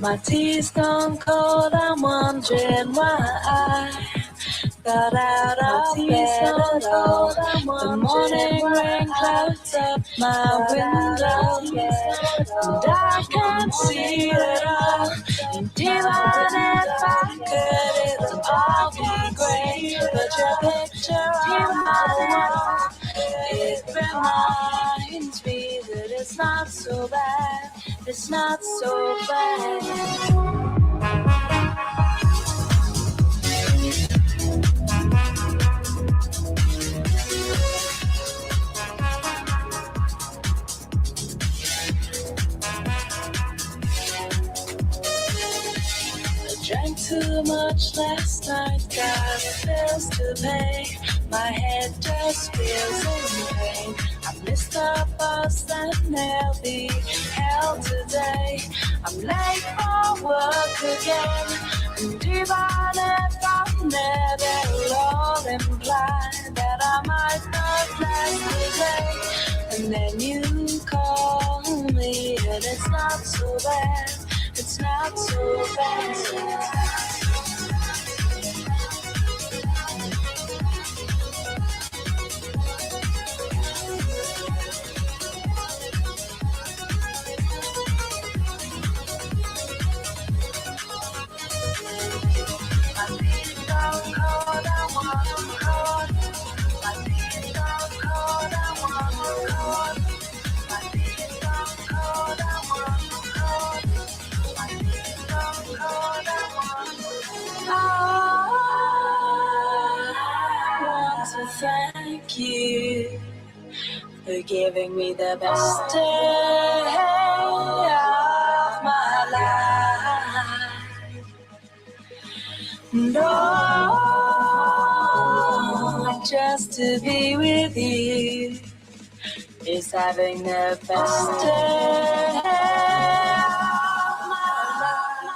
My tea's gone cold, I'm wondering why I got out of bed at all. The morning rain clouds up my window, and I can't see it all. And even if I could, it'll all be great. But your picture on my wall, it reminds me that it's not so bad. It's not so bad. Drank too much last night, got bills to pay. My head just feels in pain. I missed the bus and there'll be hell today. I'm late for work again, and even if I'm there, they'll all imply that I might not last the day. And then you call me, and it's not so bad. It's not so bad. Thank you for giving me the best day of my life. No, just to be with you is having the best day of my life.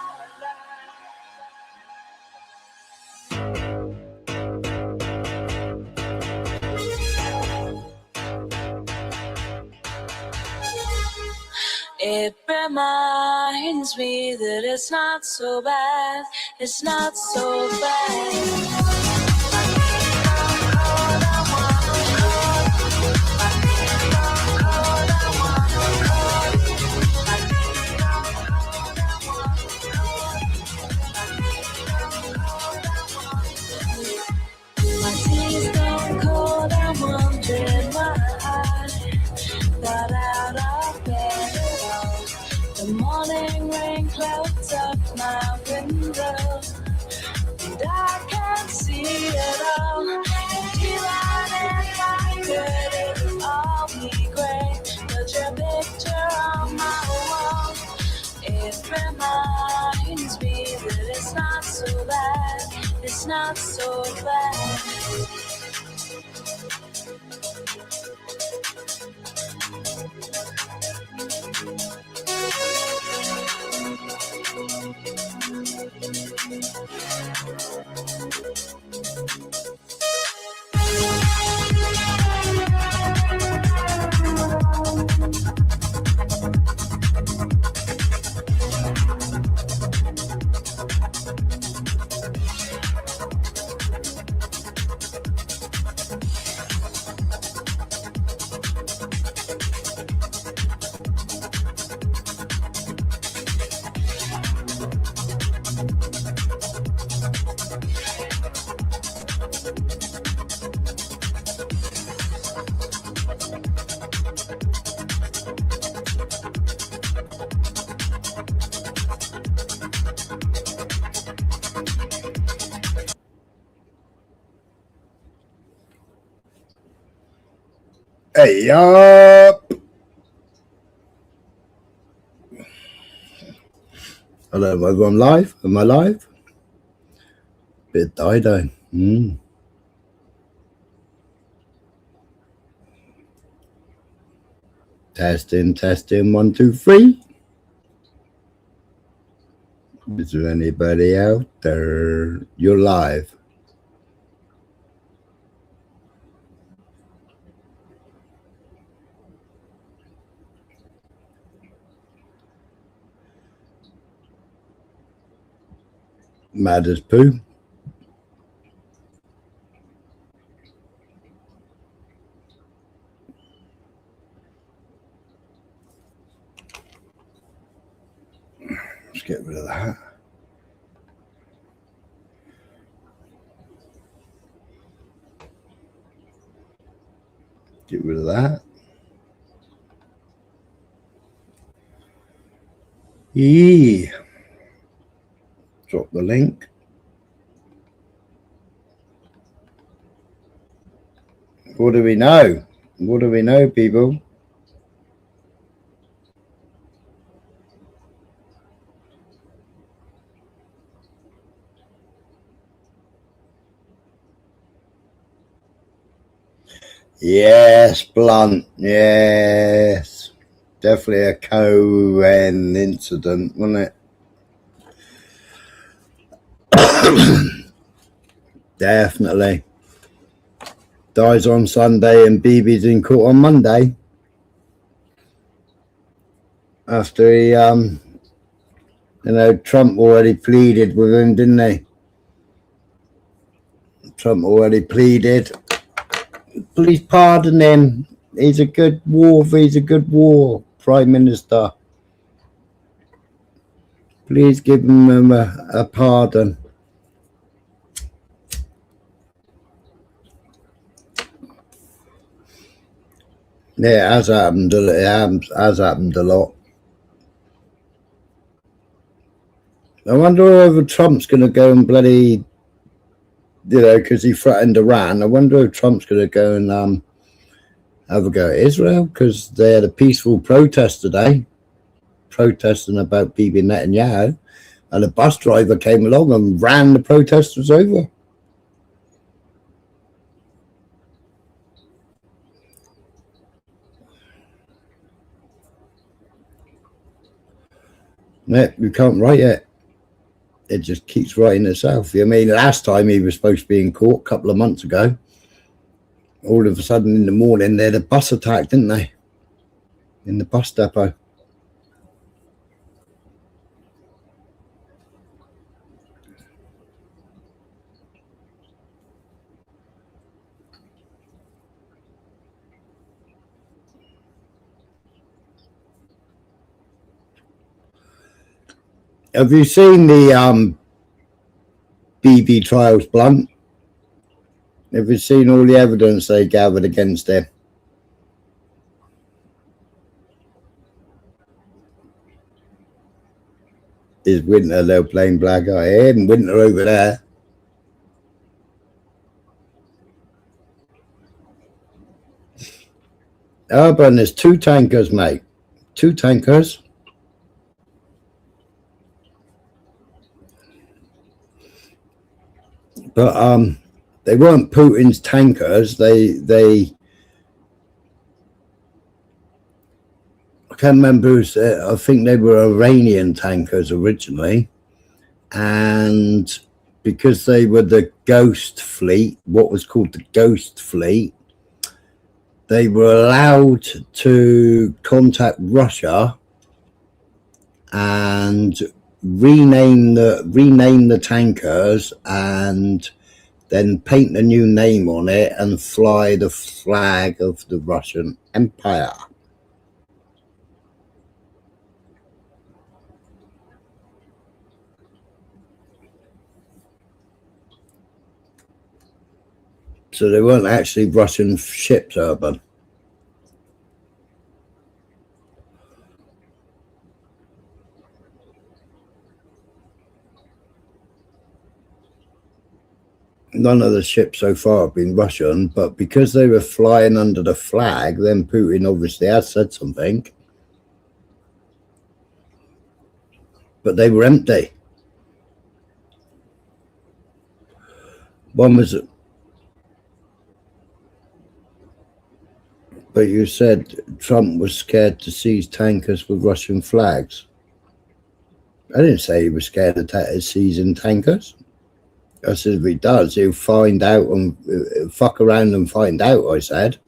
It reminds me that it's not so bad, it's not so bad. My tea's gone cold, I'm wondering why I got out of bed at all. The morning rain clouds up my window, and I can't see it all. And even if I could, it would all be great. But your picture on my wall, it reminds me that it's not so bad. It's not so bad. Hey, up. Hello, everyone live? Am I live? Bit die-die. Testing, 1, 2, 3. Is there anybody out there? You're live. Mad as poo. Let's get rid of that. Get rid of that. Yee. Drop the link. What do we know? What do we know, people? Yes, Blunt. Yes. Definitely a Cohen incident, wasn't it? Definitely. Dies on Sunday and Bibis in court on Monday. After he, Trump already pleaded with him, didn't he? Trump already pleaded. Please pardon him. He's a good war Prime Minister. Please give him a pardon. Yeah, it has happened. It has happened a lot. I wonder whether Trump's going to go and bloody, because he threatened Iran. I wonder if Trump's going to go and have a go at Israel, because they had a peaceful protest today, protesting about Bibi Netanyahu, and a bus driver came along and ran the protesters over. Yeah, you can't write it. It just keeps writing itself. I mean, last time he was supposed to be in court a couple of months ago, all of a sudden in the morning they had a bus attack, didn't they? In the bus depot. Have you seen the BB trials, Blunt? Have you seen all the evidence they gathered against him? Is Winter, they're playing black eye here, and Winter over there. Urban, there's 2 tankers, mate. 2 tankers. But they weren't Putin's tankers. They I can't remember who's I think they were Iranian tankers originally, and because they were the Ghost Fleet, what was called the Ghost Fleet, they were allowed to contact Russia and rename the tankers and then paint a new name on it and fly the flag of the Russian Empire. So they weren't actually Russian ships, Urban. None of the ships so far have been Russian, but because they were flying under the flag, then Putin obviously has said something. but they were empty. One was, but you said Trump was scared to seize tankers with Russian flags. I didn't say he was scared of seizing tankers. I said if he does, he'll find out and fuck around and find out, I said.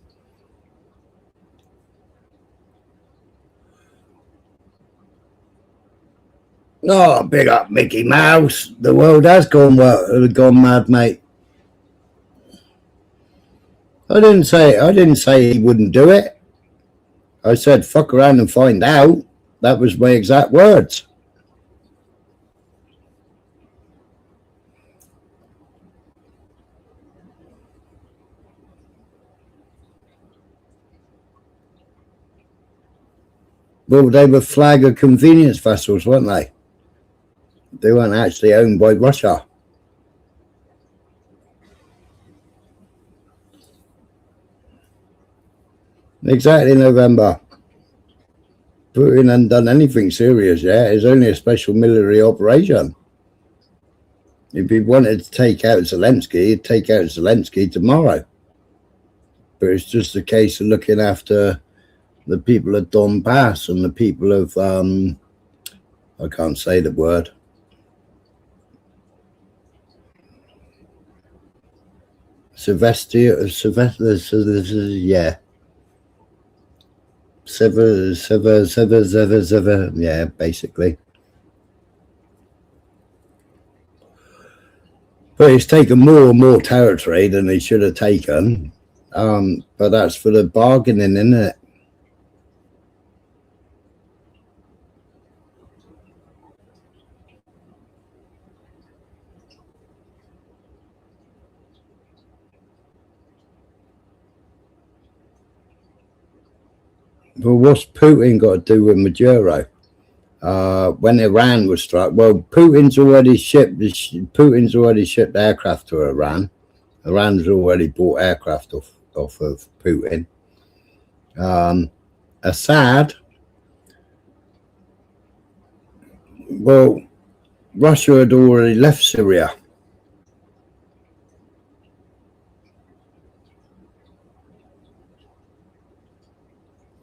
Oh, big up Mickey Mouse. The world has gone mad, mate. I didn't say he wouldn't do it. I said fuck around and find out. That was my exact words. Well, they were flag of convenience vessels, weren't they? They weren't actually owned by Russia. Exactly, November. Putin hadn't done anything serious yet. It's only a special military operation. If he wanted to take out Zelensky, he'd take out Zelensky tomorrow. But it's just a case of looking after the people of Donbass and the people of, I can't say the word. Sylvester, yeah. Yeah, basically. But he's taken more and more territory than he should have taken. But that's for the bargaining, isn't it? Well, what's Putin got to do with Maduro? When Iran was struck, well, Putin's already shipped aircraft to Iran. Iran's already bought aircraft off of Putin. Assad, well, Russia had already left Syria.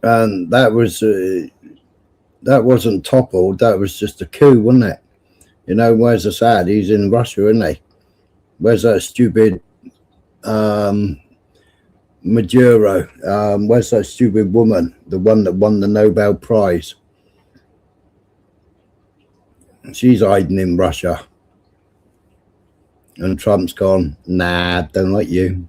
And that wasn't toppled, that was just a coup, wasn't it? You know, where's Assad? He's in Russia, isn't he? Where's that stupid Maduro? Where's that stupid woman, the one that won the Nobel Prize? She's hiding in Russia. And Trump's gone, nah, don't like you.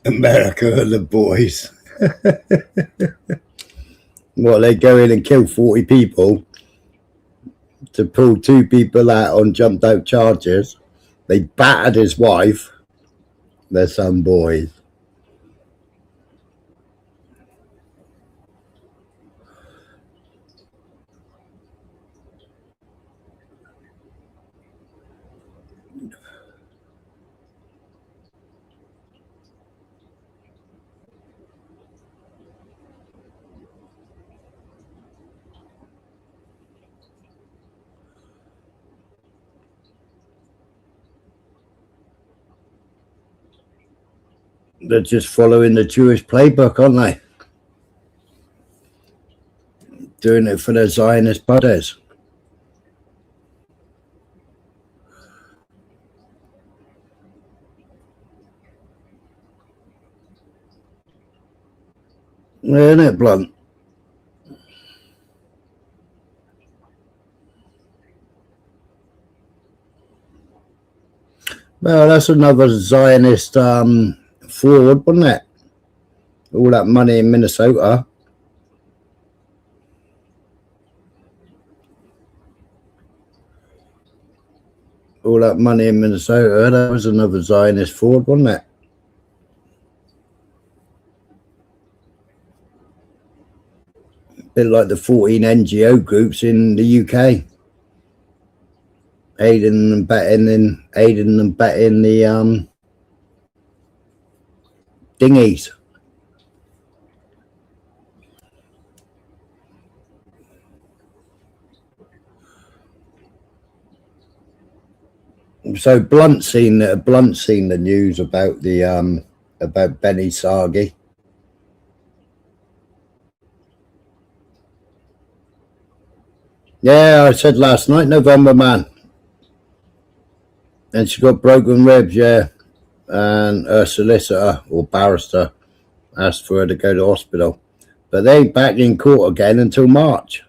America and the boys. Well, they go in and kill 40 people to pull 2 people out on jumped out charges. They battered his wife. They're some boys. They're just following the Jewish playbook, aren't they? Doing it for their Zionist buddies. Isn't it, Blunt? Well, that's another Zionist fraud, wasn't it? All that money in Minnesota. all that money in Minnesota. That was another Zionist fraud, wasn't it? A bit like the 14 NGO groups in the UK, aiding and abetting the dinghies. So Blunt's seen the news about the about Benny Sagi. Yeah, I said last night, November man. And she got broken ribs, yeah. And her solicitor or barrister asked for her to go to hospital. But they ain't back in court again until March.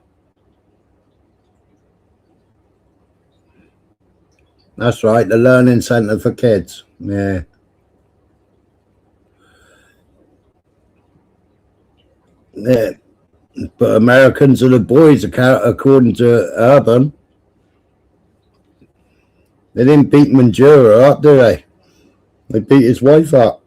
That's right, the Learning Centre for Kids. Yeah. Yeah. But Americans are the boys, according to Urban. They didn't beat Mandura up, do they? They beat his wife up.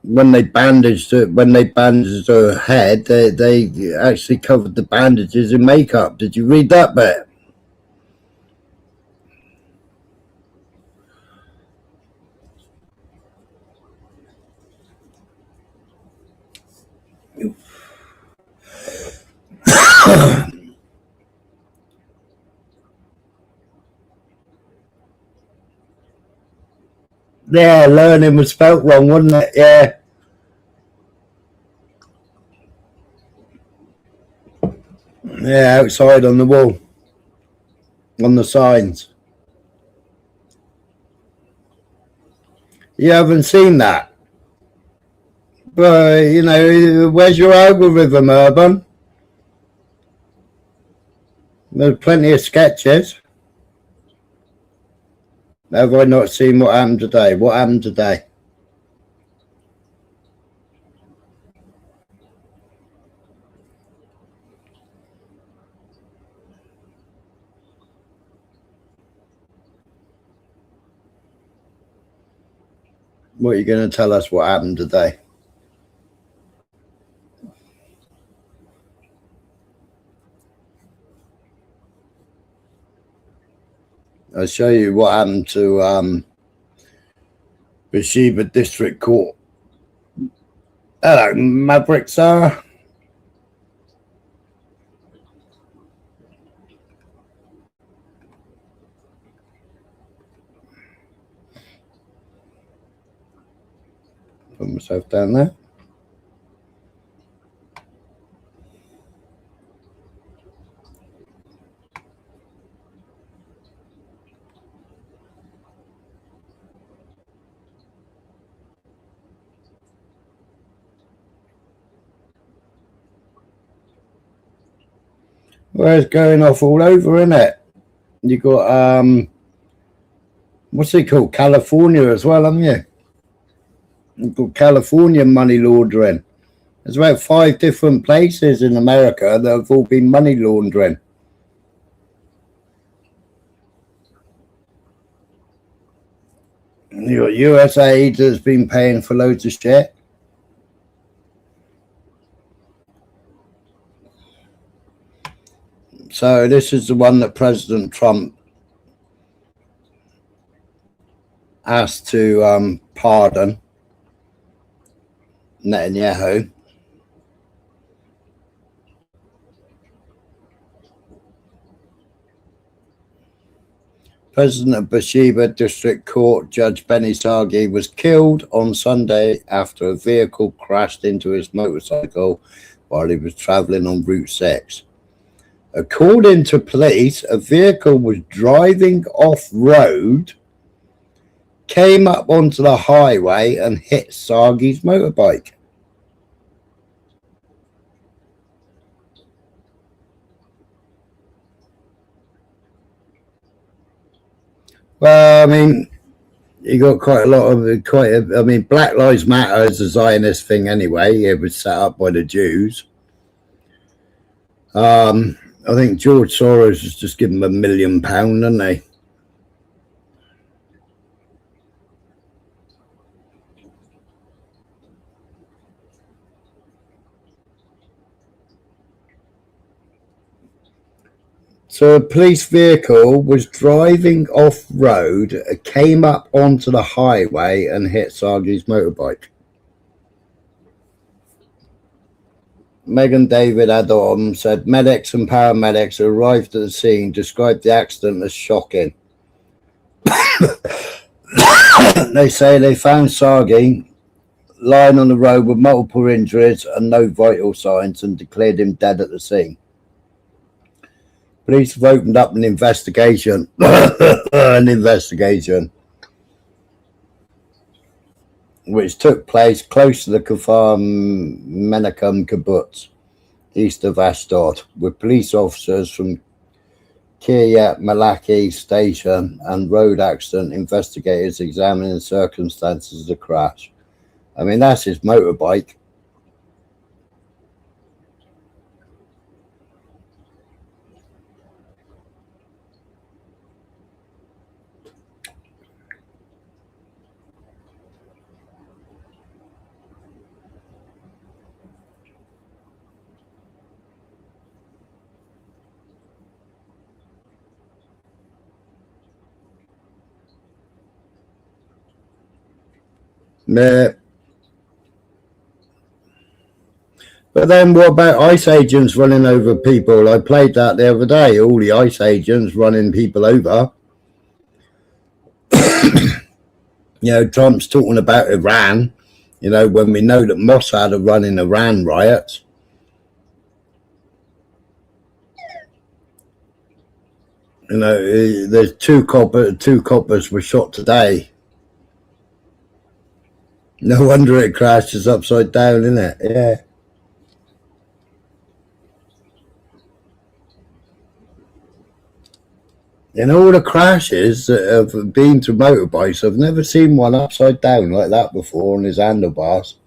When they bandaged her head, they actually covered the bandages in makeup. Did you read that bit? Yeah, learning was spelt wrong, wasn't it? Yeah. Yeah, outside on the wall, on the signs. You haven't seen that? But, you know, where's your algorithm, Urban? There's plenty of sketches. Have I not seen what happened today? What happened today? What are you going to tell us what happened today? I'll show you what happened to Bathsheba District Court. Hello, Maverick, sir. Put myself down there. Well, it's going off all over, isn't it? You got what's it called? California as well, haven't you? You've got California money laundering. There's about 5 different places in America that have all been money laundering. You got USAID that's been paying for loads of shit. So this is the one that President Trump asked to pardon Netanyahu. President of Bathsheba District Court Judge Benny Sagi was killed on Sunday after a vehicle crashed into his motorcycle while he was traveling on Route 6. According to police, a vehicle was driving off-road, came up onto the highway and hit Sagi's motorbike. Well, I mean, You got quite a lot of I mean, Black Lives Matter is a Zionist thing anyway. It was set up by the Jews. I think George Soros has just given them £1 million, haven't they? So a police vehicle was driving off road, came up onto the highway and hit Sargi's motorbike. Megan David Adam said medics and paramedics who arrived at the scene described the accident as shocking. They say they found Sargi lying on the road with multiple injuries and no vital signs and declared him dead at the scene. Police have opened up an investigation. Which took place close to the Kfar Menachem kibbutz, east of Ashdod, with police officers from Kiryat Malaki station and road accident investigators examining the circumstances of the crash. I mean, that's his motorbike. But then what about ICE agents running over people? I played that the other day, all the ICE agents running people over. You know, Trump's talking about Iran, you know, when we know that Mossad are running Iran riots. You know, there's two coppers were shot today. No wonder it crashes upside down, isn't it? Yeah. In all the crashes that have been to motorbikes, I've never seen one upside down like that before on his handlebars.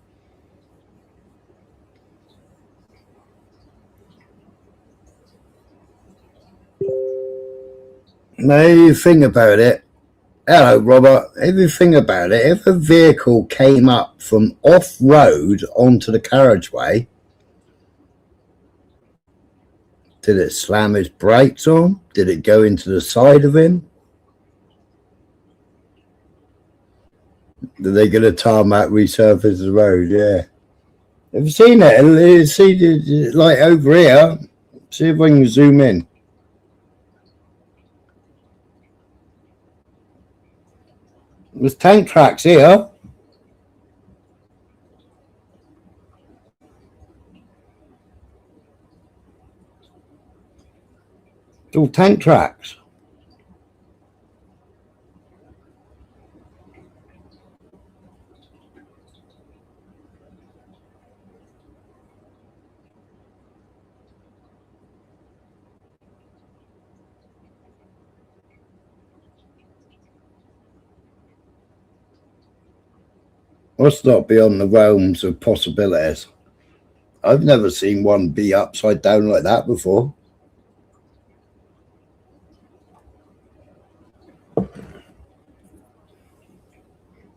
Now, if you think about it, hello, Robert, if you think about it, if a vehicle came up from off-road onto the carriageway, did it slam his brakes on? Did it go into the side of him? Did they get a tarmac resurface the road? Yeah. Have you seen it? See, like over here, see if I can zoom in. There's tank tracks here. It's all tank tracks. Must not be on the realms of possibilities. I've never seen one be upside down like that before.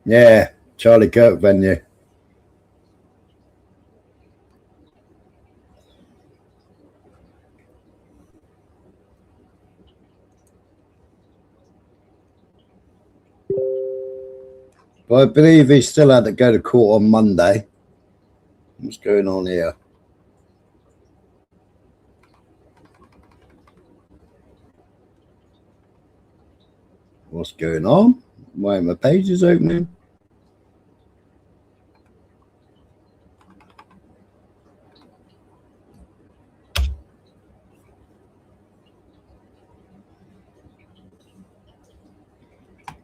Yeah, Charlie Kirk venue. But I believe he still had to go to court on Monday. What's going on here? What's going on? Why are my pages opening?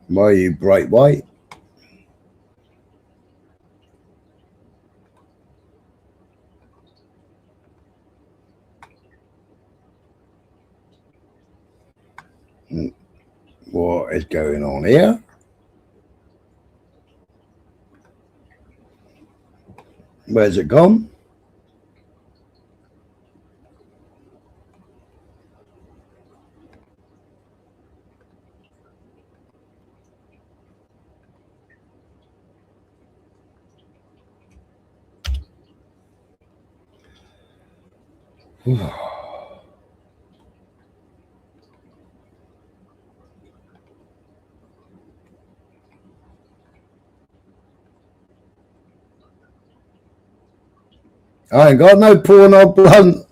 Why are you bright white? What is going on here? Where's it gone? I ain't got no porn or blunt.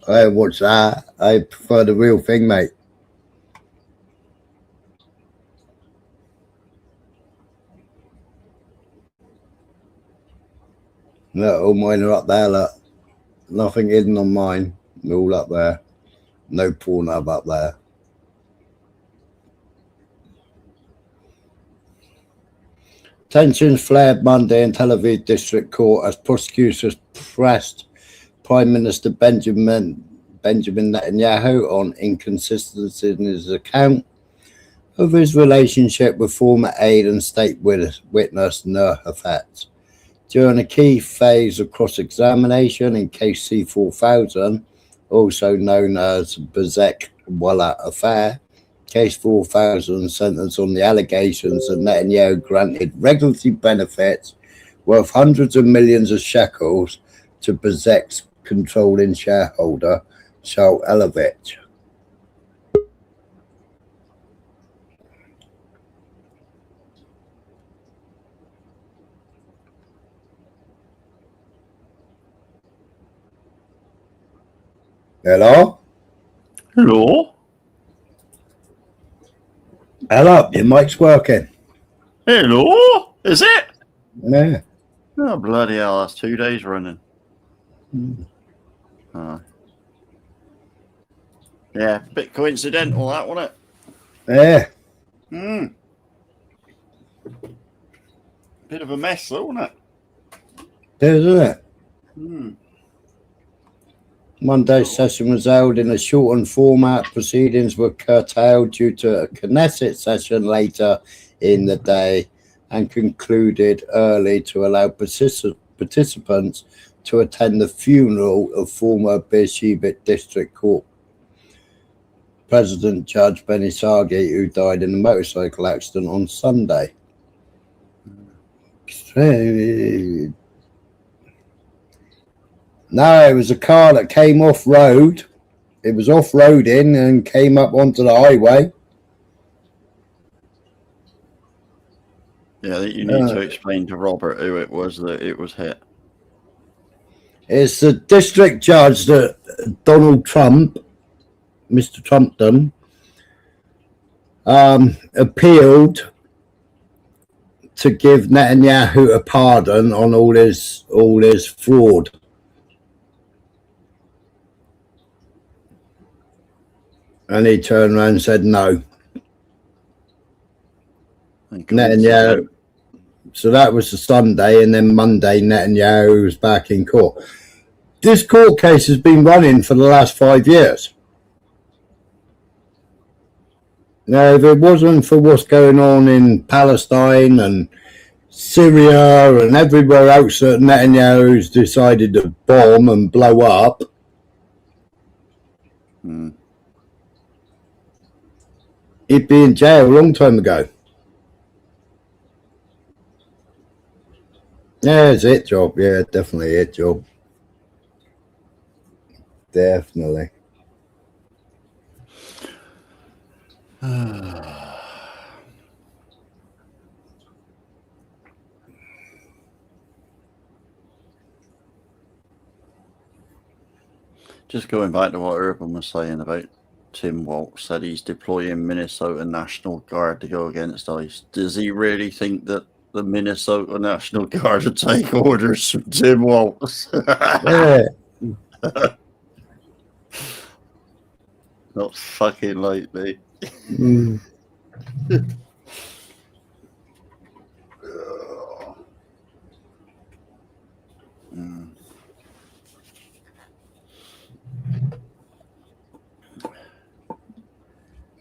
I don't watch that. I prefer the real thing, mate. Look, all mine are up there, look. Nothing hidden on mine. They're all up there. No porn up there. Tensions flared Monday in Tel Aviv District Court as prosecutors pressed Prime Minister Benjamin Netanyahu on inconsistencies in his account of his relationship with former aide and state witness Nur Hafez. During a key phase of cross-examination in case C-4000, also known as Bezek Wallah affair, Case 4000 sentenced on the allegations that Netanyahu granted regulatory benefits worth hundreds of millions of shekels to Bezek's controlling shareholder, Shaul Elovitch. Hello? Hello? Hello, your mic's working. Hello? Is it? Yeah. Oh, bloody hell, that's 2 days running. Yeah, bit coincidental, that, wasn't Yeah. it? Bit of a mess, though, wasn't it? Isn't it? Monday's session was held in a shortened format. Proceedings were curtailed due to a Knesset session later in the day and concluded early to allow participants to attend the funeral of former Beersheba District Court President Judge Benny Sagi, who died in a motorcycle accident on Sunday. No, it was a car that came off-road. It was off-roading and came up onto the highway. Yeah, you need to explain to Robert who it was that it was hit. It's the district judge that Donald Trump, Mr. Trumpton, appealed to give Netanyahu a pardon on all his fraud. And he turned around and said no. Netanyahu. So that was the Sunday, and then Monday Netanyahu was back in court. This court case has been running for the last 5 years. Now, if it wasn't for what's going on in Palestine and Syria and everywhere else that Netanyahu's decided to bomb and blow up, he'd be in jail a long time ago. Yeah, it's it job. Yeah, definitely it job. Definitely. Just going back to what Urban was saying about Tim Walsh said he's deploying Minnesota National Guard to go against ICE. Does he really think that the Minnesota National Guard will take orders from Tim Walsh? Yeah. Not fucking likely.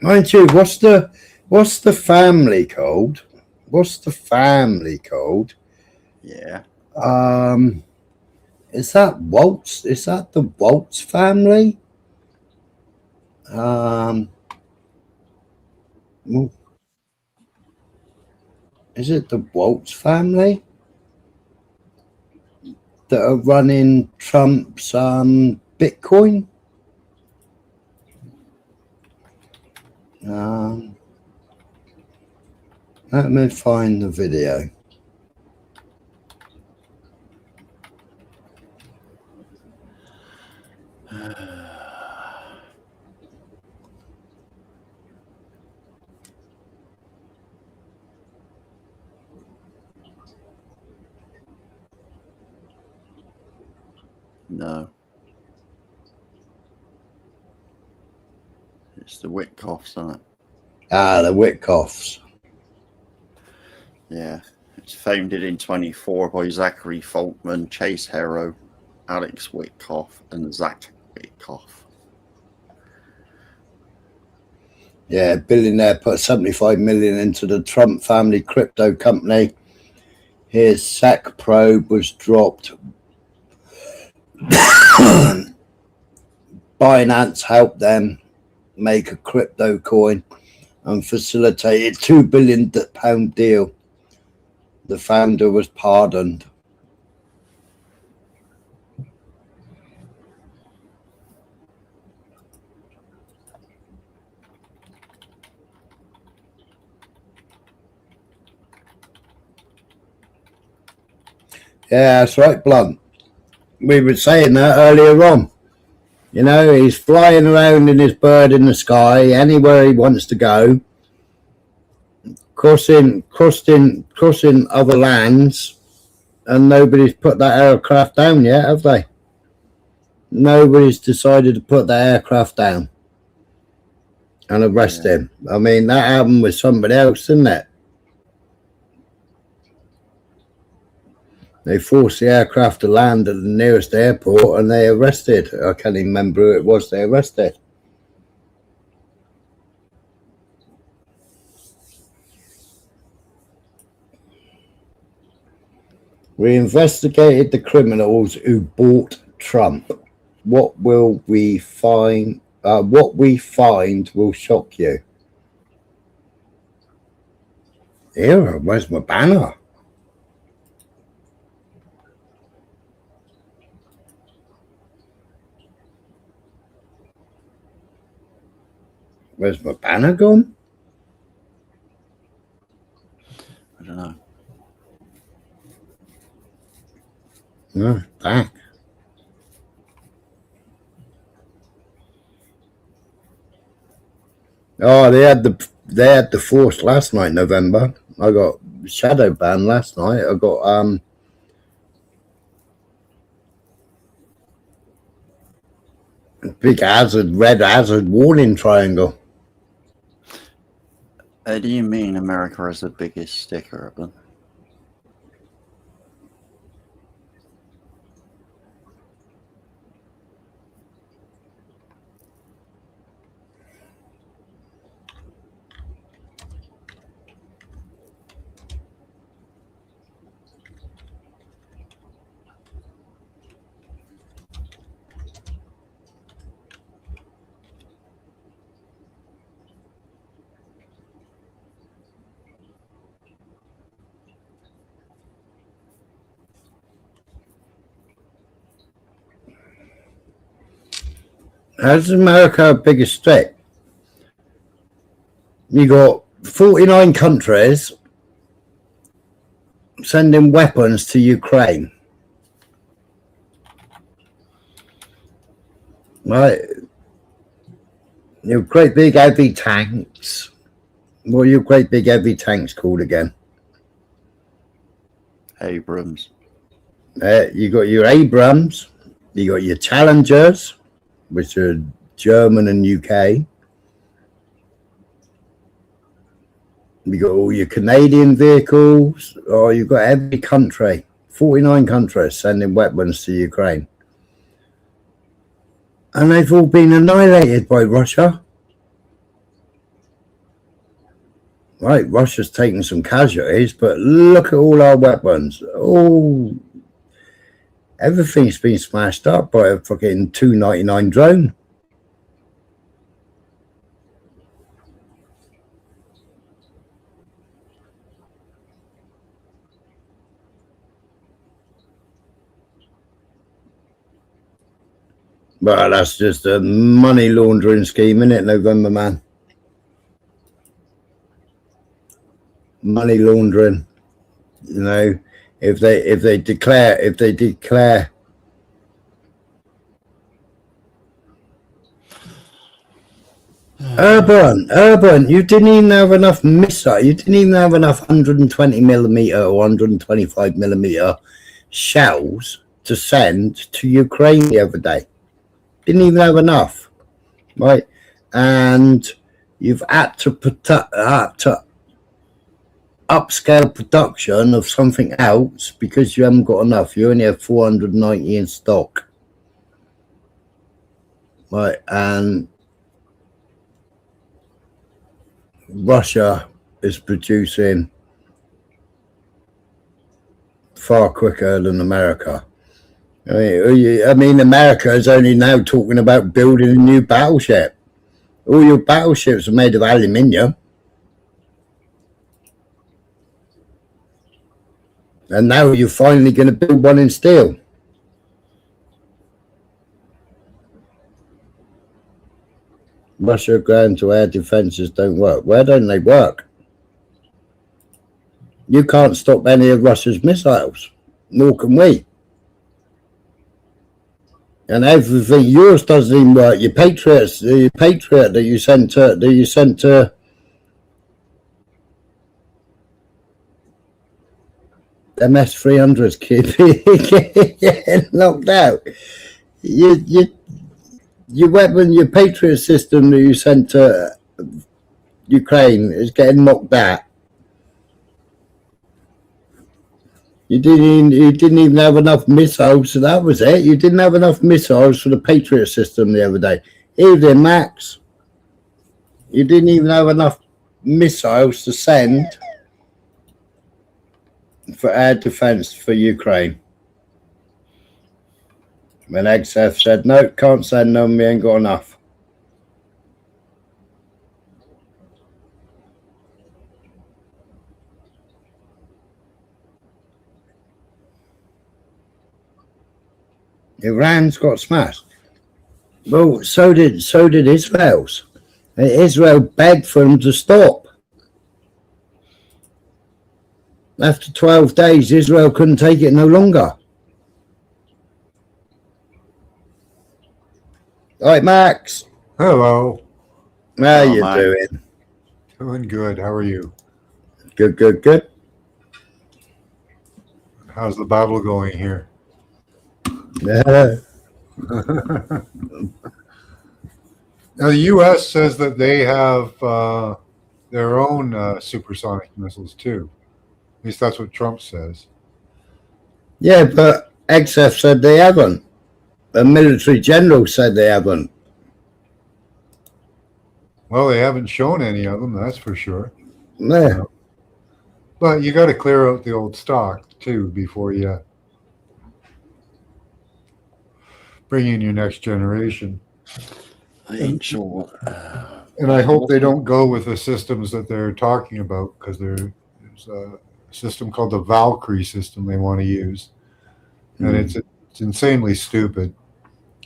Mind you, what's the family called? What's the family called? Yeah. Is that Waltz? Is that the Waltz family? Is it the Waltz family that are running Trump's Bitcoin? Let me find the video. No. It's the Witkoffs, isn't it? Ah, the Witkoffs. Yeah. It's founded in 24 by Zachary Foltman, Chase Harrow, Alex Witkoff, and Zach Witkoff. Yeah, billionaire put 75 million into the Trump family crypto company. His SEC probe was dropped. Binance helped them make a crypto coin and facilitated £2 billion deal. The founder was pardoned. Yeah, that's right, Blunt. We were saying that earlier on. You know, he's flying around in his bird in the sky, anywhere he wants to go, crossing other lands, and nobody's put that aircraft down yet, have they? Nobody's decided to put that aircraft down and arrest him. I mean, that happened with somebody else, didn't it? They forced the aircraft to land at the nearest airport and they arrested. I can't even remember who it was they arrested. We investigated the criminals who bought Trump. What we find will shock you. Here, where's my banner? Where's my banner gone? I don't know. No, back. Oh, they had the force last night, November. I got shadow banned last night. I got big red hazard warning triangle. Do you mean America has the biggest sticker of them? How's America biggest stick? You got 49 countries sending weapons to Ukraine. Right? Your great big heavy tanks. What are your great big heavy tanks called again? Abrams. You got your Abrams. You got your Challengers, which are German and UK. You got all your Canadian vehicles. Oh, you've got every country. 49 countries sending weapons to Ukraine. And they've all been annihilated by Russia. Right, Russia's taken some casualties, but look at all our weapons. All Everything's been smashed up by a fucking $2.99 drone. Well, that's just a money laundering scheme, isn't it, November Man? Money laundering. You know, if they declare Urban, you didn't even have enough missile. You didn't even have enough 120 millimeter or 125 millimeter shells to send to Ukraine the other day. Didn't even have enough, right? And you've had to upscale production of something else because you haven't got enough. You only have 490 in stock, right? And Russia is producing far quicker than America. I mean, America is only now talking about building a new battleship. All your battleships are made of aluminium. And now you're finally going to build one in steel. Russia ground to air defenses don't work. Where don't they work? You can't stop any of Russia's missiles, nor can we. And everything yours doesn't even work. Your Patriots, the Patriot that you sent to MS-300s getting knocked out. Your weapon, your Patriot system that you sent to Ukraine is getting knocked out. You didn't even have enough missiles, so that was it. You didn't have enough missiles for the Patriot system the other day. Evening, Max. You didn't even have enough missiles to send for air defense for Ukraine. When XF said, no, can't send them, we ain't got enough. Iran's got smashed. Well, so did Israel's. Israel begged for them to stop. After 12 days, Israel couldn't take it no longer. All right, Max. Hello. How you doing? Doing good. How are you? Good. How's the Bible going here? Yeah. Now, the U.S. says that they have their own supersonic missiles, too. At least that's what Trump says. Yeah, but XF said they haven't. The military general said they haven't. Well, they haven't shown any of them, that's for sure. Yeah. But you got to clear out the old stock, too, before you bring in your next generation. I ain't sure. And I hope they don't go with the systems that they're talking about, because there's a system called the Valkyrie system they want to use. And it's insanely stupid.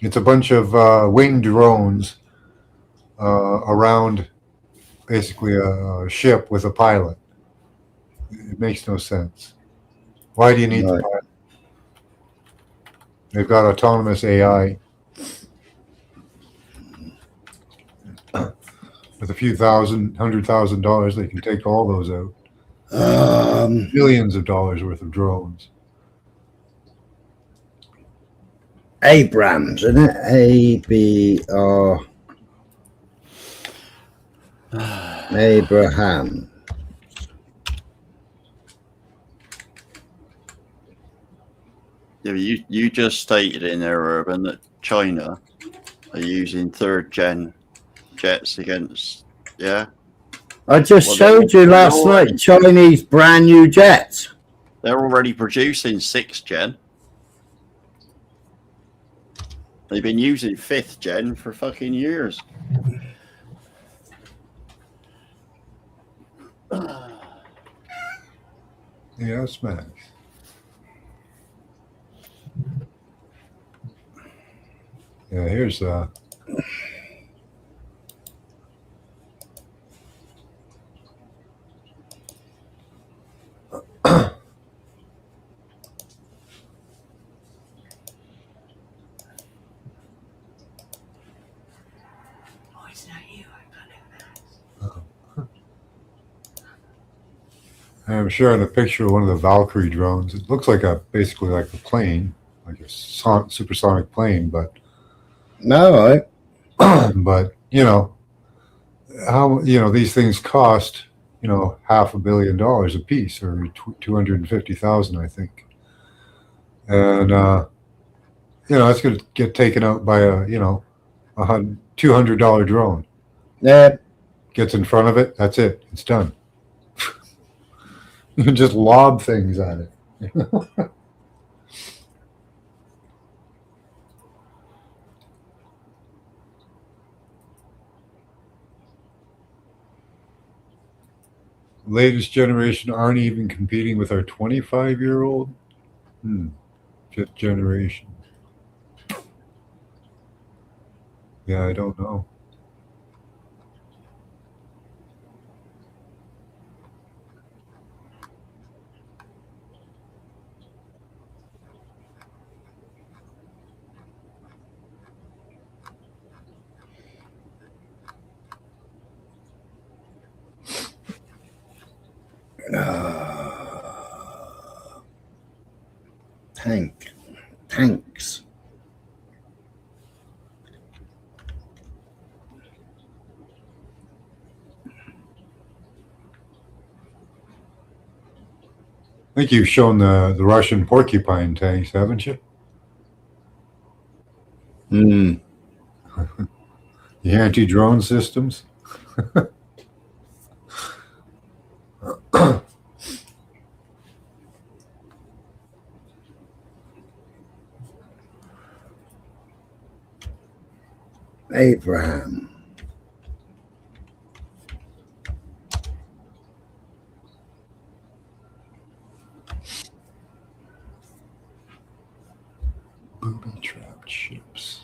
It's a bunch of winged drones around basically a ship with a pilot. It makes no sense. Why do you need the pilot? They've got autonomous AI. With a few $100,000, they can take all those out. Millions of dollars worth of drones. Abrams, isn't it? A-B-R. Abraham. Yeah, you just stated in there, Urban, that China are using third-gen jets against, yeah? I just showed you last night Chinese brand new jets. They're already producing 6th gen. They've been using 5th gen for fucking years. Yes, Max. Yeah, here's Oh, it's not you. I got it, Max. I'm showing a picture of one of the Valkyrie drones. It looks like basically like a plane, like a supersonic plane, but No, right? but how these things cost $500 million a piece, or 250,000, I think, and it's going to get taken out by a $200 drone. Yeah. Gets in front of it, that's it, it's done. You can just lob things at it. Latest generation aren't even competing with our 25-year-old. 5th generation. Yeah, I don't know. Tanks. I think you've shown the Russian porcupine tanks, haven't you? Mm. The anti-drone systems. Abraham. Booby-trapped ships.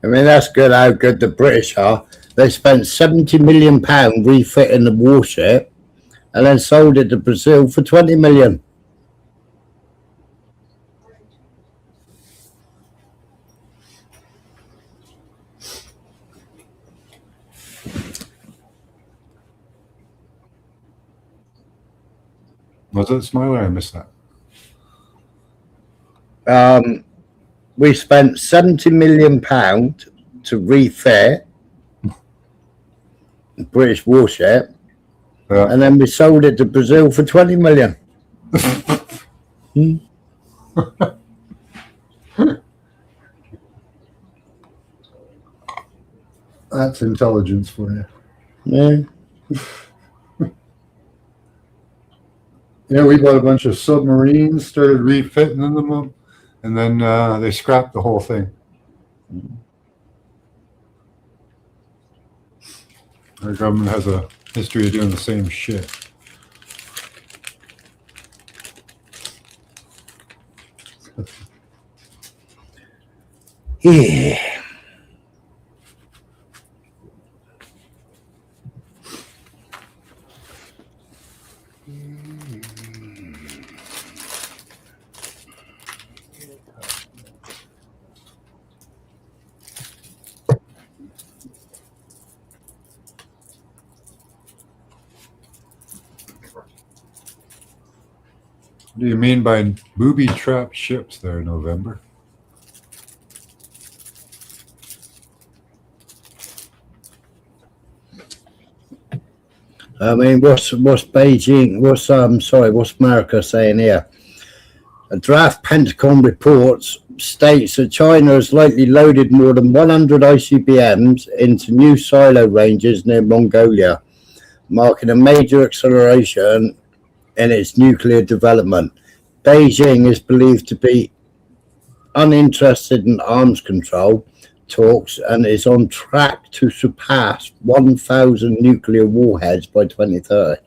I mean, that's good how good the British are. They spent £70 million refitting the warship and then sold it to Brazil for 20 million. Was it Smiler? I missed that. We spent £70 million to refit the British warship, and then we sold it to Brazil for 20 million. That's intelligence for you. Yeah. Yeah, we bought a bunch of submarines, started refitting them, and then they scrapped the whole thing. Our government has a history of doing the same shit. Yeah. What do you mean by booby-trapped ships there, November? I mean, what's Beijing? What's America saying here? A draft Pentagon report states that China has likely loaded more than 100 ICBMs into new silo ranges near Mongolia, marking a major acceleration in its nuclear development. Beijing is believed to be uninterested in arms control talks and is on track to surpass 1,000 nuclear warheads by 2030.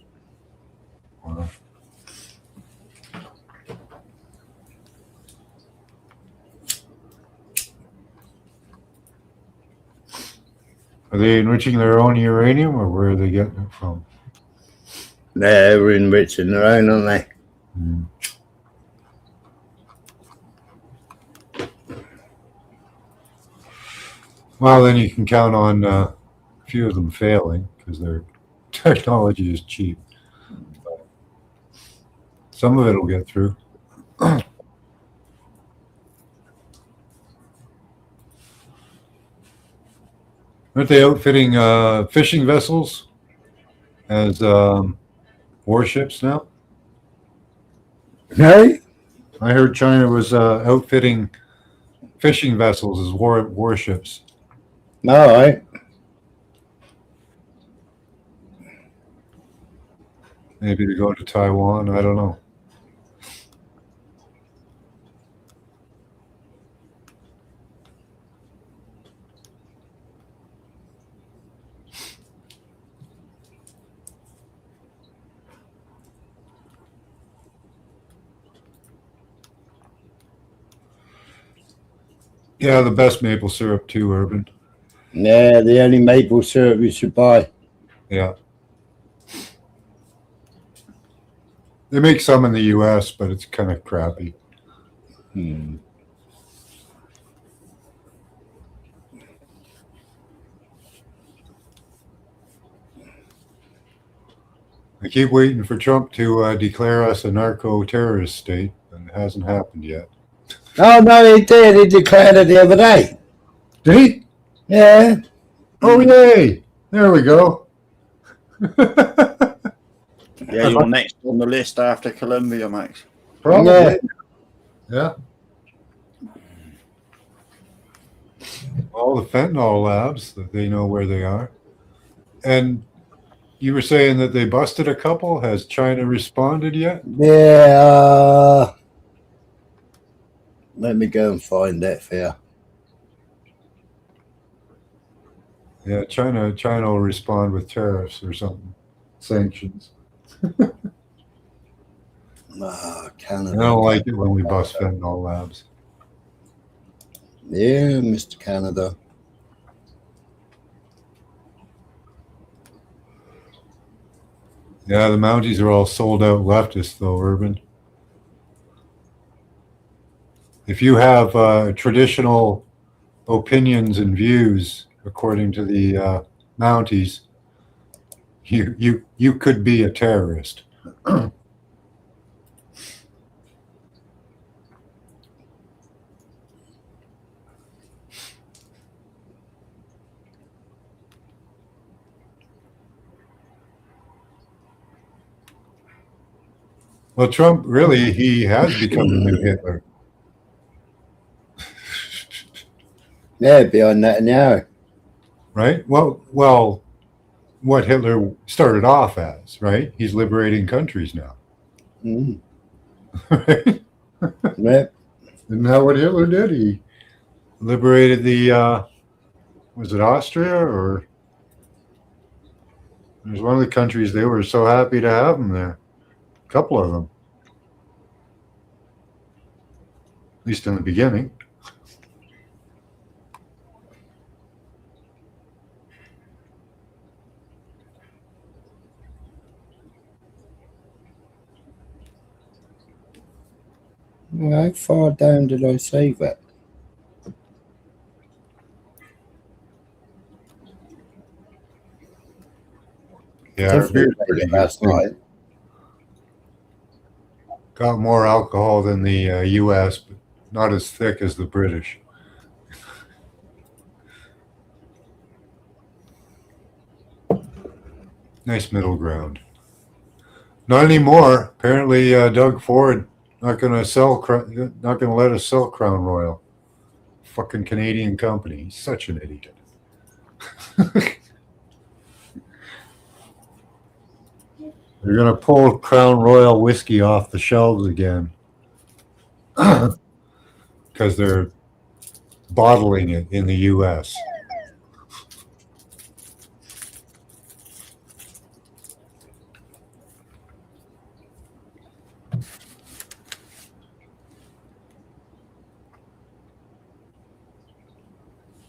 Wow. Are they enriching their own uranium, or where are they getting it from? They're enriching their own, aren't they? Mm. Well, then you can count on a few of them failing because their technology is cheap. But some of it will get through. Aren't they outfitting fishing vessels as warships now? No? I heard China was outfitting fishing vessels as warships. All right. Maybe to go to Taiwan. I don't know. Yeah, the best maple syrup too, Urban. Yeah, the only maple syrup you should buy. Yeah. They make some in the U.S., but it's kind of crappy. I keep waiting for Trump to declare us a narco-terrorist state, and it hasn't happened yet. Oh, no, he did. He declared it the other day. Did he? Yeah. Oh, yay! There we go. Yeah, you're next on the list after Colombia, Max. Probably. Yeah. All the fentanyl labs that they know where they are. And you were saying that they busted a couple. Has China responded yet? Yeah. Let me go and find that for you. Yeah, China will respond with tariffs or something, sanctions. Canada. I don't like it when we bust fentanyl labs. Yeah, Mr. Canada. Yeah, the Mounties are all sold out leftists, though, Urban. If you have traditional opinions and views, according to the Mounties, you could be a terrorist. Well, Trump, really, he has become the new Hitler. Yeah, behind Netanyahu. Right? Well, what Hitler started off as, right? He's liberating countries now. Mm. Right? Yep. Isn't that what Hitler did? He liberated the, was it Austria or? It was one of the countries they were so happy to have him there. A couple of them. At least in the beginning. How far down did I save it? Yeah, our beer's Definitely pretty made it good last too. night. Got more alcohol than the U.S., but not as thick as the British. Nice middle ground. Not anymore. Apparently, Doug Ford Not gonna let us sell Crown Royal. Fucking Canadian company. He's such an idiot. They're gonna pull Crown Royal whiskey off the shelves again because they're bottling it in the U.S.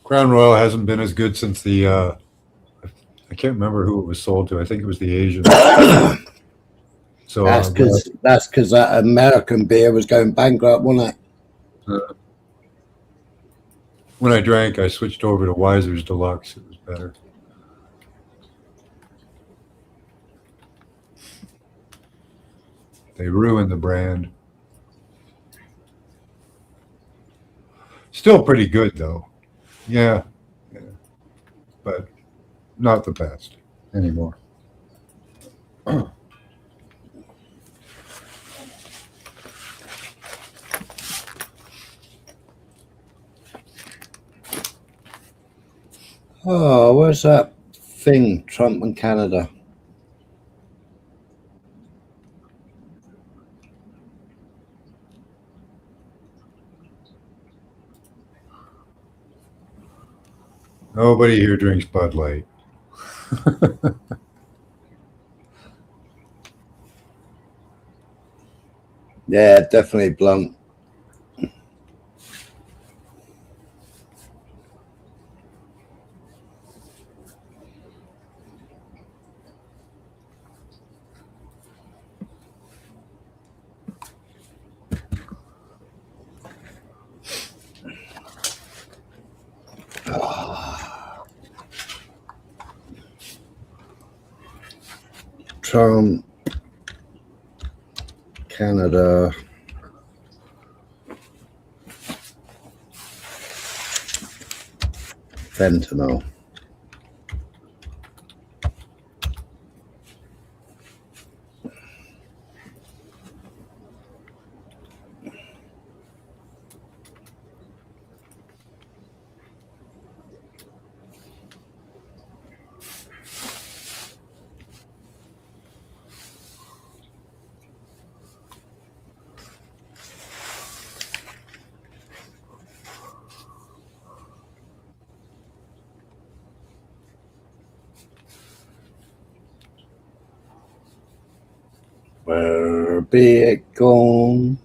Crown Royal hasn't been as good since the I can't remember who it was sold to. I think it was the Asians. So that's because that American beer was going bankrupt, wasn't it? When I drank, I switched over to Weiser's Deluxe. It was better. They ruined the brand. Still pretty good though. Yeah. But not the best anymore. Oh, where's that thing, Trump and Canada? Nobody here drinks Bud Light. Yeah, definitely blunt. Trump, Canada, fentanyl. Where be it gone?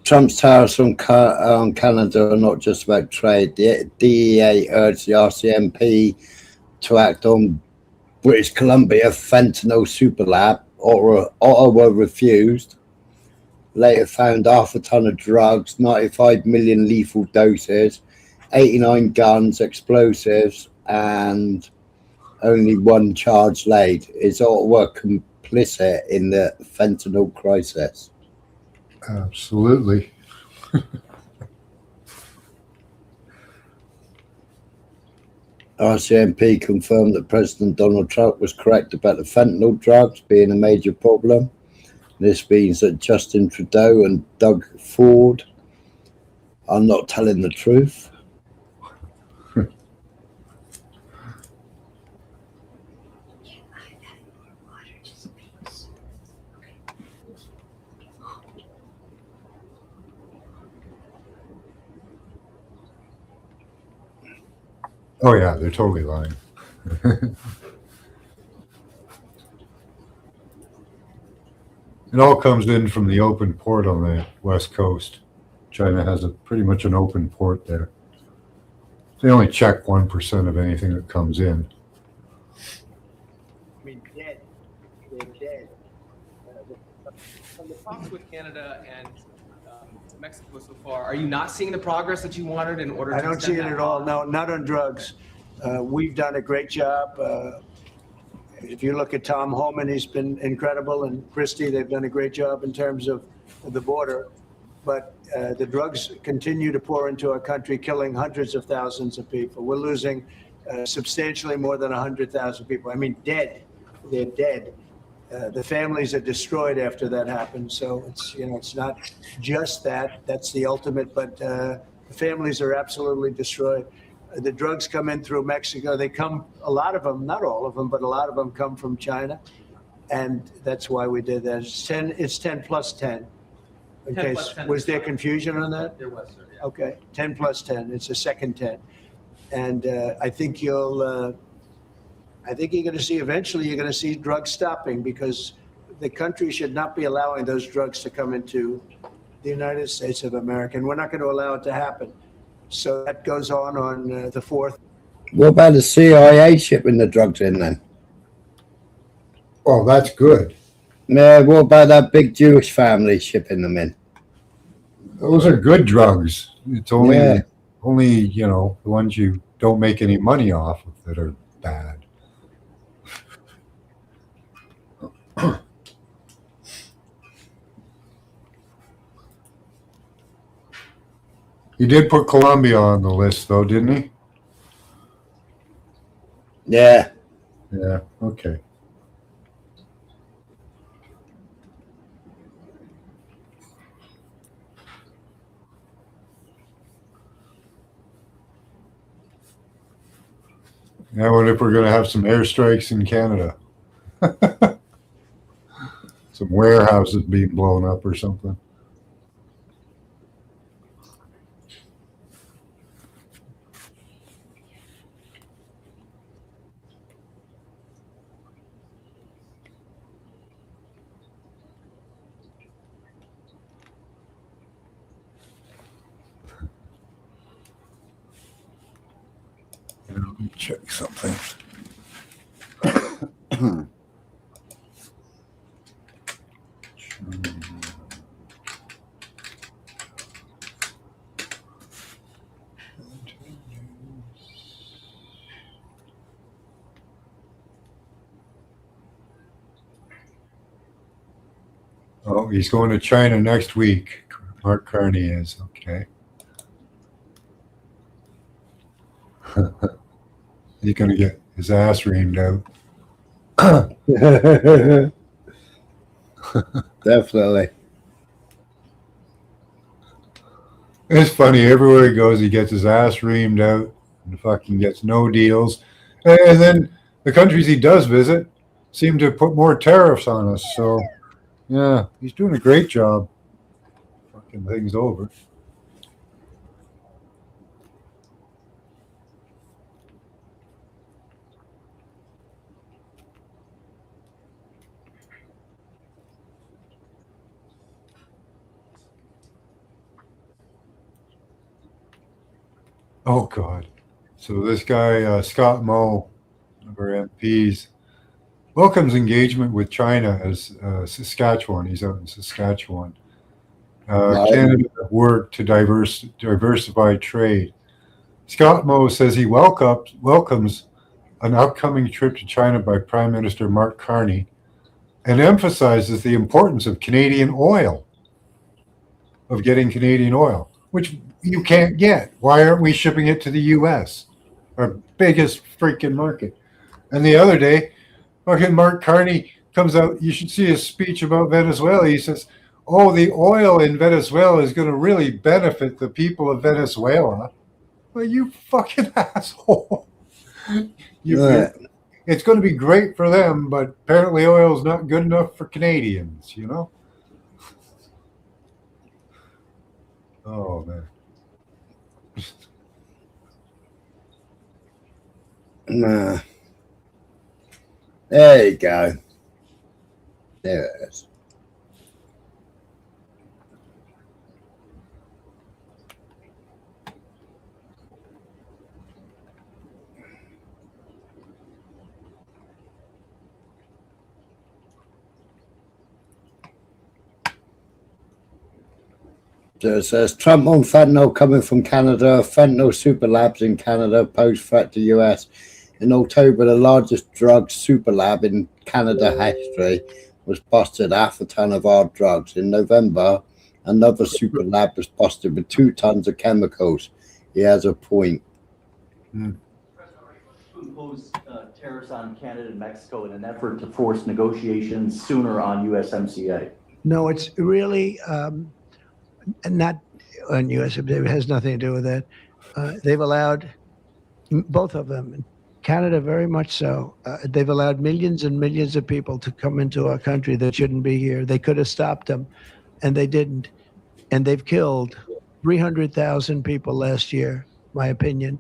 Trump's tariffs on Canada are not just about trade. The DEA urged the RCMP to act on British Columbia fentanyl super lab. Ottawa refused. Later found half a ton of drugs, 95 million lethal doses, 89 guns, explosives, and only one charge laid. Is Ottawa complicit in the fentanyl crisis? Absolutely. RCMP confirmed that President Donald Trump was correct about the fentanyl drugs being a major problem. This means that Justin Trudeau and Doug Ford are not telling the truth. Oh yeah, they're totally lying. It all comes in from the open port on the west coast. China has pretty much an open port there. They only check 1% of anything that comes in. I mean, dead. They're dead. From the talks with Canada and Mexico so far, are you not seeing the progress that you wanted in order to I don't see it at all. No, not on drugs. We've done a great job, if you look at Tom Homan, he's been incredible, and Christie, they've done a great job in terms of the border. But the drugs continue to pour into our country, killing hundreds of thousands of people. We're losing substantially more than 100,000 people. I mean, dead. They're dead. The families are destroyed after that happens. So it's not just that. That's the ultimate. But the families are absolutely destroyed. The drugs come in through Mexico. They come, a lot of them, not all of them, but a lot of them come from China. And that's why we did that. It's 10 plus 10. Okay, 10 plus 10 was there confusion on that? There was, sir. Yeah. Okay, 10 plus 10. It's a second 10. And I think you're going to see, eventually you're going to see drugs stopping, because the country should not be allowing those drugs to come into the United States of America. And we're not going to allow it to happen. So that goes on the 4th. What about the CIA shipping the drugs in then? Well, that's good. Yeah, what about that big Jewish family shipping them in? Those are good drugs. It's only Yeah. the ones you don't make any money off of that are bad. He did put Colombia on the list, though, didn't he? Yeah. Yeah, okay. I wonder if we're going to have some airstrikes in Canada. Some warehouses being blown up or something. Let me check something. Oh, he's going to China next week. Mark Carney is. Okay. He's going to get his ass reamed out. Definitely. It's funny. Everywhere he goes, he gets his ass reamed out and fucking gets no deals. And then the countries he does visit seem to put more tariffs on us. So, yeah, he's doing a great job fucking things over. Oh, God. So this guy, Scott Moe, one of our MPs, welcomes engagement with China as Saskatchewan. He's out in Saskatchewan. Right. Canada work to diversify trade. Scott Moe says he welcomes an upcoming trip to China by Prime Minister Mark Carney and emphasizes the importance of Canadian oil, of getting Canadian oil, which you can't get. Why aren't we shipping it to the U.S., our biggest freaking market? And the other day, fucking Mark Carney comes out. You should see his speech about Venezuela. He says, "Oh, the oil in Venezuela is going to really benefit the people of Venezuela." Well, you fucking asshole. It's going to be great for them, but apparently oil is not good enough for Canadians, you know? Oh, man. Nah. There you go. There it is. So it says Trump on fentanyl coming from Canada, fentanyl super labs in Canada, pose threat to US. In October, the largest drug super lab in Canada history was busted, 1/2 ton of hard drugs. In November, another super lab was busted with 2 tons of chemicals. He has a point. Impose tariffs on Canada and Mexico in an effort to force negotiations sooner on USMCA? No, it's really not on USMCA. It has nothing to do with that. They've allowed both of them. Canada, very much so. They've allowed millions and millions of people to come into our country that shouldn't be here. They could have stopped them, and they didn't. And they've killed 300,000 people last year. My opinion,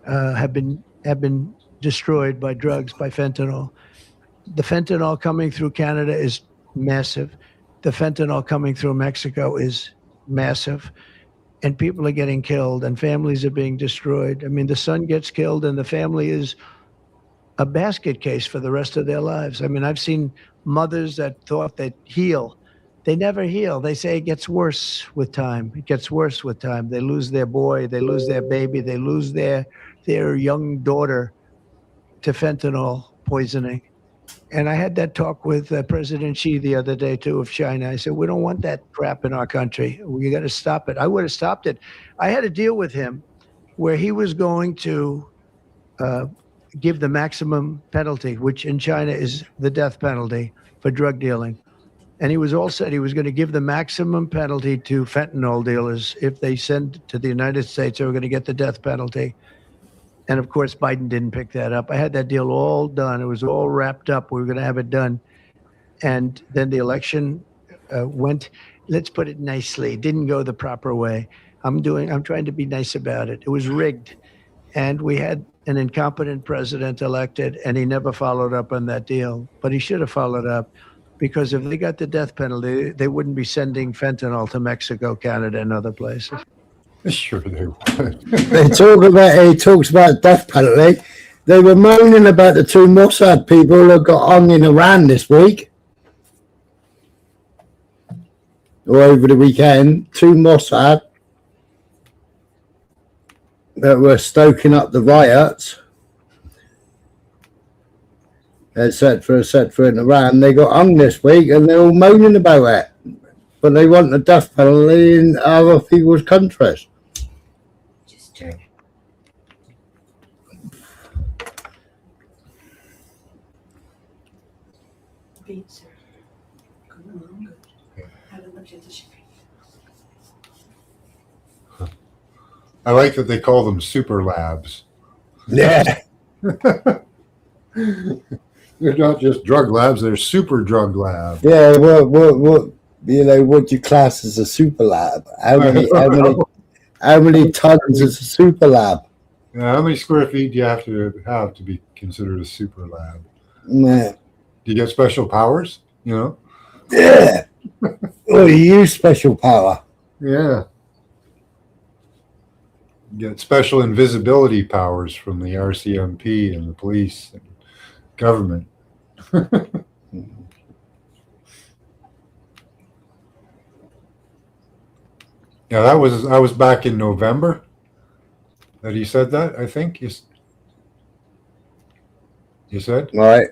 have been destroyed by drugs, by fentanyl. The fentanyl coming through Canada is massive. The fentanyl coming through Mexico is massive. And people are getting killed and families are being destroyed. I mean, the son gets killed and the family is a basket case for the rest of their lives. I mean, I've seen mothers that thought they'd heal. They never heal. They say it gets worse with time. It gets worse with time. They lose their boy, they lose their baby, they lose their young daughter to fentanyl poisoning. And I had that talk with President Xi the other day, too, of China. I said, we don't want that crap in our country. We got to stop it. I would have stopped it. I had a deal with him where he was going to give the maximum penalty, which in China is the death penalty for drug dealing. And he was all said he was going to give the maximum penalty to fentanyl dealers. If they send to the United States, they were going to get the death penalty. And of course, Biden didn't pick that up. I had that deal all done. It was all wrapped up. We were going to have it done. And then the election went, let's put it nicely, didn't go the proper way. I'm trying to be nice about it. It was rigged. And we had an incompetent president elected, and he never followed up on that deal. But he should have followed up, because if they got the death penalty, they wouldn't be sending fentanyl to Mexico, Canada, and other places. Sure they would. He talks about death penalty. They were moaning about the 2 Mossad people that got hung in Iran this week, or over the weekend. 2 Mossad that were stoking up the riots, etc., in Iran. They got hung this week, and they're all moaning about it. But they want the death penalty in other people's countries. I like that they call them super labs. Yeah. They're not just drug labs; they're super drug labs. Yeah. What do you class as a super lab? How many tons is a super lab? Yeah, how many square feet do you have to be considered a super lab? Yeah. Do you get special powers? You know? Yeah. Well, you use special power. Yeah. You get special invisibility powers from the RCMP and the police and government. Yeah, I was back in November that he said that, I think. You said? Right.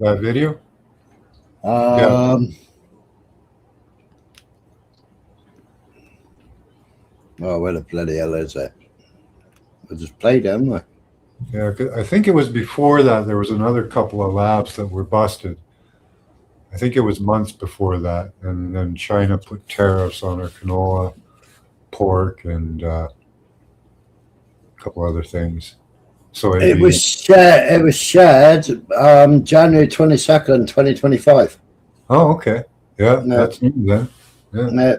That video? Yeah. Oh, where the bloody hell is it? I just played it, haven't I? Yeah, I think it was before that. There was another couple of labs that were busted. I think it was months before that. And then China put tariffs on our canola, pork, and a couple other things. So it was shared January 22nd, 2025. Oh, okay. Yeah, that's new then. Yeah.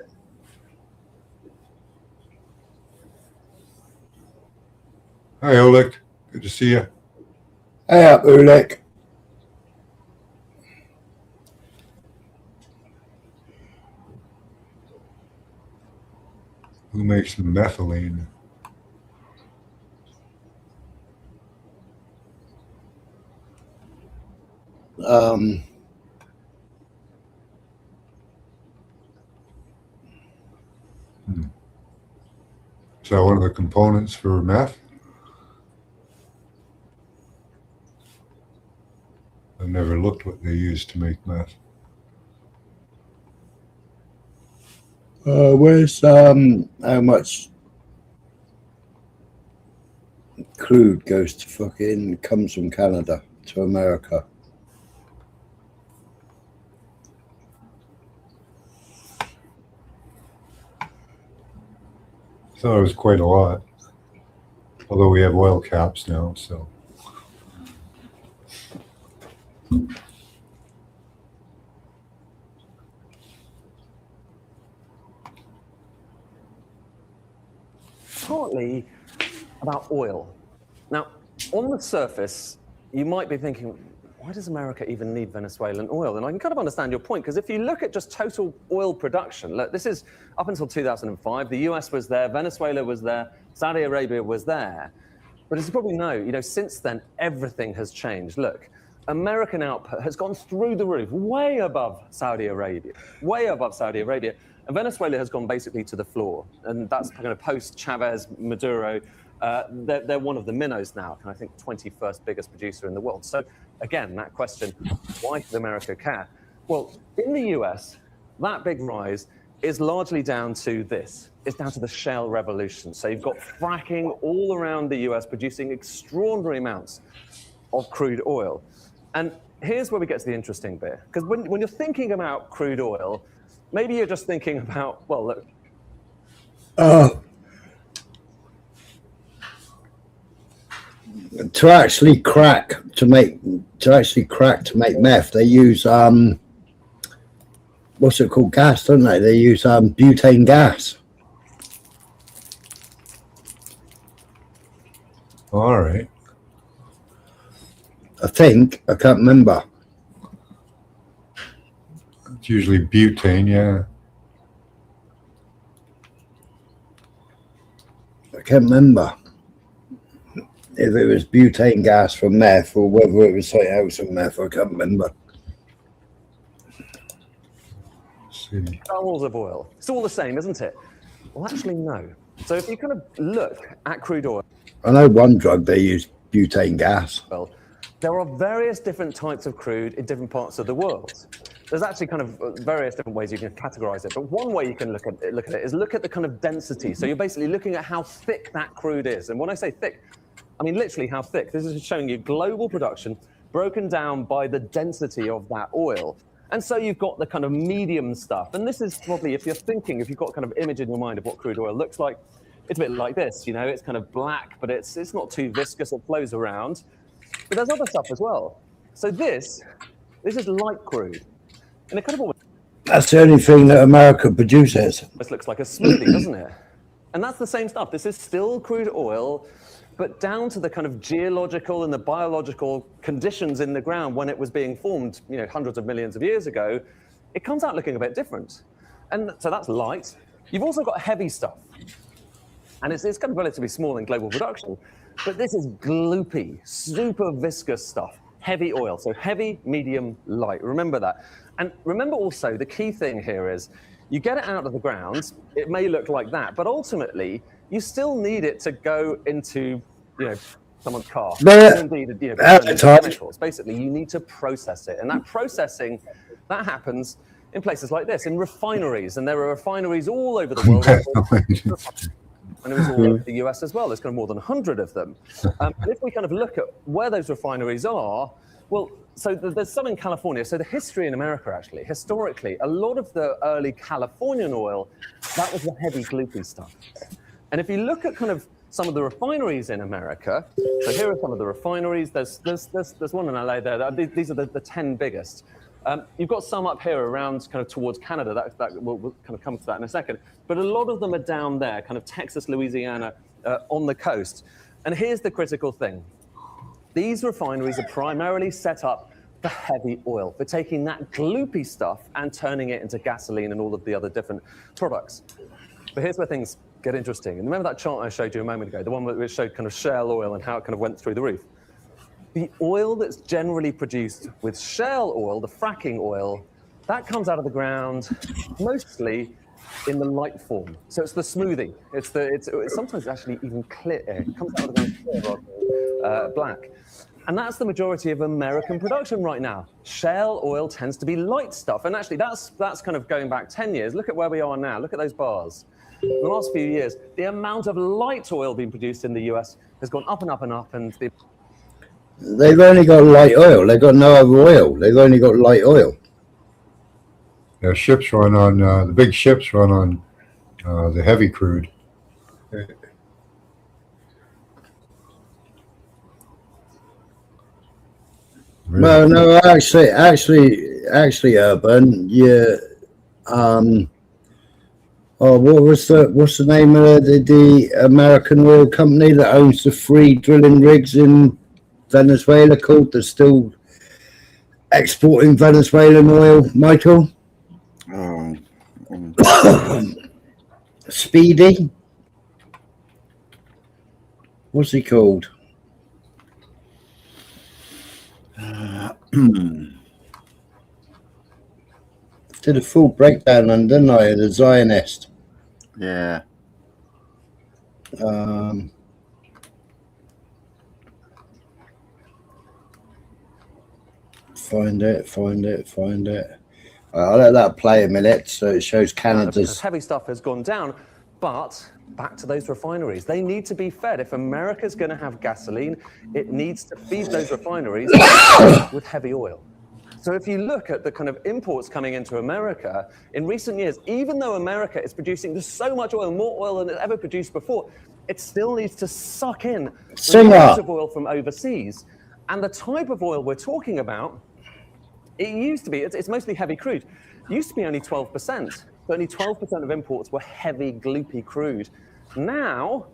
Hi, Oleg. Good to see you. Hey up, Oleg. Who makes methylene? Is that one of the components for meth? I've never looked what they use to make meth. Where's how much crude goes to comes from Canada to America? I thought it was quite a lot. Although we have oil caps now, so. Partly about oil. Now, on the surface, you might be thinking, why does America even need Venezuelan oil? And I can kind of understand your point, because if you look at just total oil production, look, this is up until 2005, the US was there, Venezuela was there, Saudi Arabia was there. But as you probably know, since then, everything has changed. Look, American output has gone through the roof, way above Saudi Arabia. And Venezuela has gone basically to the floor. And that's kind of post-Chavez, Maduro. They're one of the minnows now, and I think 21st biggest producer in the world. So again, that question, why does America care? Well, in the US, that big rise is largely down to this. It's down to the shale revolution. So you've got fracking all around the US producing extraordinary amounts of crude oil. And here's where we get to the interesting bit. Because when you're thinking about crude oil, maybe you're just thinking about, well, look. To actually crack to make meth, they use what's it called, gas, don't they? They use butane gas. All right. I think, I can't remember. It's usually butane, yeah. I can't remember if it was butane gas from meth or whether it was something else from meth. I can't remember. Barrels of oil. It's all the same, isn't it? Well, actually, no. So if you kind of look at crude oil, I know one drug they use butane gas. well, there are various different types of crude in different parts of the world. There's actually kind of various different ways you can categorize it. But one way you can look at it is look at the kind of density. So you're basically looking at how thick that crude is. And when I say thick, I mean literally how thick. This is showing you global production broken down by the density of that oil. And so you've got the kind of medium stuff. And this is probably, if you've got kind of image in your mind of what crude oil looks like, it's a bit like this, it's kind of black, but it's not too viscous, it flows around. But there's other stuff as well. So this is light crude. And it kind of That's the only thing that America produces. This looks like a smoothie, doesn't it? And that's the same stuff. This is still crude oil, but down to the kind of geological and the biological conditions in the ground when it was being formed, hundreds of millions of years ago, it comes out looking a bit different. And so that's light. You've also got heavy stuff. And it's kind of relatively small in global production, but this is gloopy, super viscous stuff, heavy oil. So heavy, medium, light. Remember that. And remember also, the key thing here is you get it out of the ground, it may look like that, but ultimately, you still need it to go into, someone's car. Indeed, chemicals. Basically, you need to process it. And that processing, that happens in places like this, in refineries. And there are refineries all over the world. And it was all over the US as well. There's kind of more than 100 of them. And if we kind of look at where those refineries are, well, so there's some in California. So the history in America, actually, historically, a lot of the early Californian oil, that was the heavy, gloopy stuff. And if you look at kind of some of the refineries in America, so here are some of the refineries. There's one in LA there. These are the 10 biggest. You've got some up here around kind of towards Canada. That we'll kind of come to that in a second. But a lot of them are down there, kind of Texas, Louisiana, on the coast. And here's the critical thing. These refineries are primarily set up for heavy oil, for taking that gloopy stuff and turning it into gasoline and all of the other different products. But here's where things get interesting. And remember that chart I showed you a moment ago, the one which showed kind of shale oil and how it kind of went through the roof? The oil that's generally produced with shale oil, the fracking oil, that comes out of the ground mostly in the light form. So it's the smoothie. It's sometimes actually even clear. It comes out of the ground clear rather than black. And that's the majority of American production right now. Shale oil tends to be light stuff. And actually, that's kind of going back 10 years. Look at where we are now. Look at those bars. In the last few years, the amount of light oil being produced in the US has gone up and up and up. And they've only got light oil. They've got no other oil. They've only got light oil. Their ships run on, the big ships run on the heavy crude. Well, no, actually, Urban, yeah. What's the name of the American oil company that owns the 3 drilling rigs in Venezuela called? They're still exporting Venezuelan oil, Michael? Speedy? What's he called? Did a full breakdown on, didn't I, the Zionist? Yeah. Find it. I'll let that play a minute so it shows Canada's. heavy stuff has gone down, but back to those refineries. They need to be fed. If America's going to have gasoline, it needs to feed those refineries with heavy oil. So if you look at the kind of imports coming into America, in recent years, even though America is producing so much oil, more oil than it ever produced before, it still needs to suck in lots of oil from overseas. And the type of oil we're talking about, it used to be, it's mostly heavy crude. It used to be only 12%. Only 12% of imports were heavy, gloopy crude. Now,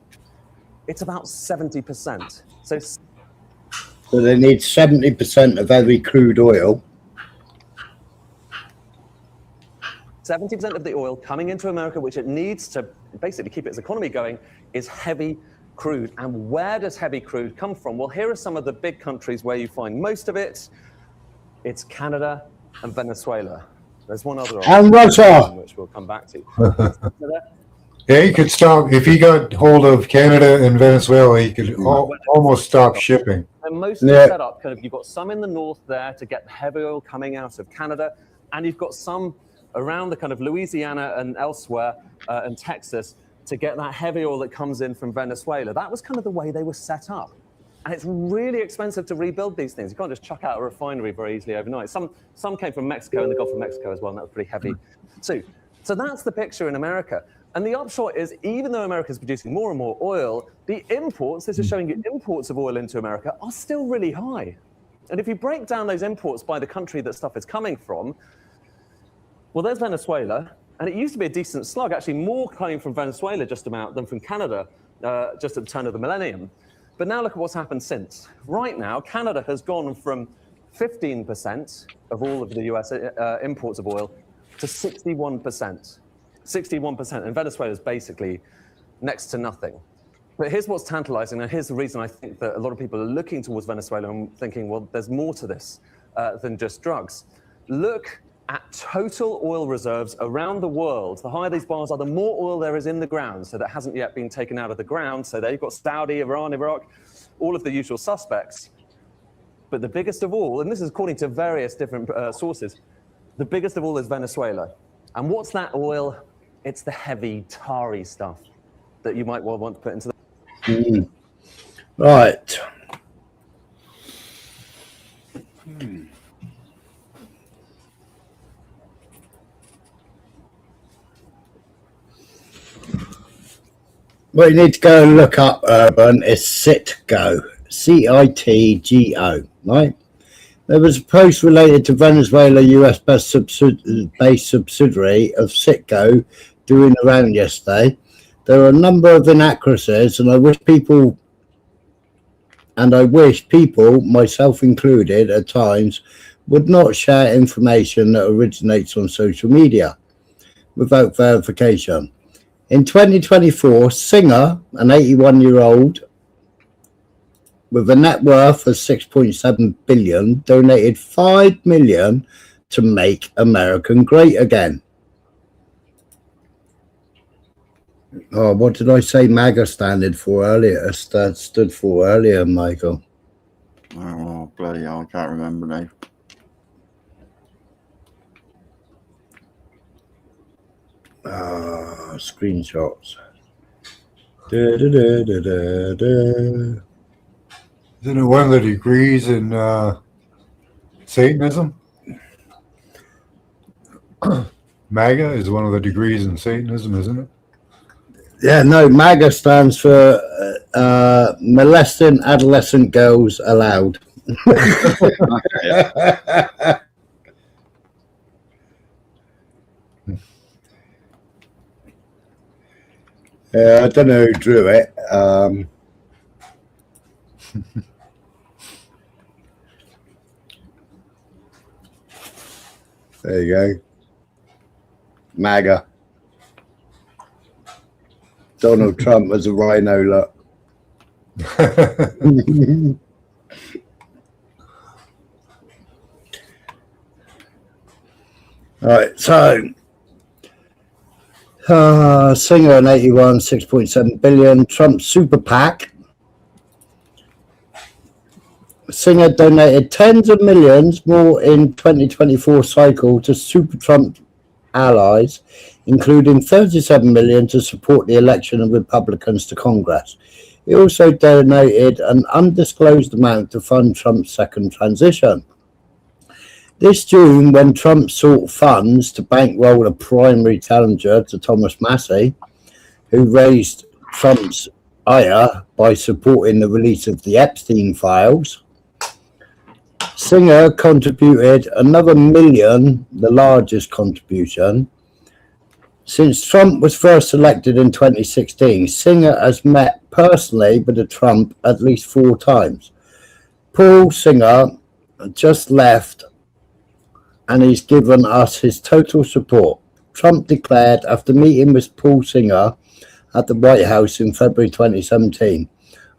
it's about 70%. So they need 70% of heavy crude oil. 70% of the oil coming into America, which it needs to basically keep its economy going, is heavy crude. And where does heavy crude come from? Well, here are some of the big countries where you find most of it. It's Canada and Venezuela. There's one other and Russia, which we'll come back to. Yeah, he could stop if he got hold of Canada and Venezuela. He could almost stop shipping. And most of the setup, kind of, you've got some in the north there to get the heavy oil coming out of Canada, and you've got some around the kind of Louisiana and elsewhere and Texas to get that heavy oil that comes in from Venezuela. That was kind of the way they were set up. And it's really expensive to rebuild these things. You can't just chuck out a refinery very easily overnight. Some came from Mexico and the Gulf of Mexico as well, and that was pretty heavy too. So that's the picture in America. And the upshot is, even though America is producing more and more oil, the imports, this is showing you imports of oil into America, are still really high. And if you break down those imports by the country that stuff is coming from, well, there's Venezuela. And it used to be a decent slug, actually more coming from Venezuela just about than from Canada, just at the turn of the millennium. But now look at what's happened since. Right now, Canada has gone from 15% of all of the US imports of oil to 61%. 61%. And Venezuela is basically next to nothing. But here's what's tantalizing, and here's the reason I think that a lot of people are looking towards Venezuela and thinking, well, there's more to this than just drugs. Look at total oil reserves around the world. The higher these bars are, the more oil there is in the ground, so that hasn't yet been taken out of the ground. So there you've got Saudi, Iran, Iraq, all of the usual suspects. But the biggest of all, and this is according to various different sources, the biggest of all is Venezuela. And what's that oil? It's the heavy, tarry stuff that you might well want to put into the... Right. What you need to go and look up, Urban, is CITGO, CITGO, right? There was a post related to Venezuela US-based subsidiary of CITGO doing around yesterday. There are a number of inaccuracies, and I wish people, myself included, at times, would not share information that originates on social media without verification. In 2024, Singer, an 81-year-old with a net worth of 6.7 billion, donated 5 million to make America great again. Oh, what did I say MAGA stood for earlier, Michael? Oh, bloody hell, I can't remember now. Screenshots. Da, da, da, da, da, da. Isn't it one of the degrees in Satanism? MAGA is one of the degrees in Satanism, isn't it? Yeah, no, MAGA stands for molesting adolescent girls allowed. Yeah, I don't know who drew it. There you go. MAGA. Donald Trump as a rhino, look. All right, so Singer in 81, 6.7 billion. Trump super PAC. Singer donated tens of millions more in 2024 cycle to Super Trump allies, including 37 million to support the election of Republicans to Congress. He also donated an undisclosed amount to fund Trump's second transition. This June, when Trump sought funds to bankroll a primary challenger to Thomas Massie, who raised Trump's ire by supporting the release of the Epstein files, Singer contributed another million, the largest contribution. Since Trump was first elected in 2016, Singer has met personally with Trump at least 4 times. Paul Singer just left and he's given us his total support. Trump declared after meeting with Paul Singer at the White House in February 2017,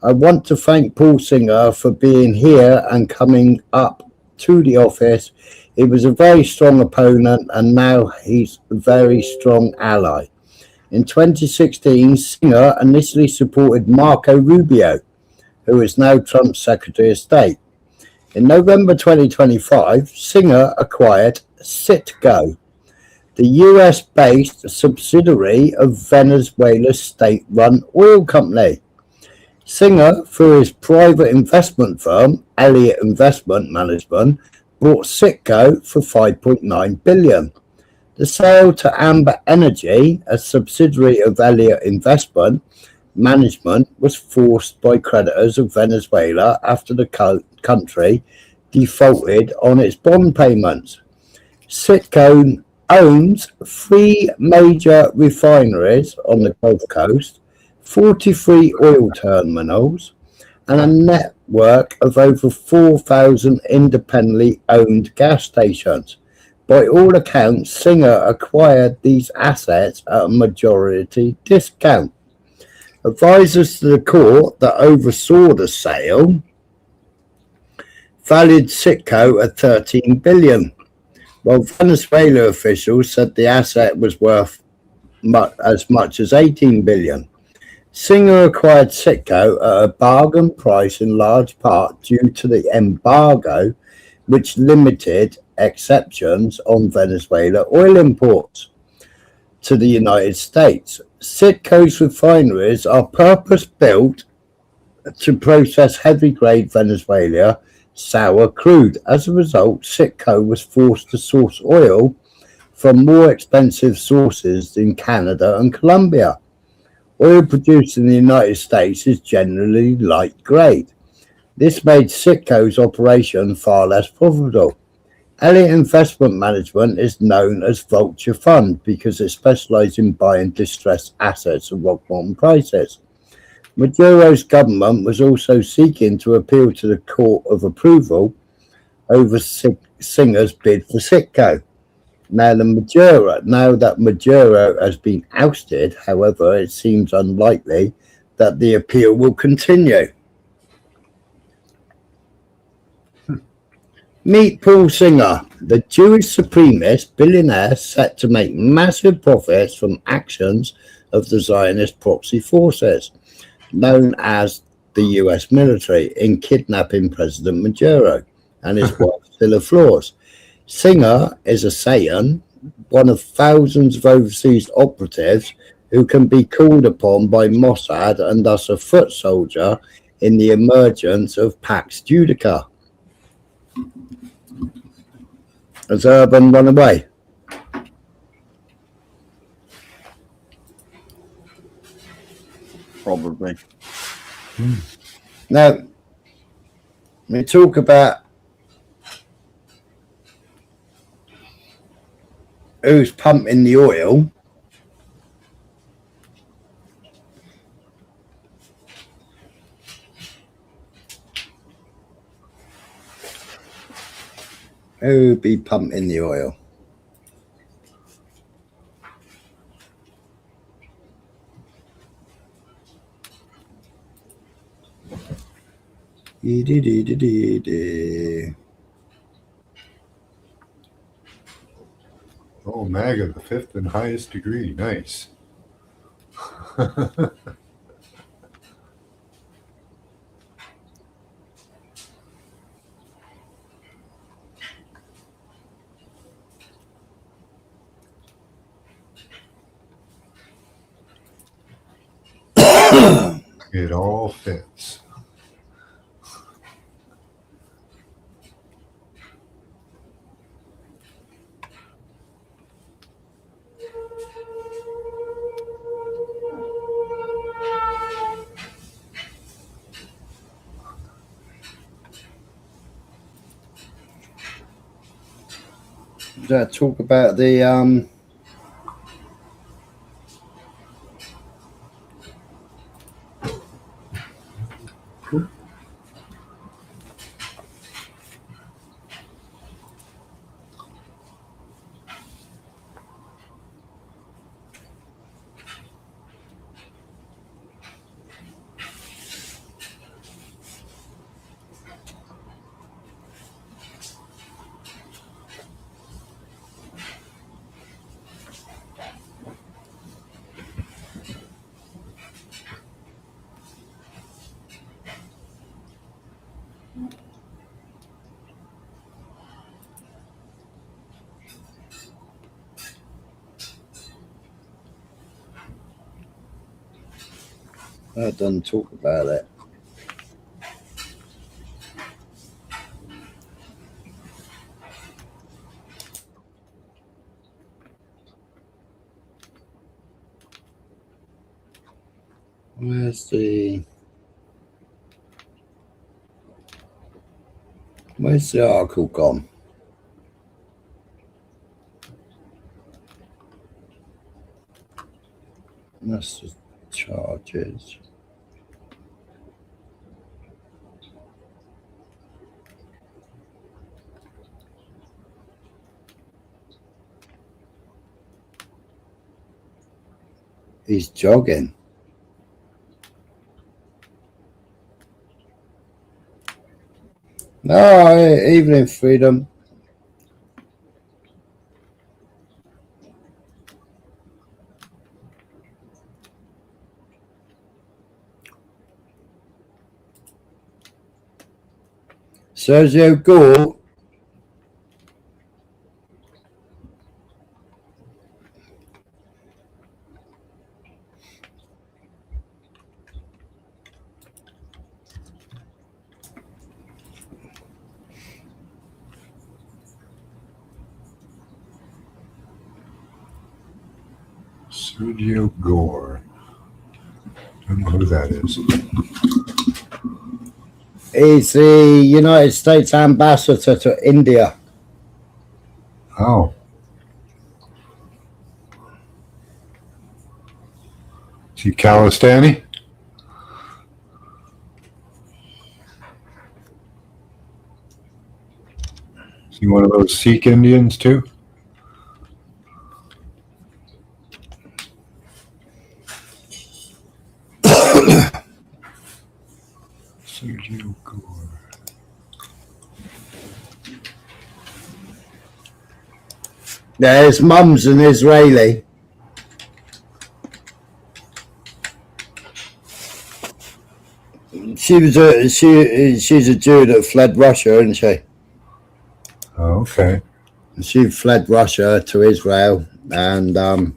"I want to thank Paul Singer for being here and coming up to the office. He was a very strong opponent and now he's a very strong ally." In 2016, Singer initially supported Marco Rubio, who is now Trump's Secretary of State. In November 2025, Singer acquired Citgo, the US-based subsidiary of Venezuela's state-run oil company. Singer, through his private investment firm, Elliott Investment Management, bought Citgo for $5.9 billion. The sale to Amber Energy, a subsidiary of Elliott Investment Management, was forced by creditors of Venezuela after the country defaulted on its bond payments. Citgo owns 3 major refineries on the Gulf Coast, 43 oil terminals, and a network of over 4,000 independently owned gas stations. By all accounts, Singer acquired these assets at a majority discount. Advisors to the court that oversaw the sale valued Citgo at $13 billion, while Venezuela officials said the asset was worth as much as $18 billion. Singer acquired Citgo at a bargain price in large part due to the embargo, which limited exceptions on Venezuela oil imports to the United States. Citgo's refineries are purpose-built to process heavy-grade Venezuela sour crude. As a result, Citgo was forced to source oil from more expensive sources in Canada and Colombia. Oil produced in the United States is generally light grade. This made Citgo's operation far less profitable. Elliott Investment Management is known as Vulture Fund because it specializes in buying distressed assets at rock bottom prices. Maduro's government was also seeking to appeal to the Court of Approval over Singer's bid for Citgo. Now that Maduro has been ousted, however, it seems unlikely that the appeal will continue. Meet Paul Singer, the Jewish supremacist billionaire set to make massive profits from actions of the Zionist proxy forces, known as the the US military in kidnapping President Maduro and his wife Silla Flores. Singer is a Saiyan, one of thousands of overseas operatives who can be called upon by Mossad and thus a foot soldier in the emergence of Pax Judica. Has Urban run away? Probably. Now, we talk about who's pumping the oil. Who be pumping the oil? Oh, MAGA, the fifth and highest degree. Nice. It all fits. Talk about the I done talk about it. Where's the article gone? That's the charges. He's jogging. No, evening, Freedom. Sergio Gore. Sergio Gore. Don't know who that is. He's the United States ambassador to India. Oh. Is he Kalistani? Is he one of those Sikh Indians too? Sergio Gore. Yeah, his mum's an Israeli. she's a Jew that fled Russia, isn't she? Oh, okay. She fled Russia to Israel, and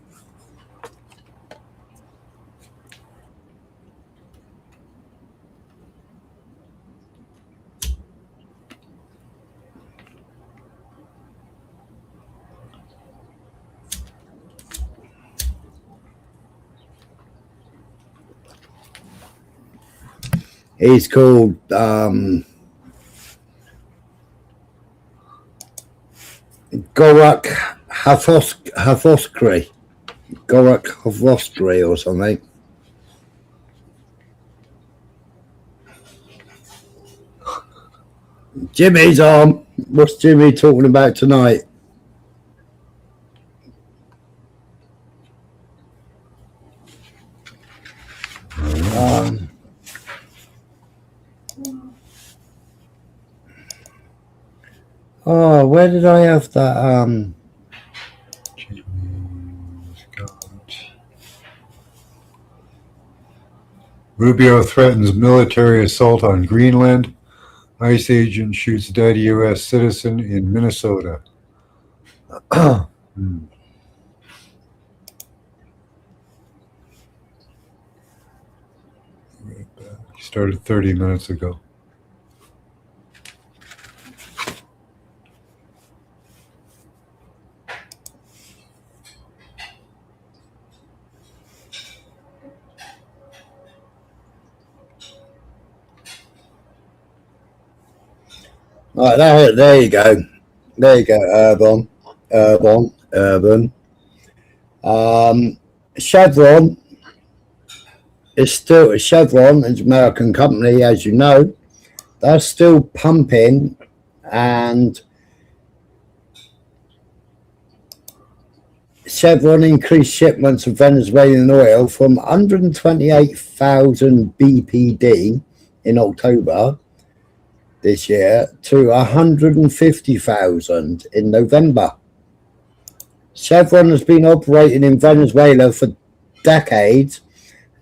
he's called Gorak Havoskri or something. Jimmy's on. What's Jimmy talking about tonight? Oh, where did I have that? Rubio threatens military assault on Greenland. ICE agent shoots dead U.S. citizen in Minnesota. Started 30 minutes ago. Right, there you go. There you go, Urban. Chevron is still Chevron, it's an American company, as you know. They're still pumping, and Chevron increased shipments of Venezuelan oil from 128,000 BPD in October this year to 150,000 in November. Chevron has been operating in Venezuela for decades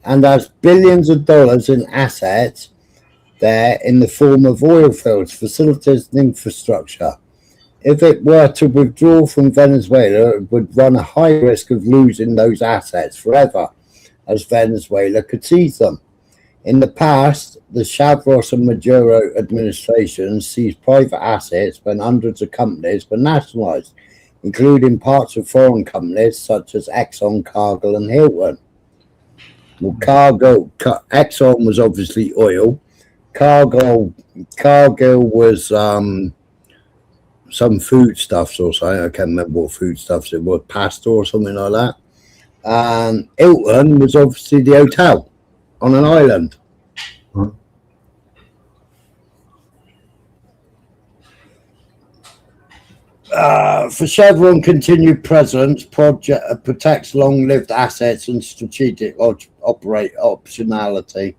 and has billions of dollars in assets there in the form of oil fields, facilities, and infrastructure. If it were to withdraw from Venezuela, it would run a high risk of losing those assets forever, as Venezuela could seize them. In the past, the Chavez and Maduro administrations seized private assets when hundreds of companies were nationalized, including parts of foreign companies such as Exxon, Cargill, and Hilton. Well, Exxon was obviously oil. Cargill was some foodstuffs or something. I can't remember what foodstuffs it was, pasta or something like that. And Hilton was obviously the hotel on an island. For Chevron, continued presence protects long-lived assets and strategic optionality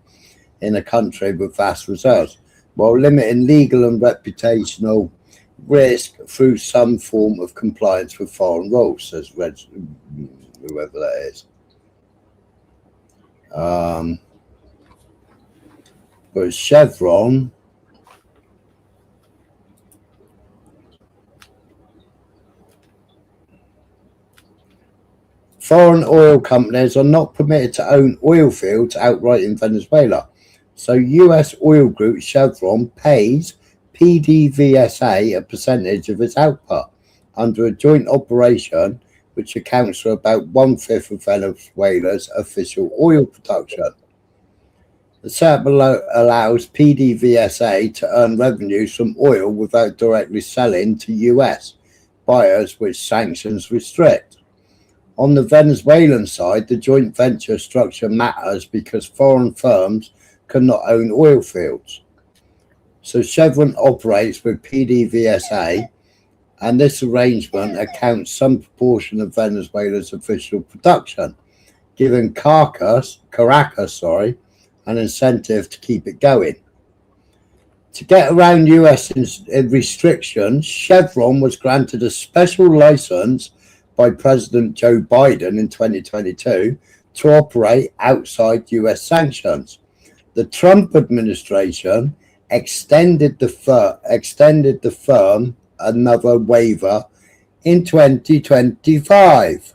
in a country with vast reserves, while limiting legal and reputational risk through some form of compliance with foreign rules, says whoever that is. But Chevron foreign oil companies are not permitted to own oil fields outright in Venezuela. So US oil group Chevron pays PDVSA a percentage of its output under a joint operation which accounts for about 1/5 of Venezuela's official oil production. The setup allows PDVSA to earn revenues from oil without directly selling to US buyers, which sanctions restrict. On the Venezuelan side, the joint venture structure matters because foreign firms cannot own oil fields. So Chevron operates with PDVSA, and this arrangement accounts some proportion of Venezuela's official production, giving Caracas, an incentive to keep it going. To get around US restrictions, Chevron was granted a special license by President Joe Biden in 2022 to operate outside US sanctions. the Trump administration extended the firm another waiver in 2025.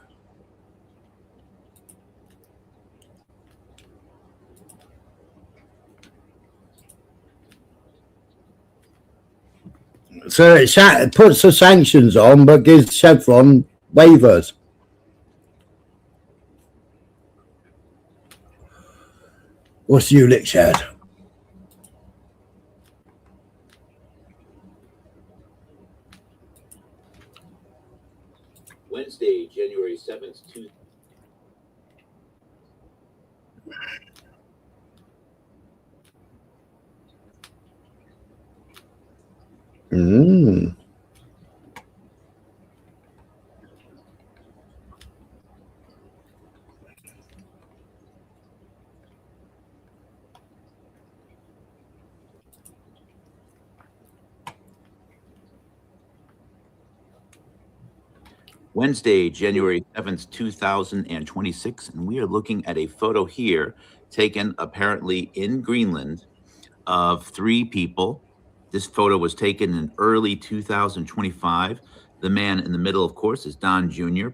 So it puts the sanctions on, but gives Chevron waivers. What's Ulick shared? Wednesday, January 7th, Wednesday, January 7th, 2026, and we are looking at a photo here taken apparently in Greenland of 3 people. This photo was taken in early 2025. The man in the middle, of course, is Don Jr.,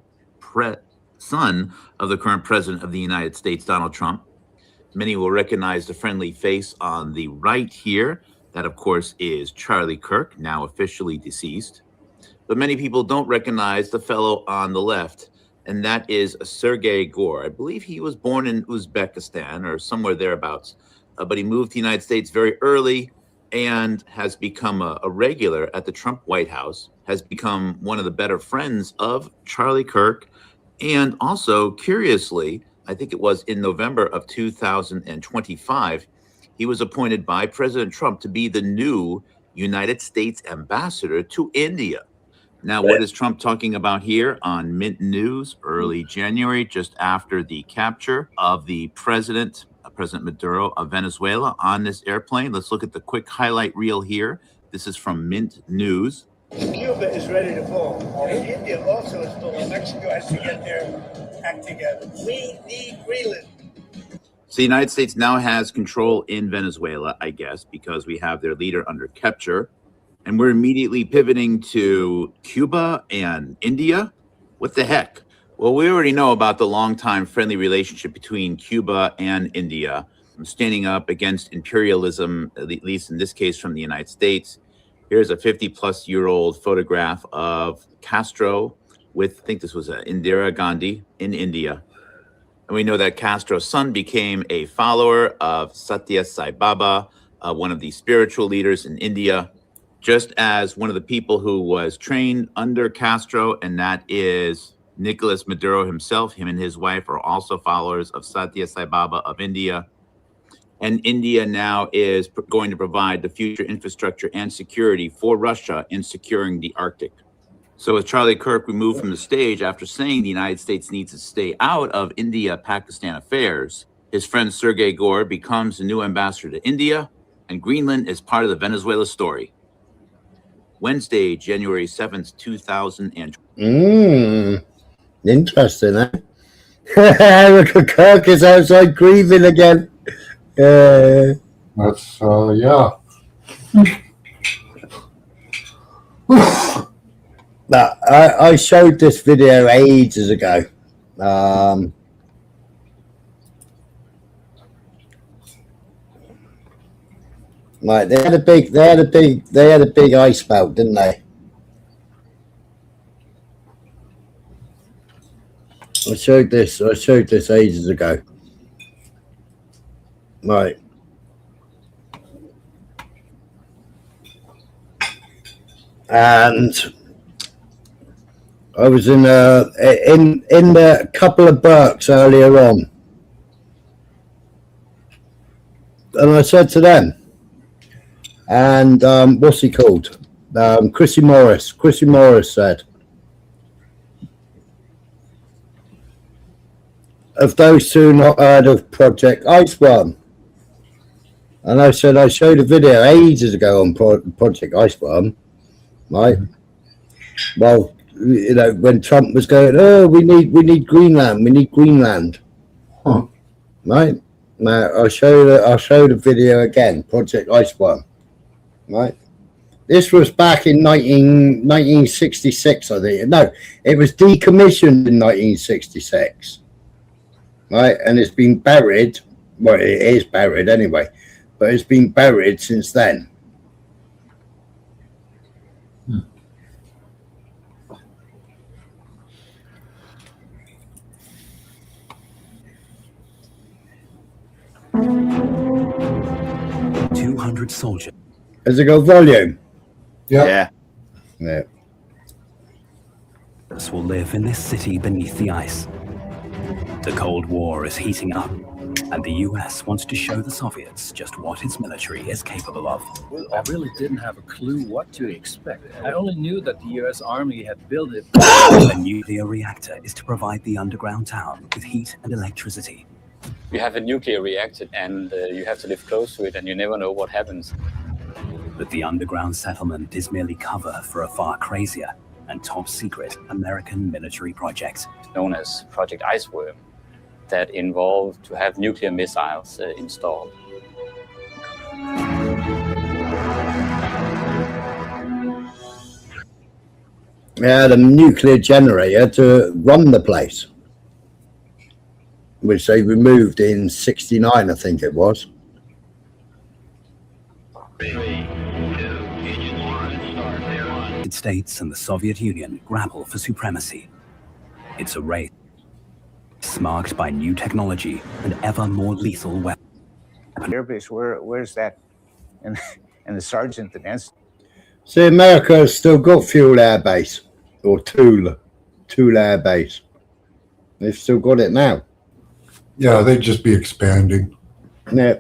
son of the current president of the United States, Donald Trump. Many will recognize the friendly face on the right here. That, of course, is Charlie Kirk, now officially deceased. But many people don't recognize the fellow on the left, and that is Sergei Gore. I believe he was born in Uzbekistan or somewhere thereabouts, but he moved to the United States very early and has become a regular at the Trump White House, has become one of the better friends of Charlie Kirk, and also, curiously, I think it was in November of 2025, he was appointed by President Trump to be the new United States ambassador to India. Now, what is Trump talking about here on Mint News early January, just after the capture of the President Maduro of Venezuela on this airplane? Let's look at the quick highlight reel here. This is from Mint News. Cuba is ready to fall. And India also is falling. Mexico has to get their act together. We need Greenland. So the United States now has control in Venezuela, I guess, because we have their leader under capture. And we're immediately pivoting to Cuba and India. What the heck? Well, we already know about the longtime friendly relationship between Cuba and India, standing up against imperialism, at least in this case from the United States. Here's a 50-plus-year-old photograph of Castro with, I think this was Indira Gandhi in India. And we know that Castro's son became a follower of Satya Sai Baba, one of the spiritual leaders in India, just as one of the people who was trained under Castro, and that is Nicolas Maduro himself. Him and his wife are also followers of Satya Sai Baba of India. And India now is going to provide the future infrastructure and security for Russia in securing the Arctic. So with Charlie Kirk removed from the stage after saying the United States needs to stay out of India-Pakistan affairs, his friend Sergei Gore becomes the new ambassador to India, and Greenland is part of the Venezuela story. Wednesday, January 7th, 2020. Interesting, eh? Look at Kirk is outside grieving again. That's, yeah. Now, I showed this video ages ago. Like they had a big ice melt, didn't they? I showed this ages ago. Right. And I was in a couple of Berks earlier on, and I said to them, and what's he called? Chrissy Morris. Chrissy Morris said, "Have those two not heard of Project Iceworm?" And I said, I showed a video ages ago on Project Iceworm, right? Well, you know, when Trump was going, oh, we need Greenland, right? Now I'll show the video again. Project Iceworm, right? This was back in 1966, I think. No, it was decommissioned in 1966, right? And it's been buried. Well, it is buried anyway, but it's been buried since then. Hmm. 200 soldiers. Has it got volume? Yeah. Yeah. Will live in this city beneath the ice. The Cold War is heating up, and the US wants to show the Soviets just what its military is capable of. Well, I really didn't have a clue what to expect. I only knew that the US Army had built it. A nuclear reactor is to provide the underground town with heat and electricity. You have a nuclear reactor and you have to live close to it, and you never know what happens. But the underground settlement is merely cover for a far crazier and top secret American military project. Known as Project Iceworm, that involved to have nuclear missiles installed. Yeah, the nuclear generator to run the place, which they removed in '69, I think it was. The United States and the Soviet Union grapple for supremacy. It's a race marked by new technology and ever more lethal weapons. Airbase, where's that? And the sergeant and that's. See, America has still got Fuel Air Base, or Tool Air Base. They've still got it now. Yeah, they'd just be expanding. Yeah.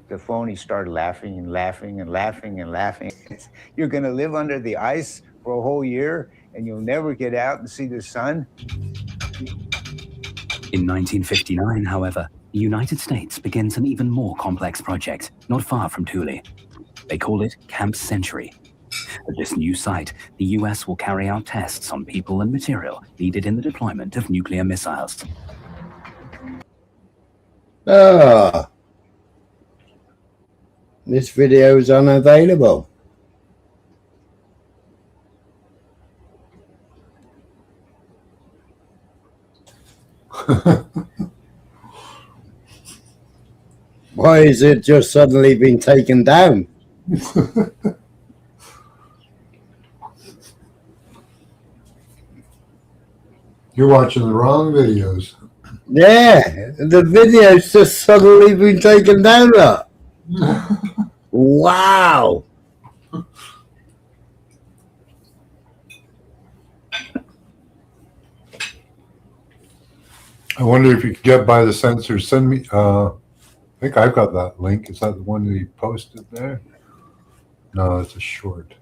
The phony started laughing and laughing and laughing and laughing. You're going to live under the ice for a whole year and you'll never get out and see the sun? In 1959, however, the United States begins an even more complex project, not far from Thule. They call it Camp Century. At this new site, the US will carry out tests on people and material needed in the deployment of nuclear missiles. Ah. This video is unavailable. Why is it just suddenly been taken down? You're watching the wrong videos. Yeah, the video's just suddenly been taken down. Wow. I wonder if you could get by the censor. Send me. I think I've got that link. Is that the one that he posted there? No, it's a short.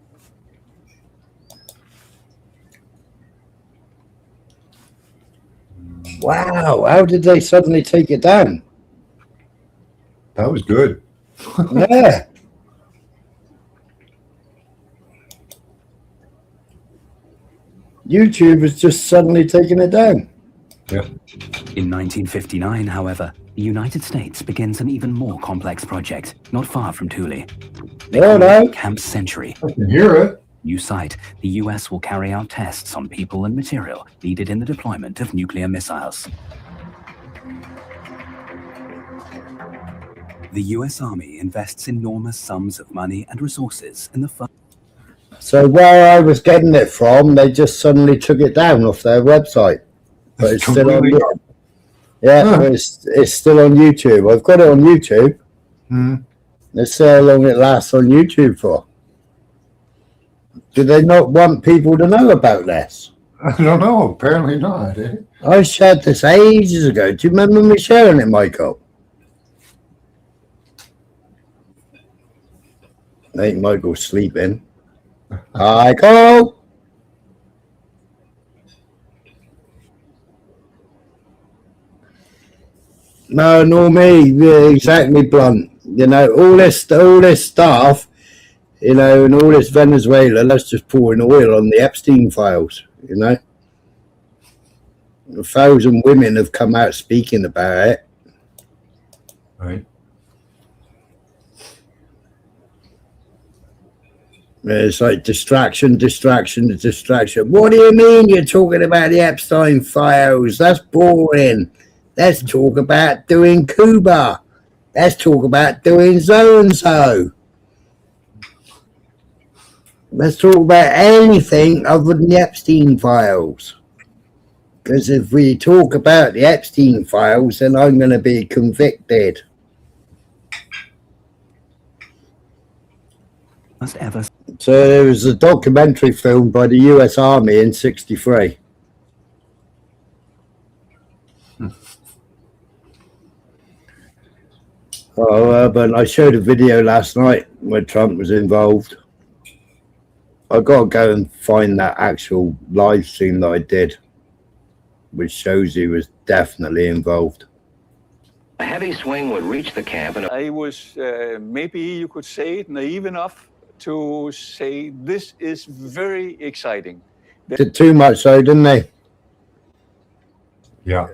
Wow, how did they suddenly take it down? That was good. Yeah. YouTube has just suddenly taken it down. Yeah. In 1959, however, the United States begins an even more complex project, not far from Thule. They call it Camp Century. I can hear it. New site, the US will carry out tests on people and material needed in the deployment of nuclear missiles. The US Army invests enormous sums of money and resources in the first. So where I was getting it from, they just suddenly took it down off their website. But it's still on. Yeah, it's still on YouTube. I've got it on YouTube. Let's see how long it lasts on YouTube for. Do they not want people to know about this? I don't know. Apparently not. Eh? I shared this ages ago. Do you remember me sharing it, Michael? I think Michael's sleeping. Michael! No, nor me. Yeah, exactly, Blunt. You know, all this stuff, you know, and all this Venezuela, that's just pouring oil on the Epstein files, you know. 1,000 women have come out speaking about it. Right. It's like distraction. What do you mean you're talking about the Epstein files? That's boring. Let's talk about doing Cuba. Let's talk about doing so-and-so. Let's talk about anything other than the Epstein files. Because if we talk about the Epstein files, then I'm going to be convicted. So there was a documentary filmed by the US Army in '63. But I showed a video last night where Trump was involved. I got to go and find that actual live stream that I did, which shows he was definitely involved. A heavy swing would reach the camp, and I was, maybe you could say it, naive enough to say this is very exciting. Did too much though, didn't they? Yeah.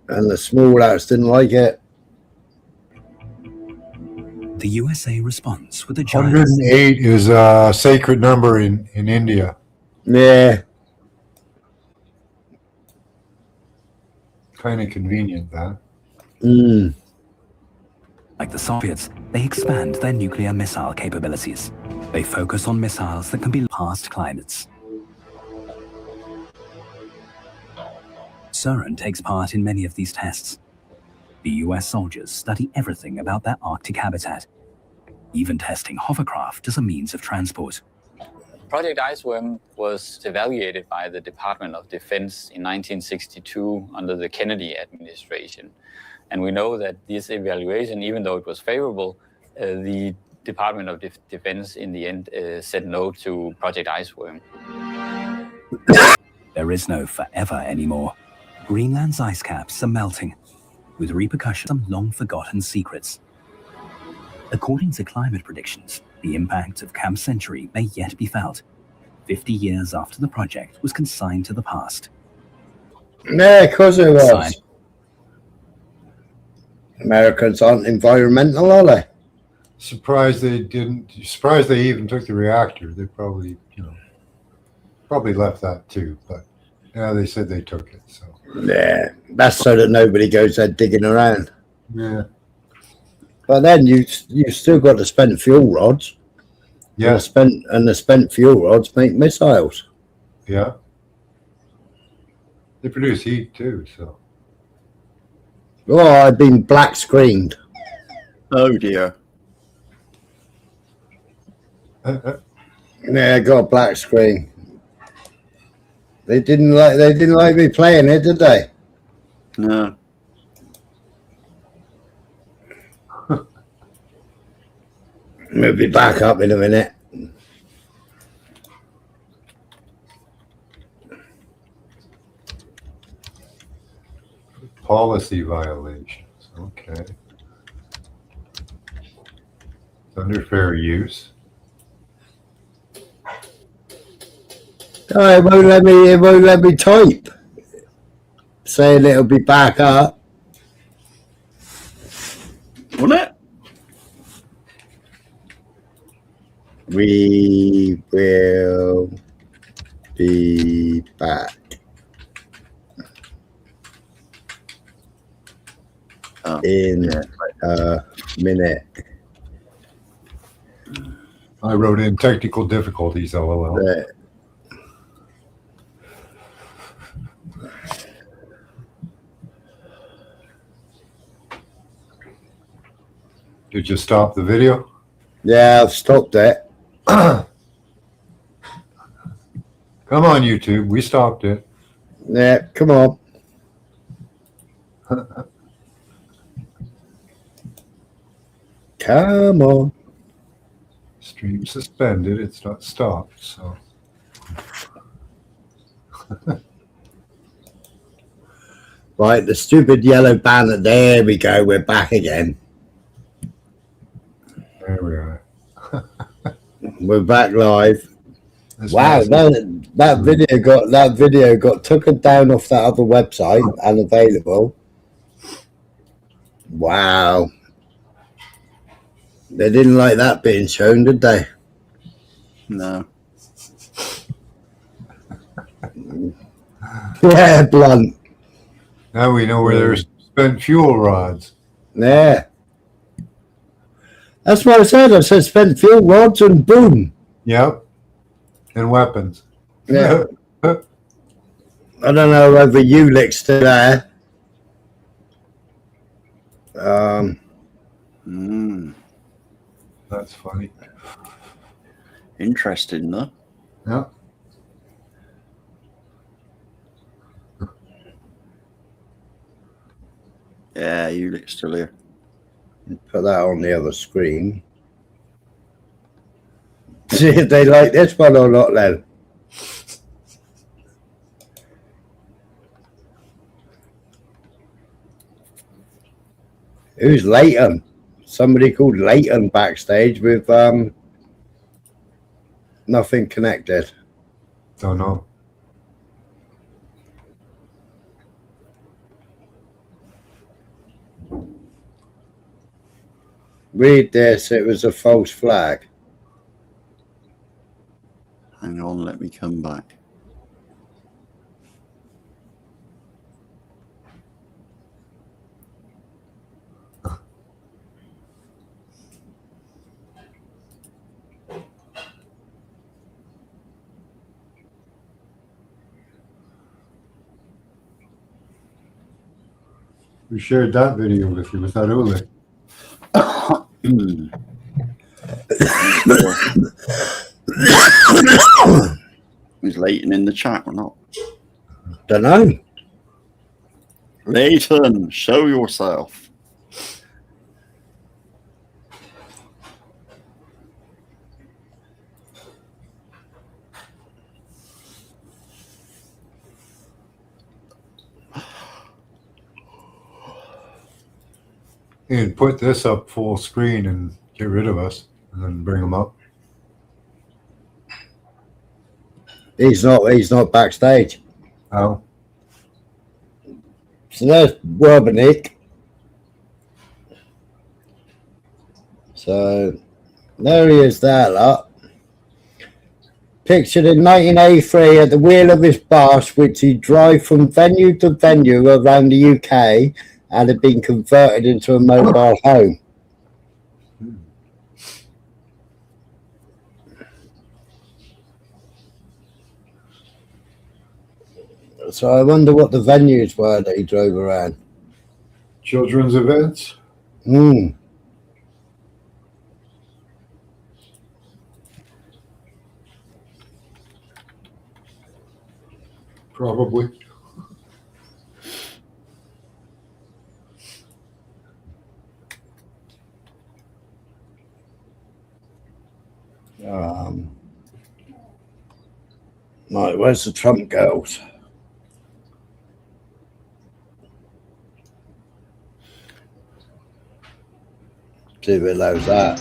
And the small outs didn't like it. The USA responds with a giant... 108 is a sacred number in India. Yeah. Kind of convenient, that. Like the Soviets, they expand their nuclear missile capabilities. They focus on missiles that can be past climates. CERN takes part in many of these tests. The US soldiers study everything about their Arctic habitat, even testing hovercraft as a means of transport. Project Iceworm was evaluated by the Department of Defense in 1962 under the Kennedy administration. And we know that this evaluation, even though it was favorable, the Department of Defense in the end said no to Project Iceworm. There is no forever anymore. Greenland's ice caps are melting, with repercussions on long-forgotten secrets. According to climate predictions, the impact of Camp Century may yet be felt, 50 years after the project was consigned to the past. Yeah, of course it was. Americans aren't environmental, are they? Surprised they didn't. Surprised they even took the reactor. They probably, probably left that too. But yeah, they said they took it. So yeah, that's so that nobody goes there digging around. Yeah. But then you still got the spent fuel rods. Yeah. And the spent fuel rods make missiles. Yeah. They produce heat too. So. Oh, I've been black screened. Oh dear. Yeah, I got a black screen. They didn't like me playing it, did they? No. We'll be back up in a minute. Policy violations. Okay. It's under fair use. Oh, it won't let me type. Saying it'll be back up. Won't it? We will be back. In a minute. I wrote in technical difficulties, LOL. Did you stop the video? Yeah, I've stopped it. Come on, YouTube. We stopped it. Yeah, come on. Come on. Stream suspended. It's not stopped, so. Right, the stupid yellow banner. There we go. We're back again. There we are. We're back live. That's wow, nice. that video got taken down off that other website, unavailable. Wow, They didn't like that being shown, did they? No. Yeah, blunt. Now we know where there's spent fuel rods. Yeah. That's what I said. I said spent fuel rods and boom. Yep. And weapons. Yeah. I don't know whether Ulick's still there. That's funny. Interesting, though. Yeah. Yeah, Ulick's still here. Put that on the other screen. See if they like this one or not then. Who's Leighton? Somebody called Leighton backstage with nothing connected. Don't know. Read this, it was a false flag. Hang on, let me come back. We shared that video with you with that Ulick. Is Leighton in the chat or not? Don't know. Leighton, show yourself. And put this up full screen and get rid of us and then bring them up. He's not backstage. Oh. So there's Werbenik. So there he is there, lot. Pictured in 1983 at the wheel of his bus, which he drove from venue to venue around the UK and had been converted into a mobile home. So I wonder what the venues were that he drove around. Children's events? Probably. Right, where's the Trump girls? See if it allows that.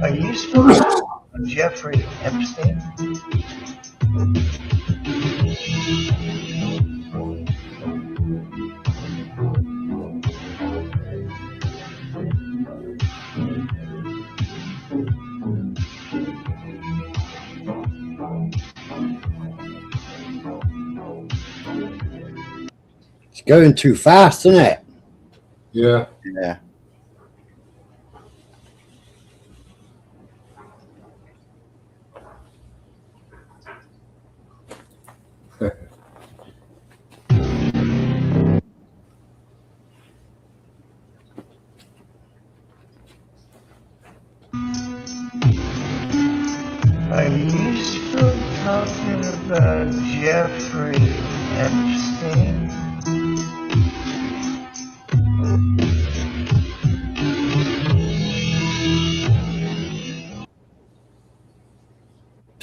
Are you still on Jeffrey Epstein? It's going too fast, isn't it? Yeah. Yeah. Are you still talking about Jeffrey Epstein?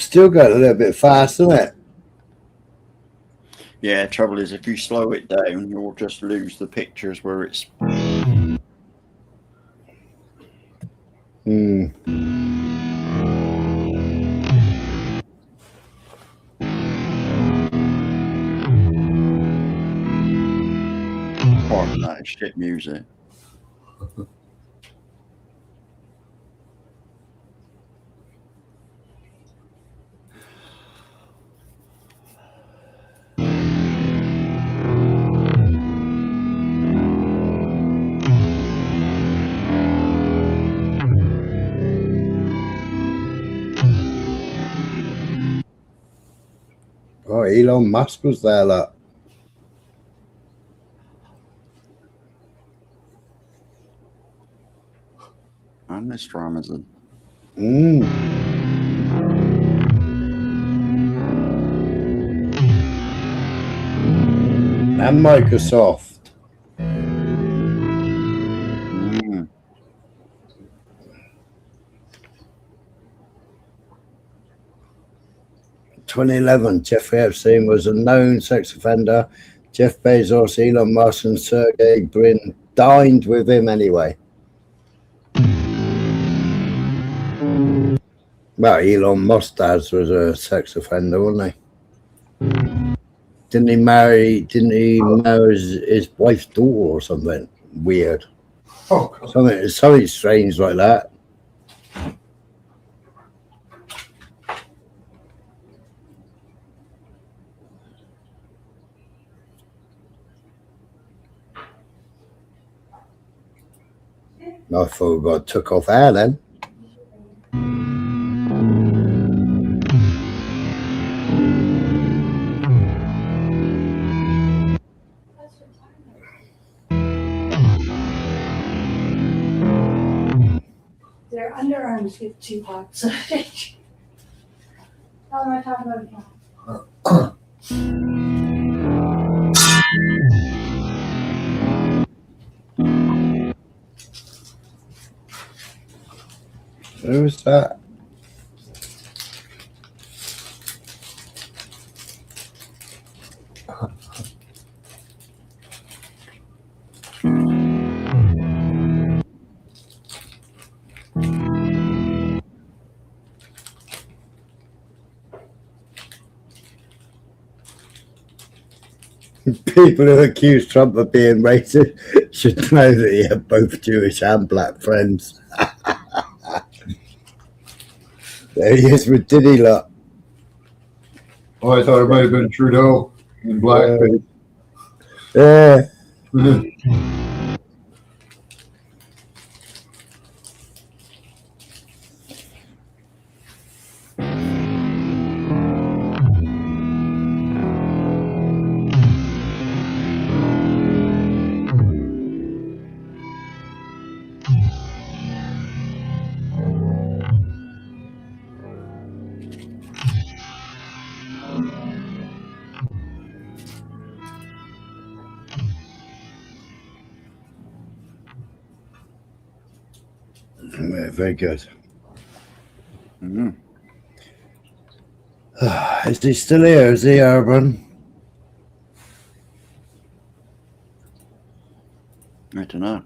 Still got a little bit fast, isn't it? Yeah, trouble is if you slow it down, you'll just lose the pictures where it's. Hmm. Pardon that, it's shit music. Oh, Elon Musk was there, look. And Mr. Amazon. And Microsoft. 2011, Jeffrey Epstein was a known sex offender. Jeff Bezos, Elon Musk, and Sergey Brin dined with him anyway. Well, Elon Musk's dad was a sex offender, wasn't he? Didn't he marry his wife's daughter or something weird? Oh, something strange like that. I thought we got took off air then. Their underarms get too hot, so how am I talking about it? Who's that? People who accuse Trump of being racist should know that he had both Jewish and black friends. There he is with Diddy lot. Oh, I thought it might have been Trudeau in blackface. Yeah. Yeah, very good. Is he still here? Is he, Urban? I don't know.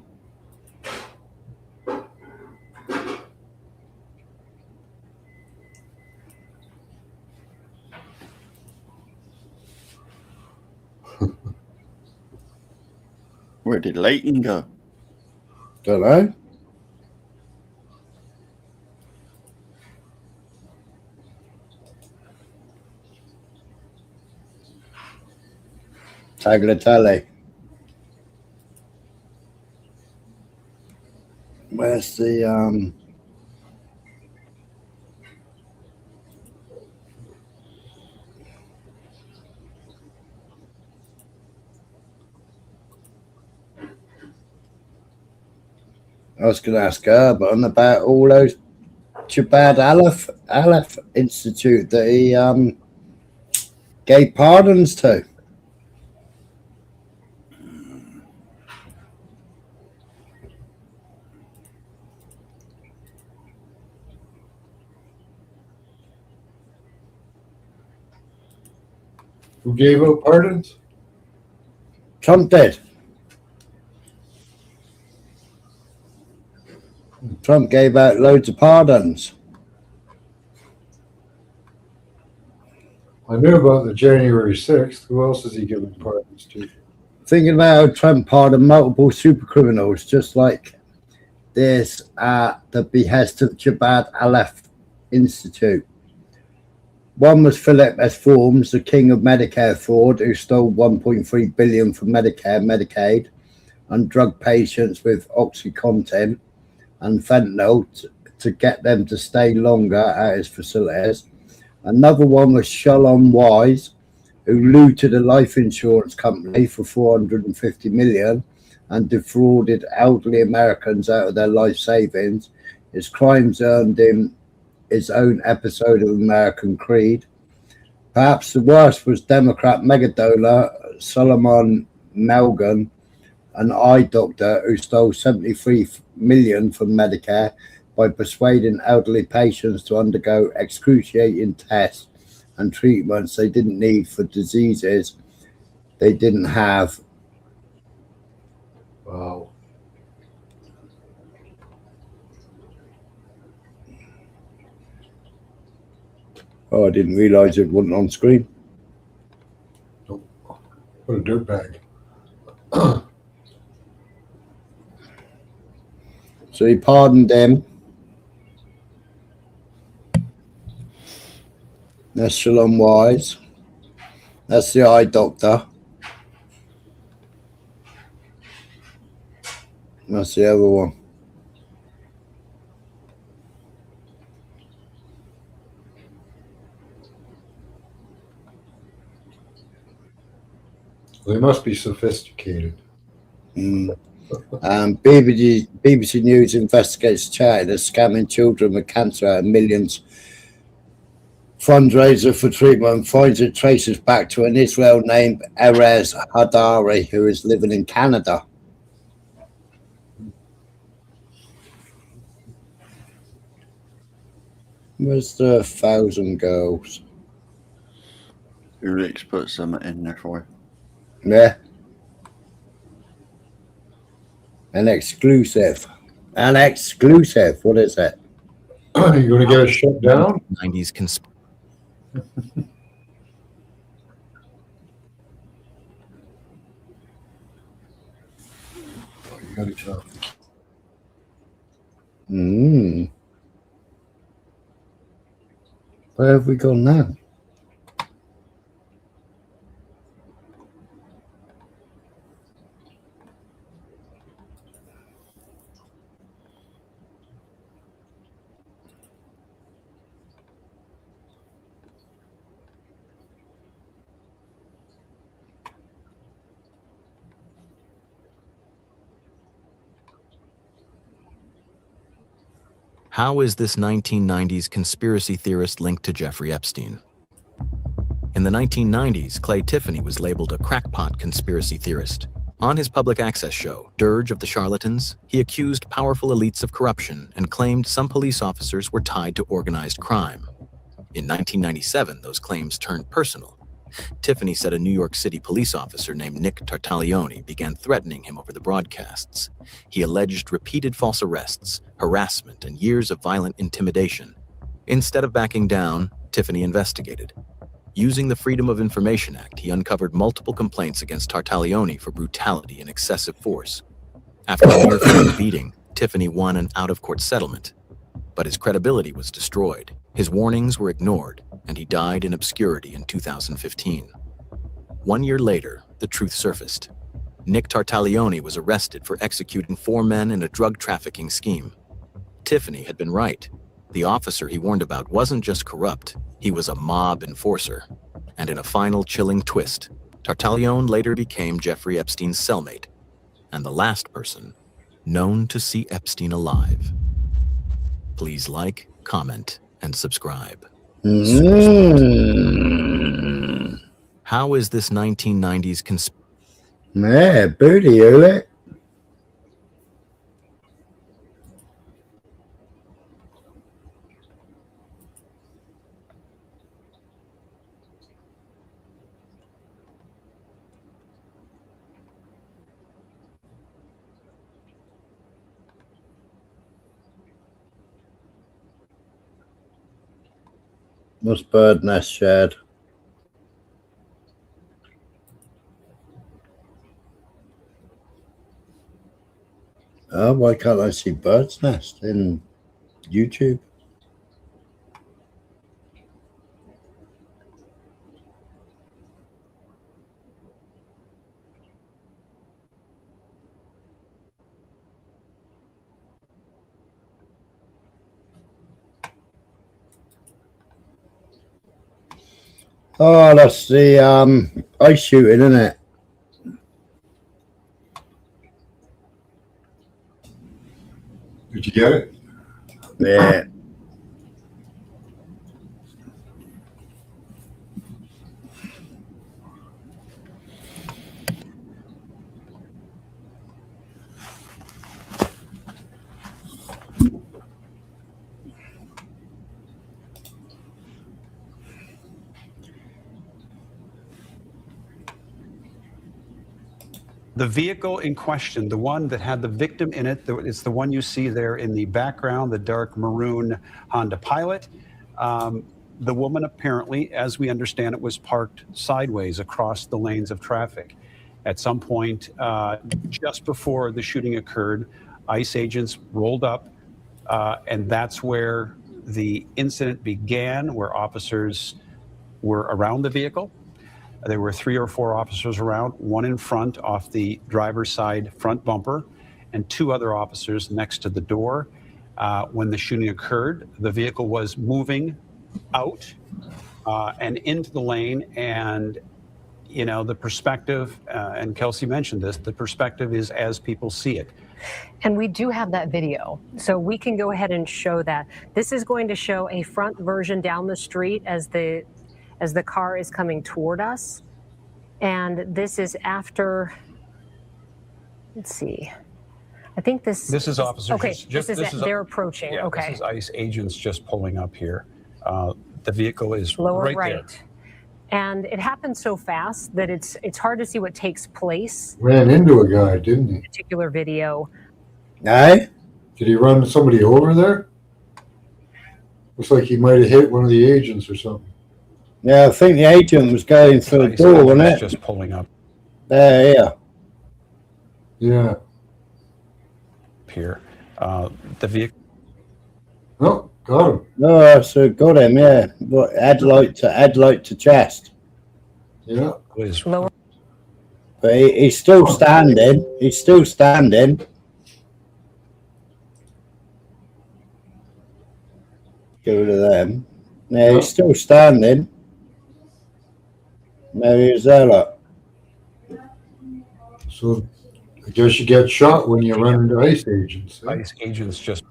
Where did Leighton go? Don't know. Tagliatelle. Where's the I was going to ask Urban about all those Jabad Aleph Institute that he gave pardons to. Who gave out pardons? Trump did. Trump gave out loads of pardons. I knew about the January 6th. Who else is he giving pardons to? Thinking about how Trump pardoned multiple super criminals, just like this at the behest of Jabhat Aleph Institute. One was Philip S. Forms, the king of Medicare fraud, who stole $1.3 billion from Medicare, Medicaid, and drugged patients with OxyContin and fentanyl to get them to stay longer at his facilities. Another one was Shalom Wise, who looted a life insurance company for $450 million and defrauded elderly Americans out of their life savings. His crimes earned him his own episode of American Creed. Perhaps the worst was Democrat megadollar Solomon Malgan, an eye doctor who stole $73 million from Medicare by persuading elderly patients to undergo excruciating tests and treatments they didn't need for diseases they didn't have. Wow. Oh, I didn't realize it wasn't on screen. What a dirtbag. So he pardoned them. That's Shalom Wise. That's the eye doctor. That's the other one. They must be sophisticated. BBC News investigates charity that's scamming children with cancer out of millions fundraiser for treatment and finds it traces back to an Israel named Erez Hadari, who is living in Canada. Where's the 1,000 girls? Ulix put some in there for you. Yeah. An exclusive. An exclusive. What is it? You're going to get it shut down? 90s conspiracy. You got it shut. Where have we gone now? How is this 1990s conspiracy theorist linked to Jeffrey Epstein? In the 1990s, Clay Tiffany was labeled a crackpot conspiracy theorist. On his public access show, Dirge of the Charlatans, he accused powerful elites of corruption and claimed some police officers were tied to organized crime. In 1997, those claims turned personal. Tiffany said a New York City police officer named Nick Tartaglione began threatening him over the broadcasts. He alleged repeated false arrests, harassment, and years of violent intimidation. Instead of backing down, Tiffany investigated. Using the Freedom of Information Act, he uncovered multiple complaints against Tartaglione for brutality and excessive force. After a near-fatal beating, Tiffany won an out-of-court settlement. But his credibility was destroyed. His warnings were ignored, and he died in obscurity in 2015. 1 year later, the truth surfaced. Nick Tartaglione was arrested for executing 4 men in a drug trafficking scheme. Tiffany had been right. The officer he warned about wasn't just corrupt, he was a mob enforcer. And in a final chilling twist, Tartaglione later became Jeffrey Epstein's cellmate, and the last person known to see Epstein alive. Please like, comment, and subscribe. How is this 1990s conspiracy? Yeah, booty, Ulix. What's bird nest shared? Oh, why can't I see bird's nest in YouTube? Oh, that's the ice shooting, isn't it? Did you get it? Yeah. The vehicle in question, the one that had the victim in it, it's the one you see there in the background, the dark maroon Honda Pilot. The woman apparently, as we understand it, was parked sideways across the lanes of traffic. At some point, just before the shooting occurred, ICE agents rolled up, and that's where the incident began, where officers were around the vehicle. There were 3 or 4 officers around, one in front off the driver's side front bumper, and 2 other officers next to the door. When the shooting occurred, the vehicle was moving out and into the lane, and you know, the perspective, and Kelsey mentioned this, the perspective is as people see it. And we do have that video, so we can go ahead and show that. This is going to show a front version down the street as the car is coming toward us. And this is after, let's see, I think this is officers. Okay, they're approaching, yeah, okay. This is ICE agents just pulling up here. The vehicle is Lower right right. there. And it happened so fast that it's hard to see what takes place. Ran into a guy, didn't he? Particular video. Aye. Did he run somebody over there? Looks like he might have hit one of the agents or something. Yeah, I think the agent was going through the door, wasn't it? Just pulling up. Yeah. Yeah. Here. The vehicle. Oh, got him. No, so got him, yeah. What, headlight to chest. Yeah. But he's still standing. He's still standing. Get rid of them. Yeah, he's still standing. Maybe he's there, look. So I guess you get shot when you run into ICE agents. Eh? ICE agents just.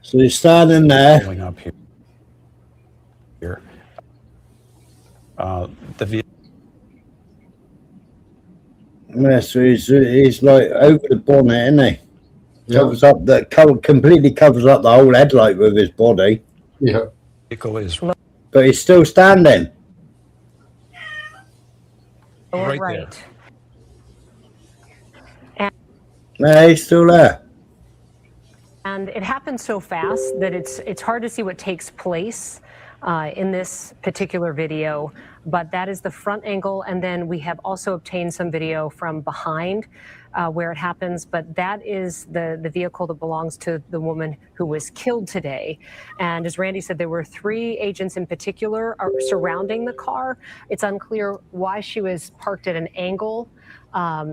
So he's standing there. Pulling up here. The vehicle. Yeah, so he's like over the bonnet, isn't he? Yeah. Covers up completely covers up the whole headlight with his body. Yeah. Vehicle is but he's still standing. right there. No, he's still there. And it happened so fast that it's hard to see what takes place in this particular video, but that is the front angle. And then we have also obtained some video from behind where it happens, but that is the vehicle that belongs to the woman who was killed today. And as Randy said, there were 3 agents in particular surrounding the car. It's unclear why she was parked at an angle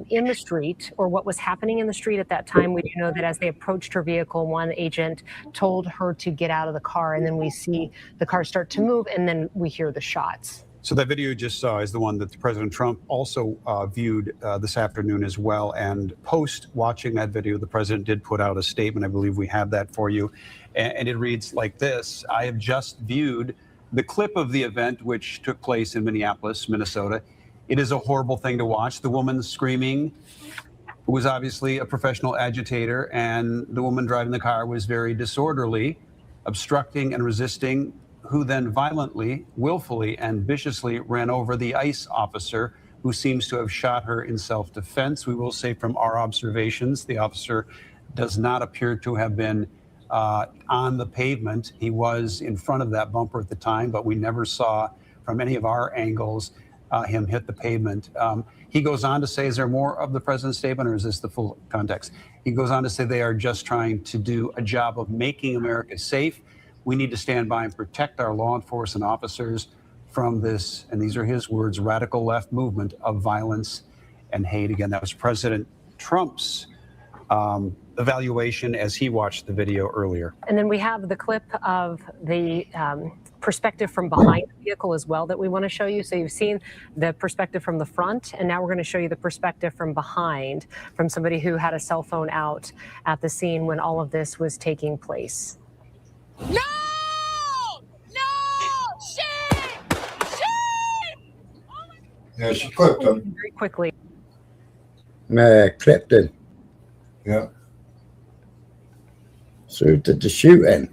in the street or what was happening in the street at that time. We do know that as they approached her vehicle, one agent told her to get out of the car, and then we see the car start to move, and then we hear the shots. So that video you just saw is the one that President Trump also viewed this afternoon as well. And post watching that video, the president did put out a statement. I believe we have that for you. And it reads like this: I have just viewed the clip of the event which took place in Minneapolis, Minnesota. It is a horrible thing to watch. The woman screaming was obviously a professional agitator, and the woman driving the car was very disorderly, obstructing and resisting, who then violently, willfully, and viciously ran over the ICE officer who seems to have shot her in self-defense. We will say from our observations, the officer does not appear to have been on the pavement. He was in front of that bumper at the time, but we never saw from any of our angles him hit the pavement. He goes on to say, is there more of the president's statement, or is this the full context? He goes on to say they are just trying to do a job of making America safe. We need to stand by and protect our law enforcement officers from this, and these are his words, radical left movement of violence and hate. Again, that was President Trump's evaluation as he watched the video earlier. And then we have the clip of the perspective from behind the vehicle as well that we want to show you. So you've seen the perspective from the front, and now we're going to show you the perspective from behind, from somebody who had a cell phone out at the scene when all of this was taking place. No! No! Shame! Shame! Yeah, she clipped him. Very quickly. Clipped him. Yeah. So who did the shooting?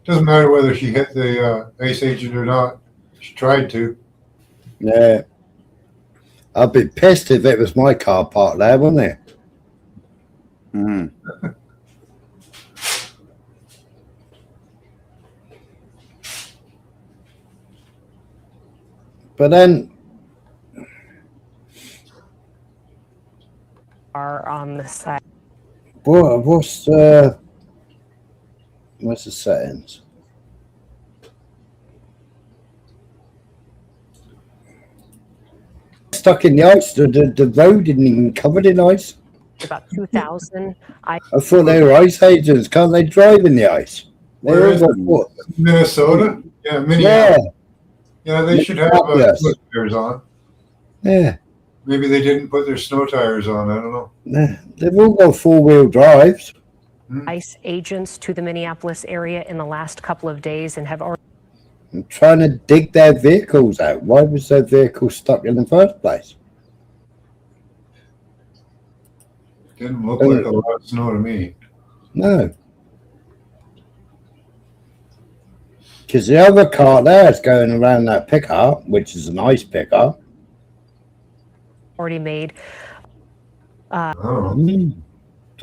Doesn't matter whether she hit the ICE agent or not. She tried to. Yeah. I'd be pissed if it was my car parked there, wouldn't it? Mm. But then Are on the side. what's the settings? Stuck in the ice. The road isn't even covered in ice. About 2,000. I thought they were ice agents. Can't they drive in the ice? Where is it? Minnesota? Yeah, Minneapolis. Yeah, they should have snow tires on. Yeah. Maybe they didn't put their snow tires on. I don't know. Yeah. They've all got four-wheel drives. ICE agents to the Minneapolis area in the last couple of days and have already. I'm trying to dig their vehicles out. Why was their vehicle stuck in the first place? Didn't look like a lot of snow to me. No. Because the other car there is going around that pickup, which is a nice pickup. Already made. Don't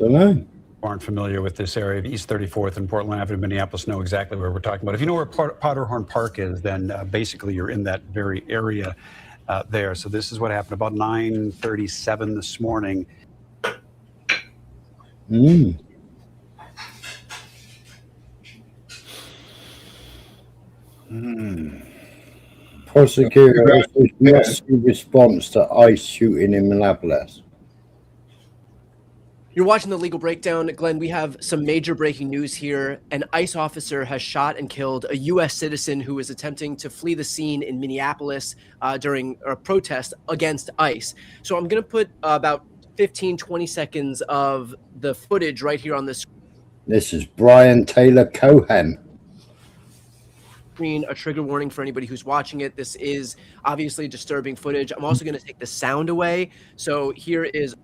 know. Aren't familiar with this area of East 34th and Portland Avenue, Minneapolis, know exactly where we're talking about. If you know where Powderhorn Park is, then basically you're in that very area there. So this is what happened about 9:37 this morning. Prosecutor must response to ICE shooting in Minneapolis. You're watching The Legal Breakdown. Glenn, we have some major breaking news here. An ICE officer has shot and killed a U.S. citizen who was attempting to flee the scene in Minneapolis during a protest against ICE. So I'm going to put about 15, 20 seconds of the footage right here on this This is Brian Taylor Cohen. screen, a trigger warning for anybody who's watching it. This is obviously disturbing footage. I'm also going to take the sound away. So here is.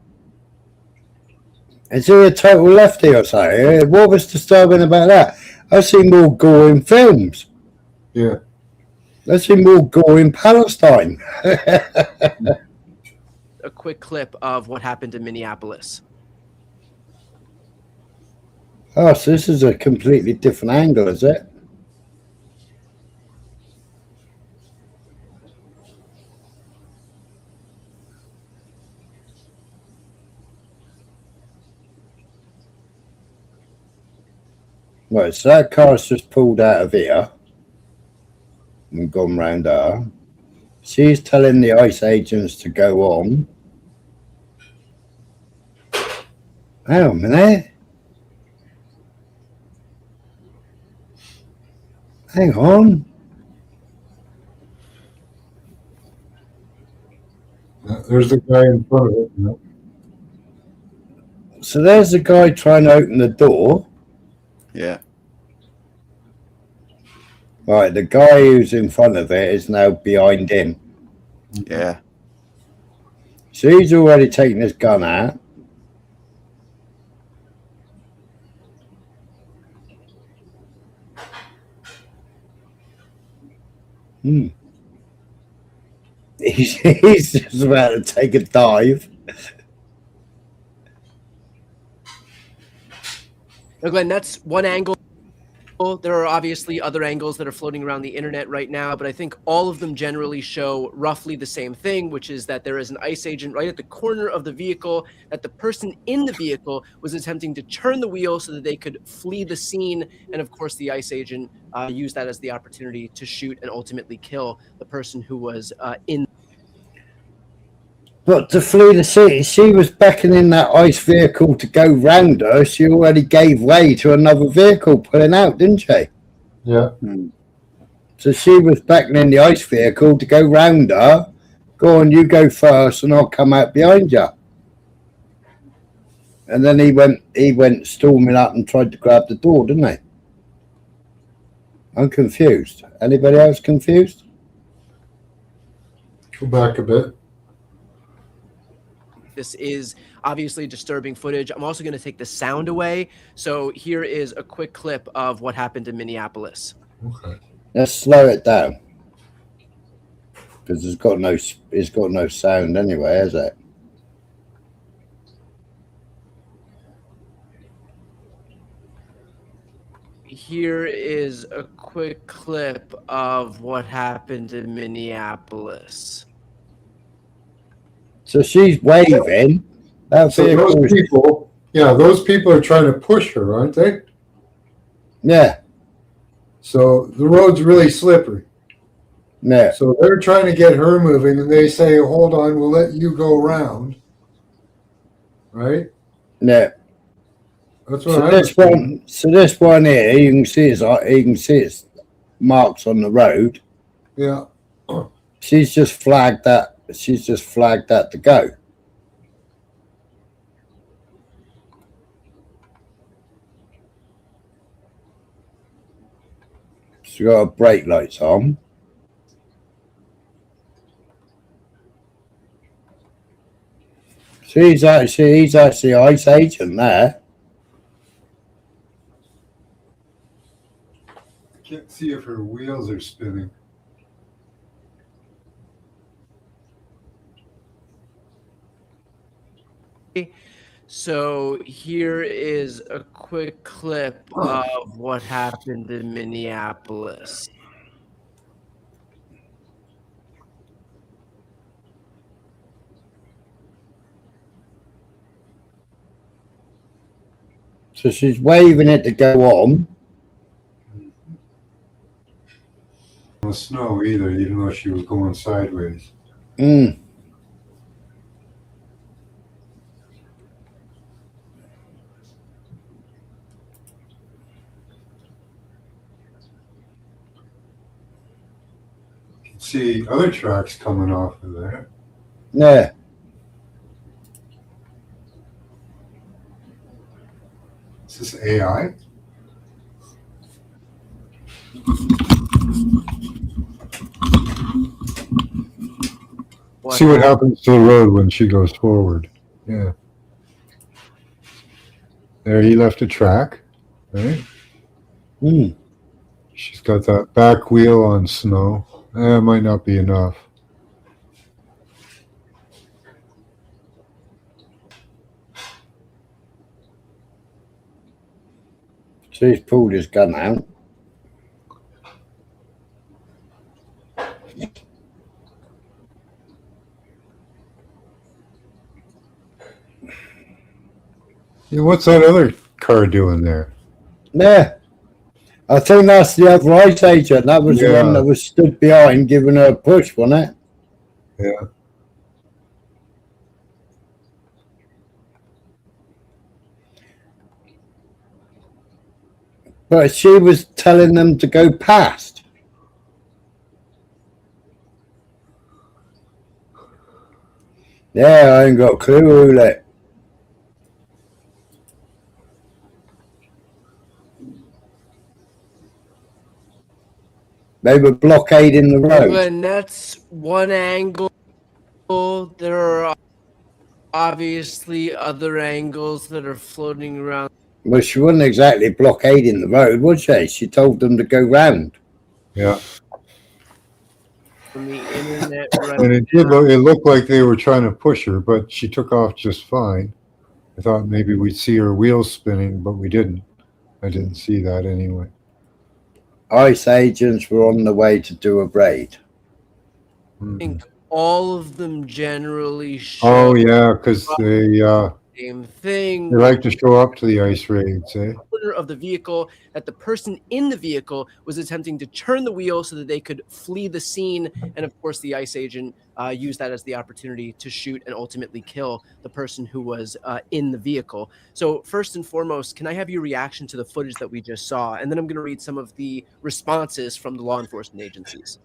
Is he a total lefty or something? What was disturbing about that? I've seen more gore in films. Yeah. I've seen more gore in Palestine. A quick clip of what happened in Minneapolis. Oh, so this is a completely different angle, is it? Right, so that car's just pulled out of here and gone round there. She's telling the ICE agents to go on. Hang on a minute. Hang on. There's the guy in front of it. You know? So there's the guy trying to open the door. Yeah. Right, the guy who's in front of it is now behind him. Yeah. So he's already taken his gun out. Hmm. He's just about to take a dive. Now, Glenn, that's one angle. There are obviously other angles that are floating around the internet right now, but I think all of them generally show roughly the same thing, which is that there is an ICE agent right at the corner of the vehicle, that the person in the vehicle was attempting to turn the wheel so that they could flee the scene. And of course, the ICE agent used that as the opportunity to shoot and ultimately kill the person who was in. But to flee the city, she was beckoning that ICE vehicle to go round her. She already gave way to another vehicle pulling out, didn't she? Yeah. So she was beckoning the ICE vehicle to go round her. Go on, you go first, and I'll come out behind you. And then he went storming up and tried to grab the door, didn't he? I'm confused. Anybody else confused? Go back a bit. This is obviously disturbing footage. I'm also going to take the sound away. So here is a quick clip of what happened in Minneapolis. Okay. Let's slow it down. Because it's got no sound anyway, has it? Here is a quick clip of what happened in Minneapolis. So she's waving. So those people are trying to push her, aren't they? Yeah. So the road's really slippery. Yeah. So they're trying to get her moving, and they say, "Hold on, we'll let you go around." Right? Yeah. That's what So this one here, you can see its marks on the road. Yeah. She's just flagged that. She's just flagged that to go. She's got her brake lights on. He's actually ICE agent there. Can't see if her wheels are spinning. So here is a quick clip of what happened in Minneapolis. So she's waving it to go on. No snow either, even though she was going sideways. Mm. You can see other tracks coming off of there. Yeah. Is this AI? See what happens to the road when she goes forward. Yeah. There, he left a track, right? Mm. She's got that back wheel on snow. It might not be enough. She's pulled his gun out. Yeah, what's that other car doing there? Yeah. I think that's the other ICE agent. That was the one that was stood behind giving her a push, wasn't it? Yeah. But she was telling them to go past. Yeah, I ain't got a clue who let. They were blockading the road. And that's one angle. There are obviously other angles that are floating around. Well, she wasn't exactly blockading the road, was she? She told them to go round. Yeah. on the internet right And it did now. look, it looked like they were trying to push her, but she took off just fine. I thought maybe we'd see her wheels spinning, but we didn't. I didn't see that anyway. ICE agents were on the way to do a raid. I think all of them generally show Oh yeah, because they same thing. they like to show up to the ice raids, eh? Owner of the vehicle, that the person in the vehicle was attempting to turn the wheel so that they could flee the scene, and of course the ICE agent used that as the opportunity to shoot and ultimately kill the person who was in the vehicle. So first and foremost, can I have your reaction to the footage that we just saw, and then I'm going to read some of the responses from the law enforcement agencies.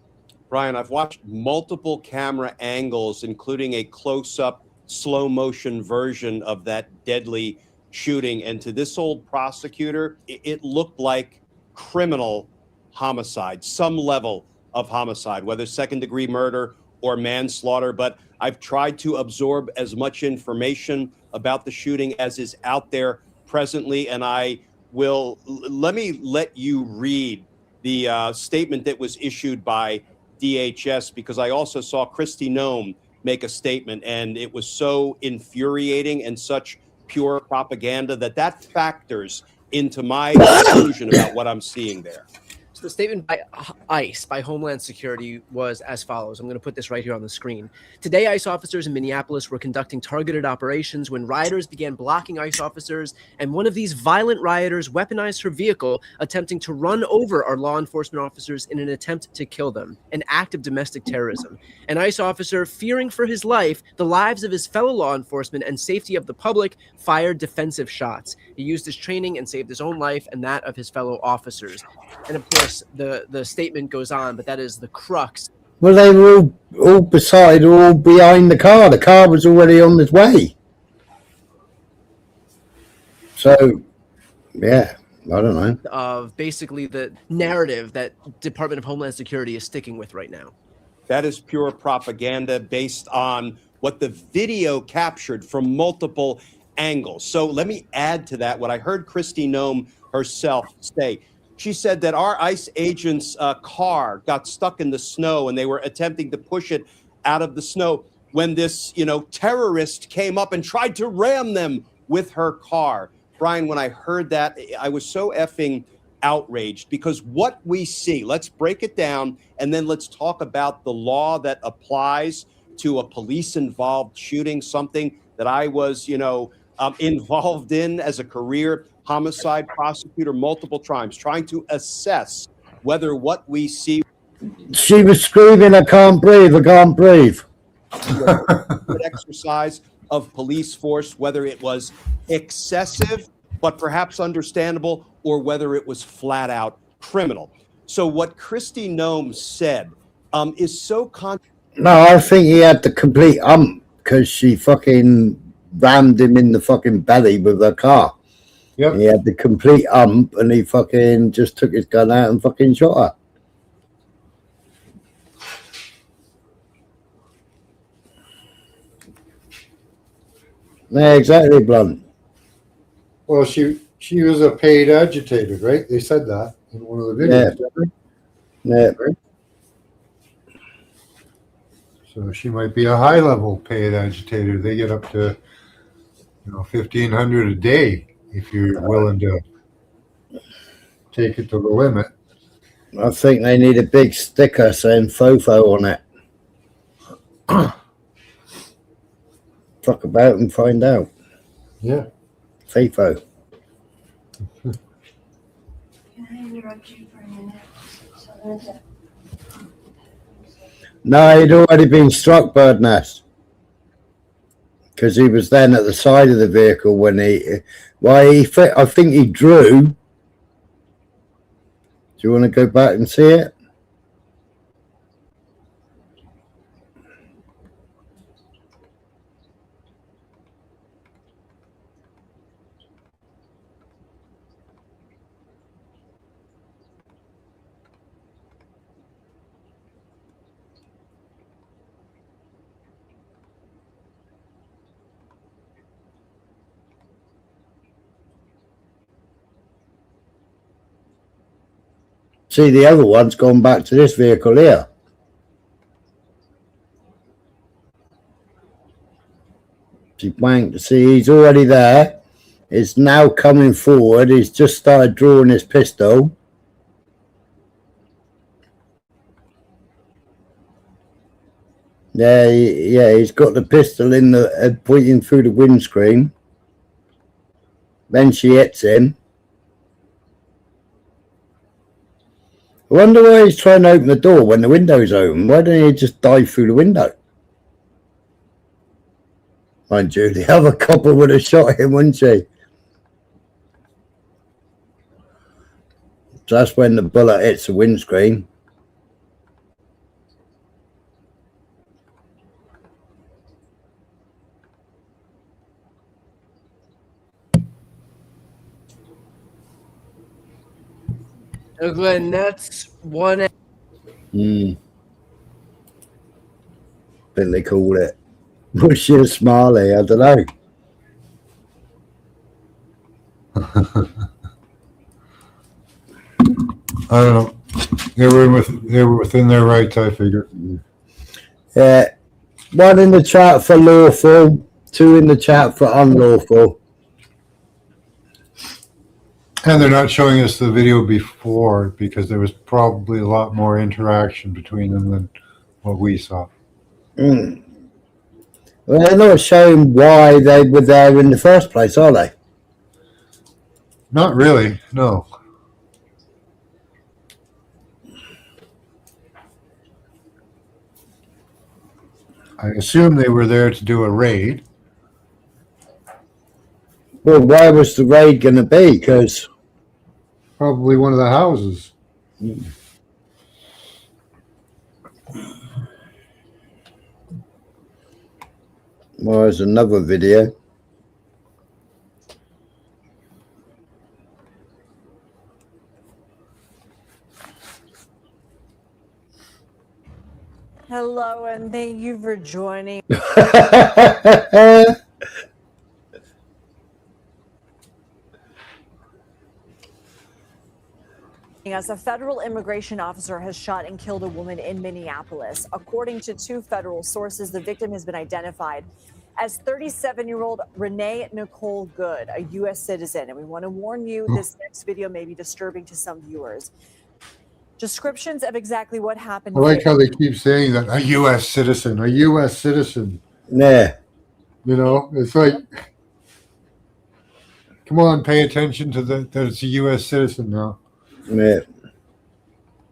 Brian, I've watched multiple camera angles, including a close-up, slow-motion version of that deadly shooting. And to this old prosecutor, it looked like criminal homicide, some level of homicide, whether second-degree murder or manslaughter. But I've tried to absorb as much information about the shooting as is out there presently, and I will let you read the statement that was issued by DHS, because I also saw Kristi Noem make a statement, and it was so infuriating and such pure propaganda that factors into my conclusion about what I'm seeing there. So the statement by ICE, by Homeland Security, was as follows. I'm going to put this right here on the screen. Today, ICE officers in Minneapolis were conducting targeted operations when rioters began blocking ICE officers, and one of these violent rioters weaponized her vehicle, attempting to run over our law enforcement officers in an attempt to kill them, an act of domestic terrorism. An ICE officer, fearing for his life, the lives of his fellow law enforcement, and safety of the public, fired defensive shots. He used his training and saved his own life and that of his fellow officers. And of course, the statement goes on, but that is the crux. Well, they were all beside, all behind the car. The car was already on its way. So, yeah, I don't know. Of basically the narrative that Department of Homeland Security is sticking with right now. That is pure propaganda based on what the video captured from multiple angles. So let me add to that what I heard Kristi Noem herself say. She said that our ICE agents' car got stuck in the snow, and they were attempting to push it out of the snow when this, terrorist came up and tried to ram them with her car. Brian, when I heard that, I was so effing outraged, because what we see, let's break it down, and then let's talk about the law that applies to a police-involved shooting, something that I was, involved in as a career homicide prosecutor multiple times, trying to assess whether what we see. She was screaming, "I can't breathe, I can't breathe." Exercise of police force, whether it was excessive, but perhaps understandable, or whether it was flat out criminal. So what Kristi Noem said is so No, I think he had the complete because she fucking rammed him in the fucking belly with her car. Yep. He had the complete and he fucking just took his gun out and fucking shot her. Yeah, exactly, Blunt. Well, she was a paid agitator, right? They said that in one of the videos. Yeah. So she might be a high-level paid agitator. They get up to, $1,500 a day if you're willing to take it to the limit. I think they need a big sticker saying "Fofo" on it. Fuck about and find out. Yeah. FIFO. Can I interrupt you for a minute? So there's a No, he'd already been struck, bird nest. Because he was then at the side of the vehicle when I think he drew. Do you want to go back and see it? See, the other one's gone back to this vehicle here. He wanked. See, he's already there. He's now coming forward. He's just started drawing his pistol. Yeah, he's got the pistol in the pointing through the windscreen. Then she hits him. I wonder why he's trying to open the door when the window's open. Why don't he just dive through the window? Mind you, the other copper would have shot him, wouldn't she? So that's when the bullet hits the windscreen. Glenn, that's one. I think they called it. Was she a Smiley? I don't know. I don't know. They were within their rights, I figure. Yeah. 1 in the chat for lawful, 2 in the chat for unlawful. And they're not showing us the video before because there was probably a lot more interaction between them than what we saw. Well, they're not showing why they were there in the first place, are they? Not really, no. I assume they were there to do a raid. Well, why was the raid going to be? Because probably one of the houses. Well, there's another video. Hello, and thank you for joining. As a federal immigration officer has shot and killed a woman in Minneapolis. According to 2 federal sources, the victim has been identified as 37-year-old Renee Nicole Good, a U.S. citizen. And we want to warn you, this next video may be disturbing to some viewers. Descriptions of exactly what happened. I like how they keep saying that, a U.S. citizen, a U.S. citizen. Yeah. You know, it's like, come on, pay attention to that it's a U.S. citizen now. Yeah.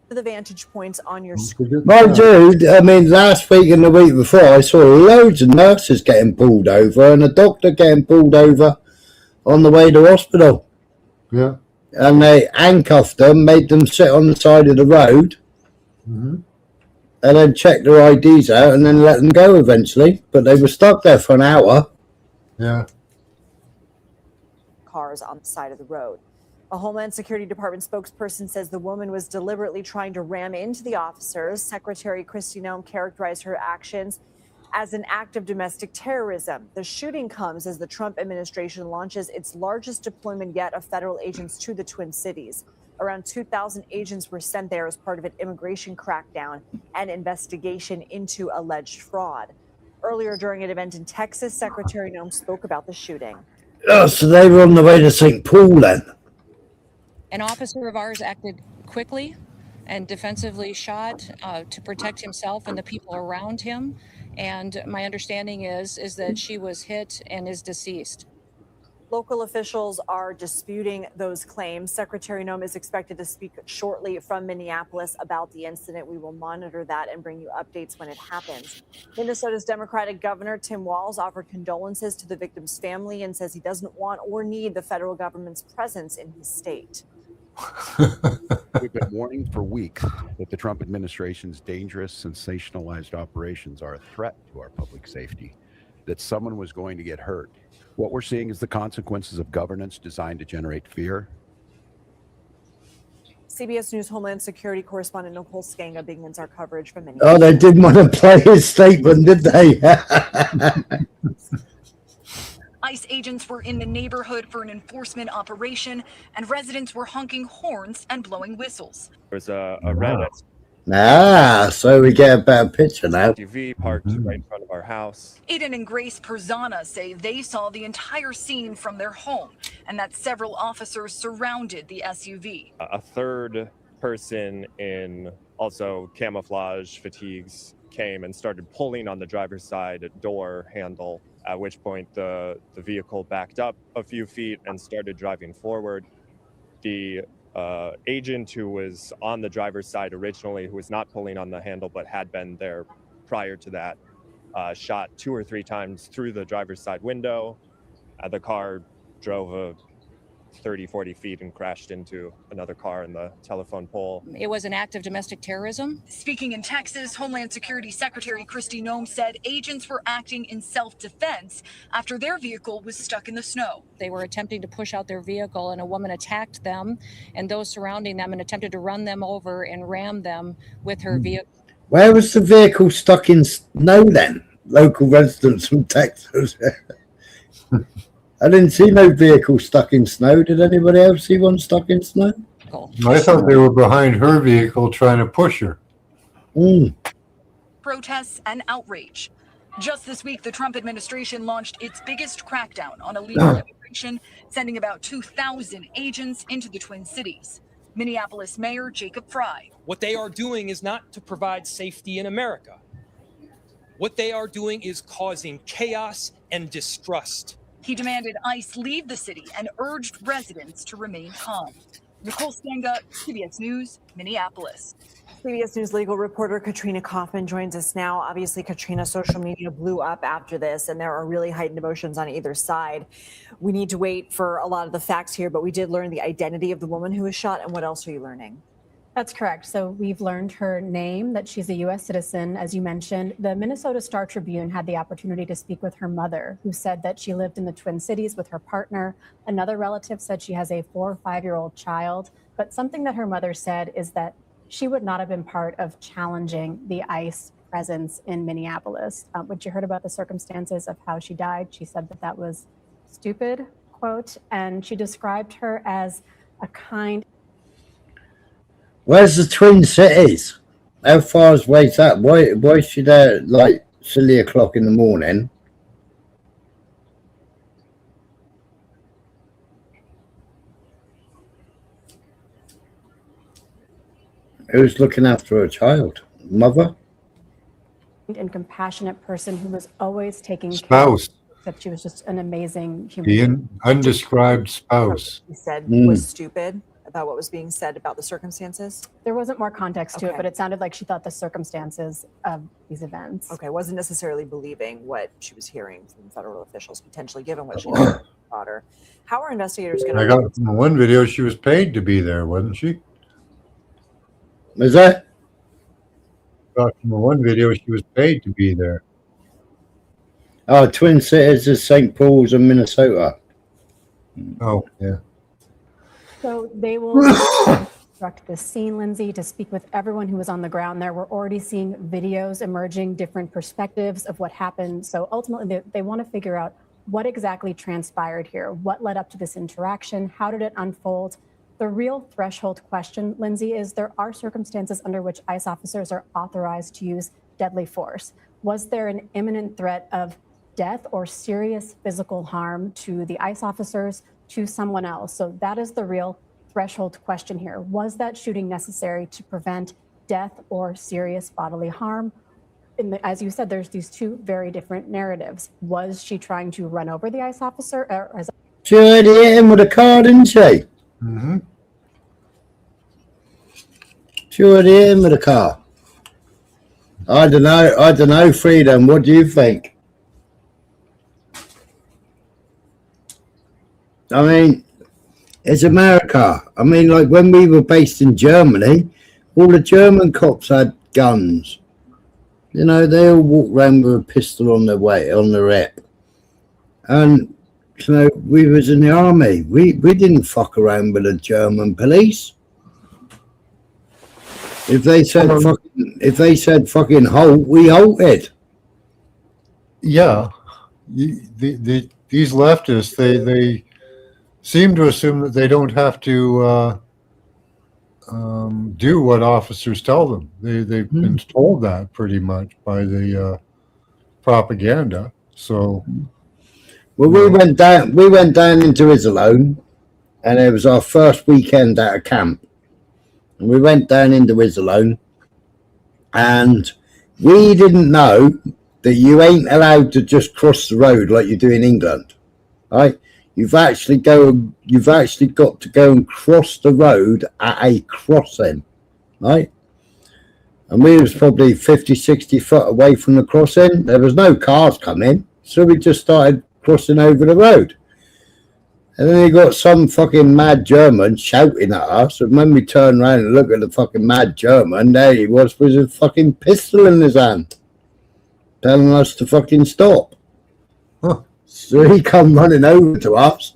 The vantage points on your screen. Mind you, I mean, last week and the week before, I saw loads of nurses getting pulled over and a doctor getting pulled over on the way to hospital. Yeah. And they handcuffed them, made them sit on the side of the road, and then checked their IDs out and then let them go eventually. But they were stuck there for an hour. Yeah. Cars on the side of the road. A Homeland Security Department spokesperson says the woman was deliberately trying to ram into the officers. Secretary Kristi Noem characterized her actions as an act of domestic terrorism. The shooting comes as the Trump administration launches its largest deployment yet of federal agents to the Twin Cities. Around 2,000 agents were sent there as part of an immigration crackdown and investigation into alleged fraud. Earlier during an event in Texas, Secretary Noem spoke about the shooting. Oh, so they were on the way to St. Paul then? An officer of ours acted quickly and defensively shot to protect himself and the people around him. And my understanding is that she was hit and is deceased. Local officials are disputing those claims. Secretary Noem is expected to speak shortly from Minneapolis about the incident. We will monitor that and bring you updates when it happens. Minnesota's Democratic Governor Tim Walz offered condolences to the victim's family and says he doesn't want or need the federal government's presence in his state. We've been warning for weeks that the Trump administration's dangerous, sensationalized operations are a threat to our public safety, that someone was going to get hurt. What we're seeing is the consequences of governance designed to generate fear. CBS News Homeland Security correspondent Nicole Skanga begins our coverage from Oh, they didn't want to play his statement, did they? ICE agents were in the neighborhood for an enforcement operation, and residents were honking horns and blowing whistles. There's a red So we get a better picture now. SUV parked right in front of our house. Aiden and Grace Perzana say they saw the entire scene from their home and that several officers surrounded the SUV. A third person in also camouflage fatigues came and started pulling on the driver's side door handle, at which point the vehicle backed up a few feet and started driving forward. The agent who was on the driver's side originally, who was not pulling on the handle but had been there prior to that, shot 2 or 3 times through the driver's side window. The car drove a 30, 40 feet and crashed into another car in the telephone pole. It was an act of domestic terrorism. Speaking in Texas, Homeland Security Secretary Kristi Noem said agents were acting in self-defense after their vehicle was stuck in the snow. They were attempting to push out their vehicle, and a woman attacked them and those surrounding them and attempted to run them over and ram them with her vehicle. Where was the vehicle stuck in snow then? Local residents from Texas. I didn't see no vehicle stuck in snow. Did anybody else see one stuck in snow? I thought they were behind her vehicle trying to push her. Protests and outrage. Just this week, the Trump administration launched its biggest crackdown on illegal immigration, sending about 2,000 agents into the Twin Cities. Minneapolis Mayor Jacob Fry. What they are doing is not to provide safety in America. What they are doing is causing chaos and distrust. He demanded ICE leave the city and urged residents to remain calm. Nicole Stenga, CBS News, Minneapolis. CBS News legal reporter Katrina Kaufman joins us now. Obviously, Katrina, social media blew up after this, and there are really heightened emotions on either side. We need to wait for a lot of the facts here, but we did learn the identity of the woman who was shot. And what else are you learning? That's correct. So we've learned her name, that she's a U.S. citizen, as you mentioned. The Minnesota Star Tribune had the opportunity to speak with her mother, who said that she lived in the Twin Cities with her partner. Another relative said she has a 4 or 5-year-old child. But something that her mother said is that she would not have been part of challenging the ICE presence in Minneapolis. When she heard about the circumstances of how she died, she said that that was stupid, quote, and she described her as a kind. Where's the Twin Cities? How far away is that? Why is she there like silly o'clock in the morning? Who's looking after her child? Mother? And compassionate person who was always taking Spouse. care of, that she was just an amazing human being. The undescribed spouse. He said was stupid about what was being said about the circumstances. There wasn't more context to it, but it sounded like she thought the circumstances of these events. Okay, wasn't necessarily believing what she was hearing from federal officials, potentially given what she heard about her. How are investigators going to... I got from one video she was paid to be there, wasn't she? Was that? Got from one video she was paid to be there. Oh, Twin Cities is St. Paul's and Minnesota. Oh, yeah. So they will construct this scene, Lindsay, to speak with everyone who was on the ground there. We're already seeing videos emerging, different perspectives of what happened. So ultimately, they want to figure out what exactly transpired here, what led up to this interaction, how did it unfold? The real threshold question, Lindsay, is there are circumstances under which ICE officers are authorized to use deadly force. Was there an imminent threat of death or serious physical harm to the ICE officers, to someone else? So that is the real threshold question here. Was that shooting necessary to prevent death or serious bodily harm? As you said, there's these two very different narratives. Was she trying to run over the ICE officer? She already hit him with a car, didn't she? Mm-hmm. She already hit him with a car. I don't know, Freedom. What do you think? I mean, it's America. I mean, like when we were based in Germany, all the German cops had guns. You know, they all walked around with a pistol on their hip. And, you know, we was in the army. We didn't fuck around with the German police. If they said fucking halt, we halted. Yeah. These leftists, they seem to assume that they don't have to do what officers tell them. They've been told that pretty much by the propaganda. So, well, we went down into Iserlohn, and it was our first weekend at a camp. And we went down into Iserlohn, and we didn't know that you ain't allowed to just cross the road like you do in England, right? You've actually got to go and cross the road at a crossing, right? And we was probably 50, 60 foot away from the crossing. There was no cars coming, so we just started crossing over the road. And then you got some fucking mad German shouting at us, and when we turned around and looked at the fucking mad German, there he was with a fucking pistol in his hand, telling us to fucking stop. So he come running over to us,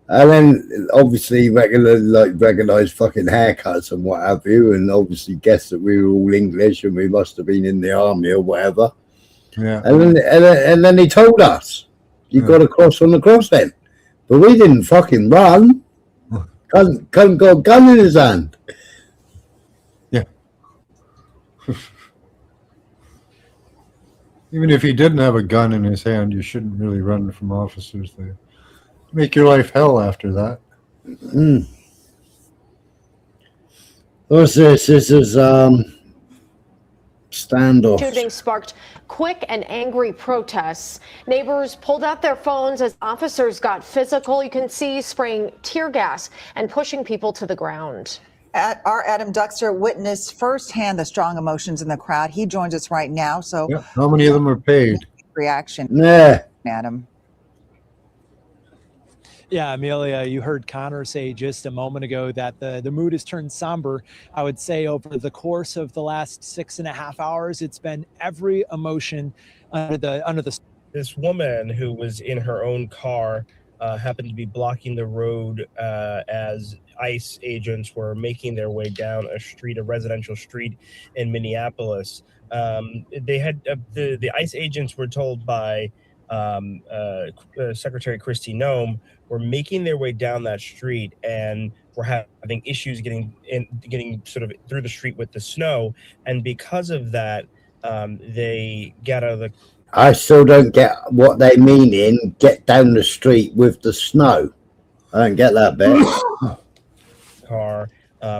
and then obviously recognised fucking haircuts and what have you, and obviously guessed that we were all English and we must have been in the army or whatever. Yeah. And then he told us, "You've got to cross on the crossing," but we didn't fucking run. Couldn't got a gun in his hand. Yeah. Even if he didn't have a gun in his hand, you shouldn't really run from officers. They make your life hell after that. What's this? This is standoff. Shooting sparked quick and angry protests. Neighbors pulled out their phones as officers got physical. You can see spraying tear gas and pushing people to the ground. Our Adam Duxter witnessed firsthand the strong emotions in the crowd. He joins us right now. So, yeah. How many of them are paid? Reaction. Yeah. Adam. Yeah, Amelia, you heard Connor say just a moment ago that the mood has turned somber. I would say over the course of the last 6.5 hours, it's been every emotion under the. This woman who was in her own car happened to be blocking the road as ICE agents were making their way down a residential street in Minneapolis. They had the ICE agents were told by Secretary Kristi Noem were making their way down that street and were having issues getting sort of through the street with the snow, and because of that, they got out of the. I still don't get what they mean in get down the street with the snow. I don't get that bit. Car.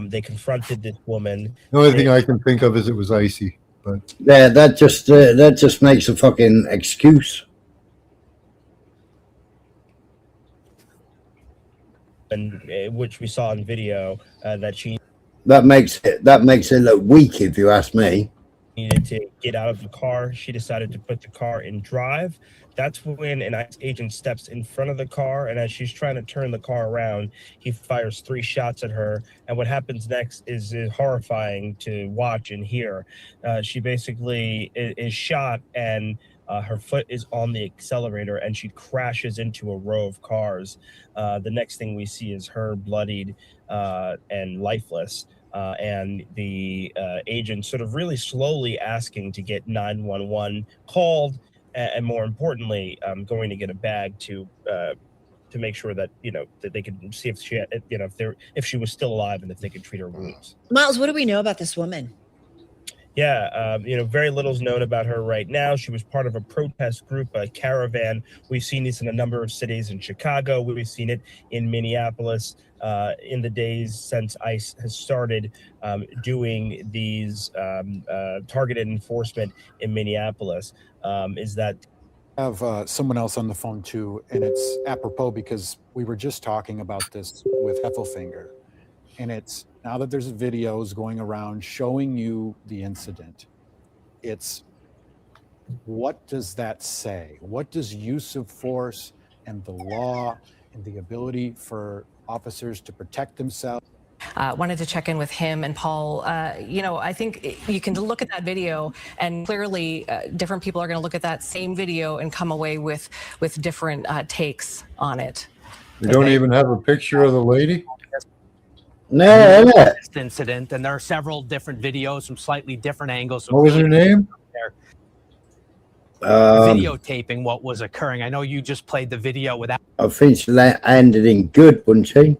They confronted this woman. The only thing I can think of is it was icy. But yeah, that just makes a fucking excuse. And which we saw in video that she. That makes it look weak, if you ask me. Needed to get out of the car. She decided to put the car in drive. That's when an ICE agent steps in front of the car, and as she's trying to turn the car around, he fires 3 shots at her. And what happens next is horrifying to watch and hear. She basically is shot, and her foot is on the accelerator, and she crashes into a row of cars. The next thing we see is her bloodied and lifeless. And the agent sort of really slowly asking to get 911 called, and more importantly, going to get a bag to make sure that that they could see if she had, if she was still alive and if they could treat her wounds. Miles, what do we know about this woman? Yeah, very little is known about her right now. She was part of a protest group, a caravan. We've seen this in a number of cities in Chicago. We've seen it in Minneapolis in the days since ICE has started doing these targeted enforcement in Minneapolis. Is that have someone else on the phone too, and it's apropos because we were just talking about this with Heffelfinger, and it's now that there's videos going around showing you the incident, it's what does that say? What does use of force and the law and the ability for officers to protect themselves? Wanted to check in with him and Paul. I think you can look at that video, and clearly different people are going to look at that same video and come away with different takes on it. We don't even have a picture of the lady? No. This incident, and there are several different videos from slightly different angles. What was her name? Videotaping what was occurring. I know you just played the video without. I think she ended in good, wouldn't she?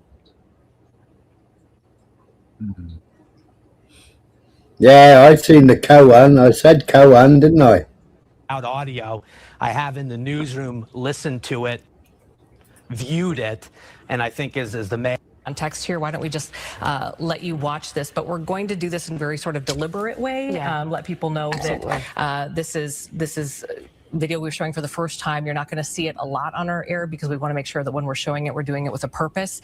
Yeah, I've seen the Cohen. I said Cohen, didn't I? Out audio. I have in the newsroom listened to it, viewed it, and I think is the main context here. Why don't we just let you watch this? But we're going to do this in a very sort of deliberate way. Let people know that this is video we're showing for the first time. You're not going to see it a lot on our air because we want to make sure that when we're showing it, we're doing it with a purpose.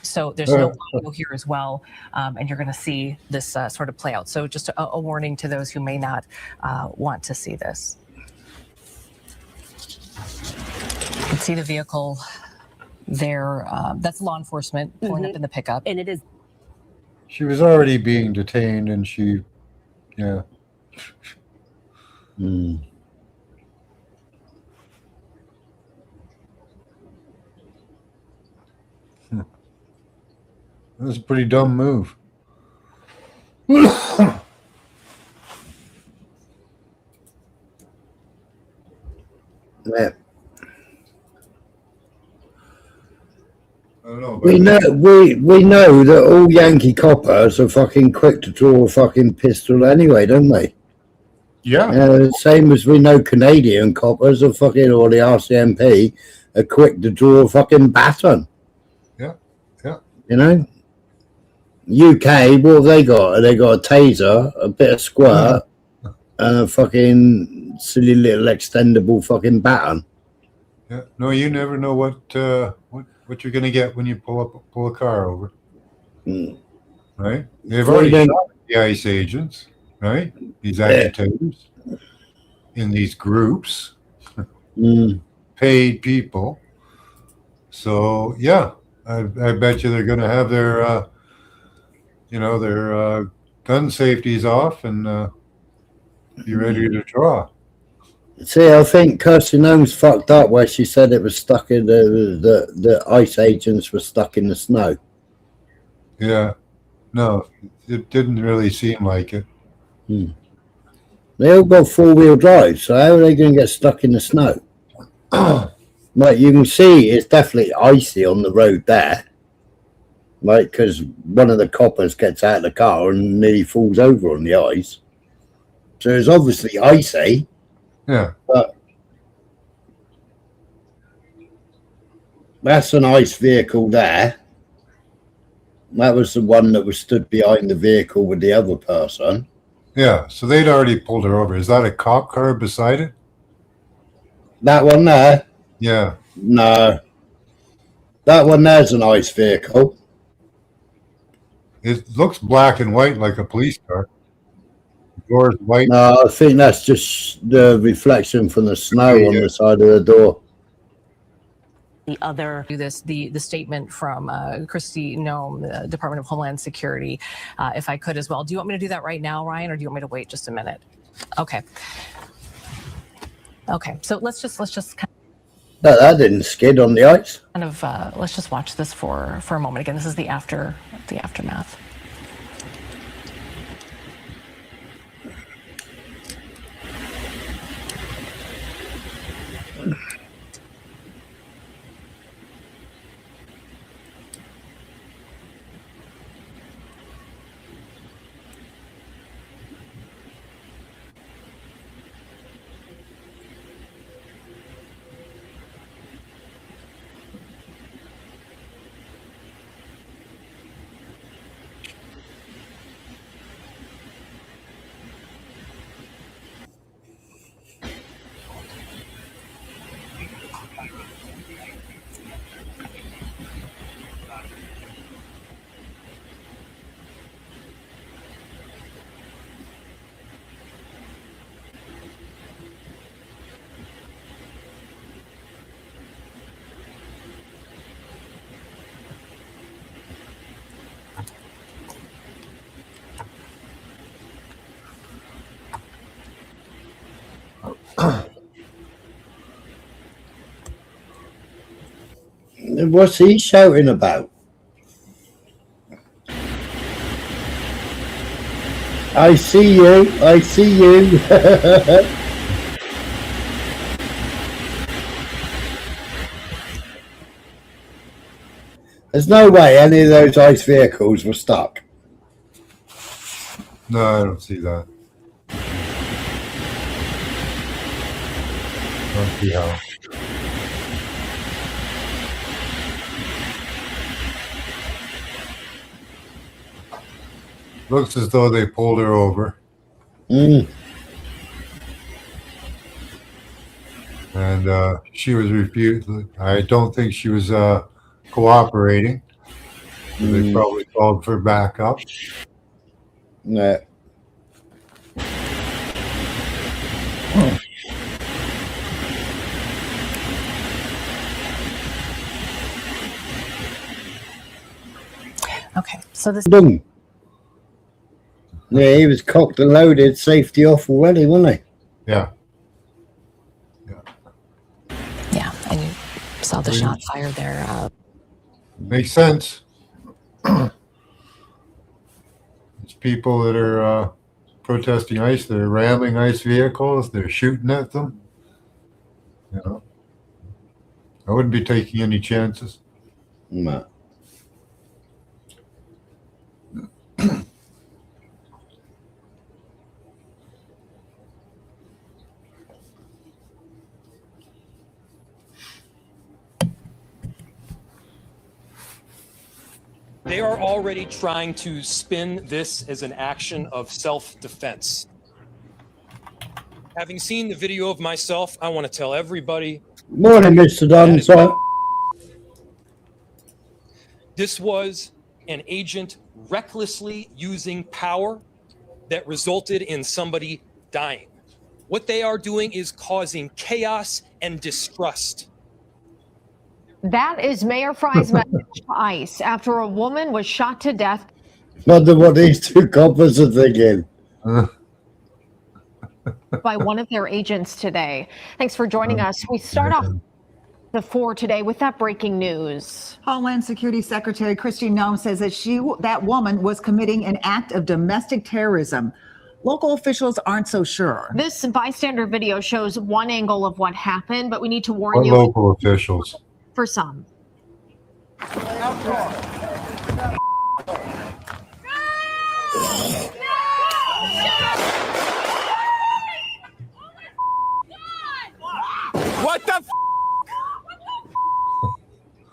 So there's no audio here as well, and you're going to see this sort of play out. So just a warning to those who may not want to see this. You can see the vehicle there. That's law enforcement pulling up in the pickup. And it is. She was already being detained, and she, yeah. That was a pretty dumb move. Yeah. I don't know. We know that all Yankee coppers are fucking quick to draw a fucking pistol anyway, don't they? Yeah. Same as we know Canadian coppers are fucking, or the RCMP are quick to draw a fucking baton. Yeah. Yeah. You know? UK, what have they got? They got a taser, a bit of squirt, and a fucking silly little extendable fucking baton. Yeah. No, you never know what you're gonna get when you pull a car over. Right? They've already shot the ICE agents, right? These agitators in these groups, paid people. So yeah, I bet you they're gonna have their their gun safeties off and be ready to draw. See, I think Kirsty Noem's fucked up where she said it was stuck in the ICE agents were stuck in the snow. Yeah. No, it didn't really seem like it. They all got four-wheel drive, so how are they going to get stuck in the snow? Like, you can see it's definitely icy on the road there. Like, because one of the coppers gets out of the car and nearly falls over on the ice. So it's obviously icy. Yeah. But that's an ICE vehicle there. That was the one that was stood behind the vehicle with the other person. Yeah, so they'd already pulled her over. Is that a cop car beside it? That one there? Yeah. No. That one there's an ICE vehicle. It looks black and white like a police car. The door's white. No, I think that's just the reflection from the snow on the side of the door. The other the statement from Kristi Noem, the Department of Homeland Security, if I could as well. Do you want me to do that right now, Ryan, or do you want me to wait just a minute? Okay. Okay. So let's just No, that didn't skid on the ice. kind of let's just watch this for a moment. Again, this is the aftermath. What's he shouting about? I see you. I see you. There's no way any of those ICE vehicles were stuck. No, I don't see that. Don't see how. Looks as though they pulled her over. Mm. And she was refused. I don't think she was cooperating. So they probably called for backup. No. Okay, so this. Boom. Yeah, he was cocked and loaded, safety off already, wasn't he? Yeah. Yeah, and you saw the shot fired there. Makes sense. It's people that are protesting ICE. They're ramming ICE vehicles. They're shooting at them. You know, I wouldn't be taking any chances. No. They are already trying to spin this as an action of self-defense. Having seen the video of myself, I want to tell everybody. Morning, Mr. Dunn. This was an agent recklessly using power that resulted in somebody dying. What they are doing is causing chaos and distrust. That is Mayor Fry's message to ICE after a woman was shot to death. Wonder what these two coppers are thinking. By one of their agents today. Thanks for joining us. We start off the 4 today with that breaking news. Homeland Security Secretary Kristi Noem says that that woman was committing an act of domestic terrorism. Local officials aren't so sure. This bystander video shows one angle of what happened, but we need to warn What you local officials? for some. What the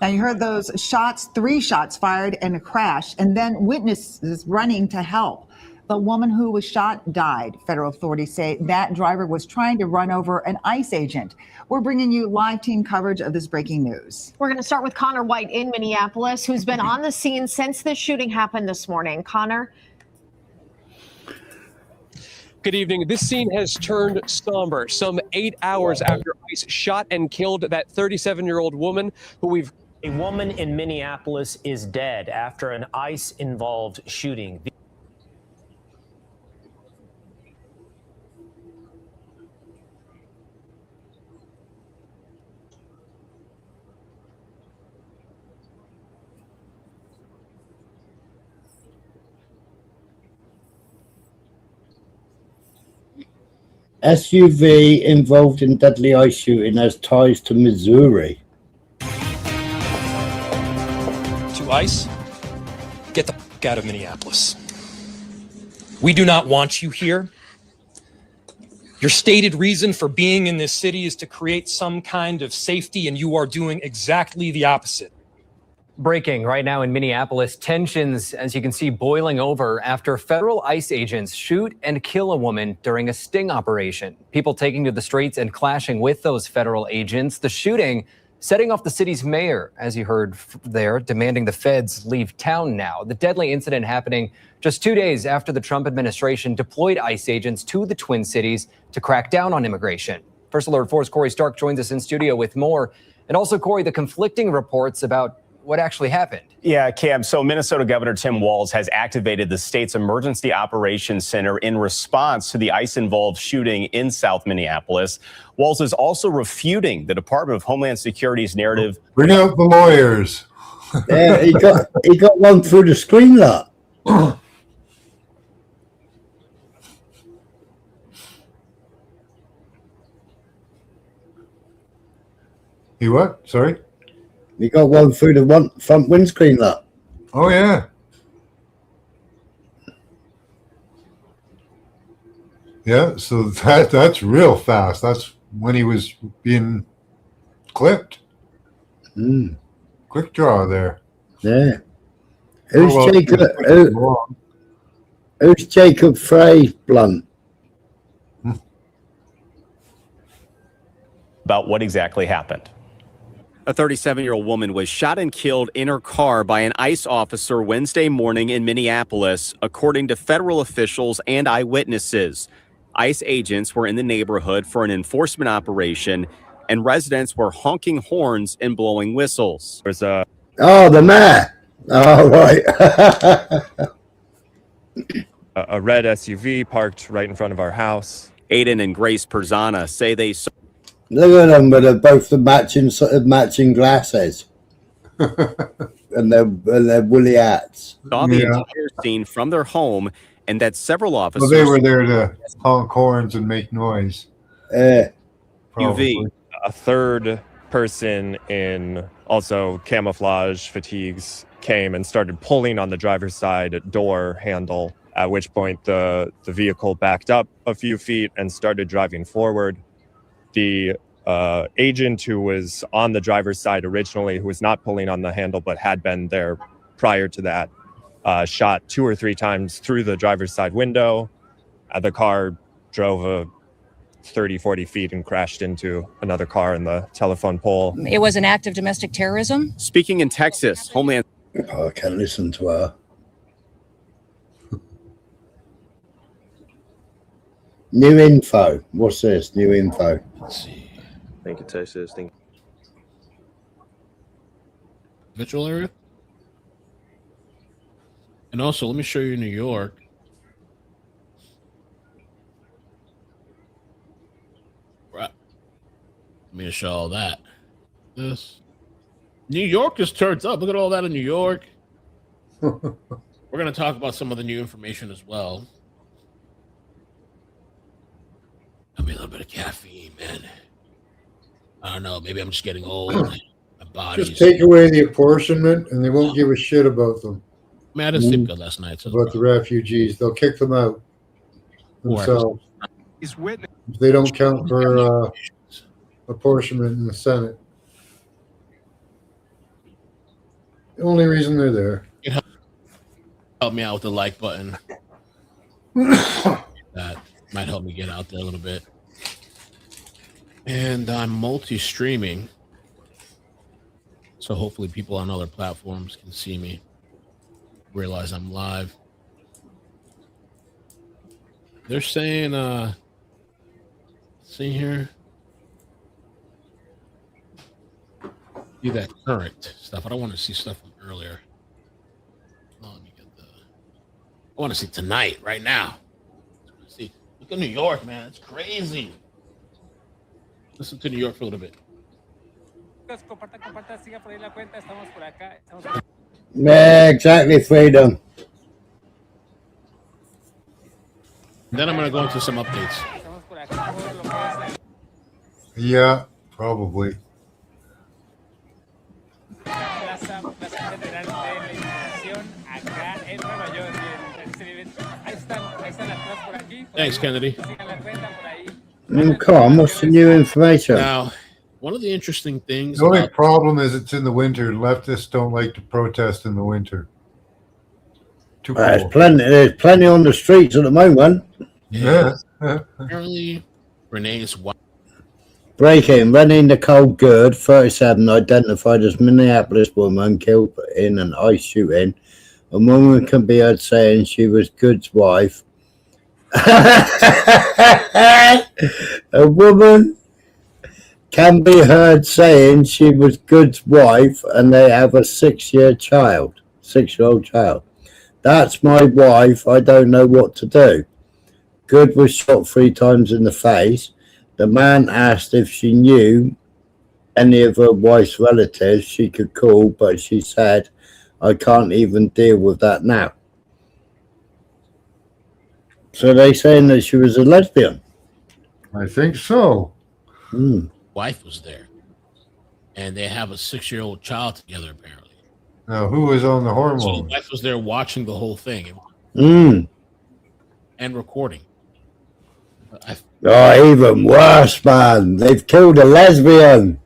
Now you heard those shots, 3 shots fired and a crash, and then witnesses running to help. The woman who was shot died. Federal authorities say that driver was trying to run over an ICE agent. We're bringing you live team coverage of this breaking news. We're going to start with Connor White in Minneapolis, who's been on the scene since this shooting happened this morning. Connor. Good evening. This scene has turned somber some 8 hours after ICE shot and killed that 37-year-old woman who we've. A woman in Minneapolis is dead after an ICE-involved shooting. SUV involved in deadly ICE shooting has ties to Missouri. To ICE, get the fuck out of Minneapolis. We do not want you here. Your stated reason for being in this city is to create some kind of safety, and you are doing exactly the opposite. Breaking right now in Minneapolis, tensions, as you can see, boiling over after federal ICE agents shoot and kill a woman during a sting operation. People taking to the streets and clashing with those federal agents. The shooting setting off the city's mayor, as you heard there, demanding the feds leave town now. The deadly incident happening just 2 days after the Trump administration deployed ICE agents to the Twin Cities to crack down on immigration. First Alert 4's Corey Stark joins us in studio with more. And also, Corey, the conflicting reports about what actually happened. Yeah, Cam. So Minnesota Governor Tim Walz has activated the state's Emergency Operations Center in response to the ICE-involved shooting in South Minneapolis. Walz is also refuting the Department of Homeland Security's narrative. Bring out the lawyers. Yeah, he got one through the screen lot. He what? Sorry? You got one through the front windscreen lot. Oh, yeah. Yeah, so that's real fast. That's when he was being clipped. Mm. Quick draw there. Yeah. Oh, Who's well, Jacob? it's been long. Who's Jacob Frey Blunt? About what exactly happened. A 37-year-old woman was shot and killed in her car by an ICE officer Wednesday morning in Minneapolis, according to federal officials and eyewitnesses. ICE agents were in the neighborhood for an enforcement operation, and residents were honking horns and blowing whistles. There's a the mayor. Oh, right. a red SUV parked right in front of our house. Aiden and Grace Perzana say they saw. Look at them with both the matching glasses and their woolly hats. Saw the entire scene from their home, and that several officers. Well, they were there to honk horns and make noise. UV. A third person in also camouflage fatigues came and started pulling on the driver's side door handle, at which point the vehicle backed up a few feet and started driving forward. The agent who was on the driver's side originally, who was not pulling on the handle but had been there prior to that, shot 2 or 3 times through the driver's side window. The car drove a 30, 40 feet and crashed into another car in the telephone pole. It was an act of domestic terrorism. Speaking in Texas, Homeland. Oh, I can't listen to her. New info. What's this? New info. Let's see. Thank you, Texas. Thank you. Virtual area. And also, let me show you New York. Right. Let me show all that. This. New York just turns up. Look at all that in New York. We're going to talk about some of the new information as well. Got me a little bit of caffeine, man. I don't know. Maybe I'm just getting old. My body's... Just take away the apportionment, and they won't give a shit about them. I had a sleep good last night. So about the refugees. They'll kick them out themselves. If they don't count for apportionment in the Senate. The only reason they're there. Help me out with the like button. That might help me get out there a little bit. And I'm multi-streaming, so hopefully people on other platforms can see me, realize I'm live. They're saying, see here, see that current stuff. I don't want to see stuff from earlier. Oh, let me get I want to see tonight, right now. See, look at New York, man. It's crazy. Listen to New York for a little bit. Yeah, exactly, Freedom. Then I'm going to go into some updates. Yeah, probably. Thanks, Kennedy. Come on, what's the new information? Now, one of the interesting things. The only problem is it's in the winter. Leftists don't like to protest in the winter. Too cold. There's plenty on the streets at the moment. Yeah. Apparently, Renee's wife. Breaking, running the cold good, 37, identified as Minneapolis woman killed in an ICE shooting. A woman can be heard saying she was Good's wife. A woman can be heard saying she was Good's wife, and they have a 6-year-old child. 6-year-old child. That's my wife. I don't know what to do. Good was shot 3 times in the face. The man asked if she knew any of her wife's relatives she could call, but she said, I can't even deal with that now. So they're saying that she was a lesbian? I think so. Wife was there. And they have a 6-year-old child together, apparently. Now, who was on the hormone? So the wife was there watching the whole thing and recording. Oh, even worse, man. They've killed a lesbian.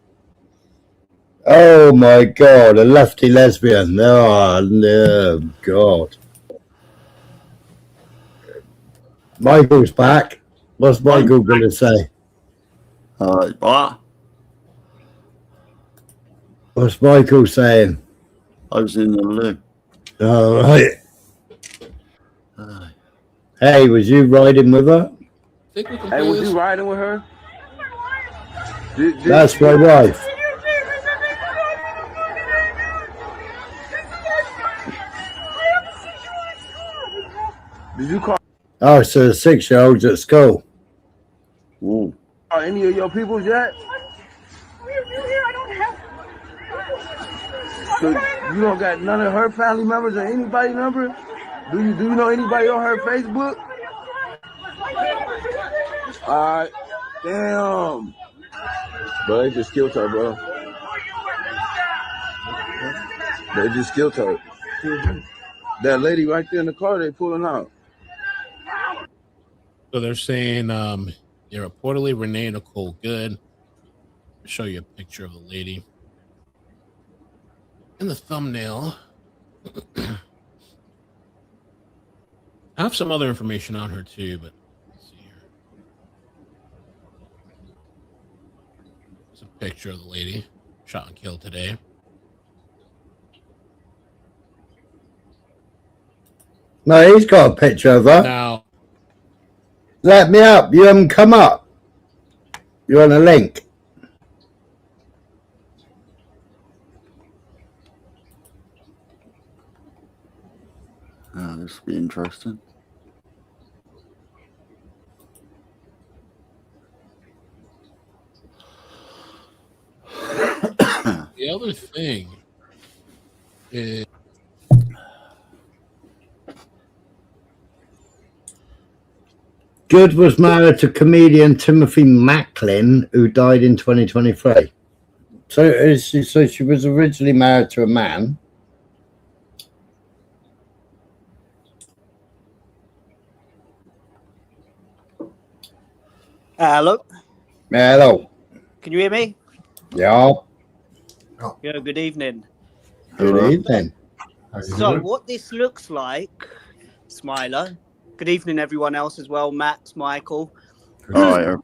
Oh my God, a lefty lesbian. Oh no, God. Michael's back. What's Michael going to say? What? What's Michael saying? I was in the loo. Oh, right. Hey, was you riding with her? Hey, was you riding with her? That's my wife. Did you call Oh, so the 6-year-old's at school. Ooh. any of your people yet? So you don't got none of her family members or anybody number? Do you know anybody on her Facebook? Alright. Damn. Bro, they just killed her, bro. They just killed her. That lady right there in the car, they pulling out. So they're saying you're reportedly Renee Nicole Good. I'll show you a picture of the lady. In the thumbnail, I have some other information on her too, but let's see here. It's a picture of the lady shot and killed today. No, he's got a picture of her. Now, let me up. You haven't come up. You're on a link. This will be interesting. the other thing is Good was married to comedian Timothy Macklin, who died in 2023. So she was originally married to a man. Hello. Hello. Can you hear me? Yeah. Yeah, good evening. Good evening. So what this looks like, Smiler. Good evening, everyone else as well. Max, Michael. All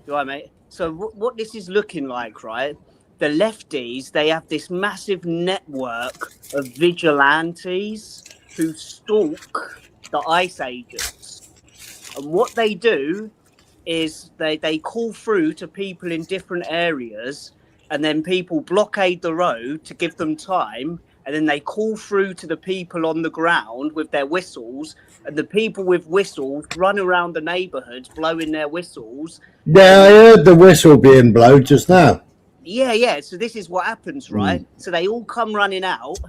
right, mate. So what this is looking like, right? The lefties, they have this massive network of vigilantes who stalk the ICE agents. And what they do is they call through to people in different areas, and then people blockade the road to give them time, and then they call through to the people on the ground with their whistles, and the people with whistles run around the neighborhoods blowing their whistles. Yeah, I heard the whistle being blown just now. Yeah. So this is what happens, right? So they all come running out,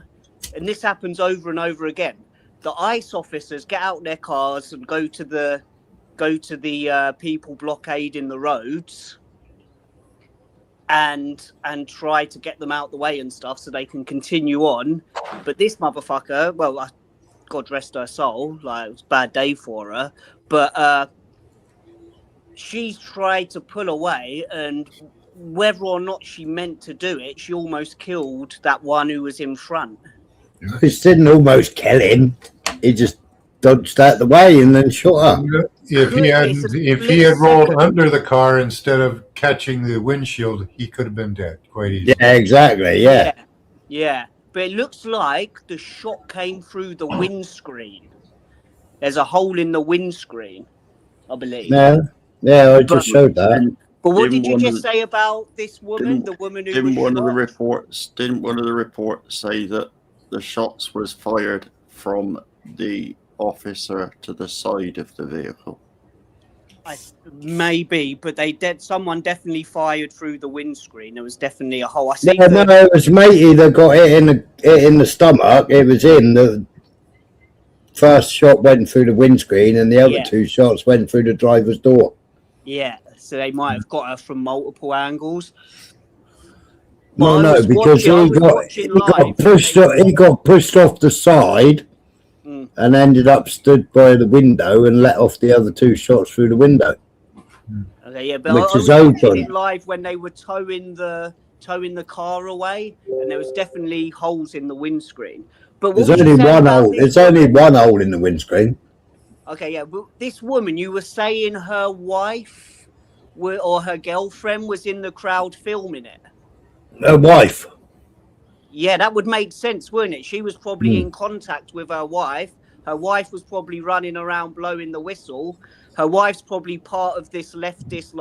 and this happens over and over again. The ICE officers get out their cars and go to the people blockading the roads and try to get them out the way and stuff so they can continue on. But this motherfucker, well, God rest her soul, like, it was a bad day for her, but she's tried to pull away, and whether or not she meant to do it, she almost killed that one who was in front. He didn't almost kill him. He just dodged out the way and then shot her. If he had rolled under the car instead of catching the windshield, he could have been dead quite easily. Yeah, exactly. Yeah. But it looks like the shot came through the windscreen. There's a hole in the windscreen, I believe. Yeah, I just showed that. But what did you just say about this woman? The woman who was Didn't one of the shot? reports say that the shots was fired from the officer to the side of the vehicle? Maybe, but someone definitely fired through the windscreen. There was definitely a hole. No, it was matey that got it in the stomach. It was in the first shot went through the windscreen, and the other two shots went through the driver's door. Yeah, so they might have got her from multiple angles. No, because he got pushed off the side and ended up stood by the window and let off the other two shots through the window. Okay, yeah, but which I is was watching open. it live when they were towing the car away, and there was definitely holes in the windscreen. But what There's was you only saying one about hole. this There's only woman? one hole in the windscreen. Okay, yeah, but this woman, you were saying her wife or her girlfriend was in the crowd filming it. A wife. Yeah, that would make sense, wouldn't it? She was probably Hmm. in contact with her wife. Her wife was probably running around blowing the whistle. Her wife's probably part of this leftist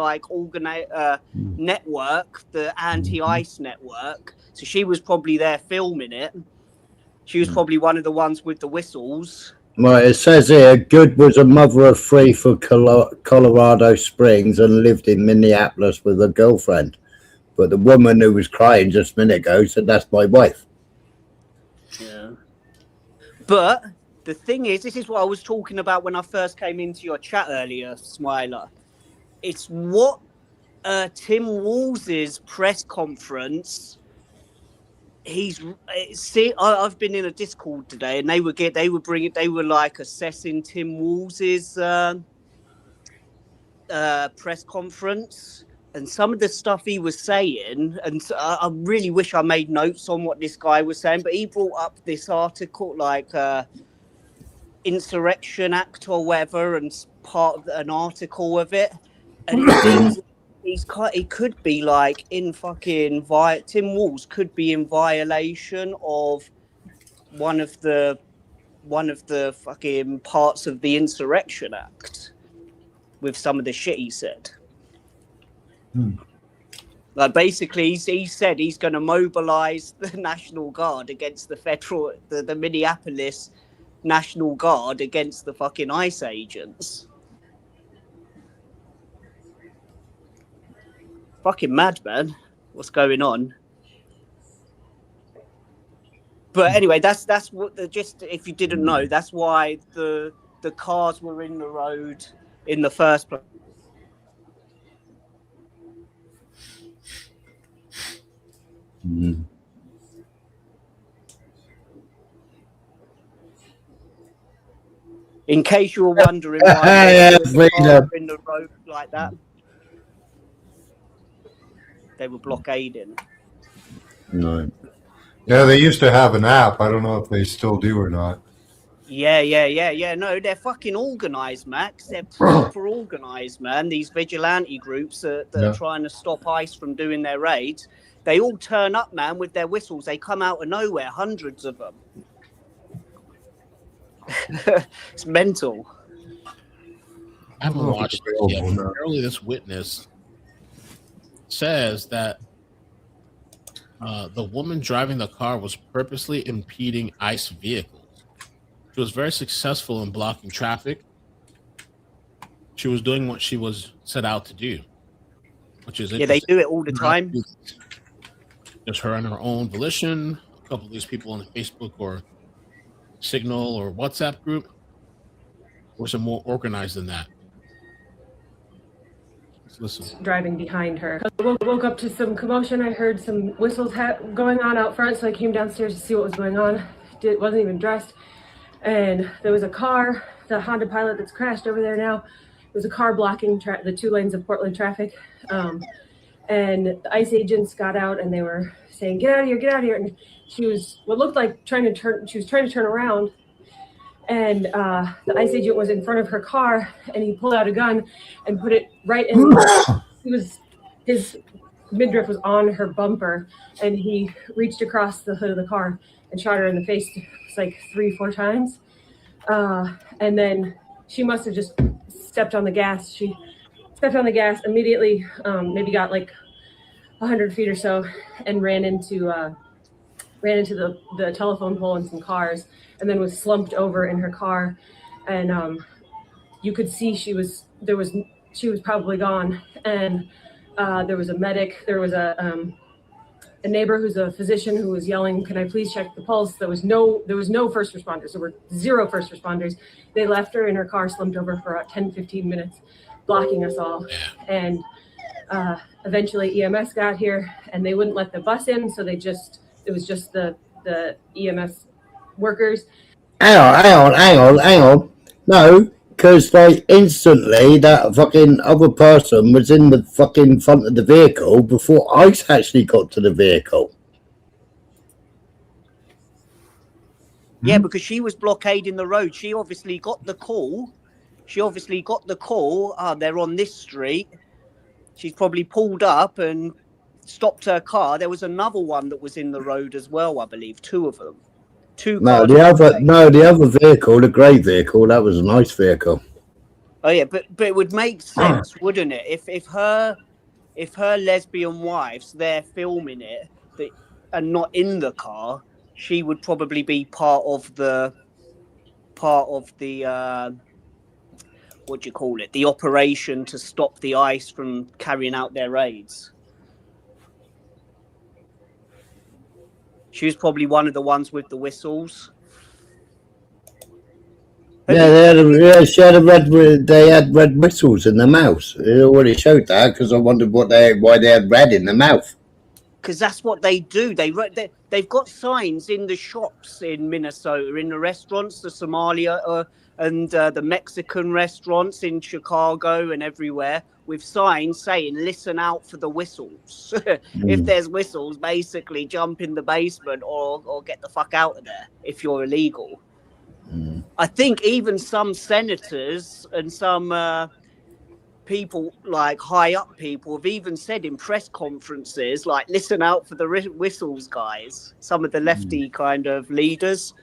network, the anti-ICE network. So she was probably there filming it. She was probably one of the ones with the whistles. Well, it says here, Good was a mother of three for Colorado Springs and lived in Minneapolis with a girlfriend. But the woman who was crying just a minute ago said, that's my wife. Yeah. But the thing is, this is what I was talking about when I first came into your chat earlier, Smiler. It's what Tim Walls's press conference. I've been in a Discord today, and they were like assessing Tim Walls's press conference, and some of the stuff he was saying, and I really wish I made notes on what this guy was saying, but he brought up this article like Insurrection Act or whatever, and part of an article of it, and it seems he could be like in fucking Tim Walls could be in violation of one of the fucking parts of the Insurrection Act with some of the shit he said. Like basically, he said he's going to mobilize the National Guard against the Minneapolis National Guard against the fucking ICE agents. Fucking mad, man. What's going on? But anyway, that's what just if you didn't know, that's why the cars were in the road in the first place. In case you were wondering why the cars were in the road like that, they were blockading. No. Yeah, they used to have an app. I don't know if they still do or not. Yeah. No, they're fucking organized, Max. They're proper organized, man. These vigilante groups that are trying to stop ICE from doing their raids, they all turn up, man, with their whistles. They come out of nowhere, hundreds of them. It's mental. I haven't watched it yet. Apparently, this witness says that the woman driving the car was purposely impeding ICE vehicles. She was very successful in blocking traffic. She was doing what she was set out to do, which is they do it all the time. Just her on her own volition. A couple of these people on Facebook or Signal or WhatsApp group were some more organized than that. Let's listen. Driving behind her. I woke up to some commotion. I heard some whistles going on out front, so I came downstairs to see what was going on. Wasn't even dressed. And there was a car, the Honda Pilot that's crashed over there now. There was a car blocking the 2 lanes of Portland traffic. And the ICE agents got out and they were saying, get out of here, get out of here. And she was what looked like trying to turn around. And the ICE agent was in front of her car and he pulled out a gun and put it right in. His midriff was on her bumper and he reached across the hood of the car and shot her in the face. It's like 3-4 times. And then she must have just stepped on the gas. She stepped on the gas immediately, maybe got like 100 feet or so and ran into the telephone pole and some cars and then was slumped over in her car. And you could see she was probably gone. And there was a medic, there was a neighbor who's a physician who was yelling, can I please check the pulse? There was no first responders. There were 0 first responders. They left her in her car, slumped over for about 10-15 minutes, blocking us all. And eventually EMS got here and they wouldn't let the bus in. So it was just the EMS workers. Hang on. No, because like instantly that fucking other person was in the fucking front of the vehicle before ICE actually got to the vehicle. Yeah, because she was blockading the road. She obviously got the call. They're on this street. She's probably pulled up and stopped her car. There was another one that was in the road as well, I believe. Two of them. Two cars. The other vehicle, the grey vehicle, that was a nice vehicle. Oh yeah, but it would make sense, wouldn't it? If her lesbian wife's there filming it and not in the car, she would probably be part of the what do you call it? The operation to stop the ICE from carrying out their raids. She was probably one of the ones with the whistles. Yeah, they had red whistles in their mouths. It already showed that because I wondered why they had red in their mouth. Because that's what they do. They've got signs in the shops in Minnesota, in the restaurants, the Somalia and the Mexican restaurants in Chicago and everywhere, with signs saying, listen out for the whistles. If there's whistles, basically jump in the basement or get the fuck out of there if you're illegal. I think even some senators and some people, like high up people, have even said in press conferences, like, listen out for the whistles, guys. Some of the lefty kind of leaders.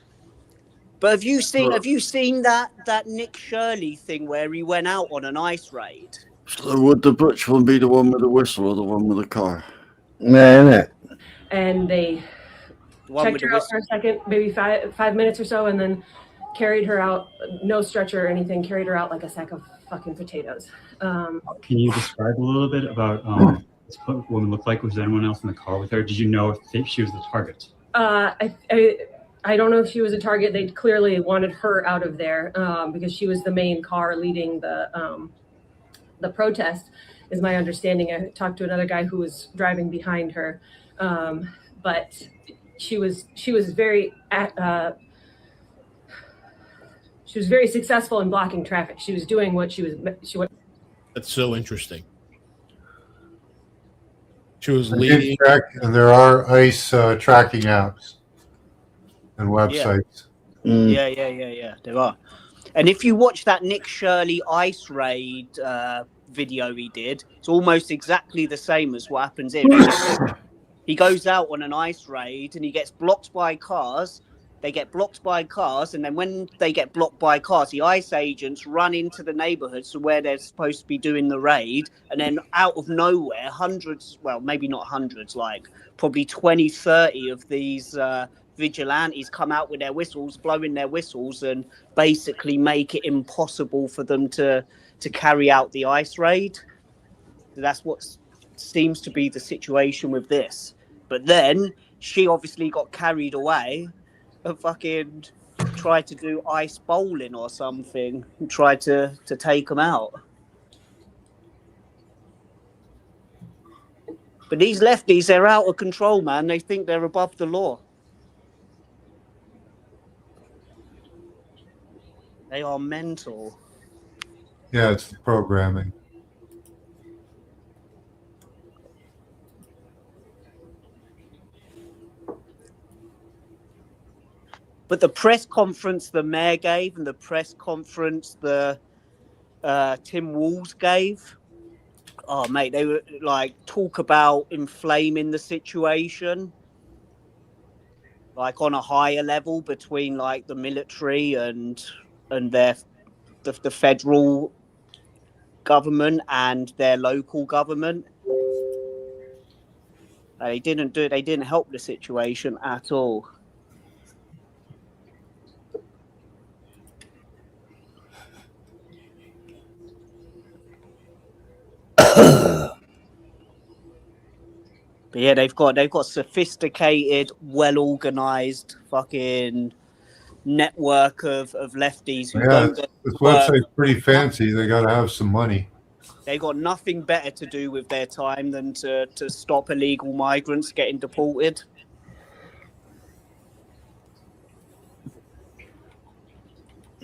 But have you seen that Nick Shirley thing where he went out on an ICE raid? So would the butch one be the one with the whistle or the one with the car? Yeah, isn't it? And they checked her out for a second, maybe 5 minutes or so, and then carried her out, no stretcher or anything, carried her out like a sack of fucking potatoes. Can you describe a little bit about what this woman looked like? Was there anyone else in the car with her? Did you know if she was the target? I don't know if she was a target. They clearly wanted her out of there because she was the main car leading the protest, is my understanding. I talked to another guy who was driving behind her, but she was very successful in blocking traffic. She was doing what she was. That's so interesting. She was leading. And there are ICE tracking apps and websites. Yeah. There are. And if you watch that Nick Shirley ICE raid video he did, it's almost exactly the same as what happens here. He goes out on an ICE raid and he gets blocked by cars. They get blocked by cars, and then when they get blocked by cars, the ICE agents run into the neighborhoods where they're supposed to be doing the raid, and then out of nowhere, hundreds, well, maybe not hundreds, like probably 20, 30 of these vigilantes come out with their whistles, blowing their whistles, and basically make it impossible for them to carry out the ICE raid. That's what seems to be the situation with this. But then she obviously got carried away and fucking tried to do ice bowling or something and tried to take them out. But these lefties, they're out of control, man. They think they're above the law. They are mental. Yeah, it's the programming. But the press conference the mayor gave and the press conference the Tim Walz gave, oh, mate, they were like, talk about inflaming the situation, like on a higher level between like the military and the federal government and their local government. They didn't help the situation at all. But yeah, they've got sophisticated, well organized fucking network of lefties who don't go this to work. website's pretty fancy. They got to have some money. They got nothing better to do with their time than to stop illegal migrants getting deported.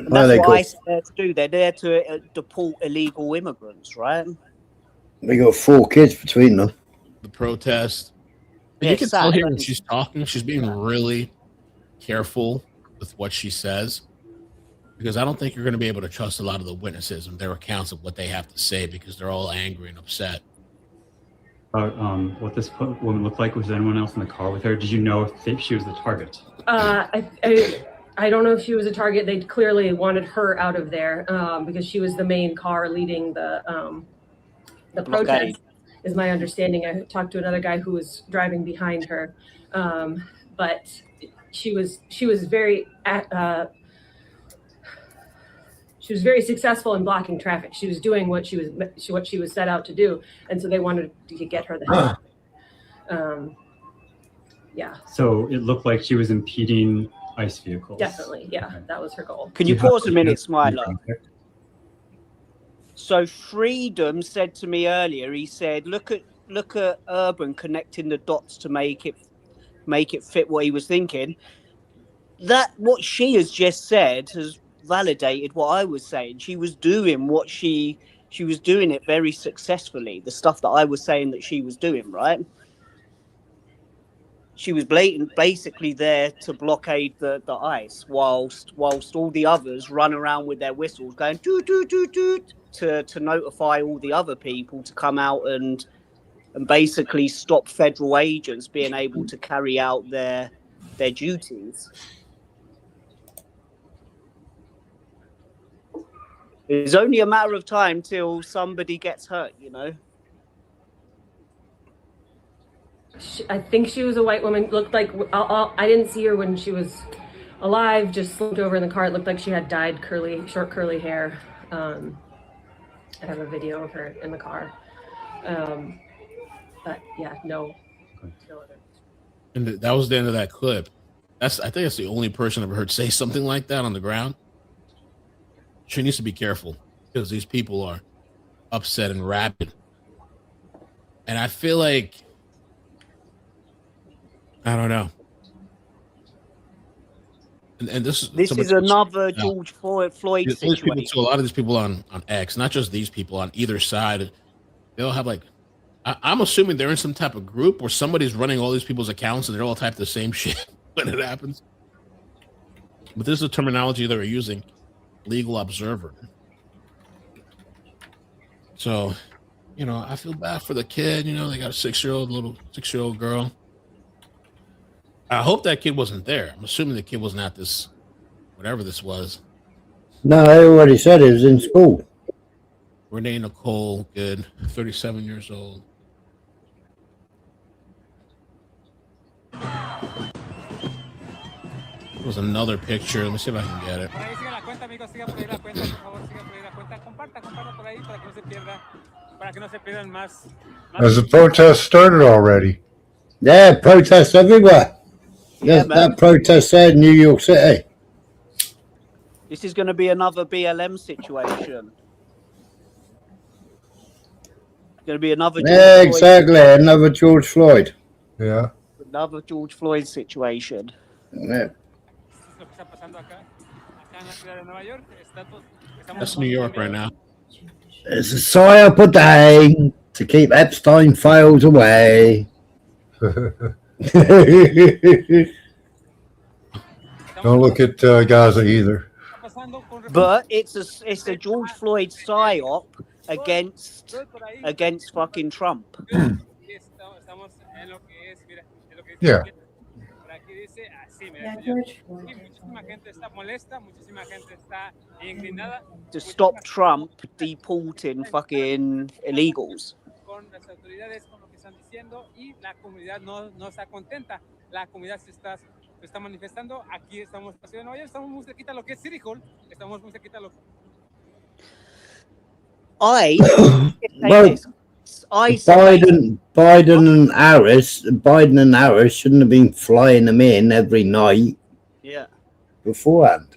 And that's what ICE are there to do. They're there to deport illegal immigrants, right? They got 4 kids between them. The protest. And Yeah, you can tell sad. here when she's talking, she's being really careful with what she says, because I don't think you're going to be able to trust a lot of the witnesses and their accounts of what they have to say, because they're all angry and upset. About what this woman looked like. Was there anyone else in the car with her? Did you know if she was the target? I don't know if she was a target. They clearly wanted her out of there because she was the main car leading the protest, is my understanding. I talked to another guy who was driving behind her, but she was very successful in blocking traffic. She was doing what she was set out to do, and so they wanted to get her the hell. Yeah. So it looked like she was impeding ICE vehicles. Definitely, yeah, that was her goal. Can you pause a minute, Smiler? So Freedom said to me earlier, he said, look at Urban connecting the dots to make it fit what he was thinking. That what she has just said has validated what I was saying. She was doing what she was doing it very successfully. The stuff that I was saying that she was doing, right? She was basically there to blockade the ICE whilst all the others run around with their whistles going doot doot doot doot to notify all the other people to come out and basically stop federal agents being able to carry out their duties. It's only a matter of time till somebody gets hurt, you know. I think she was a white woman. Looked like I didn't see her when she was alive. Just slumped over in the car. It looked like she had dyed short curly hair. I have a video of her in the car. But yeah, no other. And that was the end of that clip. I think that's the only person I've ever heard say something like that on the ground. She needs to be careful because these people are upset and rabid. And I feel like, I don't know. And this is another George Floyd situation. So a lot of these people on X, not just these people on either side, they'll have like, I'm assuming they're in some type of group where somebody's running all these people's accounts and they're all type the same shit when it happens. But this is the terminology they're using, legal observer. So, I feel bad for the kid. They got a little 6-year-old girl. I hope that kid wasn't there. I'm assuming the kid wasn't at this, whatever this was. No, I already said he was in school. Renee Nicole, good, 37 years old. There was another picture. Let me see if I can get it. Has the protest started already? Yeah, protests everywhere. Yeah, that protest there in New York City. This is going to be another BLM situation. Going to be another another George Floyd. Yeah. Another George Floyd situation. Yeah. That's New York right now. It's a sigh up a day to keep Epstein files away. Don't look at Gaza either. But it's a George Floyd psyop against fucking Trump. Yeah. To stop Trump deporting fucking illegals. Biden and Harris shouldn't have been flying them in every night. Yeah. Beforehand.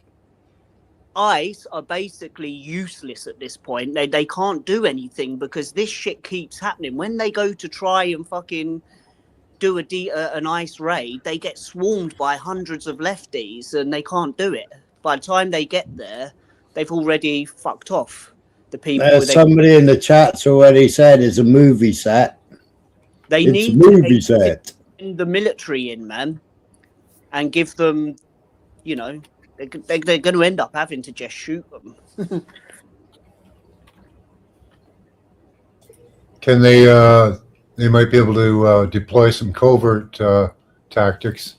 ICE are basically useless at this point. They can't do anything because this shit keeps happening. When they go to try and fucking do an ICE raid, they get swarmed by hundreds of lefties and they can't do it. By the time they get there, they've already fucked off. The people. Somebody in the chat's already said it's a movie set. They It's need a movie set. to the military in, man, and give them, you know, they're going to end up having to just shoot them. Can they? They might be able to deploy some covert tactics.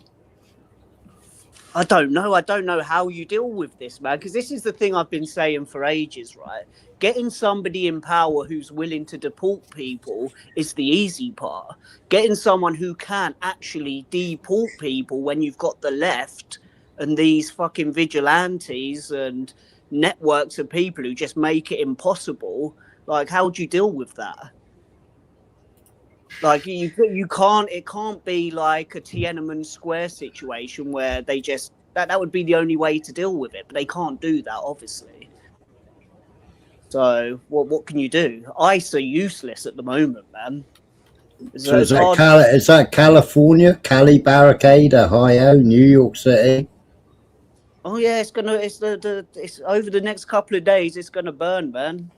I don't know. I don't know how you deal with this, man, because this is the thing I've been saying for ages, right? Getting somebody in power who's willing to deport people is the easy part. Getting someone who can actually deport people when you've got the left and these fucking vigilantes and networks of people who just make it impossible. Like, how do you deal with that? Like you can't. It can't be like a Tiananmen Square situation where they just that would be the only way to deal with it. But they can't do that, obviously. So what can you do? ICE are useless at the moment, man. So is that California, Cali Barricade, Ohio, New York City? Oh yeah, it's over the next couple of days. It's gonna burn, man.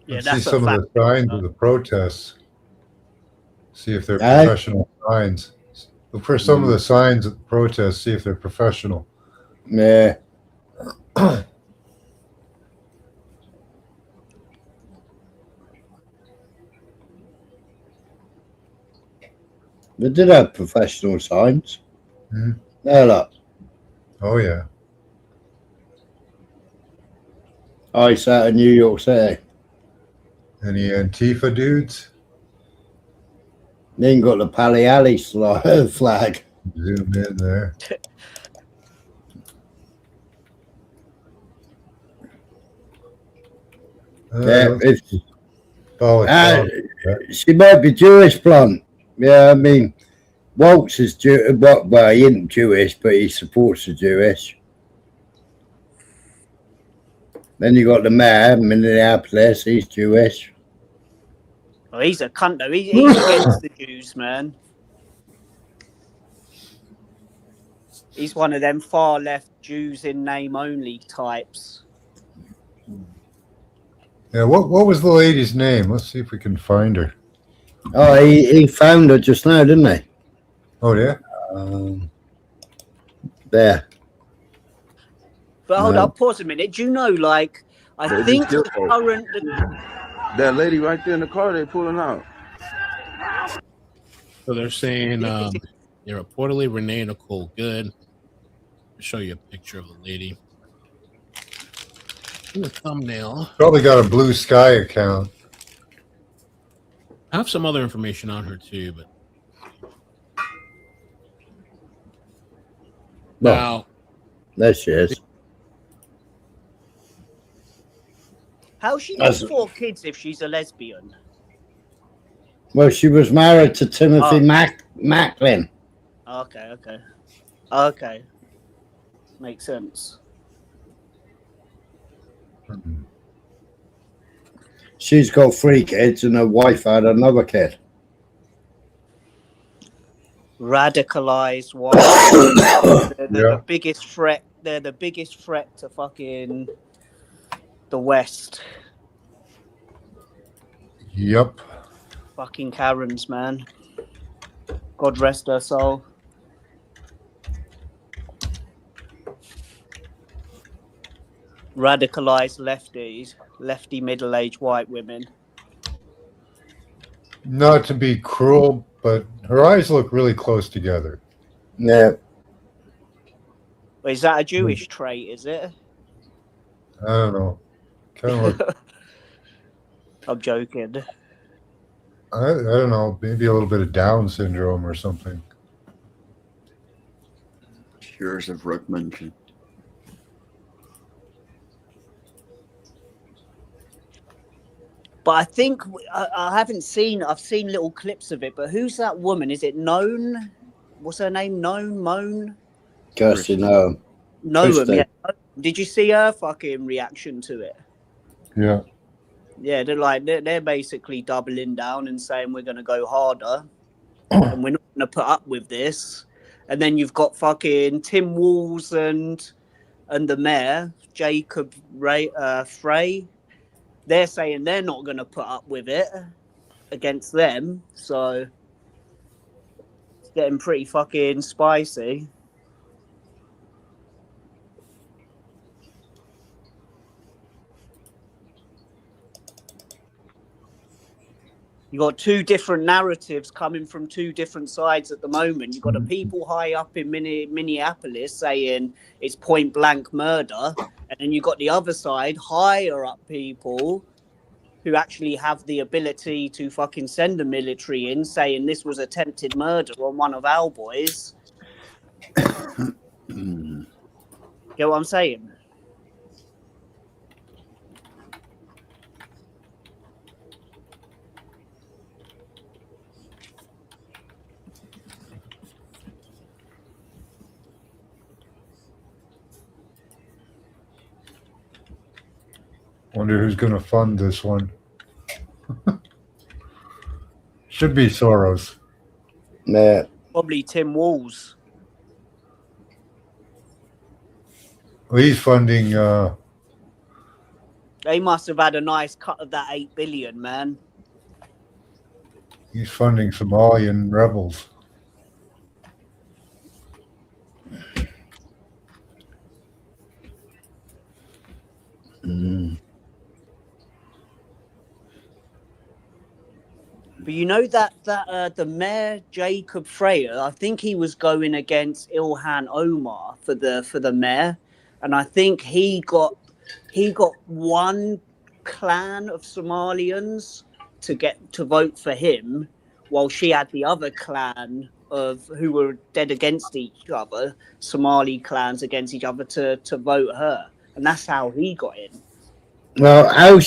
Yeah, see some of the signs of the protests. See if they're professional signs. Look for some of the signs of the protests. See if they're professional. Yeah. They did have professional signs. There, look. Oh yeah. ICE out of New York City. Any Antifa dudes? They ain't got the Pali Alley flag. Zoom in there. She might be Jewish, blonde. Yeah, I mean, Waltz is Jewish. Well, he isn't Jewish, but he supports the Jewish. Then you got the mayor, Minneapolis. He's Jewish. Oh, he's a cunt though. He's against the Jews, man. He's one of them far left Jews in name only types. Yeah, what was the lady's name? Let's see if we can find her. Oh, he found her just now, didn't he? Oh yeah. There. But hold up, pause a minute. Do you know, like, I think the current... That lady right there in the car, they pulling out. So they're saying they're reportedly Renee Nicole Good. I'll show you a picture of the lady. In the thumbnail. Probably got a Blue Sky account. I have some other information on her too, but now there she is. How's she got 4 kids if she's a lesbian? Well, she was married to Timothy Macklin. Okay. Makes sense. She's got 3 kids and her wife had another kid. Radicalized white. They're the biggest threat. They're the biggest threat to fucking the West. Yep. Fucking Karens, man. God rest her soul. Radicalized lefties, lefty middle-aged white women. Not to be cruel, but her eyes look really close together. Yeah. Is that a Jewish trait, is it? I don't know. Kind of look. I'm joking. I don't know. Maybe a little bit of Down syndrome or something. Years of Rugmansion. But I think I haven't seen. I've seen little clips of it. But who's that woman? Is it Known? What's her name? Known? Moan? Kirsty Noam. Noam, yeah. Did you see her fucking reaction to it? Yeah. Yeah, they're basically doubling down and saying we're gonna go harder, and we're not gonna put up with this. And then you've got fucking Tim Walls and the mayor Jacob Frey. They're saying they're not gonna put up with it against them. So it's getting pretty fucking spicy. You got two different narratives coming from two different sides at the moment. You've got the people high up in Minneapolis saying it's point blank murder, and then you've got the other side, higher up people who actually have the ability to fucking send the military in, saying this was attempted murder on one of our boys. Get what I'm saying? Wonder who's going to fund this one. Should be Soros. Yeah. Probably Tim Walls. Well, he's funding. They must have had a nice cut of that 8 billion, man. He's funding Somalian rebels. But you know that the mayor Jacob Freyer, I think he was going against Ilhan Omar for the mayor, and I think he got one clan of Somalians to vote for him, while she had the other clan of who were dead against each other, Somali clans against each other to vote her, and that's how he got in. Well, is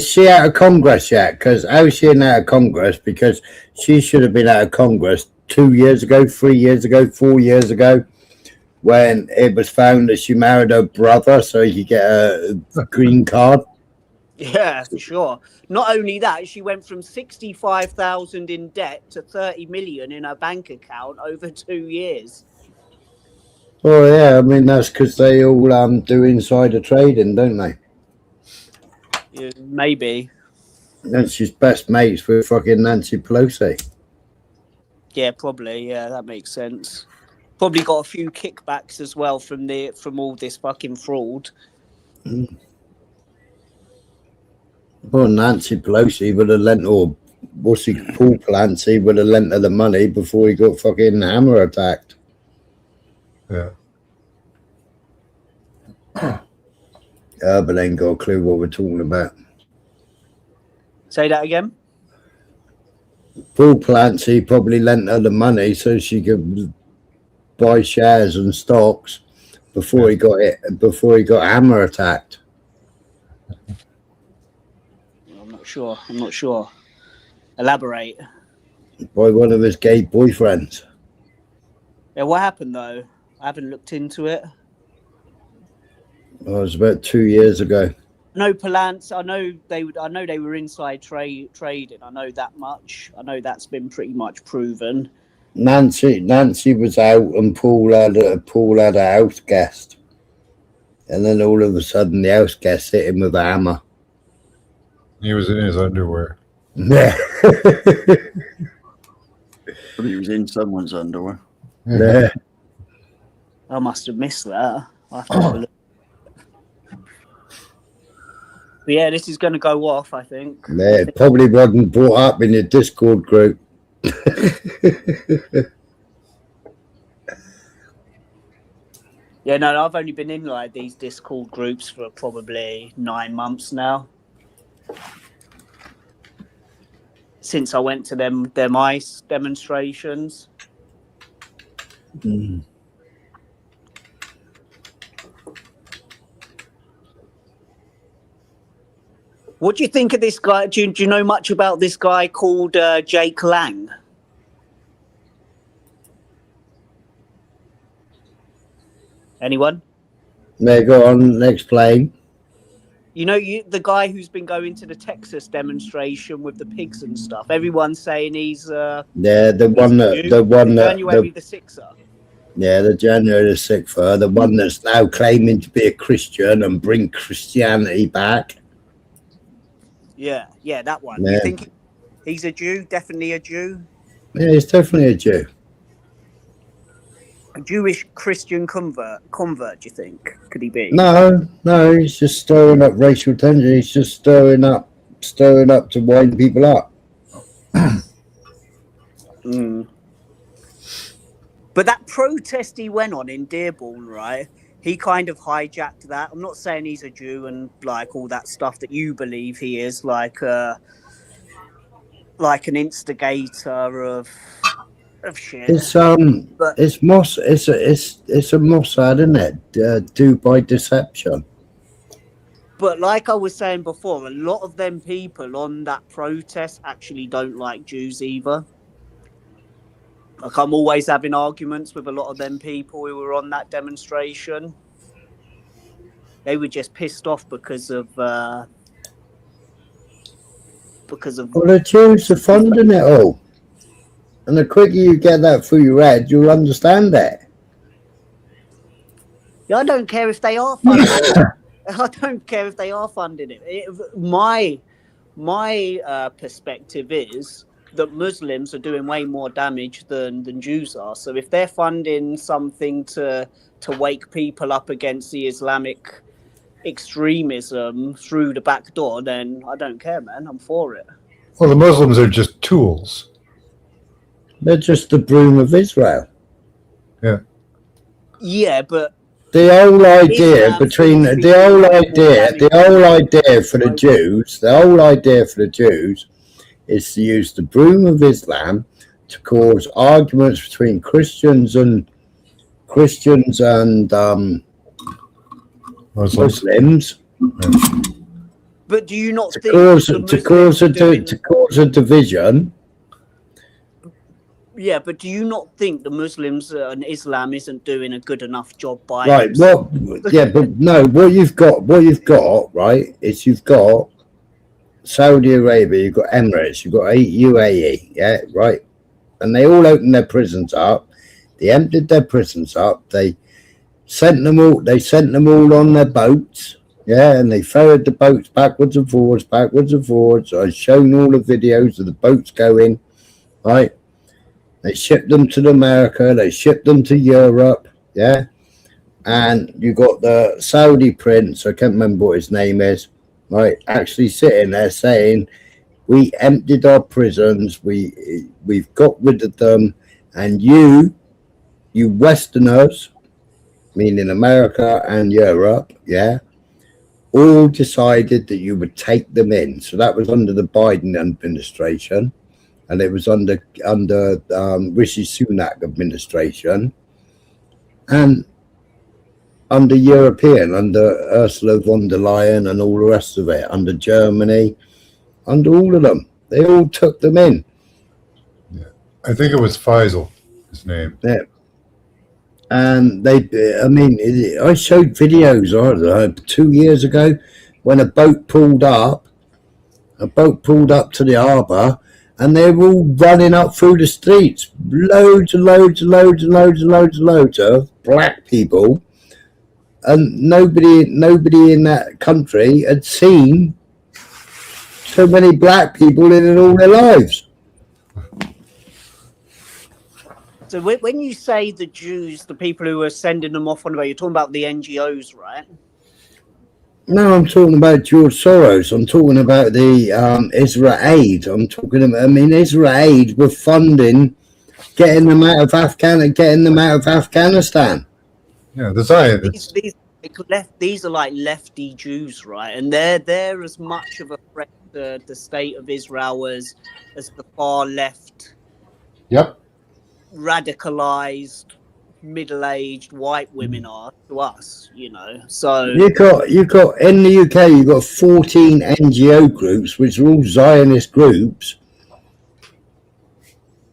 she out of Congress yet? Because how is she out of Congress? Because she should have been out of Congress 2 years ago, 3 years ago, 4 years ago, when it was found that she married her brother so he could get a green card. Yeah, for sure. Not only that, she went from 65,000 in debt to 30 million in her bank account over 2 years. Oh yeah, I mean that's because they all do insider trading, don't they? Yeah, maybe. And she's best mates with fucking Nancy Pelosi. Yeah, probably. Yeah, that makes sense. Probably got a few kickbacks as well from all this fucking fraud. Well, Nancy Pelosi would have lent, or Paul Clancy would have lent her the money before he got fucking hammer attacked. Yeah. But ain't got a clue what we're talking about. Say that again? Paul Clancy probably lent her the money so she could buy shares and stocks before he got hammer attacked. I'm not sure. Elaborate. By one of his gay boyfriends. Yeah, what happened though? I haven't looked into it. Oh, it was about 2 years ago. No, Palance. I know they were inside trading. I know that much. I know that's been pretty much proven. Nancy was out and Paul had a house guest, and then all of a sudden the house guest hit him with a hammer. He was in his underwear. Yeah. But he was in someone's underwear. Yeah. I must have missed that. I have to have a look. But yeah, this is going to go off, I think. Yeah, it probably wasn't brought up in the Discord group. Yeah, no, I've only been in like these Discord groups for probably 9 months now. Since I went to them ICE demonstrations. Mm. What do you think of this guy? Do you know much about this guy called Jake Lang? Anyone? There, go on, next plane. You know, the guy who's been going to the Texas demonstration with the pigs and stuff. Everyone's saying he's Yeah, the one that January the 6th. Yeah, the January the 6th, the one that's now claiming to be a Christian and bring Christianity back. Yeah, that one. Yeah. You think he's a Jew? Definitely a Jew? Yeah, he's definitely a Jew. A Jewish Christian convert, do you think? Could he be? No, he's just stirring up racial tension. He's just stirring up to wind people up. But that protest he went on in Dearborn, right? He kind of hijacked that. I'm not saying he's a Jew and like all that stuff that you believe he is, like an instigator of shit. It's a Mossad, isn't it? Do by deception. But like I was saying before, a lot of them people on that protest actually don't like Jews either. Like, I'm always having arguments with a lot of them people who were on that demonstration. They were just pissed off because of. Well, the Jews are funding it all, and the quicker you get that through your head, you'll understand that. Yeah, I don't care if they are funding it. I don't care if they are funding it. My perspective is that Muslims are doing way more damage than Jews are. So if they're funding something to wake people up against the Islamic extremism through the back door, then I don't care, man. I'm for it. Well, the Muslims are just tools. They're just the broom of Israel. Yeah. Yeah, but the whole idea for the Jews is to use the broom of Islam to cause arguments between Christians and Muslims. But do you not think to cause a division? Yeah, but do you not think the Muslims and Islam isn't doing a good enough job by Right. Well, yeah, but no. What you've got, right, is you've got Saudi Arabia, you've got Emirates, you've got UAE, yeah, right, and they all opened their prisons up. They emptied their prisons up. They sent them all. They sent them all on their boats, yeah, and they ferried the boats backwards and forwards. I've shown all the videos of the boats going, right. They shipped them to America. They shipped them to Europe. Yeah. And you got the Saudi prince, I can't remember what his name is, right, actually sitting there saying, we emptied our prisons. We've got rid of them. And you Westerners, meaning America and Europe, yeah, all decided that you would take them in. So that was under the Biden administration. And it was under Rishi Sunak administration, and under European, under Ursula von der Leyen and all the rest of it, under Germany, under all of them. They all took them in. Yeah. I think it was Faisal, his name. Yeah. And I showed videos 2 years ago when a boat pulled up to the harbour, and they were all running up through the streets, loads of black people, and nobody in that country had seen so many black people in all their lives. So when you say the Jews, the people who are sending them off on the way, you're talking about the NGOs, right? No, I'm talking about George Soros. I'm talking about the Israel Aid. Israel Aid were funding getting them out of Afghanistan. Yeah, the Zionists. These are like lefty Jews, right? And they're as much of a threat to the state of Israel as the far left. Yep. Radicalized, middle-aged white women are to us, you know. So you got in the UK, you've got 14 NGO groups, which are all Zionist groups.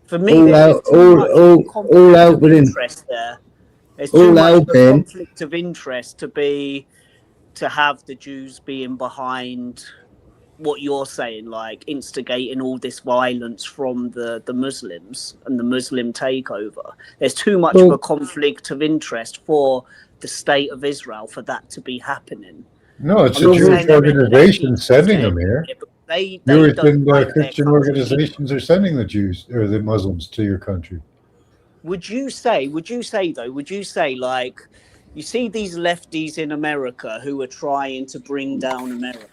For me, all out within interest there. There's too All much of a helping. conflict of interest to have the Jews being behind what you're saying, like instigating all this violence from the Muslims and the Muslim takeover. There's too much of a conflict of interest for the state of Israel for that to be happening. No, it's I'm a not Jewish saying they're organization lefties sending saying them here. it, but they Jewish don't and like their Christian country. organizations are sending the Jews or the Muslims to your country. Would you say like, you see these lefties in America who are trying to bring down America?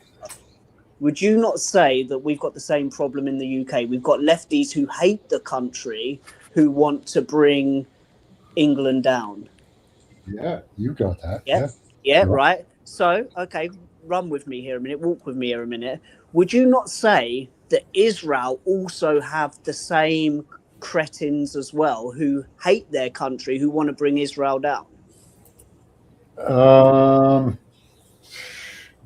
Would you not say that we've got the same problem in the UK? We've got lefties who hate the country who want to bring England down. Yeah, you got that. Yeah, yeah, right. So, okay, run with me here a minute, walk with me here a minute. Would you not say that Israel also have the same cretins as well who hate their country, who want to bring Israel down?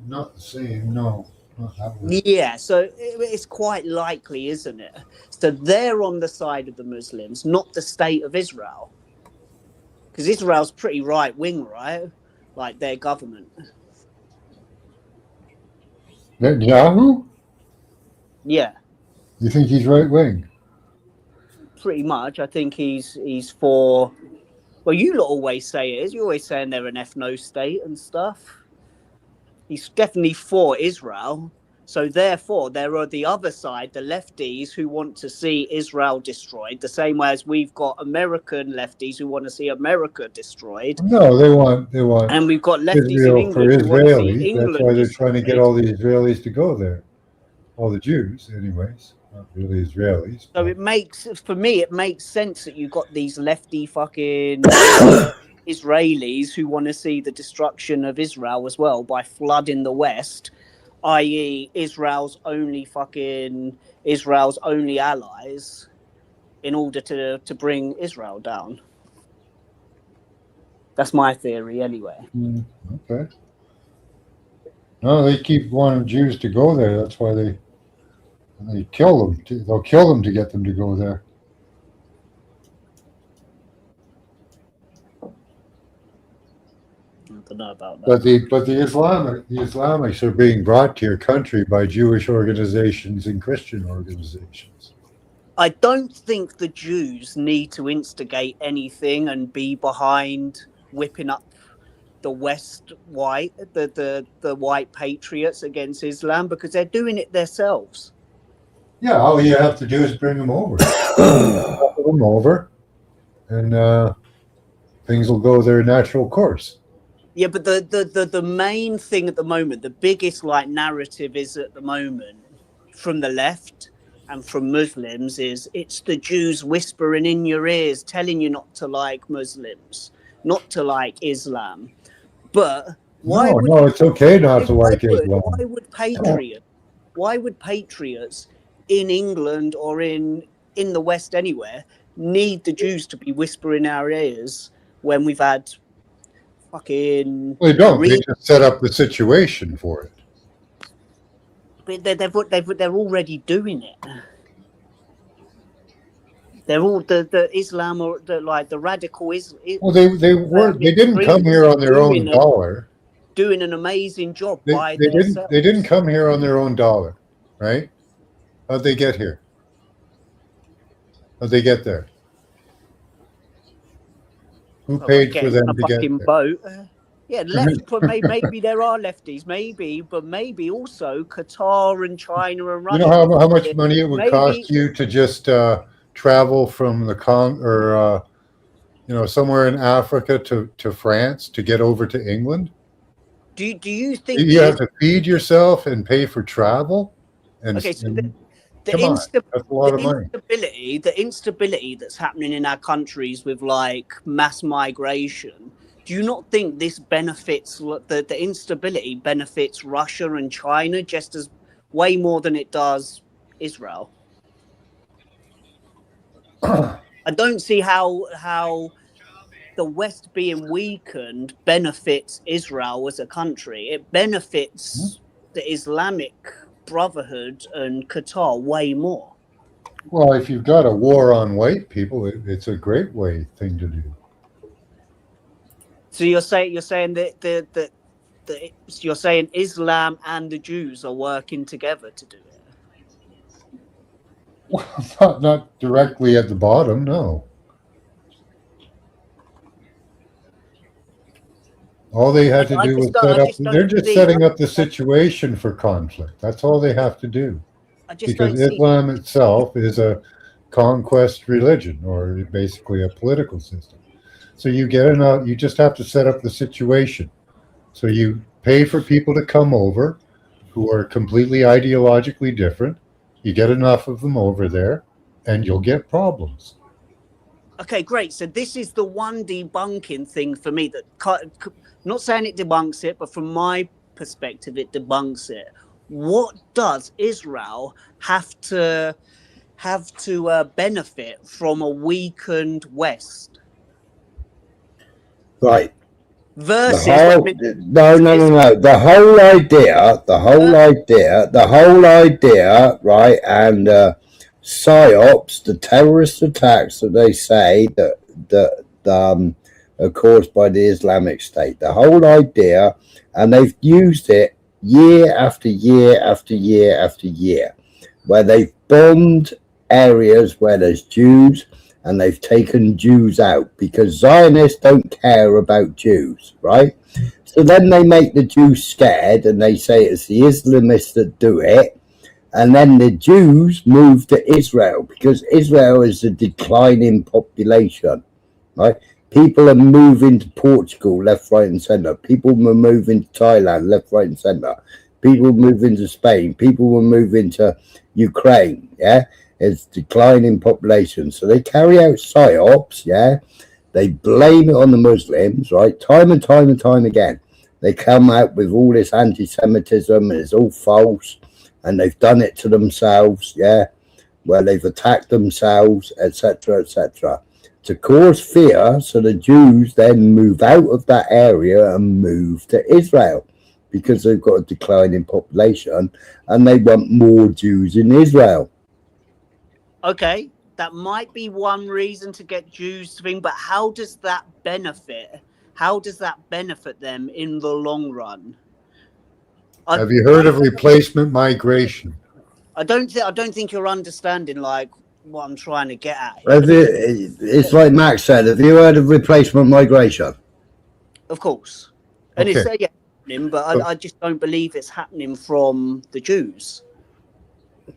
Not the same. No, not that way. Yeah, so it's quite likely, isn't it? So they're on the side of the Muslims, not the state of Israel. Because Israel's pretty right wing, right? Like their government. Netanyahu? Yeah, You think he's right wing? pretty much. I think he's for. Well, you lot always say it is. You're always saying they're an ethno state and stuff. He's definitely for Israel. So therefore, there are the other side, the lefties, who want to see Israel destroyed, the same way as we've got American lefties who want to see America destroyed. No, they want And we've got lefties Israel in for England who want to see Israelis. That's England why they're destroyed. trying to get all the Israelis to go there. All the Jews, anyways. Not really Israelis. So it makes, for me, it makes sense that you've got these lefty fucking Israelis who want to see the destruction of Israel as well by flooding the West, i.e. Israel's only allies, in order to bring Israel down. That's my theory anyway. Okay. No, they keep wanting Jews to go there. That's why they kill them. They'll kill them to get them to go there. I don't know about that. But the Islamics are being brought to your country by Jewish organizations and Christian organizations. I don't think the Jews need to instigate anything and be behind whipping up the the white patriots against Islam, because they're doing it themselves. Yeah, all you have to do is bring them over. Bring them over, and things will go their natural course. Yeah, but the main thing at the moment, the biggest like narrative is at the moment from the left and from Muslims is it's the Jews whispering in your ears, telling you not to like Muslims, not to like Islam. But why? No, it's okay not to like Islam. Why would patriots in England or in the West anywhere need the Jews to be whispering in our ears when we've had fucking? Well, they don't. They just set up the situation for it. But they're already doing it. They're all the Islam or the radical Islam. Well, they didn't come here on their own dollar. Doing an amazing job by They themselves. didn't come here on their own dollar, right? How'd they get here? How'd they get there? Who paid for them to get there? Boat. Yeah, maybe there are lefties, but maybe also Qatar and China and Russia. You know how much money it would cost you to just travel from the somewhere in Africa to France to get over to England? Do you think you have to feed yourself and pay for travel? And, okay, so that's a lot of money. The instability that's happening in our countries with like mass migration. Do you not think this benefits the instability benefits Russia and China just as way more than it does Israel? I don't see how the West being weakened benefits Israel as a country. It benefits the Islamic Brotherhood and Qatar way more. Well, if you've got a war on white people, it's a great thing to do. So you're saying that you're saying Islam and the Jews are working together to do it. Well, not directly at the bottom, no. All they had to do was set up. They're just setting up the situation for conflict. That's all they have to do. Because Islam itself is a conquest religion, or basically a political system. So you get enough. You just have to set up the situation. So you pay for people to come over who are completely ideologically different. You get enough of them over there, and you'll get problems. Okay, great. So this is the one debunking thing for me that, not saying it debunks it, but from my perspective, it debunks it. What does Israel have to benefit from a weakened West? Right. Versus no. The whole idea, right? And psyops, the terrorist attacks that they say that are caused by the Islamic State. The whole idea, and they've used it year after year after year after year, where they've bombed areas where there's Jews, and they've taken Jews out because Zionists don't care about Jews, right? So then they make the Jews scared, and they say it's the Islamists that do it. And then the Jews move to Israel because Israel is a declining population, right? People are moving to Portugal, left, right, and centre. People were moving to Thailand, left, right, and centre. People were moving to Spain. People were moving to Ukraine, yeah? It's declining population. So they carry out psyops, yeah? They blame it on the Muslims, right? Time and time and time again. They come out with all this anti-Semitism, and it's all false. And they've done it to themselves, yeah? Where they've attacked themselves, etc., etc. To cause fear, so the Jews then move out of that area and move to Israel because they've got a declining population and they want more Jews in Israel. Okay, that might be one reason to get Jews to think, but how does that benefit? How does that benefit them in the long run? Have you heard of replacement migration? I don't think you're understanding like what I'm trying to get at. It's like Max said. Have you heard of replacement migration? Of course, and Okay. it's happening, but I just don't believe it's happening from the Jews.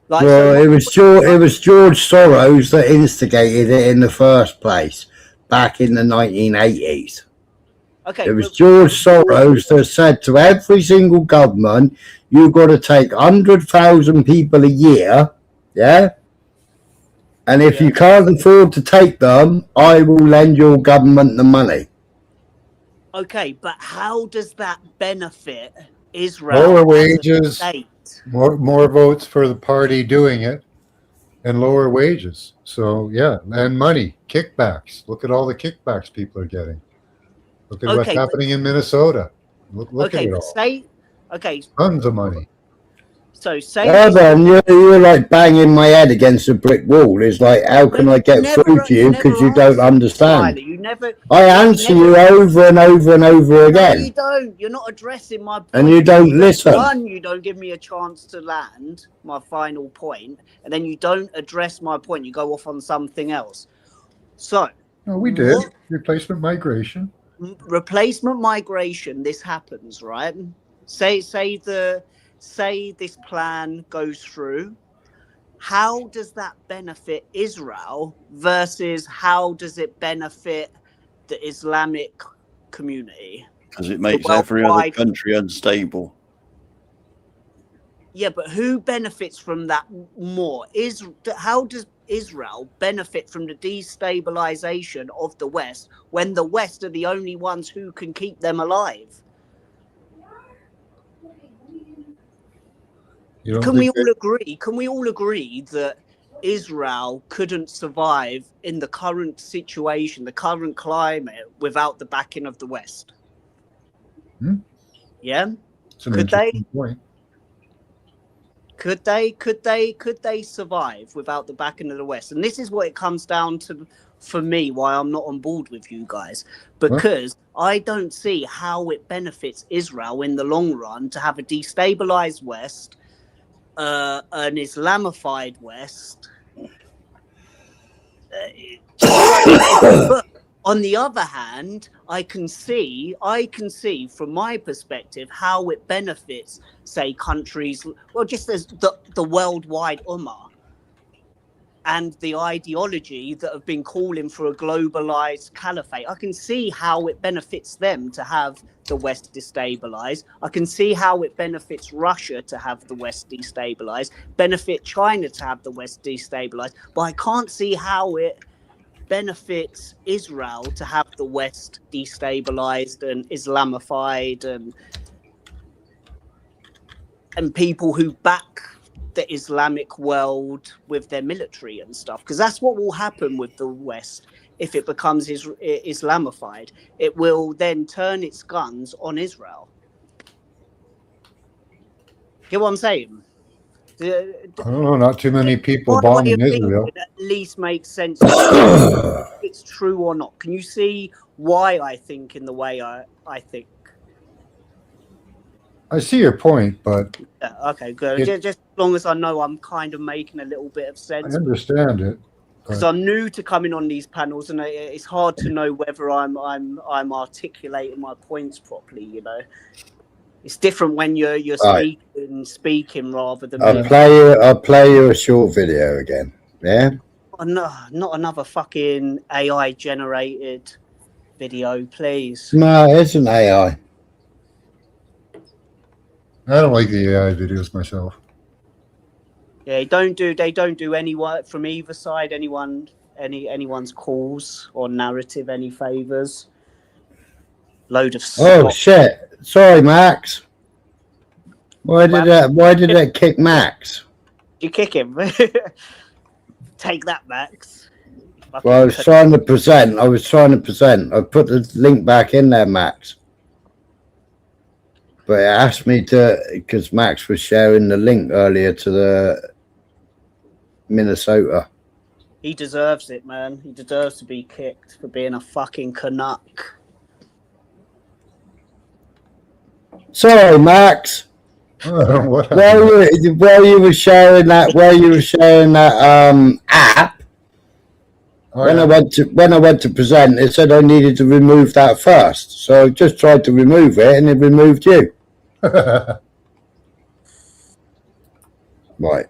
Like, Well, it was George Soros that instigated it in the first place back in the 1980s. Okay, it was George Soros that said to every single government, you've got to take 100,000 people a year, yeah? And if you can't afford to take them, I will lend your government the money. Okay, but how does that benefit Israel? Lower as a wages, state? more votes for the party doing it, and lower wages. So yeah, and money, kickbacks. Look at all the kickbacks people are getting. Look at what's happening in Minnesota. Look at it all. Tons of money. So say You're like banging my head against a brick wall. It's like, how can I get through to you because you don't understand? I answer you over and over and over again. No, you don't. You're not addressing my point. And you don't listen. One, you don't give me a chance to land my final point, and then you don't address my point. You go off on something else. So. No, we did. Replacement migration. Replacement migration. This happens, right? Say this plan goes through. How does that benefit Israel versus how does it benefit the Islamic community? Because it makes every other country unstable. Yeah, but who benefits from that more? How does Israel benefit from the destabilization of the West when the West are the only ones who can keep them alive? Can we all agree that Israel couldn't survive in the current situation, the current climate, without the backing of the West? Yeah. Could they survive without the backing of the West? And this is what it comes down to for me, why I'm not on board with you guys. Because I don't see how it benefits Israel in the long run to have a destabilized West, an Islamified West. But on the other hand, I can see from my perspective how it benefits, say, countries, well, just as the worldwide ummah and the ideology that have been calling for a globalized caliphate. I can see how it benefits them to have the West destabilized. I can see how it benefits Russia to have the West destabilized, benefit China to have the West destabilized, but I can't see how it benefits Israel to have the West destabilized and Islamified and people who back the Islamic world with their military and stuff, because that's what will happen with the West if it becomes Islamified. It will then turn its guns on Israel. Get what I'm saying? I don't know, not too many people My way bombing of thinking Israel. at least makes sense to me. If it's true or not. Can you see why I think in the way I think? I see your point, but Yeah, okay, good. It- Just as long as I know I'm kind of making a little bit of I sense. understand it. Because but I'm new to coming on these panels, and it's hard to know whether I'm articulating my points properly. You know, it's different when you're Right. speaking rather than I'll being. play you a short video again. Yeah. Oh, no, not another fucking AI generated video, please. No, it isn't AI. I don't like the AI videos myself. Yeah, they don't do any work from either side. Anyone's calls or narrative any favors. Load of Oh stock. shit! Sorry, Max. Why did that kick Max? You kick him. Take that, Max. Well, I was trying to present. I put the link back in there, Max. But it asked me to, because Max was sharing the link earlier to the Minnesota. He deserves it, man. He deserves to be kicked for being a fucking Canuck. Sorry, Max. While you were sharing that app, when I went to present, it said I needed to remove that first. So I just tried to remove it, and it removed you. Right.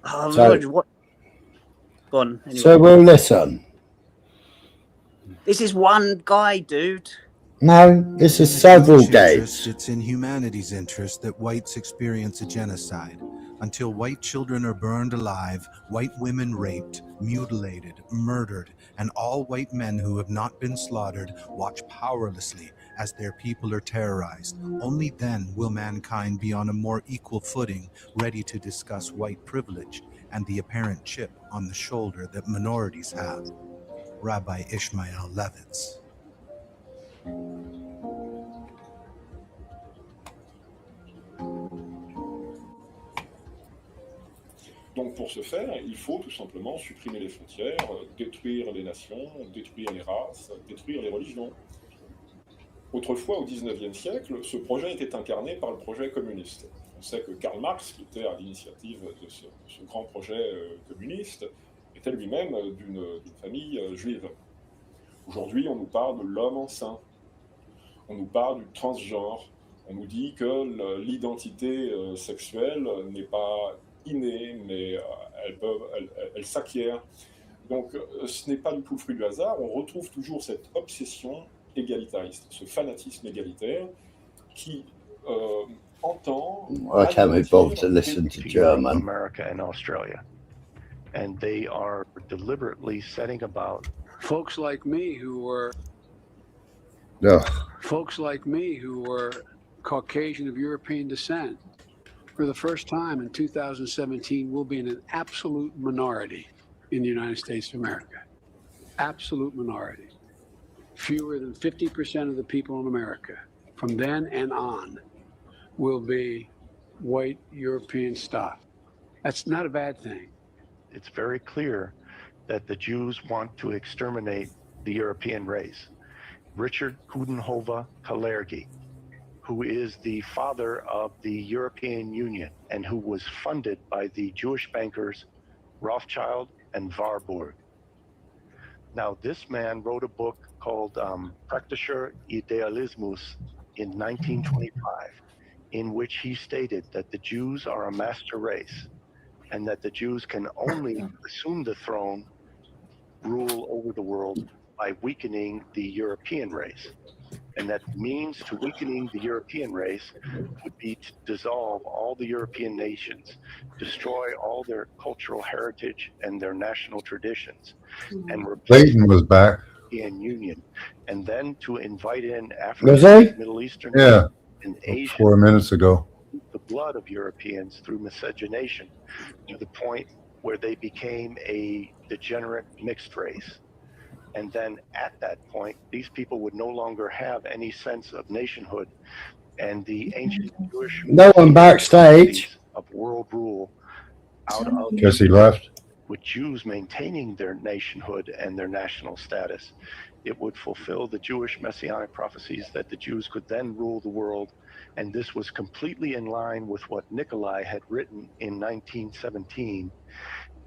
Oh, So- Lord, what? Go on. Anyway. So we'll listen. This is one guy, dude. No, this is several days. It's in humanity's interest that whites experience a genocide. Until white children are burned alive, white women raped, mutilated, murdered, and all white men who have not been slaughtered watch powerlessly as their people are terrorized. Only then will mankind be on a more equal footing, ready to discuss white privilege and the apparent chip on the shoulder that minorities have. Rabbi Ishmael Levitz. Donc pour ce faire, il faut tout simplement supprimer les frontières, détruire les nations, détruire les races, détruire les religions. Autrefois, au XIXe siècle, ce projet était incarné par le projet communiste. On sait que Karl Marx, qui était à l'initiative de ce grand projet communiste, était lui-même d'une famille juive. Aujourd'hui, on nous parle de l'homme enceint, on nous parle du transgenre, on nous dit que l'identité sexuelle n'est pas innée, mais elle s'acquiert. Donc ce n'est pas du tout le fruit du hasard, on retrouve toujours cette obsession égalitariste, ce fanatisme égalitaire qui entend... I can't be bothered to listen to German. America and Australia. And they are deliberately setting about folks like me who were Caucasian of European descent, for the first time in 2017, will be in an absolute minority in the United States of America. Absolute minority. Fewer than 50% of the people in America from then and on will be white European stock. That's not a bad thing. It's very clear that the Jews want to exterminate the European race. Richard Coudenhove Kalergi, who is the father of the European Union and who was funded by the Jewish bankers Rothschild and Warburg. Now, this man wrote a book called Praktischer Idealismus in 1925, in which he stated that the Jews are a master race and that the Jews can only assume the throne, rule over the world, by weakening the European race. And that means to weakening the European race would be to dissolve all the European nations, destroy all their cultural heritage and their national traditions, and replace Clayton was back. the European Union, and then to invite in Was African, he? Middle Eastern, Yeah, and Asian, 4 minutes ago. the blood of Europeans through miscegenation to the point where they became a degenerate mixed race. And then at that point, these people would no longer have any sense of nationhood, and the ancient Jewish No one backstage. of world rule out of Guess he left. with Jews maintaining their nationhood and their national status. It would fulfill the Jewish messianic prophecies that the Jews could then rule the world. And this was completely in line with what Nikolai had written in 1917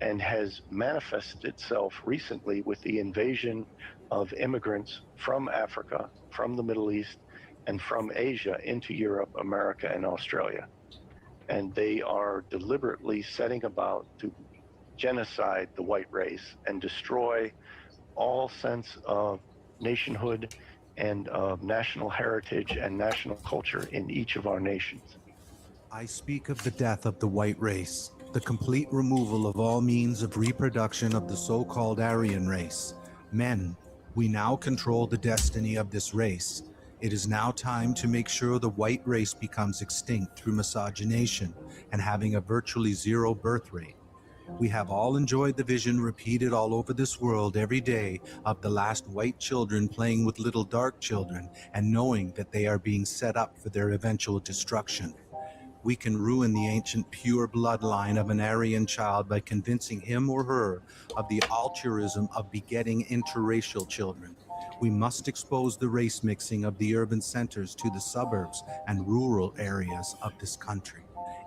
and has manifested itself recently with the invasion of immigrants from Africa, from the Middle East, and from Asia into Europe, America, and Australia. And they are deliberately setting about to genocide the white race and destroy all sense of nationhood and of national heritage and national culture in each of our nations. I speak of the death of the white race, the complete removal of all means of reproduction of the so-called Aryan race. Men, we now control the destiny of this race. It is now time to make sure the white race becomes extinct through miscegenation and having a virtually zero birth rate. We have all enjoyed the vision repeated all over this world every day of the last white children playing with little dark children and knowing that they are being set up for their eventual destruction. We can ruin the ancient pure bloodline of an Aryan child by convincing him or her of the altruism of begetting interracial children. We must expose the race mixing of the urban centers to the suburbs and rural areas of this country.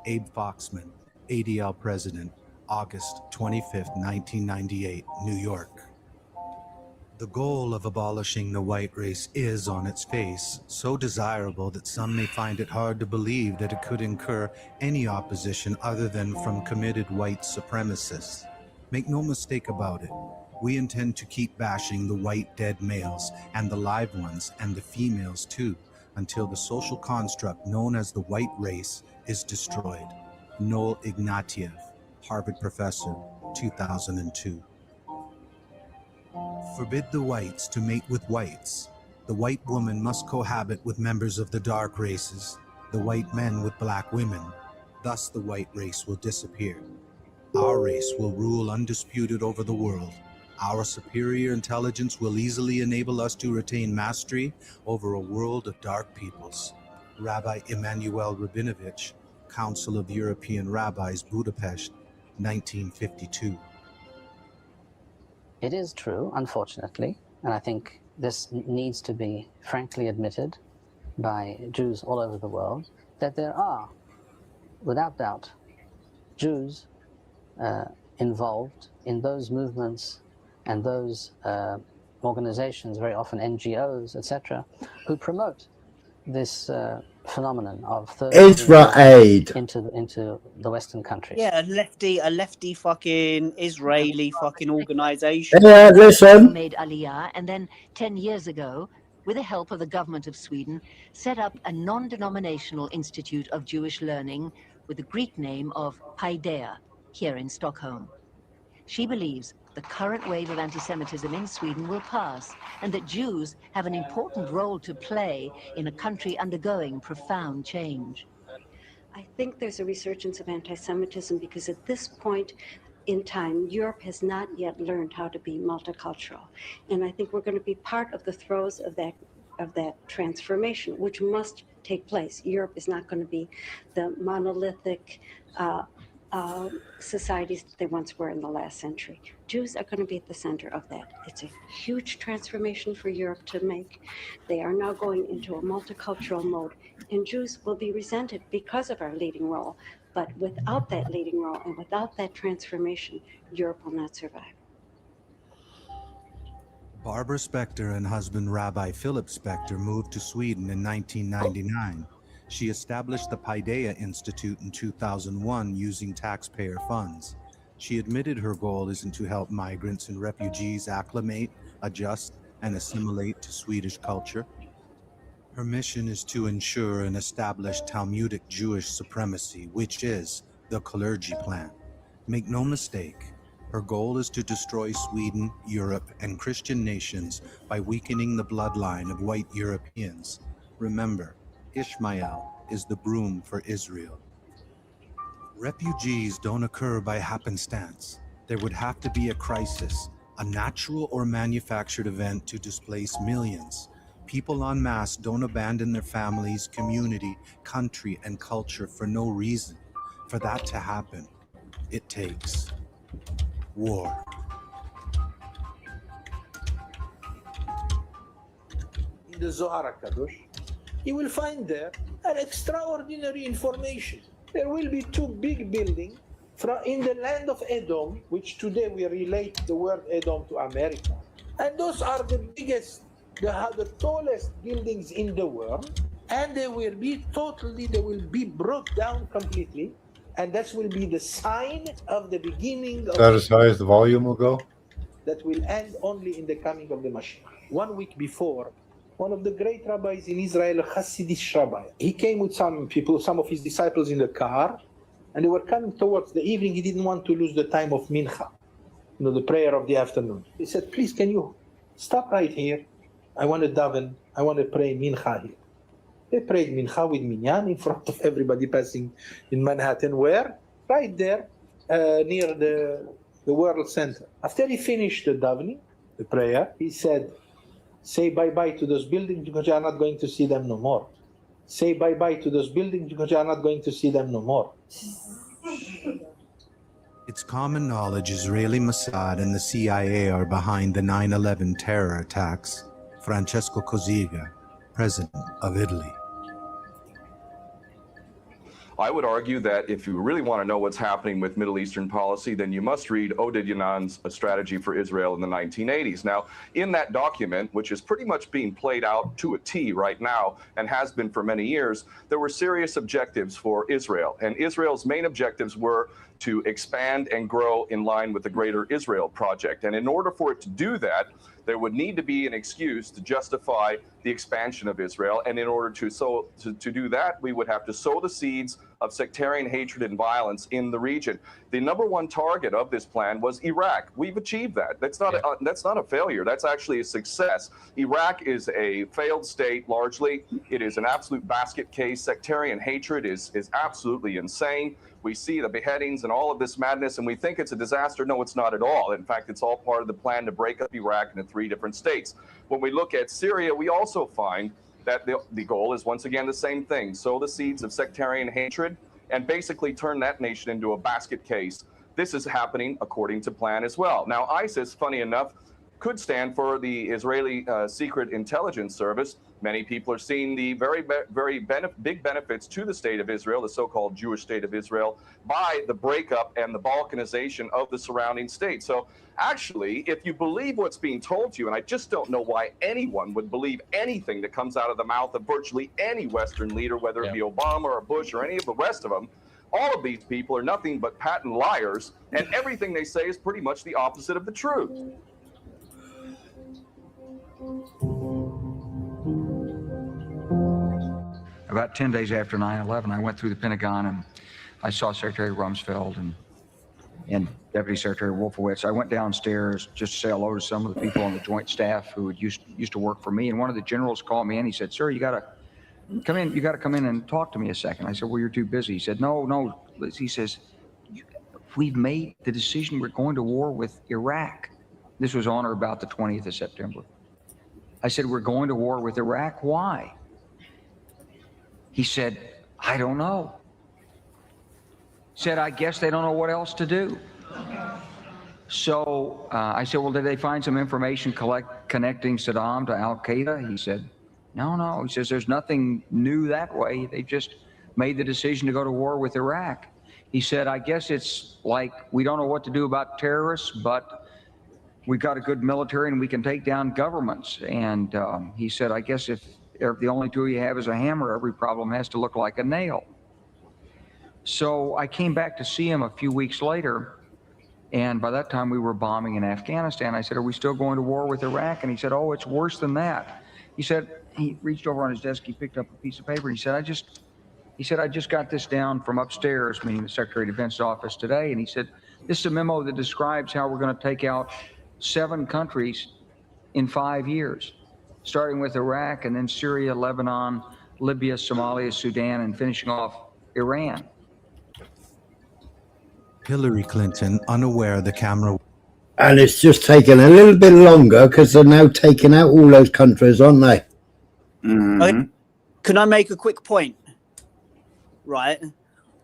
Abe Foxman, ADL President, August 25th, 1998, New York. The goal of abolishing the white race is, on its face, so desirable that some may find it hard to believe that it could incur any opposition other than from committed white supremacists. Make no mistake about it, we intend to keep bashing the white dead males and the live ones and the females too, until the social construct known as the white race is destroyed. Noel Ignatieff, Harvard professor, 2002. Forbid the whites to mate with whites. The white woman must cohabit with members of the dark races, the white men with black women. Thus the white race will disappear. Our race will rule undisputed over the world. Our superior intelligence will easily enable us to retain mastery over a world of dark peoples. Rabbi Emanuel Rabinovich, Council of European Rabbis, Budapest, 1952. It is true, unfortunately, and I think this needs to be frankly admitted by Jews all over the world, that there are, without doubt, Jews involved in those movements and those organizations, very often NGOs, etc., who promote this phenomenon of third Israel aid into the Western countries. Yeah, a lefty fucking Israeli fucking organization. Yeah, listen. Made Aliyah, and then 10 years ago, with the help of the government of Sweden, set up a non-denominational institute of Jewish learning with the Greek name of Paideia here in Stockholm. She believes the current wave of anti-Semitism in Sweden will pass, and that Jews have an important role to play in a country undergoing profound change. I think there's a resurgence of anti-Semitism because at this point in time, Europe has not yet learned how to be multicultural. And I think we're going to be part of the throes of that transformation, which must take place. Europe is not going to be the monolithic societies that they once were in the last century. Jews are going to be at the center of that. It's a huge transformation for Europe to make. They are now going into a multicultural mode, and Jews will be resented because of our leading role. But without that leading role and without that transformation, Europe will not survive. Barbara Spector and husband Rabbi Philip Spector moved to Sweden in 1999. She established the Paideia Institute in 2001 using taxpayer funds. She admitted her goal isn't to help migrants and refugees acclimate, adjust, and assimilate to Swedish culture. Her mission is to ensure and establish Talmudic Jewish supremacy, which is the Clergy Plan. Make no mistake, her goal is to destroy Sweden, Europe, and Christian nations by weakening the bloodline of white Europeans. Remember, Ishmael is the broom for Israel. Refugees don't occur by happenstance. There would have to be a crisis, a natural or manufactured event to displace millions. People en masse don't abandon their families, community, country, and culture for no reason. For that to happen, it takes war. In the Zohar HaKadosh, you will find there an extraordinary information. There will be two big buildings in the land of Edom, which today we relate the word Edom to America. And those are the biggest, the tallest buildings in the world. And they will be brought down completely. And that will be the sign of the beginning of That as high as the volume will go? that will end only in the coming of the Mashiach. 1 week before, one of the great rabbis in Israel, a Hasidic rabbi, he came with some people, some of his disciples in the car, and they were coming towards the evening. He didn't want to lose the time of Mincha, the prayer of the afternoon. He said, please, can you stop right here? I want to daven, I want to pray Mincha here. They prayed Mincha with Minyan in front of everybody passing in Manhattan. Where? Right there, near the World Center. After he finished the davening, the prayer, he said, say bye-bye to those buildings because you are not going to see them no more. Say bye-bye to those buildings because you are not going to see them no more. It's common knowledge Israeli Mossad and the CIA are behind the 9/11 terror attacks. Francesco Cossiga, president of Italy. I would argue that if you really want to know what's happening with Middle Eastern policy, then you must read Oded Yanan's A Strategy for Israel in the 1980s. Now, in that document, which is pretty much being played out to a T right now and has been for many years, there were serious objectives for Israel. And Israel's main objectives were to expand and grow in line with the Greater Israel Project. And in order for it to do that, there would need to be an excuse to justify the expansion of Israel. And in order to do that, we would have to sow the seeds of sectarian hatred and violence in the region. The number one target of this plan was Iraq. We've achieved that. That's not a failure. That's actually a success. Iraq is a failed state largely. It is an absolute basket case. Sectarian hatred is absolutely insane. We see the beheadings and all of this madness, and we think it's a disaster. No, it's not at all. In fact, it's all part of the plan to break up Iraq into 3 different states. When we look at Syria, we also find that the goal is once again the same thing: sow the seeds of sectarian hatred and basically turn that nation into a basket case. This is happening according to plan as well. Now, ISIS, funny enough, could stand for the Israeli Secret Intelligence Service. Many people are seeing the very big benefits to the state of Israel, the so-called Jewish state of Israel, by the breakup and the balkanization of the surrounding states. So actually, if you believe what's being told to you, and I just don't know why anyone would believe anything that comes out of the mouth of virtually any Western leader, whether it be Obama or Bush or any of the rest of them, all of these people are nothing but patent liars, and everything they say is pretty much the opposite of the truth. About 10 days after 9/11, I went through the Pentagon and I saw Secretary Rumsfeld and Deputy Secretary Wolfowitz. I went downstairs just to say hello to some of the people on the Joint Staff who had used to work for me. And one of the generals called me in. He said, "Sir, you got to come in. You got to come in and talk to me a second." I said, "Well, you're too busy." He said, "No." He says, "We've made the decision. We're going to war with Iraq." This was on or about the 20th of September. I said, "We're going to war with Iraq. Why?" He said, "I don't know." Said, I guess they don't know what else to do. So I said, well, did they find some information connecting Saddam to Al-Qaeda? He said, no. He says, there's nothing new that way. They just made the decision to go to war with Iraq. He said, I guess it's like we don't know what to do about terrorists, but we got a good military and we can take down governments. And he said, I guess if the only tool you have is a hammer, every problem has to look like a nail. So I came back to see him a few weeks later, and by that time we were bombing in Afghanistan. I said, are we still going to war with Iraq? And he said, oh, it's worse than that. He said, he reached over on his desk, he picked up a piece of paper, and he said, I just got this down from upstairs, meaning the Secretary of Defense's office today. And he said, this is a memo that describes how we're going to take out 7 countries in 5 years, starting with Iraq and then Syria, Lebanon, Libya, Somalia, Sudan, and finishing off Iran. Hillary Clinton, unaware the camera. And it's just taken a little bit longer because they're now taking out all those countries, aren't they? Okay. Can I make a quick point? Right.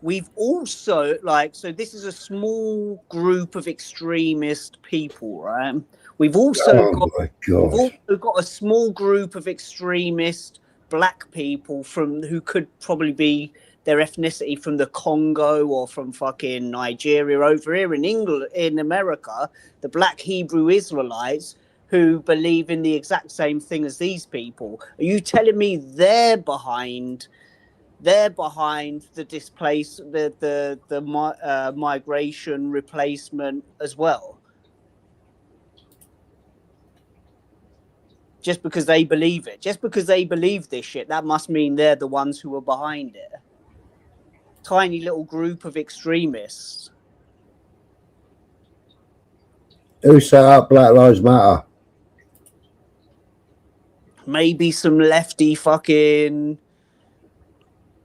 We've also, so this is a small group of extremist people, right? We've also got a small group of extremist black people who could probably be their ethnicity from the Congo or from fucking Nigeria. Over here in England, in America, the black Hebrew Israelites who believe in the exact same thing as these people. Are you telling me they're behind the migration replacement as well? Just because they believe it, just because they believe this shit, that must mean they're the ones who are behind it. Tiny little group of extremists. Who set up Black Lives Matter? Maybe some lefty fucking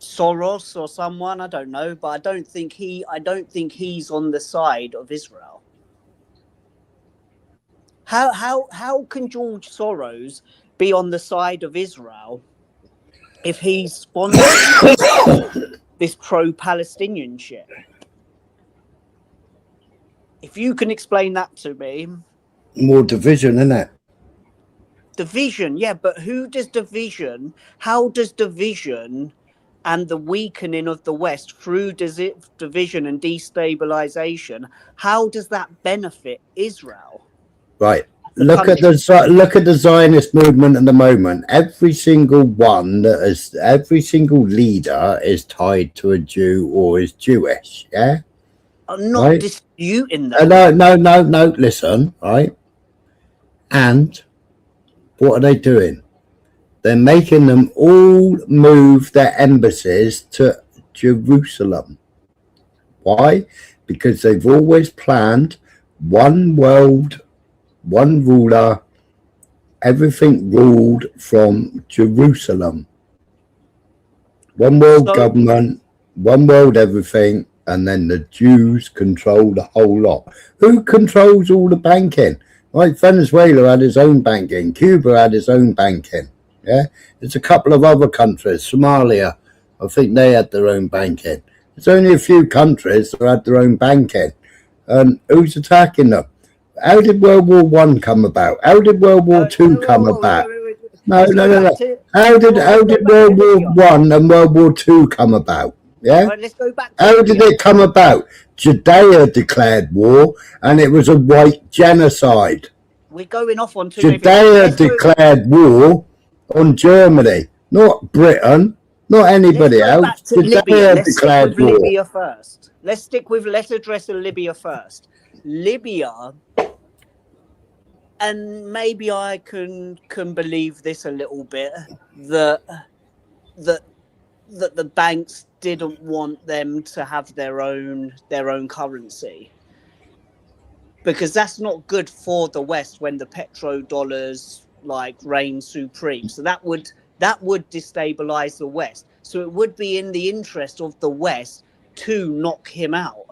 Soros or someone, I don't know, but I don't think he's on the side of Israel. How can George Soros be on the side of Israel if he's sponsoring this pro-Palestinian shit? If you can explain that to me. More division, isn't it? Division, yeah, but how does division and the weakening of the West through division and destabilization, how does that benefit Israel? Right. Look at the Zionist movement at the moment. Every single leader is tied to a Jew or is Jewish. Yeah. I'm not disputing that. No. Listen, right. And what are they doing? They're making them all move their embassies to Jerusalem. Why? Because they've always planned one world, one ruler, everything ruled from Jerusalem. One world government, one world everything, and then the Jews control the whole lot. Who controls all the banking? Like Venezuela had its own banking, Cuba had its own banking. Yeah, there's a couple of other countries, Somalia, I think they had their own banking. There's only a few countries that had their own banking. And who's attacking them? How did World War I come about? How did World War II come about? No. How did World War I and World War II come about? Yeah? Right, let's go back to How did it come about? Judea declared war, and it was a white genocide. We're going off on Judea declared war on Germany, not Britain, not anybody else. Judea declared war. Libya first. Let's address Libya first. Libya, and maybe I can believe this a little bit, that the banks didn't want them to have their own currency, because that's not good for the West when the petrodollars reign supreme. So that would destabilize the West. So it would be in the interest of the West to knock him out.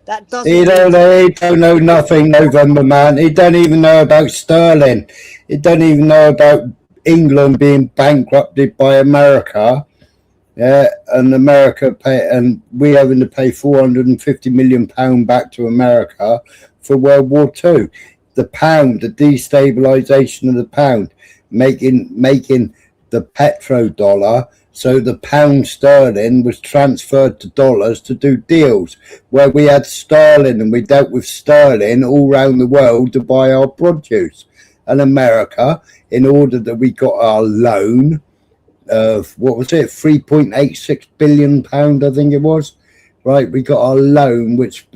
That doesn't. He don't know nothing, November man. He don't even know about sterling. He don't even know about England being bankrupted by America. and America and we having to pay £450 million back to America for World War II. The pound, the destabilization of the pound, making the petrodollar, so the pound sterling was transferred to dollars to do deals, where we had sterling and we dealt with sterling all around the world to buy our produce. And America, in order that we got our loan of, what was it, £3.86 billion, I think it was, right? We got our loan, which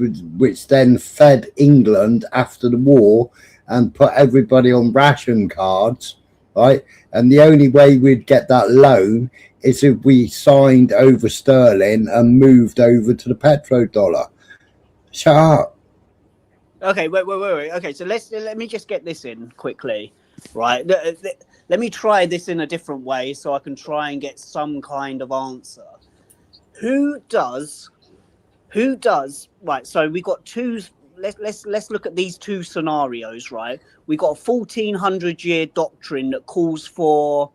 then fed England after the war and put everybody on ration cards, right? And the only way we'd get that loan is if we signed over sterling and moved over to the petrodollar. Shut up. Okay, wait. Okay, so let me just get this in quickly, right? Let me try this in a different way so I can try and get some kind of answer. Who does? Right. So we got two. Let's look at these two scenarios, right? We got a 1400-year doctrine that calls for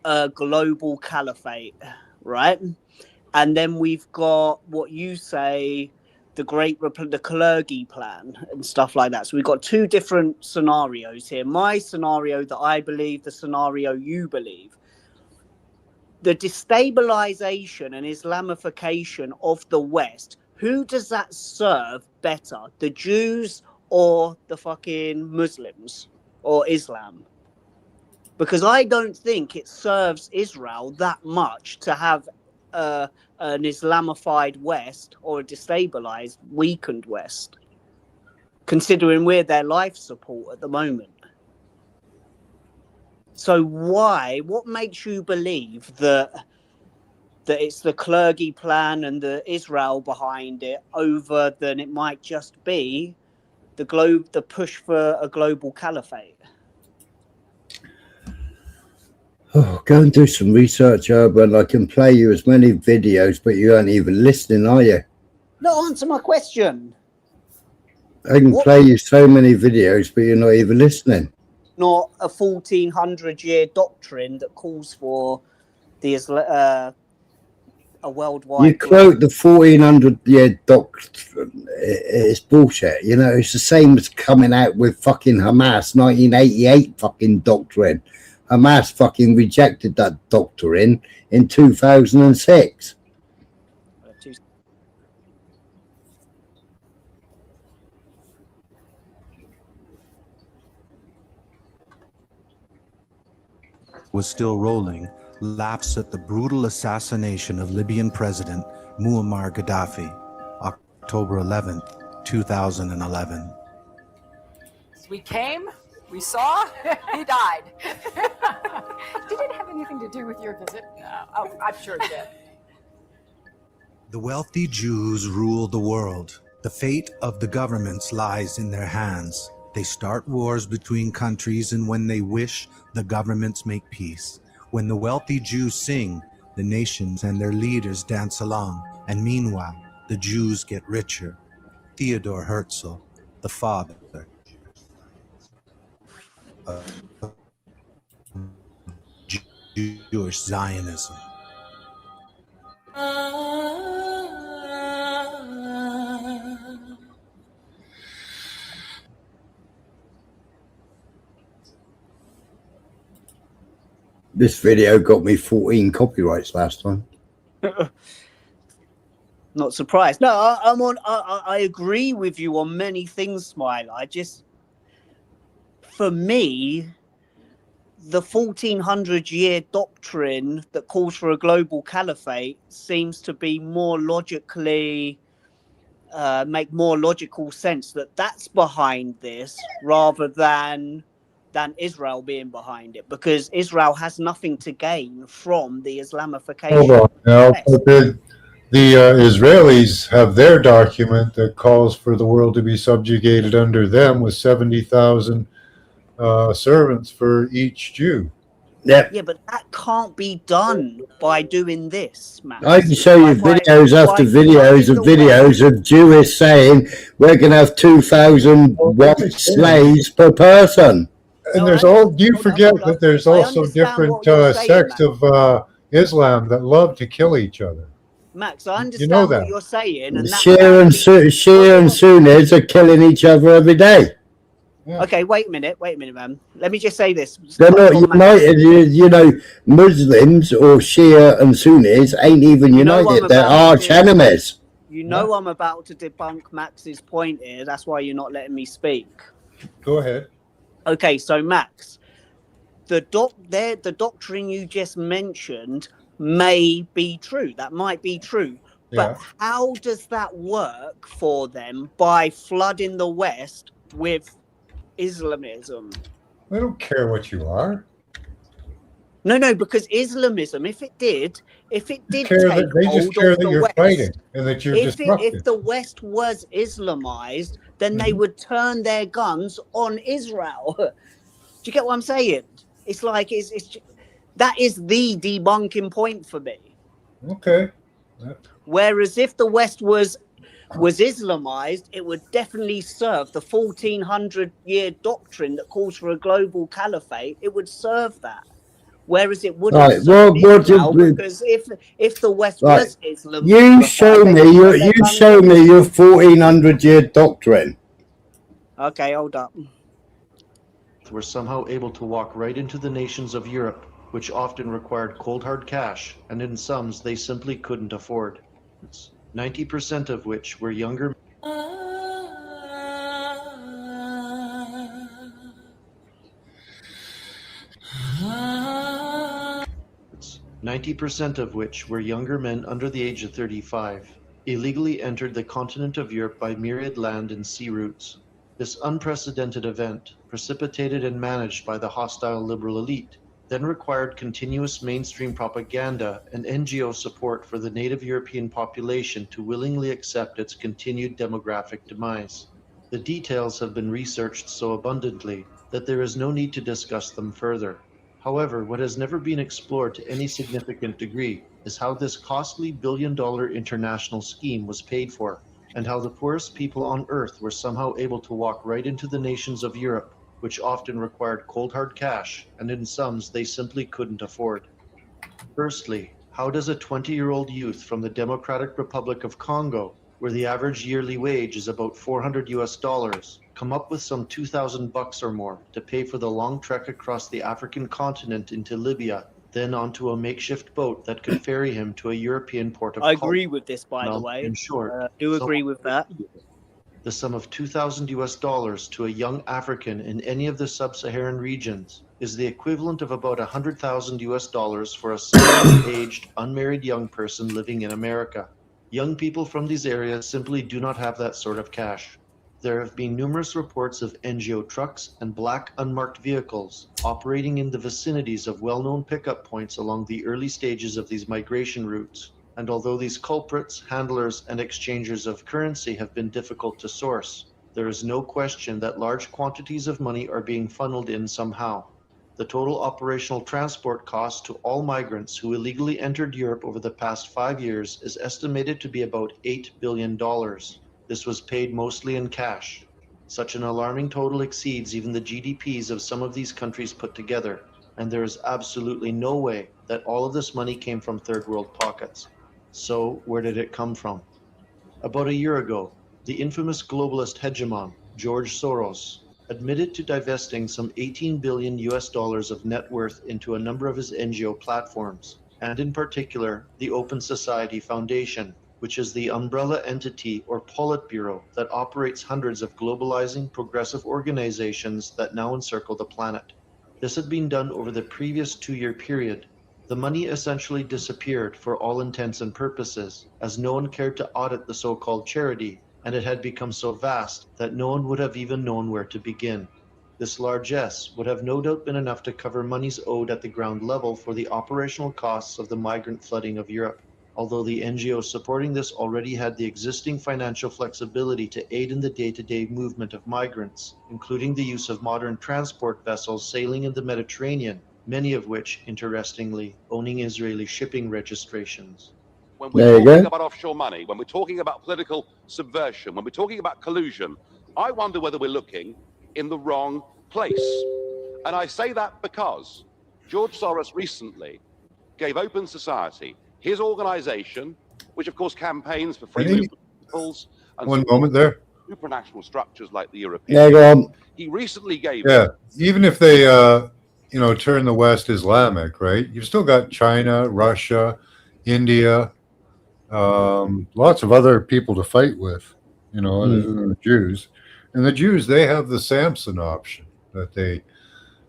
a global caliphate, right? And then we've got what you say, the Kalergi plan and stuff like that. So we've got two different scenarios here. My scenario that I believe, the scenario you believe. The destabilization and Islamification of the West, who does that serve better? The Jews or the fucking Muslims or Islam? Because I don't think it serves Israel that much to have an Islamified West or a destabilized, weakened West, considering we're their life support at the moment. So what makes you believe that it's the Kalergi plan and the Israel behind it over than it might just be the push for a global caliphate? Oh, go and do some research, Urban. I can play you as many videos, but you aren't even listening, are you? No, answer my question. I can play you so many videos, but you're not even listening. Not a 1400-year doctrine that calls for the a worldwide. You quote the 1400-year doctrine. It's bullshit. You know, it's the same as coming out with fucking Hamas 1988 fucking doctrine. Hamas fucking rejected that doctrine in 2006. Was still rolling, laughs at the brutal assassination of Libyan President Muammar Gaddafi, October 11th, 2011. We came, we saw, he died. Did it have anything to do with your visit? Oh, I'm sure it did. The wealthy Jews rule the world. The fate of the governments lies in their hands. They start wars between countries, and when they wish, the governments make peace. When the wealthy Jews sing, the nations and their leaders dance along, and meanwhile, the Jews get richer. Theodor Herzl, the father of Jewish Zionism. This video got me 14 copyrights last time. Not surprised. No, I agree with you on many things, Smile. For me, the 1400-year doctrine that calls for a global caliphate seems to be more logically, make more logical sense that's behind this rather than Israel being behind it, because Israel has nothing to gain from the Islamification. Hold on now, but the Israelis have their document that calls for the world to be subjugated under them with 70,000 servants for each Jew. Yep. Yeah, but that can't be done by doing this, man. I can show you videos after videos of Jewish saying we're going to have 2,000 white slaves per person. And you forget that there's also different sects of Islam that love to kill each other. Max, I understand You know what that. you're saying, and Shia and Sunnis are killing each other every day. Okay, wait a minute, man. Let me just say this. They're Start not from Max. united. You know, Muslims or Shia and Sunnis ain't even You know united. I'm They're about arch to- enemies. You know I'm about to debunk Max's point here. That's why you're not letting me speak. Go ahead. Okay, so Max, the doctrine you just mentioned may be true. That might be true. Yeah. But how does that work for them by flooding the West with Islamism? They don't care what you are. No, because Islamism, if it did They take just hold care of that the you're West, fighting and that you're disruptive. if the West was Islamized, then they would turn their guns on Israel. Do you get what I'm saying? It's like that is the debunking point for me. Okay. Whereas if the West was Islamized, it would definitely serve the 1400-year doctrine that calls for a global caliphate. It would serve that. Whereas it wouldn't Right. serve What Israel, because if the West Right. was Islam, You show me your 1400-year doctrine. Okay, hold up. Were somehow able to walk right into the nations of Europe, which often required cold hard cash, and in sums they simply couldn't afford. 90% of which were younger. 90% of which were younger men under the age of 35, illegally entered the continent of Europe by myriad land and sea routes. This unprecedented event, precipitated and managed by the hostile liberal elite, then required continuous mainstream propaganda and NGO support for the native European population to willingly accept its continued demographic demise. The details have been researched so abundantly that there is no need to discuss them further. However, what has never been explored to any significant degree is how this costly billion-dollar international scheme was paid for, and how the poorest people on Earth were somehow able to walk right into the nations of Europe, which often required cold hard cash, and in sums they simply couldn't afford. Firstly, how does a 20-year-old youth from the Democratic Republic of Congo, where the average yearly wage is about $400, come up with some $2,000 or more to pay for the long trek across the African continent into Libya, then onto a makeshift boat that could ferry him to a European port of call? I agree with this, by the way. In short, I do agree with that. the sum of $2,000 to a young African in any of the sub-Saharan regions is the equivalent of about $100,000 for a similarly aged, unmarried young person living in America. Young people from these areas simply do not have that sort of cash. There have been numerous reports of NGO trucks and black unmarked vehicles operating in the vicinities of well-known pickup points along the early stages of these migration routes. And although these culprits, handlers, and exchangers of currency have been difficult to source, there is no question that large quantities of money are being funneled in somehow. The total operational transport cost to all migrants who illegally entered Europe over the past 5 years is estimated to be about $8 billion. This was paid mostly in cash. Such an alarming total exceeds even the GDPs of some of these countries put together, and there is absolutely no way that all of this money came from third world pockets. So, where did it come from? About a year ago, the infamous globalist hegemon, George Soros, admitted to divesting some $18 billion of net worth into a number of his NGO platforms, and in particular, the Open Society Foundation, which is the umbrella entity or Politburo that operates hundreds of globalizing progressive organizations that now encircle the planet. This had been done over the previous 2-year period. The money essentially disappeared for all intents and purposes, as no one cared to audit the so-called charity, and it had become so vast that no one would have even known where to begin. This largesse would have no doubt been enough to cover monies owed at the ground level for the operational costs of the migrant flooding of Europe, although the NGO supporting this already had the existing financial flexibility to aid in the day-to-day movement of migrants, including the use of modern transport vessels sailing in the Mediterranean, many of which, interestingly, owning Israeli shipping registrations. When we're talking about offshore money, when we're talking about political subversion, when we're talking about collusion, I wonder whether we're looking in the wrong place. And I say that because George Soros recently gave Open Society, his organization, which of course campaigns for free Really? movement of peoples and One moment there. supranational structures like the European Yeah, go Union. on. He recently gave Yeah, even if they, turn the West Islamic, right? You've still got China, Russia, India, lots of other people to fight with, other than the Jews. And the Jews, they have the Samson option that they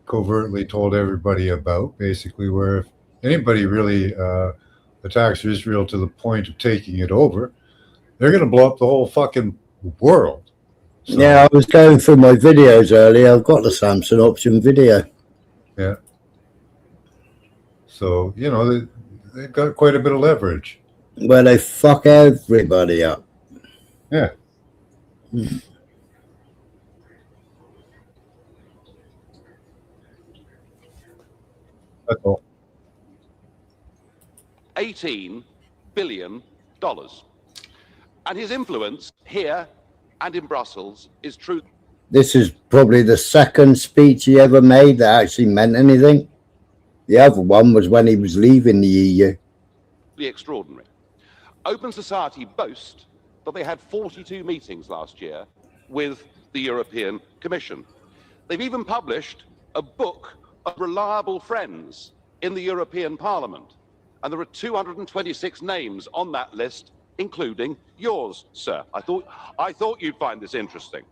covertly told everybody about, basically, where if anybody really attacks Israel to the point of taking it over, they're going to blow up the whole fucking world. So, Yeah, I was going through my videos earlier. I've got the Samson option video. yeah. So, they've got quite a bit of leverage. Where they fuck everybody up. Yeah. That's all. $18 billion. And his influence here and in Brussels is true. This is probably the second speech he ever made that actually meant anything. The other one was when he was leaving the EU. Extraordinary. Open Society boast that they had 42 meetings last year with the European Commission. They've even published a book of reliable friends in the European Parliament. And there are 226 names on that list, including yours, sir. I thought you'd find this interesting.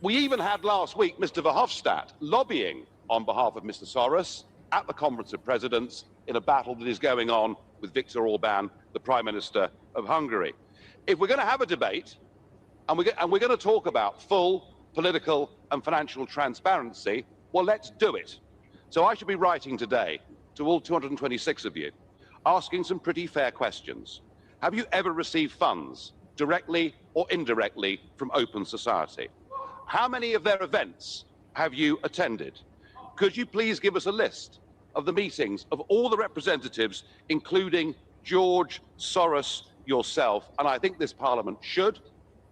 We even had last week Mr. Verhofstadt lobbying on behalf of Mr. Soros at the Conference of Presidents in a battle that is going on with Viktor Orban, the Prime Minister of Hungary. If we're going to have a debate and we're going to talk about full political and financial transparency, well, let's do it. So I should be writing today to all 226 of you, asking some pretty fair questions. Have you ever received funds, directly or indirectly, from Open Society? How many of their events have you attended? Could you please give us a list of the meetings of all the representatives, including George Soros yourself? And I think this Parliament should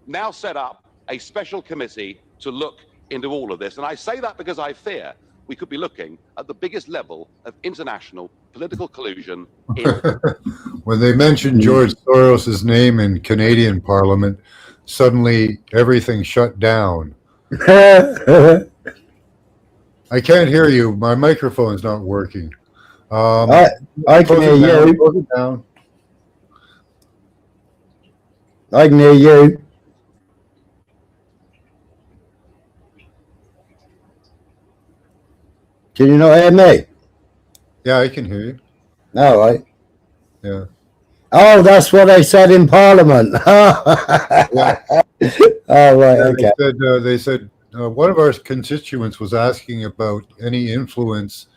now set up a special committee to look into all of this. And I say that because I fear we could be looking at the biggest level of international political collusion in When they mentioned George Soros's name in Canadian Parliament, suddenly everything shut down. I can't hear you. My microphone's not working. I can hear you. Close it down. I can hear you. Can you not hear me? Yeah, I can hear you. All right. Yeah. Oh, that's what they said in Parliament. Yeah. Oh, right. Okay. They said one of our constituents was asking about any influence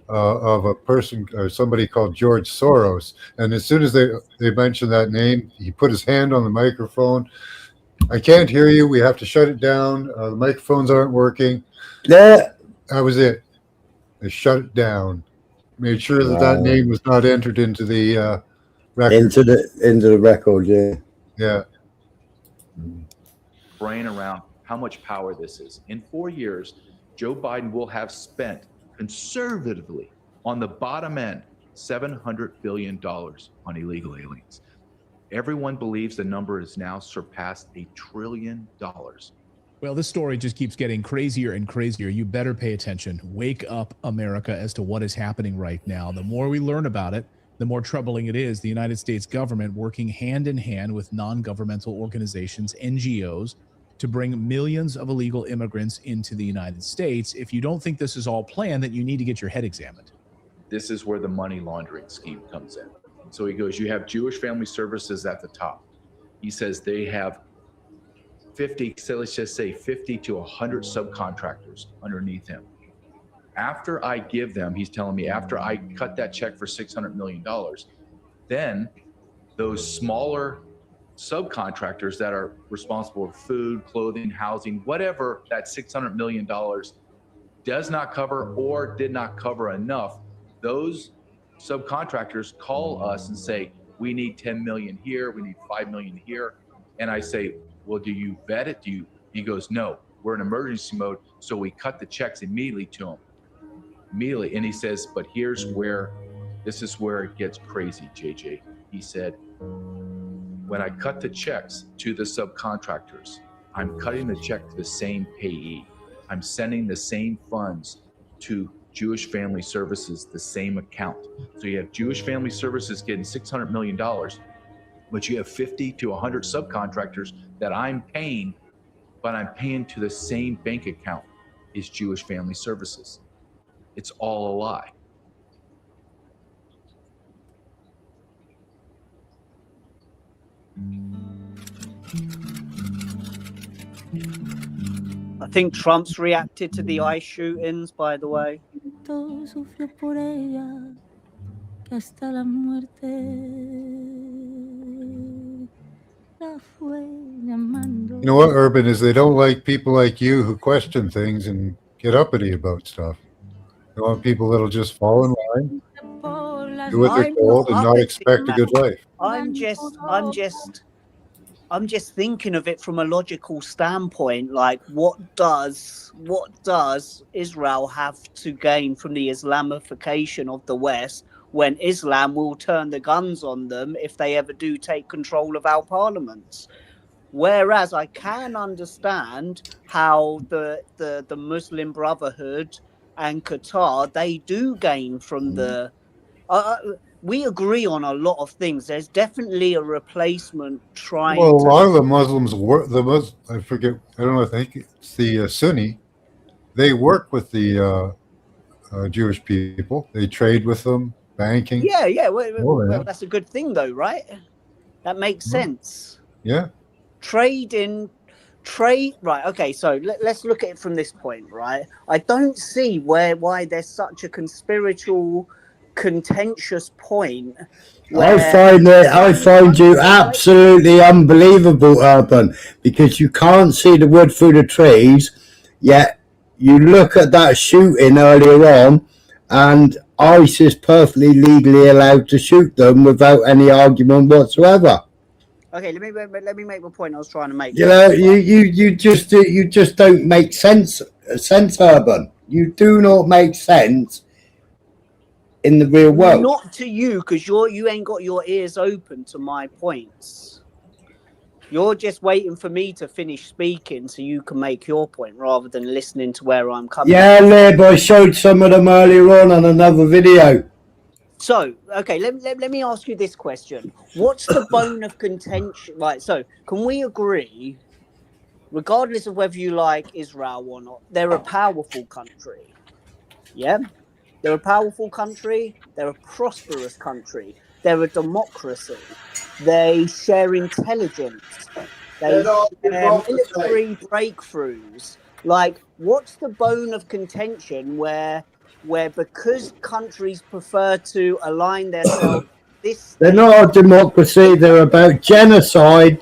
of a person or somebody called George Soros, and as soon as they mentioned that name, he put his hand on the microphone. I can't hear you. We have to shut it down. The microphones aren't working. Yeah. That was it. They shut it down. Made sure that name was not entered into the record. Into the record, yeah. Yeah. Brain around how much power this is. In 4 years, Joe Biden will have spent conservatively on the bottom end $700 billion on illegal aliens. Everyone believes the number has now surpassed $1 trillion. Well, this story just keeps getting crazier and crazier. You better pay attention. Wake up, America, as to what is happening right now. The more we learn about it, the more troubling it is. The United States government working hand in hand with non-governmental organizations, NGOs, to bring millions of illegal immigrants into the United States. If you don't think this is all planned, then you need to get your head examined. This is where the money laundering scheme comes in. So he goes, you have Jewish Family Services at the top. He says they have 50, so let's just say 50 to 100 subcontractors underneath him. After I give them, he's telling me, after I cut that check for $600 million, then those smaller subcontractors that are responsible for food, clothing, housing, whatever that $600 million does not cover or did not cover enough, those subcontractors call us and say, we need 10 million here, we need 5 million here. And I say, well, do you vet it? He goes, no, we're in emergency mode. So we cut the checks immediately to him. Immediately. And he says, but here's where This is where it gets crazy, JJ. He said, when I cut the checks to the subcontractors, I'm cutting the check to the same payee. I'm sending the same funds to Jewish Family Services, the same account. So you have Jewish Family Services getting $600 million, but you have 50 to 100 subcontractors that I'm paying, but I'm paying to the same bank account as Jewish Family Services. It's all a lie. I think Trump's reacted to the ICE shootings, by the way. Sufrió por ella, que hasta la muerte la fue llamando. You know what, Urban, is they don't like people like you who question things and get uppity about stuff. They want people that'll just fall in line, do what they're told, and not expect a good life. I'm just thinking of it from a logical standpoint. Like, what does Israel have to gain from the Islamification of the West when Islam will turn the guns on them if they ever do take control of our parliaments? Whereas I can understand how the Muslim Brotherhood and Qatar, they do gain from the... we agree on a lot of things. There's definitely a replacement trying Well, a to... lot of the Muslims work. I forget. I don't know. I think it's the Sunni. They work with the Jewish people. They trade with them, banking. Yeah. Well, that. that's a good thing, though, right? That makes sense. Yeah. Right. Okay. So let's look at it from this point, right? I don't see why there's such a conspiratorial, contentious point. I find you absolutely unbelievable, Urban, because you can't see the wood through the trees, yet you look at that shooting earlier on, and ICE is perfectly legally allowed to shoot them without any argument whatsoever. Okay, let me make the point I was trying to make. You know, you just don't make sense, Urban. You do not make sense in the real world. Not to you, because you ain't got your ears open to my points. You're just waiting for me to finish speaking so you can make your point rather than listening to where I'm coming Yeah, from. Lib, I showed some of them earlier on another video. So, okay, let me ask you this question. What's the bone of contention? Right, so can we agree, regardless of whether you like Israel or not, they're a powerful country? Yeah? They're a powerful country. They're a prosperous country. They're a democracy. They share intelligence. They share military breakthroughs. Like, what's the bone of contention where because countries prefer to align themselves They're not a democracy. They're about genocide.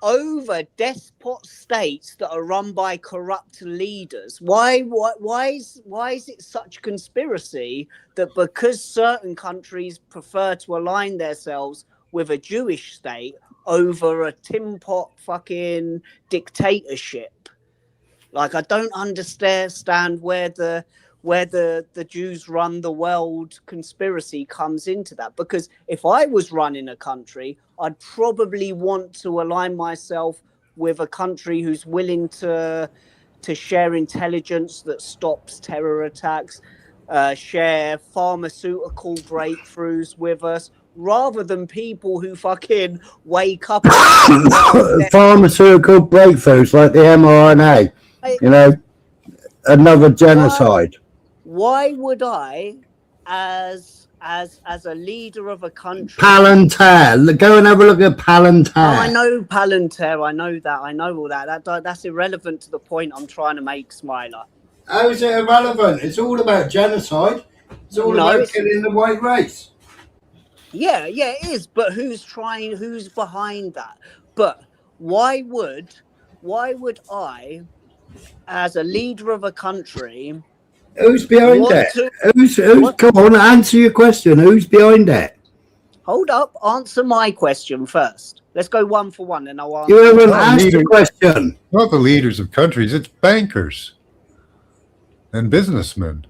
Over despot states that are run by corrupt leaders? Why is it such a conspiracy that because certain countries prefer to align themselves with a Jewish state over a tin pot fucking dictatorship? Like, I don't understand where the Jews run the world conspiracy comes into that. Because if I was running a country, I'd probably want to align myself with a country who's willing to share intelligence that stops terror attacks, share pharmaceutical breakthroughs with us, rather than people who fucking wake up Pharmaceutical breakthroughs like the mRNA. You know, another genocide. Why would I, as a leader of a country... Palantir. Go and have a look at Palantir. Oh, I know Palantir. I know that. I know all that. That's irrelevant to the point I'm trying to make, Smiler. How is it irrelevant? It's all about genocide. It's all about killing the white race. Yeah, it is. But who's behind that? But why would I, as a leader of a country... Who's behind that? Who's come on, answer your question. Who's behind that? Hold up, answer my question first. Let's go one for one, and I'll answer. You haven't asked the question. Not the leaders of countries, it's bankers and businessmen.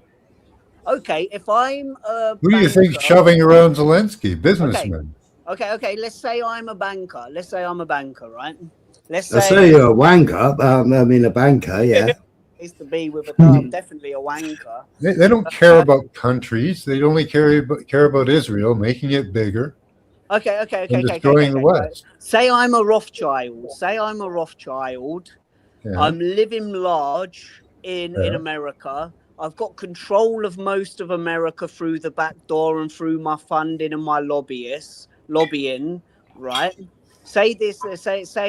Okay, if I'm a Who do you think banker- shoving around Zelensky? Businessmen. Okay. Let's say I'm a banker. Let's say I'm a banker, right? Let's I say say you're a wanker. I mean, a banker, yeah. is to be with a I'm definitely a wanker. They don't care about countries. They only care about Israel, making it bigger. Okay. And destroying the Right. West. Say I'm a Rothschild. Yeah. I'm living large in Yeah. America. I've got control of most of America through the back door and through my funding and my lobbying, right? Say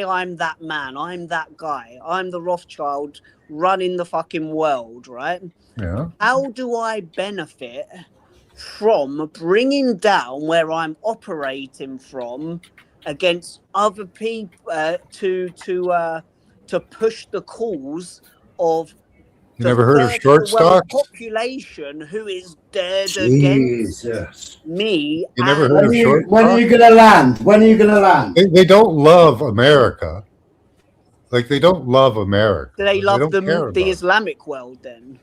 I'm that man. I'm that guy. I'm the Rothschild running the fucking world, right? Yeah. How do I benefit from bringing down where I'm operating from against other people to push the cause of You never heard of third short world stocks? population who is dead against Jesus. me? You never and heard of short When are you stocks? going to land? When are you going to land? They don't love America. Like, they don't love America. Do they love don't care the about it. Islamic world then?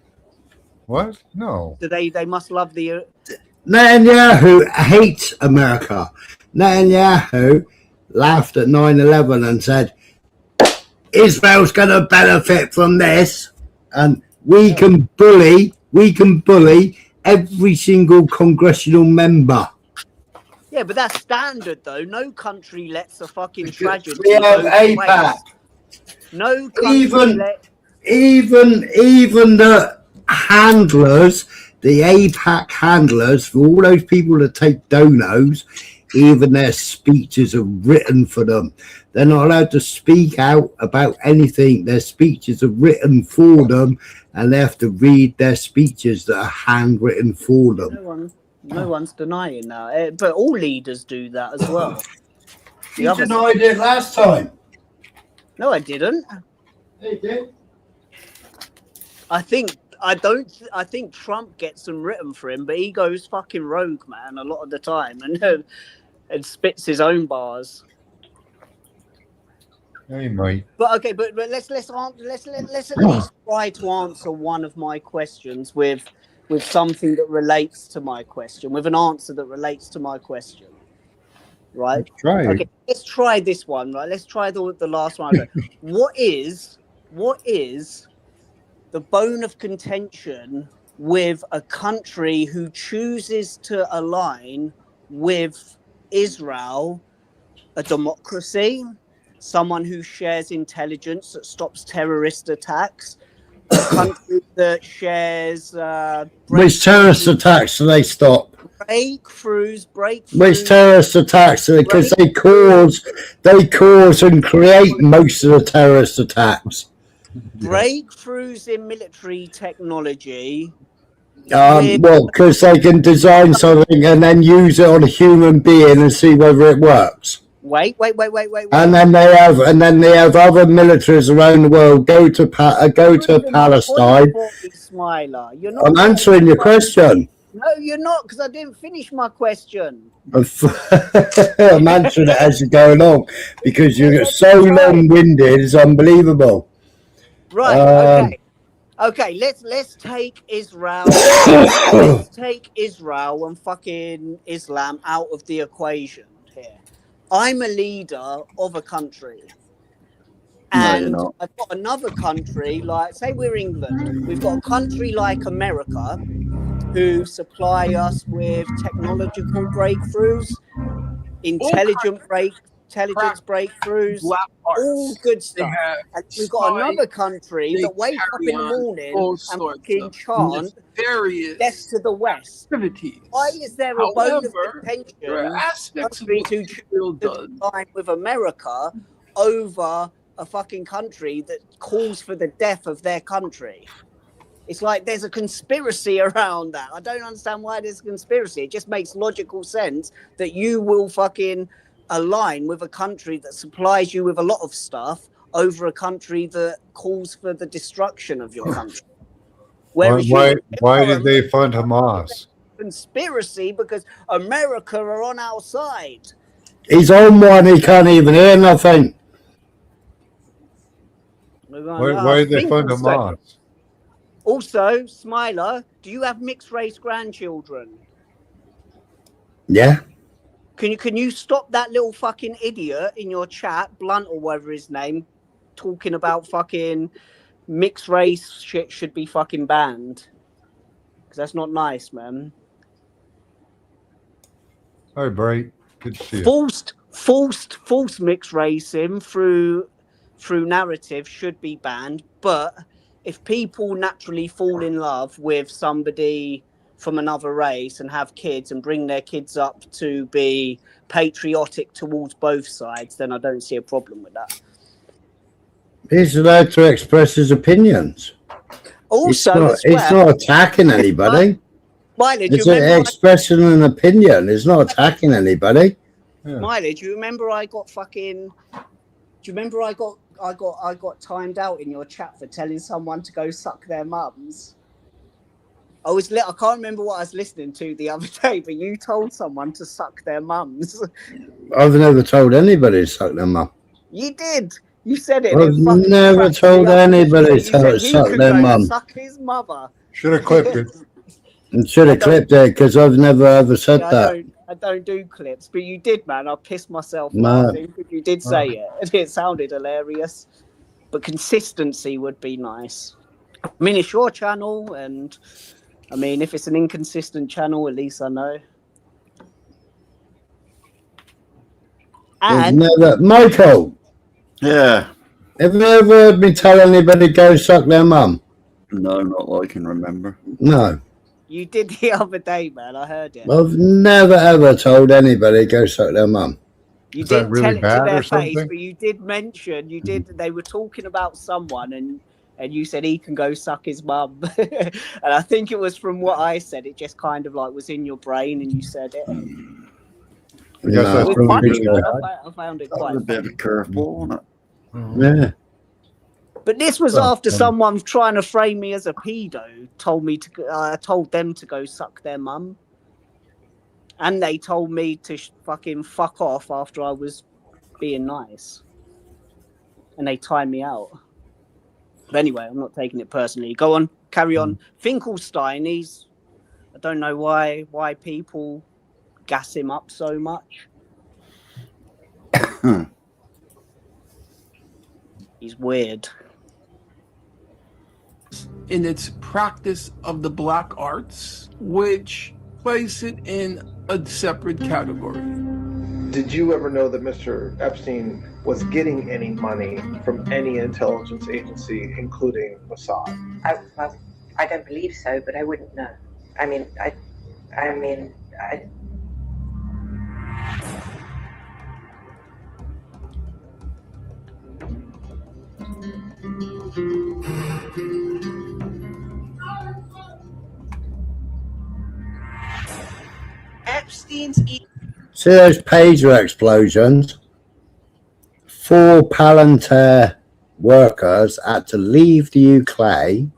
What? No. Do they must love the Netanyahu hates America. Netanyahu laughed at 9/11 and said, Israel's going to benefit from this, and we can bully every single congressional member. Yeah, but that's standard though. No country lets a fucking tragedy We have go to AIPAC. waste. No country Even the handlers, the AIPAC handlers, for all those people that take donos, even their speeches are written for them. They're not allowed to speak out about anything. Their speeches are written for them, and they have to read their speeches that are handwritten for them. No one's denying that, but all leaders do that as well. You denied it last time. No, I didn't. You did. I think Trump gets them written for him, but he goes fucking rogue, man, a lot of the time, and spits his own bars. Yeah, he might. But okay, but let's at least try to answer one of my questions with something that relates to my question, with an answer that relates to my question. Right? Try it. Okay, let's try this one, right? Let's try the last one. What is the bone of contention with a country who chooses to align with Israel, a democracy, someone who shares intelligence that stops terrorist attacks, a country that shares Which terrorist attacks do they stop? breakthroughs. Which terrorist attacks? Because they cause and create most of the terrorist attacks. Breakthroughs in military technology. Well, because they can design something and then use it on a human being and see whether it works. Wait. And then they have other militaries around the world go to Palestine. Smiler. You're not I'm answering your question. No, you're not, because I didn't finish my question. I'm answering it as you go along because you're so long-winded. It's unbelievable. Right. Okay. Let's take Israel. Let's take Israel and fucking Islam out of the equation here. I'm a leader of a country. And I've got another country, like, say we're England. We've got a country like America who supply us with technological breakthroughs, intelligence breakthroughs, all good stuff. And we've got another country that wake up in the morning and fucking chant death to the West. Why is there a bone of contention to align with America over a fucking country that calls for the death of their country? It's like there's a conspiracy around that. I don't understand why there's a conspiracy. It just makes logical sense that you will fucking align with a country that supplies you with a lot of stuff over a country that calls for the destruction of your country. Why did they fund Hamas? Conspiracy because America are on our side. He's on one, he can't even hear nothing. Why did they fund Hamas? Also, Smiler, do you have mixed race grandchildren? Yeah. Can you stop that little fucking idiot in your chat, Blunt or whatever his name, talking about fucking mixed race shit should be fucking banned? Because that's not nice, man. Hi, Bright. Good to see you. False mixed racing through narrative should be banned, but if people naturally fall in love with somebody from another race and have kids and bring their kids up to be patriotic towards both sides, then I don't see a problem with that. He's allowed to express his opinions. Also, it's not attacking anybody. Mileage, It's expressing an opinion. It's not attacking anybody. Mileage, do you remember I got fucking? Do you remember I got timed out in your chat for telling someone to go suck their mums? I can't remember what I was listening to the other day, but you told someone to suck their mums. I've never told anybody to suck their mum. You did. You said it. I've never told anybody to suck their mum. Suck his mother. Should have clipped it. And should have clipped it because I've never ever said that. I don't do clips, but you did, man. I pissed myself No. laughing because you did say it, and it sounded hilarious. But consistency would be nice. I mean, it's your channel, and I mean, if it's an inconsistent channel, at least I know. And Michael. Yeah. Have you ever heard me tell anybody go suck their mum? No, not that I can remember. No. You did the other day, man. I heard it. I've never ever told anybody go suck their mum. You didn't tell it to their face, but you did mention they were talking about someone, and you said he can go suck his mum. And I think it was from what I said. It just kind of like was in your brain, and you said it. I guess that's It was funny, man. I found it quite a bit of a curveball, wasn't it? Yeah. But this was after someone trying to frame me as a pedo told them to go suck their mum. And they told me to fucking fuck off after I was being nice. And they timed me out. But anyway, I'm not taking it personally. Go on, carry on. Finkelstein, I don't know why people gas him up so much. He's weird. In its practice of the black arts, which place it in a separate category. Did you ever know that Mr. Epstein was getting any money from any intelligence agency, including Mossad? I don't believe so, but I wouldn't know. I mean, Epstein's. See those pager explosions? 4 Palantir workers had to leave the UK,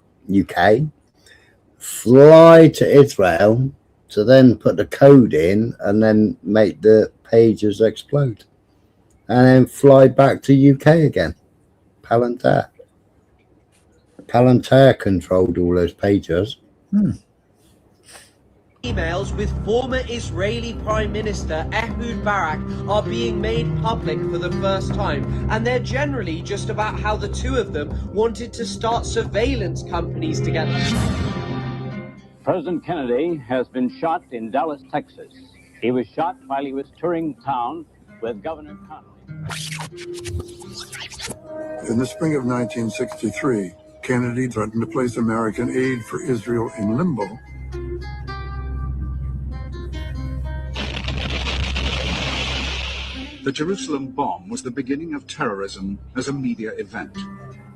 fly to Israel to then put the code in and then make the pagers explode. And then fly back to UK again. Palantir. Palantir controlled all those pagers. Emails with former Israeli Prime Minister Ehud Barak are being made public for the first time, and they're generally just about how the two of them wanted to start surveillance companies together. President Kennedy has been shot in Dallas, Texas. He was shot while he was touring town with Governor Connolly. In the spring of 1963, Kennedy threatened to place American aid for Israel in limbo. The Jerusalem bomb was the beginning of terrorism as a media event,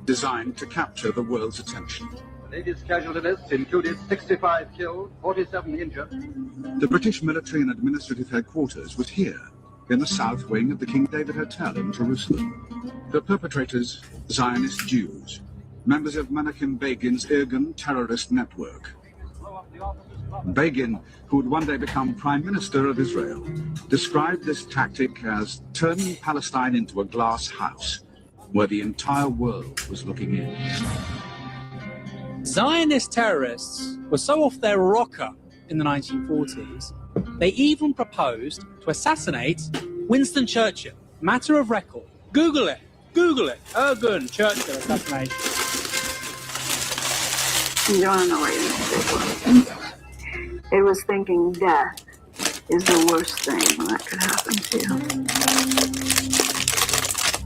designed to capture the world's attention. The latest casualty list included 65 killed, 47 injured. The British military and administrative headquarters was here, in the south wing of the King David Hotel in Jerusalem. The perpetrators, Zionist Jews, members of Menachem Begin's Irgun terrorist network. Begin, who would one day become Prime Minister of Israel, described this tactic as turning Palestine into a glass house, where the entire world was looking in. Zionist terrorists were so off their rocker in the 1940s, they even proposed to assassinate Winston Churchill. Matter of record. Google it. Google it. Ergun Churchill assassination. You don't know what it was thinking death is the worst thing that could happen to you.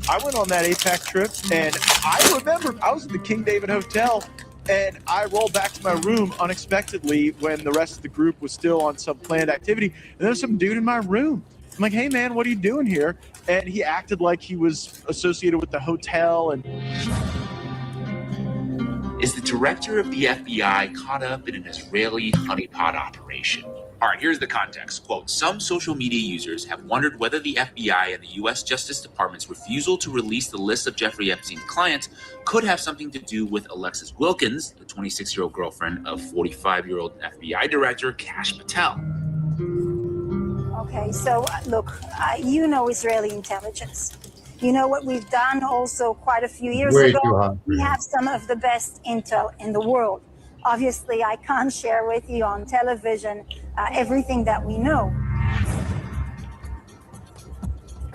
I went on that APAC trip, and I remember I was at the King David Hotel, and I rolled back to my room unexpectedly when the rest of the group was still on some planned activity, and there was some dude in my room. I'm like, hey, man, what are you doing here? And he acted like he was associated with the hotel. And is the director of the FBI caught up in an Israeli honeypot operation? All right, here's the context. Quote, some social media users have wondered whether the FBI and the U.S. Justice Department's refusal to release the list of Jeffrey Epstein's clients could have something to do with Alexis Wilkins, the 26-year-old girlfriend of 45-year-old FBI Director Kash Patel. Okay, so look, you know Israeli intelligence. You know what we've done also quite a few years Way ago. too hot. We have some of the best intel in the world. Obviously, I can't share with you on television everything that we know.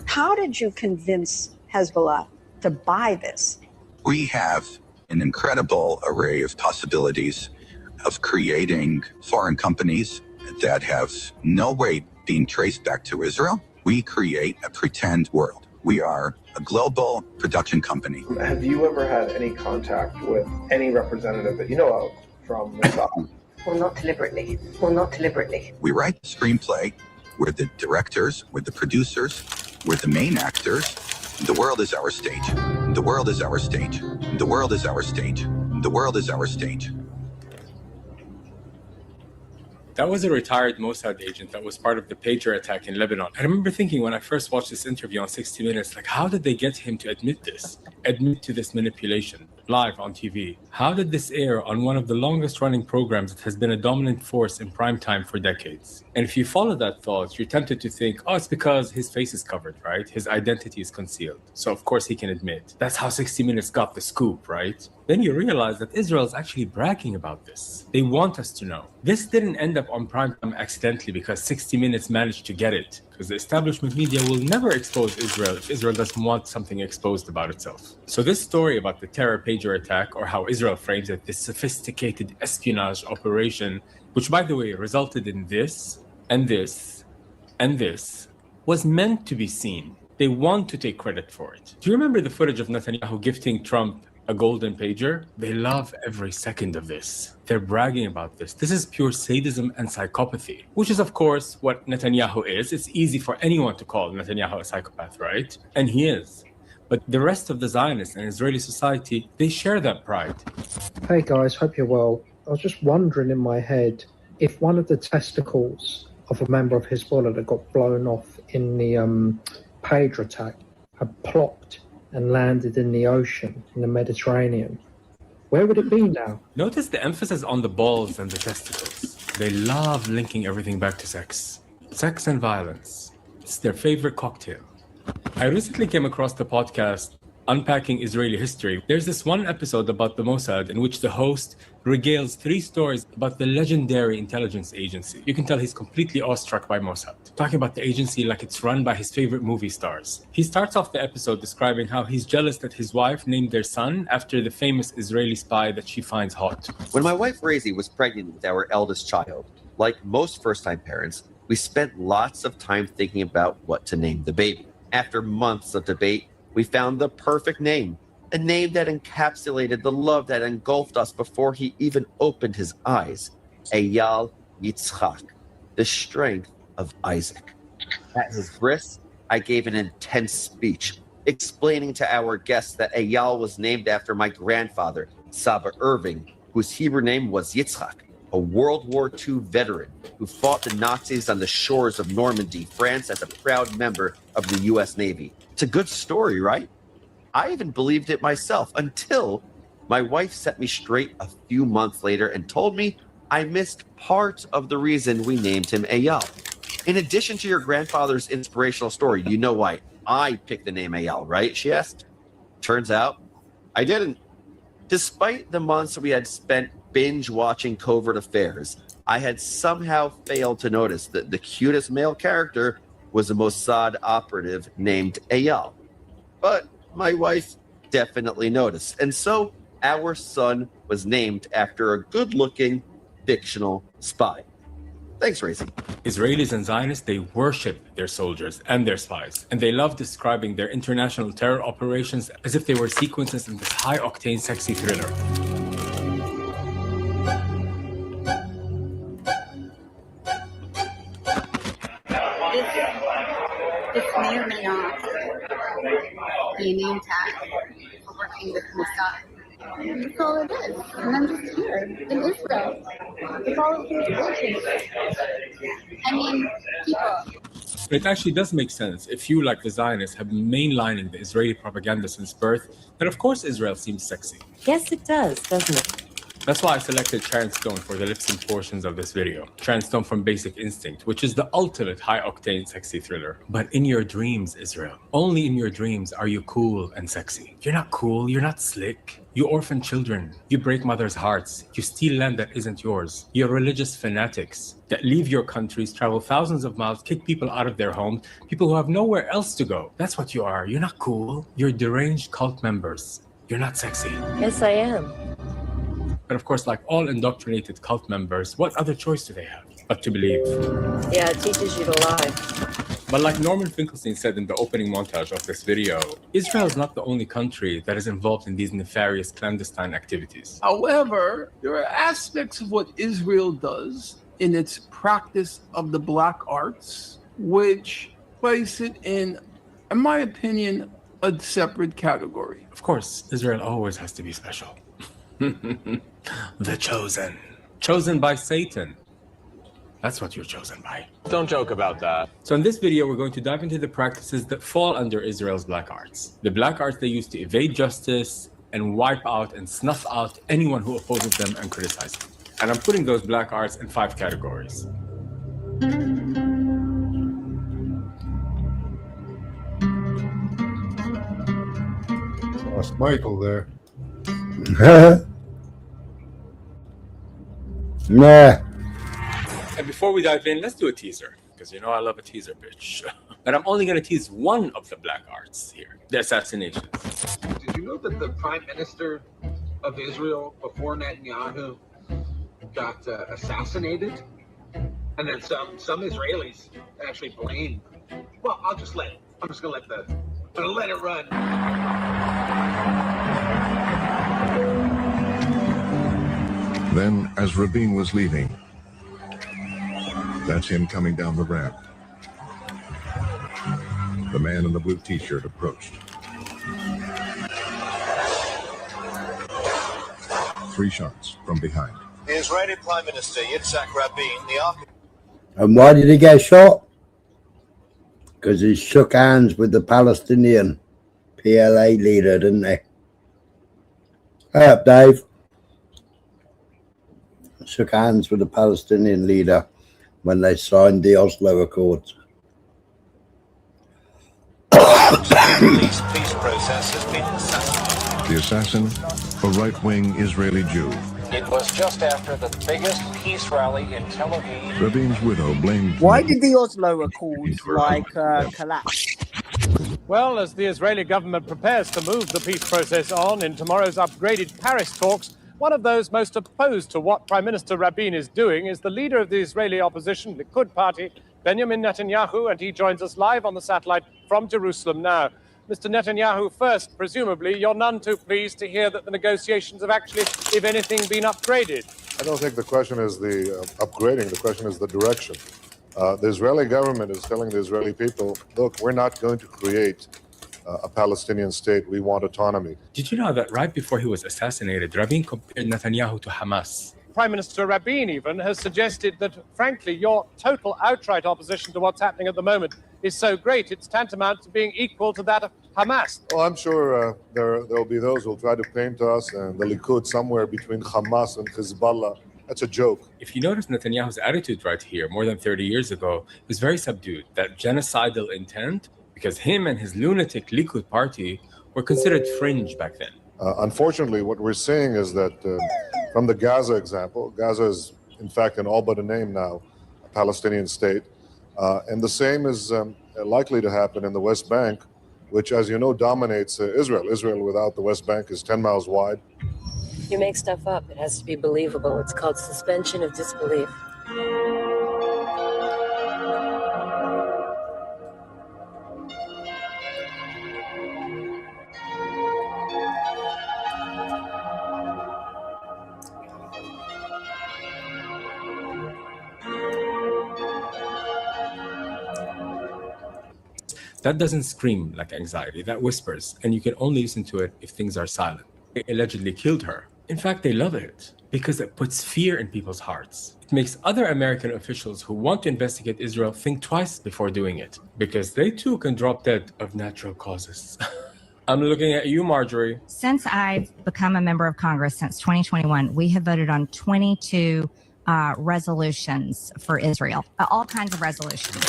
How did you convince Hezbollah to buy this? We have an incredible array of possibilities of creating foreign companies that have no way being traced back to Israel. We create a pretend world. We are a global production company. Have you ever had any contact with any representative that you know of from Mossad? Well, not deliberately. Well, not deliberately. We write the screenplay. We're the directors. We're the producers. We're the main actors. The world is our stage. The world is our stage. The world is our stage. The world is our stage. That was a retired Mossad agent that was part of the pager attack in Lebanon. I remember thinking when I first watched this interview on 60 Minutes, like, how did they get him to admit this? Admit to this manipulation live on TV? How did this air on one of the longest running programs that has been a dominant force in prime time for decades? And if you follow that thought, you're tempted to think, oh, it's because his face is covered, right? His identity is concealed. So of course he can admit. That's how 60 Minutes got the scoop, right? Then you realize that Israel is actually bragging about this. They want us to know. This didn't end up on primetime accidentally because 60 Minutes managed to get it. Because the establishment media will never expose Israel if Israel doesn't want something exposed about itself. So this story about the terror pager attack, or how Israel frames it, this sophisticated espionage operation, which by the way resulted in this, and this, and this, was meant to be seen. They want to take credit for it. Do you remember the footage of Netanyahu gifting Trump a golden pager? They love every second of this. They're bragging about this. This is pure sadism and psychopathy, which is, of course, what Netanyahu is. It's easy for anyone to call Netanyahu a psychopath, right? And he is. But the rest of the Zionists and Israeli society, they share that pride. Hey guys, hope you're well. I was just wondering in my head if one of the testicles of a member of Hezbollah that got blown off in the pager attack had plopped and landed in the ocean, in the Mediterranean, where would it be now? Notice the emphasis on the balls and the testicles. They love linking everything back to sex. Sex and violence. It's their favorite cocktail. I recently came across the podcast Unpacking Israeli History. There's this one episode about the Mossad in which the host regales 3 stories about the legendary intelligence agency. You can tell he's completely awestruck by Mossad, talking about the agency like it's run by his favorite movie stars. He starts off the episode describing how he's jealous that his wife named their son after the famous Israeli spy that she finds hot. When my wife Razy was pregnant with our eldest child, like most first-time parents, we spent lots of time thinking about what to name the baby. After months of debate, we found the perfect name, a name that encapsulated the love that engulfed us before he even opened his eyes. Eyal Yitzchak, the strength of Isaac. At his bris, I gave an intense speech, explaining to our guests that Eyal was named after my grandfather, Saba Irving, whose Hebrew name was Yitzchak, a World War II veteran who fought the Nazis on the shores of Normandy, France, as a proud member of the U.S. Navy. It's a good story, right? I even believed it myself until my wife set me straight a few months later and told me I missed part of the reason we named him Eyal. In addition to your grandfather's inspirational story, you know why I picked the name Eyal, right? She asked. Turns out I didn't. Despite the months we had spent binge watching covert affairs, I had somehow failed to notice that the cutest male character was a Mossad operative named Eyal. But my wife definitely noticed, and so our son was named after a good-looking fictional spy. Thanks, Racy. Israelis and Zionists, they worship their soldiers and their spies, and they love describing their international terror operations as if they were sequences in this high-octane, sexy thriller. This may or may not be a name tag for working with Mossad. That's all it is. And I'm just here in Israel with all of these religions. I mean, people. It actually does make sense. If you, like the Zionists, have been mainlining the Israeli propaganda since birth, then of course Israel seems sexy. Yes, it does, doesn't it? That's why I selected Sharon Stone for the lip-sync portions of this video. Sharon Stone from Basic Instinct, which is the ultimate high-octane sexy thriller. But in your dreams, Israel, only in your dreams are you cool and sexy. You're not cool, you're not slick. You orphan children, you break mothers' hearts, you steal land that isn't yours. You're religious fanatics that leave your countries, travel thousands of miles, kick people out of their homes, people who have nowhere else to go. That's what you are. You're not cool. You're deranged cult members. You're not sexy. Yes, I am. But of course, like all indoctrinated cult members, what other choice do they have but to believe? Yeah, it teaches you to lie. But like Norman Finkelstein said in the opening montage of this video, Israel is not the only country that is involved in these nefarious clandestine activities. However, there are aspects of what Israel does in its practice of the black arts, which place it in my opinion, a separate category. Of course, Israel always has to be special. The chosen. Chosen by Satan. That's what you're chosen by. Don't joke about that. So in this video, we're going to dive into the practices that fall under Israel's black arts. The black arts they use to evade justice and wipe out and snuff out anyone who opposes them and criticizes them. And I'm putting those black arts in 5 categories. Lost Michael there. Nah. And before we dive in, let's do a teaser. Because you know I love a teaser, bitch. But I'm only going to tease one of the black arts here. The assassinations. Did you know that the Prime Minister of Israel before Netanyahu got assassinated? And then some Israelis actually blamed. Well, I'm just gonna let it run. Then, as Rabin was leaving, that's him coming down the ramp. The man in the blue t-shirt approached. 3 shots from behind. The Israeli Prime Minister Yitzhak Rabin, the architect. And why did he get shot? Because he shook hands with the Palestinian PLA leader, didn't he? Hey up, Dave. Shook hands with the Palestinian leader when they signed the Oslo Accords. Police peace process has been assassinated. The assassin, a right-wing Israeli Jew. It was just after the biggest peace rally in Tel Aviv. Rabin's widow blamed... Why did the Oslo Accords collapse? Well, as the Israeli government prepares to move the peace process on in tomorrow's upgraded Paris talks, one of those most opposed to what Prime Minister Rabin is doing is the leader of the Israeli opposition Likud party, Benjamin Netanyahu, and he joins us live on the satellite from Jerusalem now. Mr. Netanyahu, first, presumably, you're none too pleased to hear that the negotiations have actually, if anything, been upgraded. I don't think the question is the upgrading, the question is the direction. The Israeli government is telling the Israeli people, look, we're not going to create a Palestinian state. We want autonomy. Did you know that right before he was assassinated, Rabin compared Netanyahu to Hamas? Prime Minister Rabin even has suggested that, frankly, your total outright opposition to what's happening at the moment is so great, it's tantamount to being equal to that of Hamas. Well, I'm sure there'll be those who'll try to paint us and the Likud somewhere between Hamas and Hezbollah. That's a joke. If you notice Netanyahu's attitude right here, more than 30 years ago, it was very subdued. That genocidal intent, because him and his lunatic Likud party were considered fringe back then. Unfortunately, what we're seeing is that from the Gaza example. Gaza is, in fact, in all but a name now, a Palestinian state. And the same is likely to happen in the West Bank, which, as you know, dominates Israel. Israel without the West Bank is 10 miles wide. You make stuff up. It has to be believable. It's called suspension of disbelief. That doesn't scream like anxiety, that whispers, and you can only listen to it if things are silent. They allegedly killed her. In fact, they love it because it puts fear in people's hearts. It makes other American officials who want to investigate Israel think twice before doing it, because they too can drop dead of natural causes. I'm looking at you, Marjorie. Since I've become a member of Congress since 2021, we have voted on 22 resolutions for Israel, all kinds of resolutions,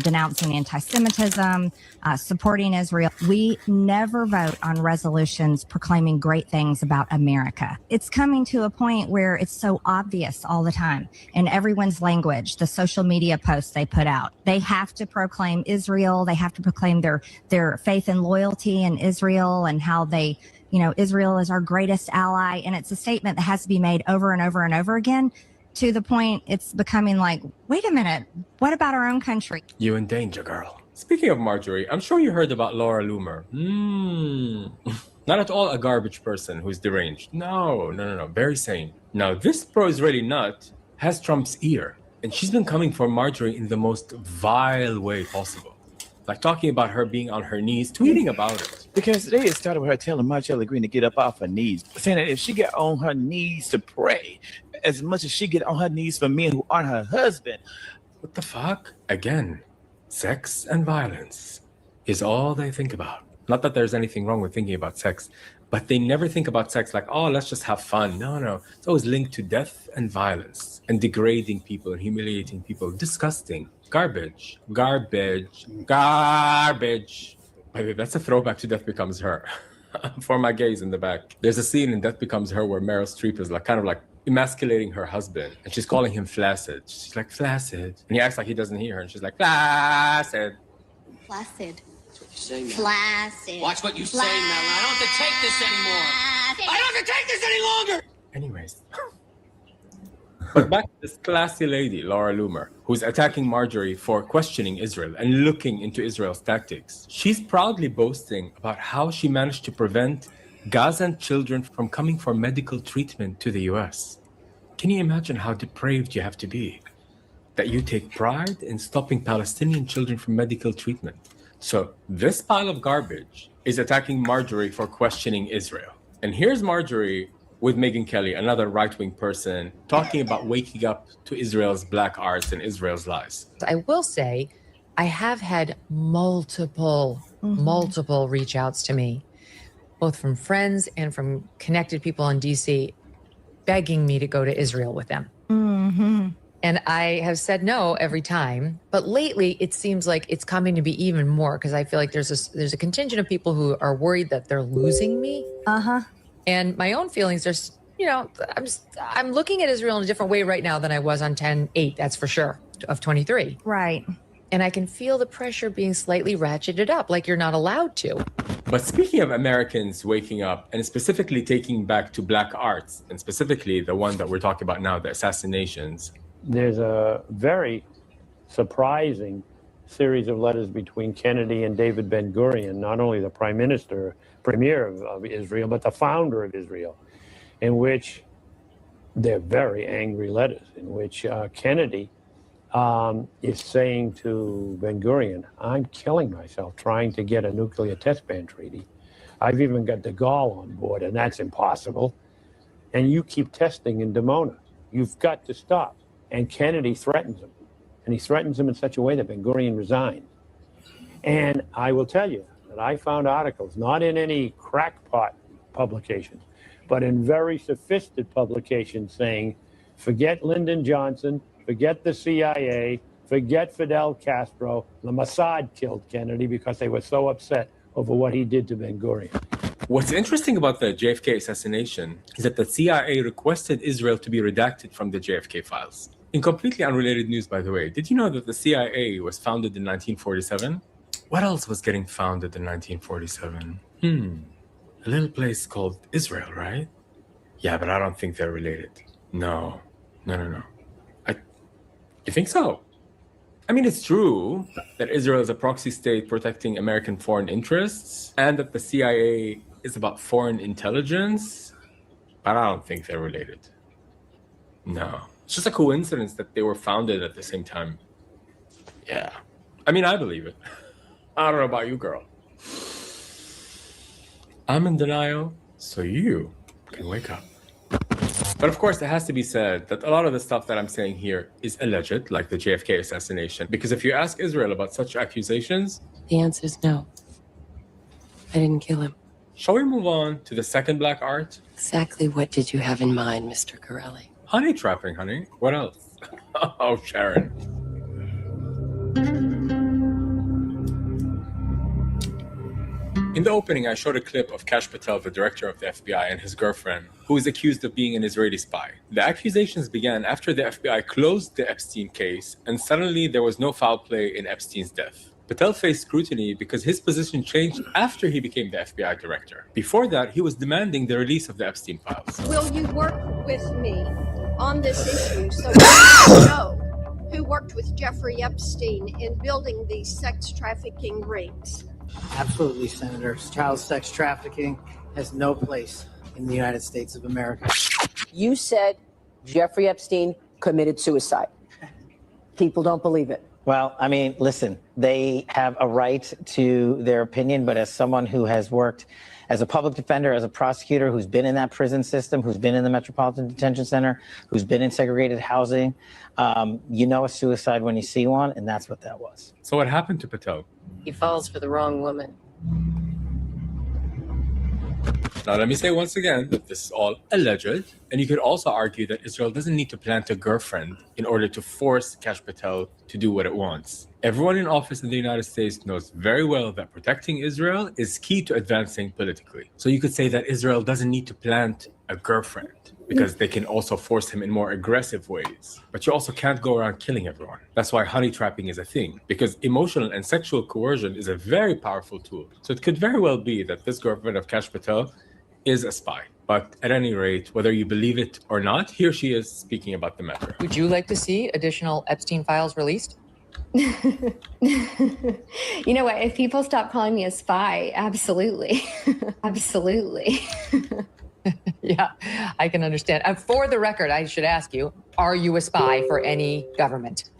denouncing anti-Semitism, supporting Israel. We never vote on resolutions proclaiming great things about America. It's coming to a point where it's so obvious all the time in everyone's language, the social media posts they put out. They have to proclaim Israel. They have to proclaim their faith and loyalty in Israel and how they, Israel is our greatest ally. And it's a statement that has to be made over and over and over again, to the point it's becoming like, wait a minute, what about our own country? You in danger, girl. Speaking of Marjorie, I'm sure you heard about Laura Loomer. Not at all a garbage person who's deranged. No. Very sane. Now, this pro-Israeli nut has Trump's ear, and she's been coming for Marjorie in the most vile way possible. Like talking about her being on her knees, tweeting about it. Because today it started with her telling Marjorie Green to get up off her knees, saying that if she get on her knees to pray, as much as she get on her knees for men who aren't her husband. What the fuck? Again, sex and violence is all they think about. Not that there's anything wrong with thinking about sex, but they never think about sex like, oh, let's just have fun. No. It's always linked to death and violence and degrading people and humiliating people. Disgusting. Garbage. Baby, that's a throwback to Death Becomes Her. For my gays in the back. There's a scene in Death Becomes Her where Meryl Streep is kind of emasculating her husband, and she's calling him flaccid. She's like, flaccid. And he acts like he doesn't hear her, and she's like, flaccid. Flaccid. That's what you say, Mel. Flaccid. Watch what you say, Mel. I don't have to take this anymore. I don't have to take this any longer. Anyways. But back to this classy lady, Laura Loomer, who's attacking Marjorie for questioning Israel and looking into Israel's tactics. She's proudly boasting about how she managed to prevent Gazan children from coming for medical treatment to the US. Can you imagine how depraved you have to be? That you take pride in stopping Palestinian children from medical treatment. So this pile of garbage is attacking Marjorie for questioning Israel. And here's Marjorie with Megyn Kelly, another right-wing person, talking about waking up to Israel's black arts and Israel's lies. I will say, I have had multiple reach outs to me, both from friends and from connected people in DC, begging me to go to Israel with them. And I have said no every time. But lately, it seems like it's coming to be even more, because I feel like there's a contingent of people who are worried that they're losing me. And my own feelings are, I'm looking at Israel in a different way right now than I was on 10/8, that's for sure, of 23. Right. And I can feel the pressure being slightly ratcheted up, like you're not allowed to. But speaking of Americans waking up and specifically taking back to black arts, and specifically the one that we're talking about now, the assassinations. There's a very surprising series of letters between Kennedy and David Ben-Gurion, not only the premier of Israel, but the founder of Israel, in which they're very angry letters, in which Kennedy is saying to Ben-Gurion, I'm killing myself trying to get a nuclear test ban treaty. I've even got de Gaulle on board, and that's impossible. And you keep testing in Dimona. You've got to stop. And Kennedy threatens him. And he threatens him in such a way that Ben-Gurion resigned. And I will tell you that I found articles, not in any crackpot publications, but in very sophisticated publications saying, forget Lyndon Johnson, forget the CIA, forget Fidel Castro. The Mossad killed Kennedy because they were so upset over what he did to Ben-Gurion. What's interesting about the JFK assassination is that the CIA requested Israel to be redacted from the JFK files. In completely unrelated news, by the way, did you know that the CIA was founded in 1947? What else was getting founded in 1947? A little place called Israel, right? Yeah, but I don't think they're related. No. You think so? I mean, it's true that Israel is a proxy state protecting American foreign interests and that the CIA is about foreign intelligence, but I don't think they're related. No. It's just a coincidence that they were founded at the same time. Yeah. I mean, I believe it. I don't know about you, girl. I'm in denial, so you can wake up. But of course, it has to be said that a lot of the stuff that I'm saying here is alleged, like the JFK assassination. Because if you ask Israel about such accusations, The answer is no. I didn't kill him. Shall we move on to the second black art? Exactly what did you have in mind, Mr. Corelli? Honey trapping, honey. What else? Oh, Sharon. In the opening, I showed a clip of Kash Patel, the director of the FBI, and his girlfriend, who is accused of being an Israeli spy. The accusations began after the FBI closed the Epstein case, and suddenly there was no foul play in Epstein's death. Patel faced scrutiny because his position changed after he became the FBI director. Before that, he was demanding the release of the Epstein files. Will you work with me on this issue so we know who worked with Jeffrey Epstein in building these sex trafficking rings? Absolutely, Senator. Child sex trafficking has no place in the United States of America. You said Jeffrey Epstein committed suicide. People don't believe it. Well, I mean, listen, they have a right to their opinion, but as someone who has worked as a public defender, as a prosecutor, who's been in that prison system, who's been in the Metropolitan Detention Center, who's been in segregated housing, you know a suicide when you see one, and that's what that was. So what happened to Patel? He falls for the wrong woman. Now, let me say once again that this is all alleged, and you could also argue that Israel doesn't need to plant a girlfriend in order to force Kash Patel to do what it wants. Everyone in office in the United States knows very well that protecting Israel is key to advancing politically. So you could say that Israel doesn't need to plant a girlfriend because they can also force him in more aggressive ways. But you also can't go around killing everyone. That's why honey trapping is a thing, because emotional and sexual coercion is a very powerful tool. So it could very well be that this girlfriend of Kash Patel is a spy. But at any rate, whether you believe it or not, here she is speaking about the matter. Would you like to see additional Epstein files released? You know what? If people stop calling me a spy, absolutely. Absolutely. Yeah, I can understand. For the record, I should ask you, are you a spy for any government?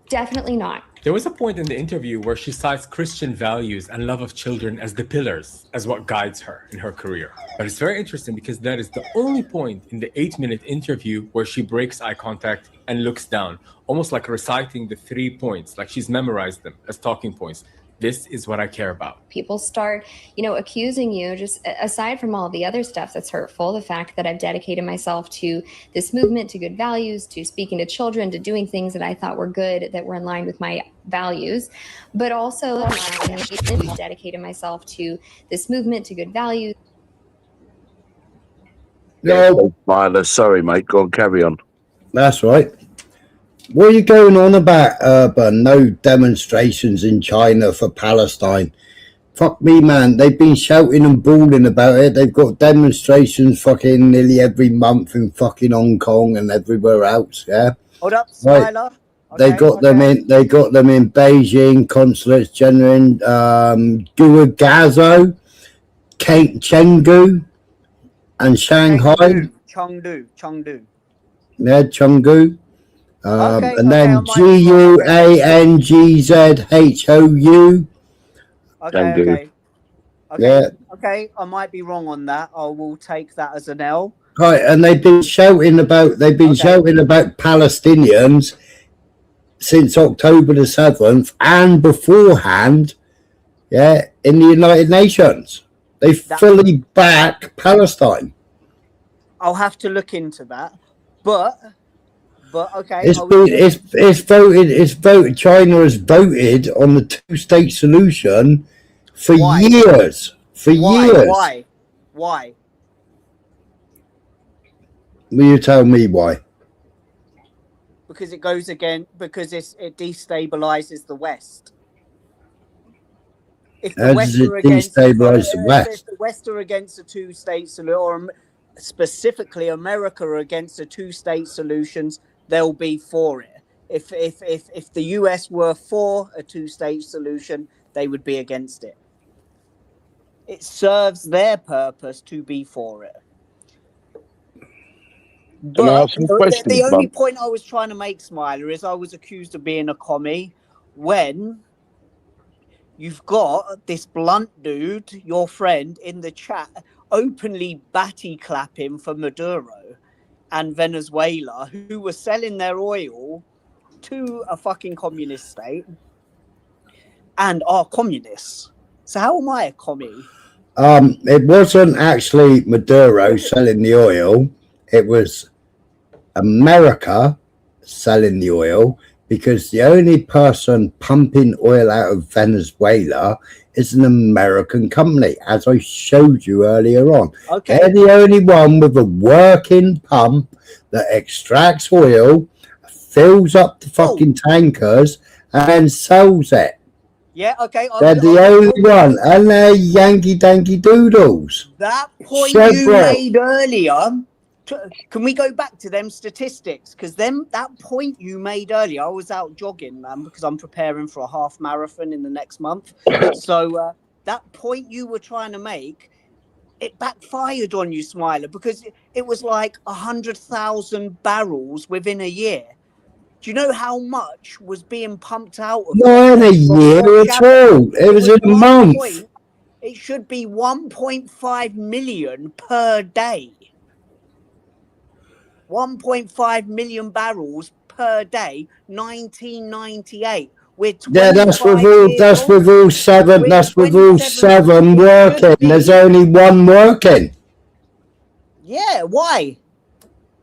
Definitely not. There was a point in the interview where she cites Christian values and love of children as the pillars, as what guides her in her career. But it's very interesting because that is the only point in the 8-minute interview where she breaks eye contact and looks down, almost like reciting the 3 points, like she's memorized them as talking points. This is what I care about. People start, accusing you, just aside from all the other stuff that's hurtful, the fact that I've dedicated myself to this movement, to good values, to speaking to children, to doing things that I thought were good, that were in line with my values, but also dedicated myself to this movement, to good values. No, Myla, sorry, mate. Go on, carry on. That's right. What are you going on about, Urban? No demonstrations in China for Palestine. Fuck me, man. They've been shouting and bawling about it. They've got demonstrations fucking nearly every month in fucking Hong Kong and everywhere else. Yeah. Hold up, Right. Smiler. They got them in. They got them in Beijing, consulates general in Guangzhou, Chengdu, and Shanghai. Chengdu. Yeah, Chengdu. And then Guangzhou. Okay. Yeah. Okay, I might be wrong on that. I will take that as an L. Right, and they've been shouting about Palestinians since October the 7th and beforehand, yeah, in the United Nations. They fully back Palestine. I'll have to look into that. But okay. It's voted. China has voted on the two-state solution for years. for years. Why? Why? Will you tell me why? Because it goes again. Because it destabilizes the West. If the How West does it are against, destabilize the if West? the West are against a two-state solution, or specifically America are against a two-state solutions, they'll be for it. If the US were for a two-state solution, they would be against it. It serves their purpose to be for it. Can I But ask some the questions, only Bob? point I was trying to make, Smiler, is I was accused of being a commie when you've got this blunt dude, your friend, in the chat, openly batty clapping for Maduro and Venezuela, who were selling their oil to a fucking communist state and are communists. So how am I a commie? It wasn't actually Maduro selling the oil. It was America selling the oil, because the only person pumping oil out of Venezuela is an American company, as I showed you earlier on. Okay. They're the only one with a working pump that extracts oil, fills up the fucking tankers, and sells it. Yeah, okay. They're the only one, and they're Yankee Danky Doodles. That point Chevron. you made earlier, can we go back to them statistics? Because that point you made earlier, I was out jogging, man, because I'm preparing for a half marathon in the next month. So that point you were trying to make, it backfired on you, Smiler, because it was like 100,000 barrels within a year. Do you know how much was being pumped out of Not in a year at all. It was in a month. It should be 1.5 million per day. 1.5 million barrels per day, 1998. Yeah, that's with all seven. That's with all seven working. There's only one working. Yeah, why?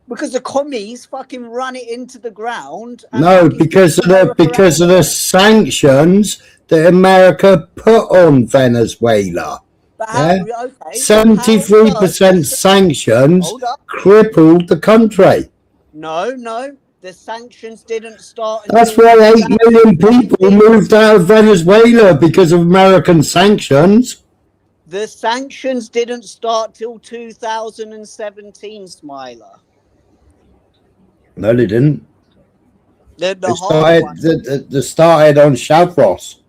Because the commies fucking run it into the ground. No, because of the sanctions that America put on Venezuela. Yeah? 73% sanctions crippled the country. No. The sanctions didn't start. That's why 8 million people moved out of Venezuela, because of American sanctions. The sanctions didn't start till 2017, Smiler. No, they didn't. They started on Chavez.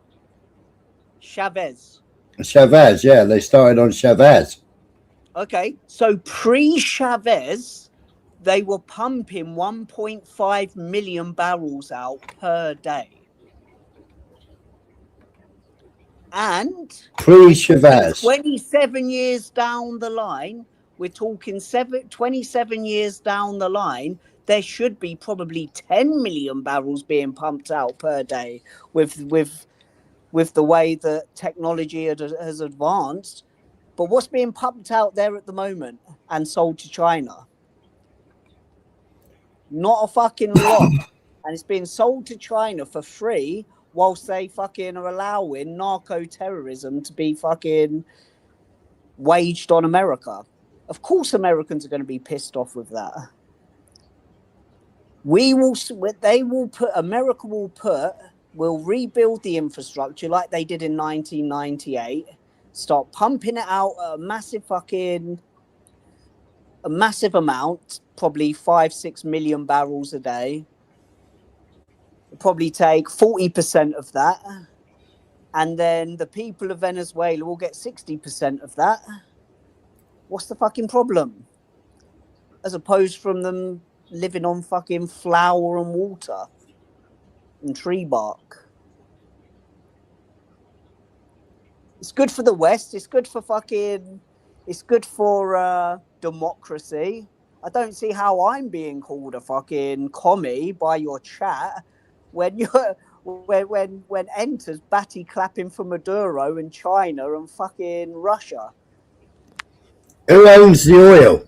Chavez, yeah, they started on Chavez. Okay, so pre-Chavez, they were pumping 1.5 million barrels out per day. And pre-Chavez, 27 years down the line, we're talking 27 years down the line, there should be probably 10 million barrels being pumped out per day with the way that technology has advanced. But what's being pumped out there at the moment and sold to China? Not a fucking lot. And it's being sold to China for free, whilst they fucking are allowing narco-terrorism to be fucking waged on America. Of course Americans are going to be pissed off with that. America will rebuild the infrastructure like they did in 1998, start pumping it out at a massive amount, probably 5-6 million barrels a day. It'll probably take 40% of that. And then the people of Venezuela will get 60% of that. What's the fucking problem? As opposed from them living on fucking flour and water and tree bark. It's good for the West. It's good for democracy. I don't see how I'm being called a fucking commie by your chat when enters batty clapping for Maduro and China and fucking Russia. Who owns the oil?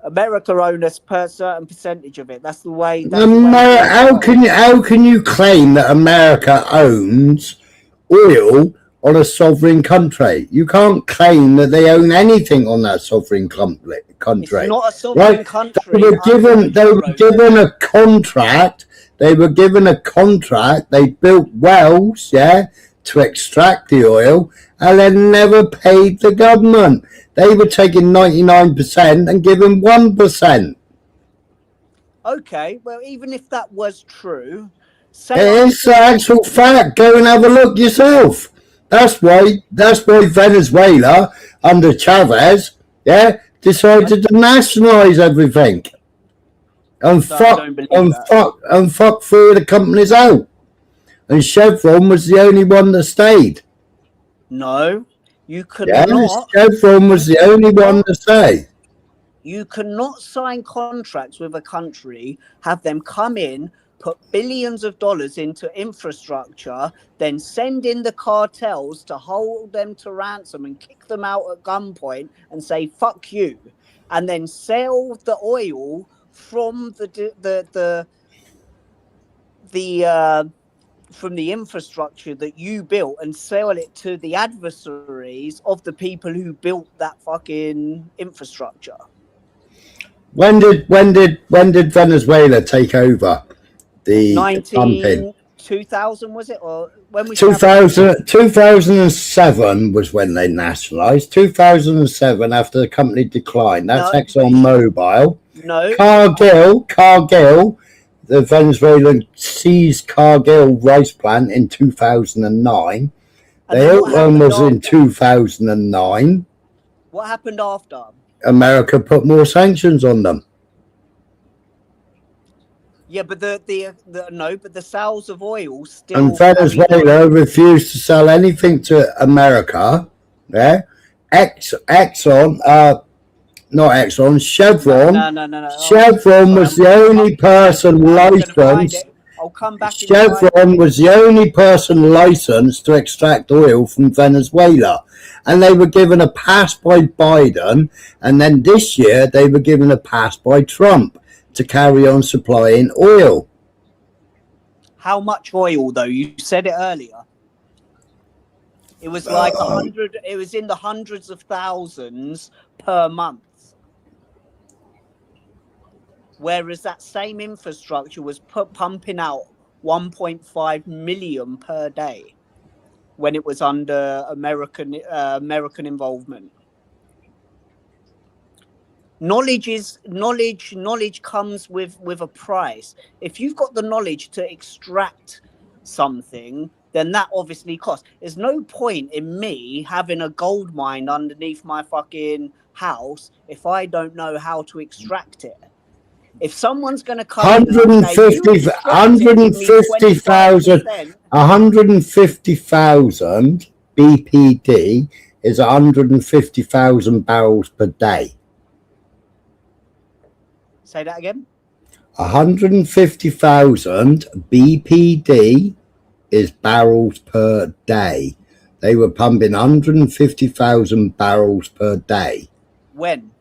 America owns a certain percentage of it. That's the way. How can you claim that America owns oil on a sovereign country. You can't claim that they own anything on that sovereign country. It's not a sovereign country. They were given a contract. They were given a contract. They built wells, to extract the oil, and they never paid the government. They were taking 99% and giving 1%. Okay, well, even if that was true, It's the actual fact. Go and have a look yourself. That's why Venezuela under Chavez, decided to nationalize everything and fuck three of the companies out. And Chevron was the only one that stayed. No, you cannot. Chevron was the only one to stay. You cannot sign contracts with a country, have them come in, put billions of dollars into infrastructure, then send in the cartels to hold them to ransom and kick them out at gunpoint and say, fuck you, and then sell the oil from from the infrastructure that you built and sell it to the adversaries of the people who built that fucking infrastructure. When did Venezuela take over the pumping? 2000 was it, or when we 2007 was when they nationalized. 2007 after the company declined. That's ExxonMobil. No. Cargill. The Venezuelan seized Cargill rice plant in 2009. The one was in 2009. What happened after? America put more sanctions on them. Yeah, but the sales of oil still. And Venezuela refused to sell anything to America. Yeah, Chevron. No. Chevron was the only person licensed. Chevron was the only person licensed to extract oil from Venezuela. And they were given a pass by Biden. And then this year they were given a pass by Trump to carry on supplying oil. How much oil, though? You said it earlier. It was like 100. It was in the hundreds of thousands per month. Whereas that same infrastructure was pumping out 1.5 million per day when it was under American involvement. Knowledge comes with a price. If you've got the knowledge to extract something, then that obviously costs. There's no point in me having a gold mine underneath my fucking house if I don't know how to extract it. If someone's going to come 150,000 BPD is 150,000 barrels per day. Say that again. 150,000 BPD is barrels per day. They were pumping 150,000 barrels per day. When?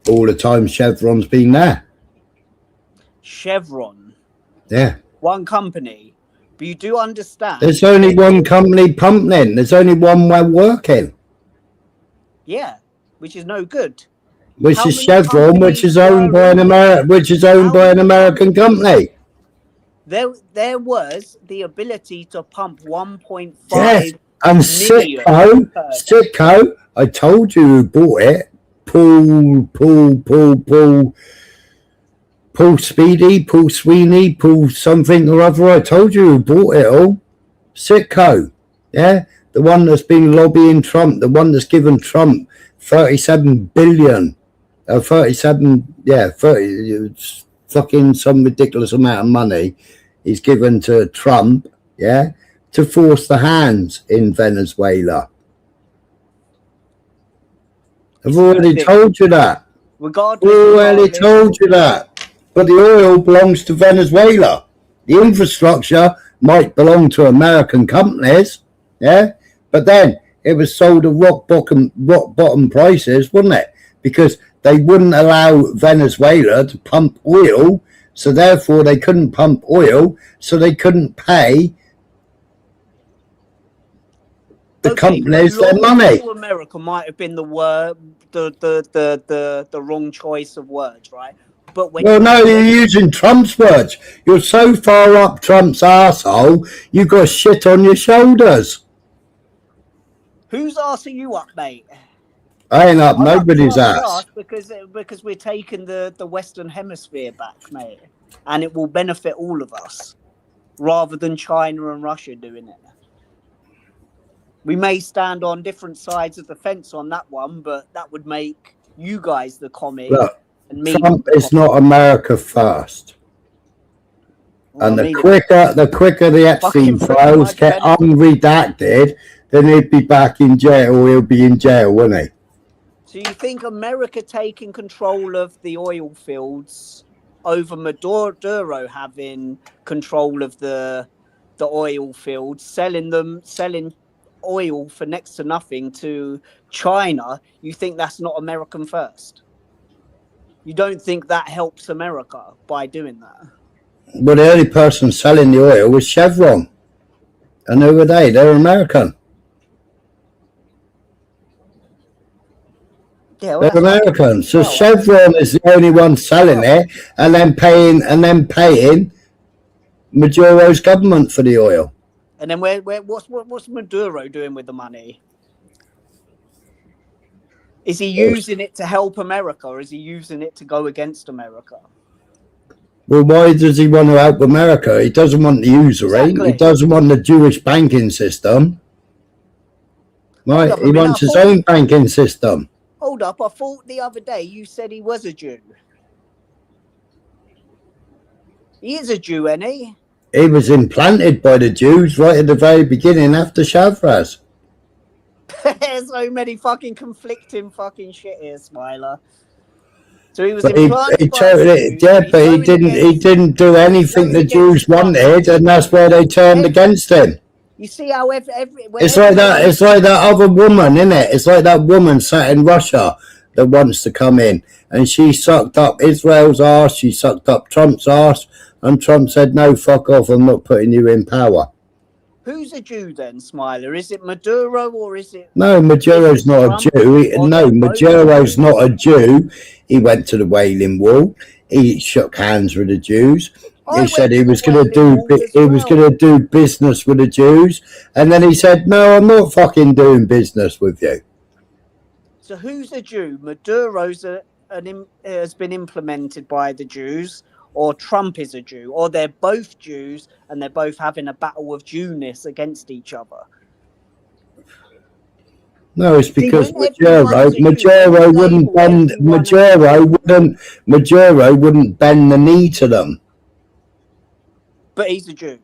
All the time Chevron's been there. Chevron. Yeah. One company. But you do understand. There's only one company pumping. There's only one way working. Yeah, which is no good. Which is Chevron, which is owned by an American company. There was the ability to pump 1.5 yes, and Citco, I told you who bought it. Paul Speedy, Paul Sweeney, Paul something or other. I told you who bought it all. Citco, yeah, the one that's been lobbying Trump, the one that's given Trump 37 billion, 30, fucking some ridiculous amount of money he's given to Trump, yeah, to force the hands in Venezuela. I've already told you that. Told you that. But the oil belongs to Venezuela. The infrastructure might belong to American companies, yeah. But then it was sold at rock bottom prices, wouldn't it? Because they wouldn't allow Venezuela to pump oil, So therefore they couldn't pump oil, so they couldn't pay the companies their money. To America might have been the word, the wrong choice of words, right? But when You're using Trump's words. You're so far up Trump's arsehole, you've got shit on your shoulders. Whose arse are you up, mate? I ain't up I'm nobody's Trump's ass. because we're taking the Western Hemisphere back, mate, and it will benefit all of us, rather than China and Russia doing it. We may stand on different sides of the fence on that one, but that would make you guys the commie. Look, And me Trump is not America first. Well, And I mean, the quicker the Epstein files get unredacted, then he'd be back in jail, or he'll be in jail, won't he? So you think America taking control of the oil fields over Maduro having control of the oil fields, selling oil for next to nothing to China, you think that's not American first? You don't think that helps America by doing that? But the only person selling the oil was Chevron. And who were they? They're American. Yeah, well, they're American. So Chevron is the only one selling it, and then paying Maduro's government for the oil. And then what's Maduro doing with the money? Is he using it to help America, or is he using it to go against America? Well, why does he want to help America? He doesn't want the usury. Exactly. He doesn't want the Jewish banking system. Right? He wants his own banking system. Hold up, I thought the other day you said he was a Jew. He is a Jew, ain't he? He was implanted by the Jews right at the very beginning after Shavraz. There's so many fucking conflicting fucking shit here, Smiler. So he was But implanted he by totally, yeah, but he didn't do anything the Jews wanted, and that's why they turned against him. You see how It's like that other woman, isn't it? It's like that woman sat in Russia that wants to come in, and she sucked up Israel's arse, she sucked up Trump's arse, and Trump said, no, fuck off, I'm not putting you in power. Who's a Jew then, Smiler? Is it Maduro or is it... No, Maduro's not a Jew. No, Maduro's not a Jew. He went to the Wailing Wall. He shook hands with the Jews. He said he was going to do business with the Jews, and then he said, no, I'm not fucking doing business with you. So who's a Jew? Maduro's has been implemented by the Jews, or Trump is a Jew, or they're both Jews and they're both having a battle of Jewness against each other. No, it's because Maduro wouldn't bend the knee to them. But he's a Jew.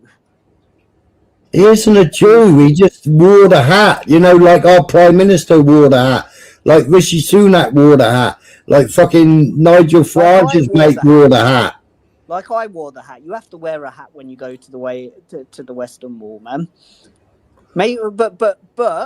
He isn't a Jew. He just wore the hat. You know, like our Prime Minister wore the hat. Like Rishi Sunak wore the hat. Like fucking Nigel Farage's mate wore the hat. Like I wore the hat. You have to wear a hat when you go to the Western Wall, man. But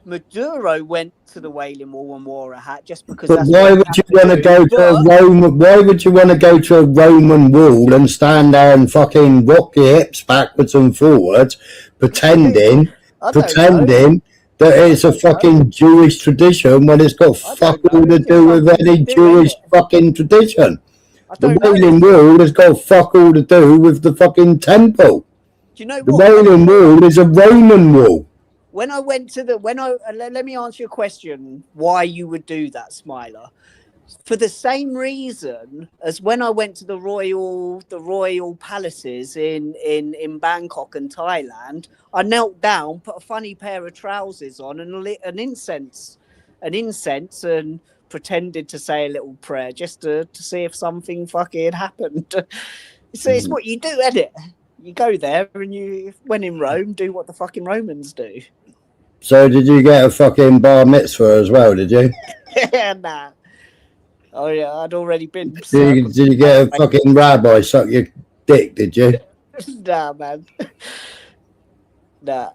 Maduro went to the Wailing Wall and wore a hat just because. But why would you want to go to a Roman? Why would you want to go to a Roman wall and stand there and fucking rock your hips backwards and forwards, pretending that it's a fucking Jewish tradition when it's got fuck all to do with any Jewish fucking tradition? The Wailing Wall has got fuck all to do with the fucking temple. Do you know what? The Wailing Wall is a Roman wall. When I went to let me answer your question, why you would do that, Smiler. For the same reason as when I went to the royal palaces in Bangkok and Thailand, I knelt down, put a funny pair of trousers on and lit an incense and pretended to say a little prayer just to see if something fucking happened. So it's what you do, isn't it? You go there and when in Rome, do what the fucking Romans do. So did you get a fucking bar mitzvah as well, did you? Nah. Oh yeah, I'd already been. Did you get a fucking rabbi suck your dick, did you? Nah, man. Nah.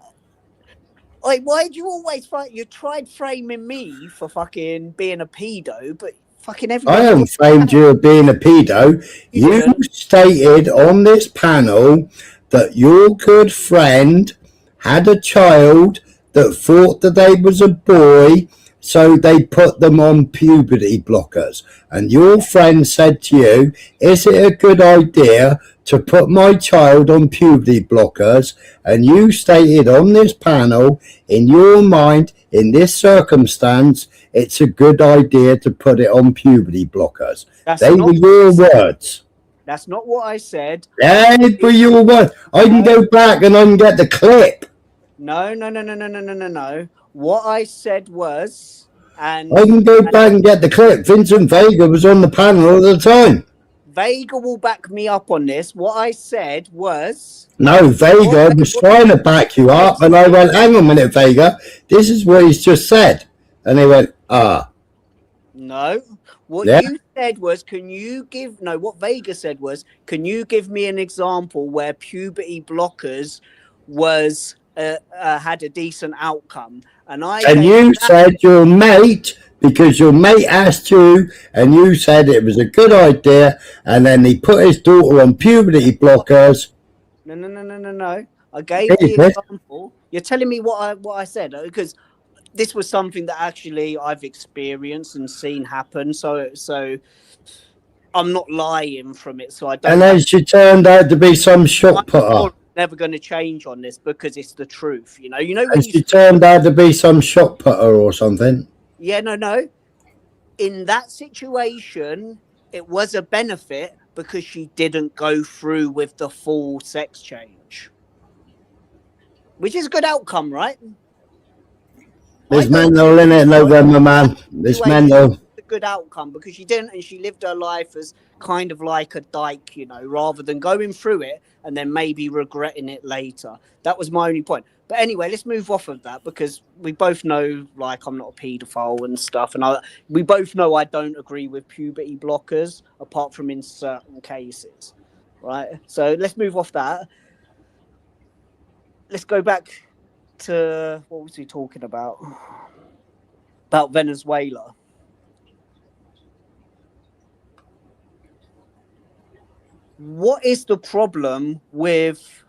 Like, why do you always fight? You tried framing me for fucking being a pedo, but Fucking I everybody. haven't framed you of being a pedo. You stated on this panel that your good friend had a child that thought that they was a boy, so they put them on puberty blockers. And your friend said to you, is it a good idea to put my child on puberty blockers? And you stated on this panel, in your mind, in this circumstance, it's a good idea to put it on puberty blockers. They were your words. That's not what I said. They were your words. I can go back and I can get the clip. No. What I said was, and I can go back and get the clip. Vincent Vega was on the panel at the time. Vega will back me up on this. What I said was... No, Vega was trying to back you up, and I went, hang on a minute, Vega, this is what he's just said. And he went, No. What Yeah. you said was, what Vega said was, can you give me an example where puberty blockers was had a decent outcome? And you said your mate, because your mate asked you, and you said it was a good idea, and then he put his daughter on puberty blockers. No. I gave the example. You're telling me what I said, because this was something that actually I've experienced and seen happen. So I'm not lying from it. So I don't. And then she turned out to be some shot putter. Never going to change on this because it's the truth. You know. When And she turned out to be some shot putter or something. Yeah, no. In that situation, it was a benefit because she didn't go through with the full sex change, which is a good outcome, right? There's mental in it, November, man. There's mental. A good outcome because she didn't, and she lived her life as kind of like a dyke, rather than going through it and then maybe regretting it later. That was my only point. But anyway, let's move off of that because we both know, like, I'm not a paedophile and stuff, and we both know I don't agree with puberty blockers, apart from in certain cases, right? So let's move off that. Let's go back to what was he talking about? About Venezuela. What is the problem with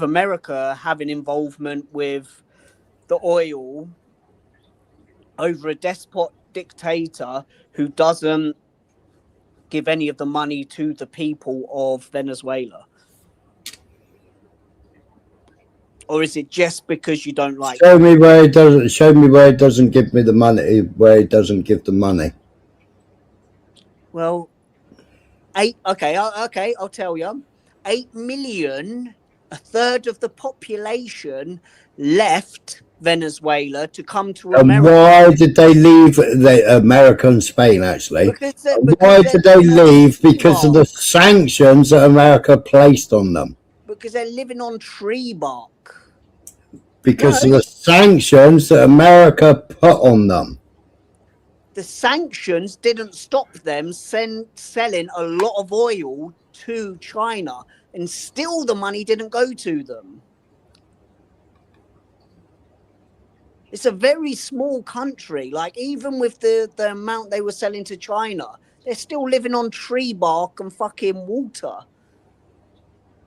America having involvement with the oil over a despot dictator who doesn't give any of the money to the people of Venezuela? Or is it just because you don't like? Show me where it doesn't. Show me where it doesn't give me the money. Where it doesn't give the money. Well, I'll tell you. 8 million, a third of the population, left Venezuela to come to America. And why did they leave America and Spain, actually? Why did they leave? Because of the sanctions that America placed on them. Because they're living on tree bark. Because of the sanctions that America put on them. The sanctions didn't stop them selling a lot of oil to China, and still the money didn't go to them. It's a very small country. Like, even with the amount they were selling to China, they're still living on tree bark and fucking water.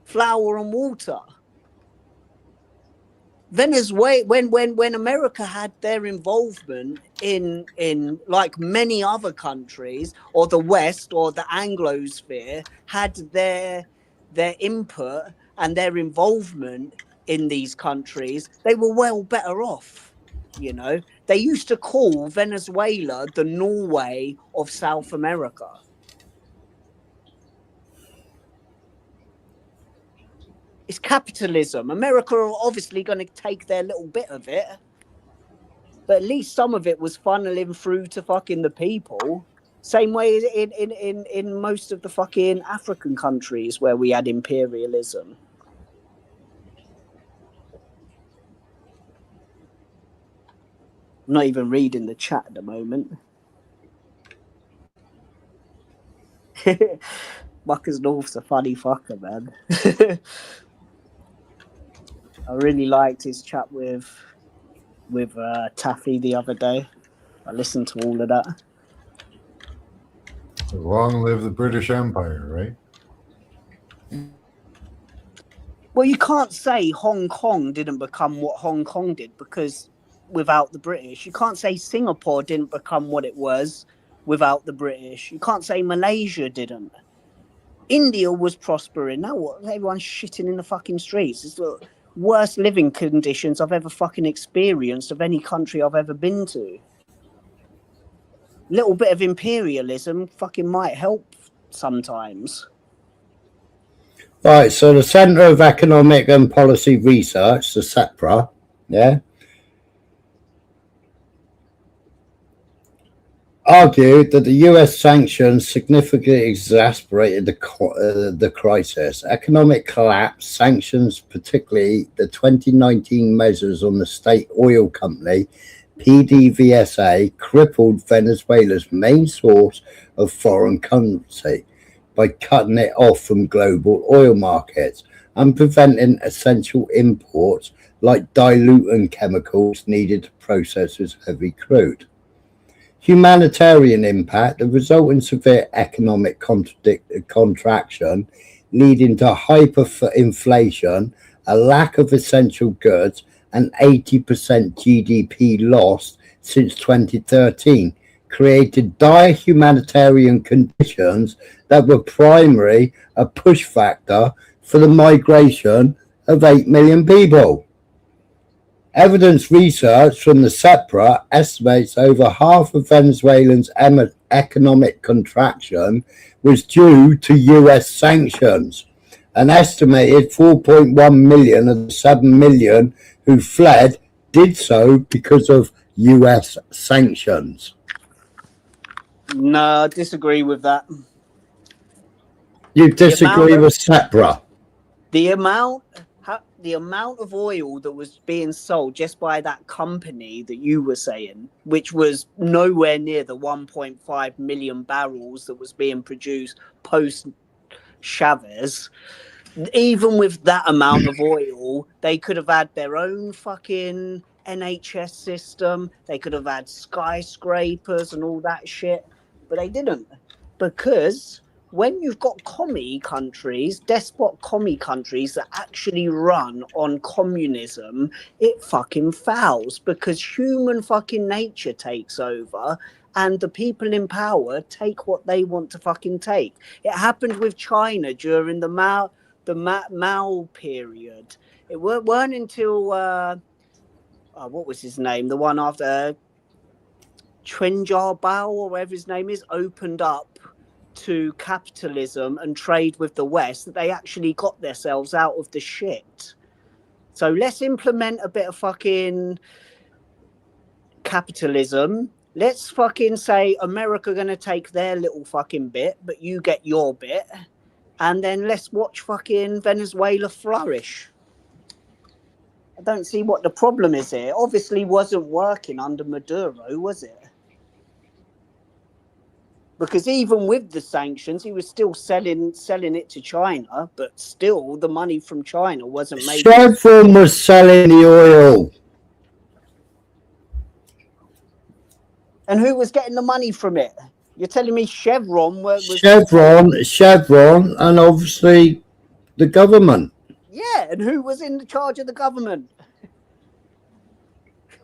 Flour and water. Venezuela, when America had their involvement in like many other countries, or the West or the Anglosphere had their input and their involvement in these countries, they were well better off. They used to call Venezuela the Norway of South America. It's capitalism. America are obviously going to take their little bit of it, but at least some of it was funneling through to fucking the people. Same way in most of the fucking African countries where we had imperialism. I'm not even reading the chat at the moment. Muckers North's a funny fucker, man. I really liked his chat with Taffy the other day. I listened to all of that. Long live the British Empire, right? Well, you can't say Hong Kong didn't become what Hong Kong did because without the British. You can't say Singapore didn't become what it was without the British. You can't say Malaysia didn't. India was prospering. Now what? Everyone's shitting in the fucking streets. It's the worst living conditions I've ever fucking experienced of any country I've ever been to. Little bit of imperialism fucking might help sometimes. Right, so the Centre of Economic and Policy Research, the CEPRA, yeah, argued that the US sanctions significantly exacerbated the crisis. Economic collapse, sanctions, particularly the 2019 measures on the state oil company, PDVSA, crippled Venezuela's main source of foreign currency by cutting it off from global oil markets and preventing essential imports like diluent chemicals needed to process its heavy crude. Humanitarian impact, the resulting severe economic contraction leading to hyperinflation, a lack of essential goods, and 80% GDP lost since 2013, created dire humanitarian conditions that were primarily a push factor for the migration of 8 million people. Evidence research from the CEPRA estimates over half of Venezuelans' economic contraction was due to US sanctions. An estimated 4.1 million of the 7 million who fled did so because of US sanctions. No, I disagree with that. You disagree with CEPRA? The amount of oil that was being sold just by that company that you were saying, which was nowhere near the 1.5 million barrels that was being produced post Chavez, even with that amount of oil, they could have had their own fucking NHS system. They could have had skyscrapers and all that shit, but they didn't, because when you've got commie countries, despot commie countries that actually run on communism, it fucking fouls because human fucking nature takes over and the people in power take what they want to fucking take. It happened with China during the Mao period. It weren't until what was his name? The one after Chen Jiabao or whatever his name is opened up to capitalism and trade with the West that they actually got themselves out of the shit. So let's implement a bit of fucking capitalism. Let's fucking say America gonna take their little fucking bit, but you get your bit. And then let's watch fucking Venezuela flourish. I don't see what the problem is here. It obviously wasn't working under Maduro, was it? Because even with the sanctions, he was still selling it to China, but still the money from China wasn't made. Chevron was selling the oil. And who was getting the money from it? You're telling me Chevron was Chevron, and obviously the government. Yeah, and who was in charge of the government?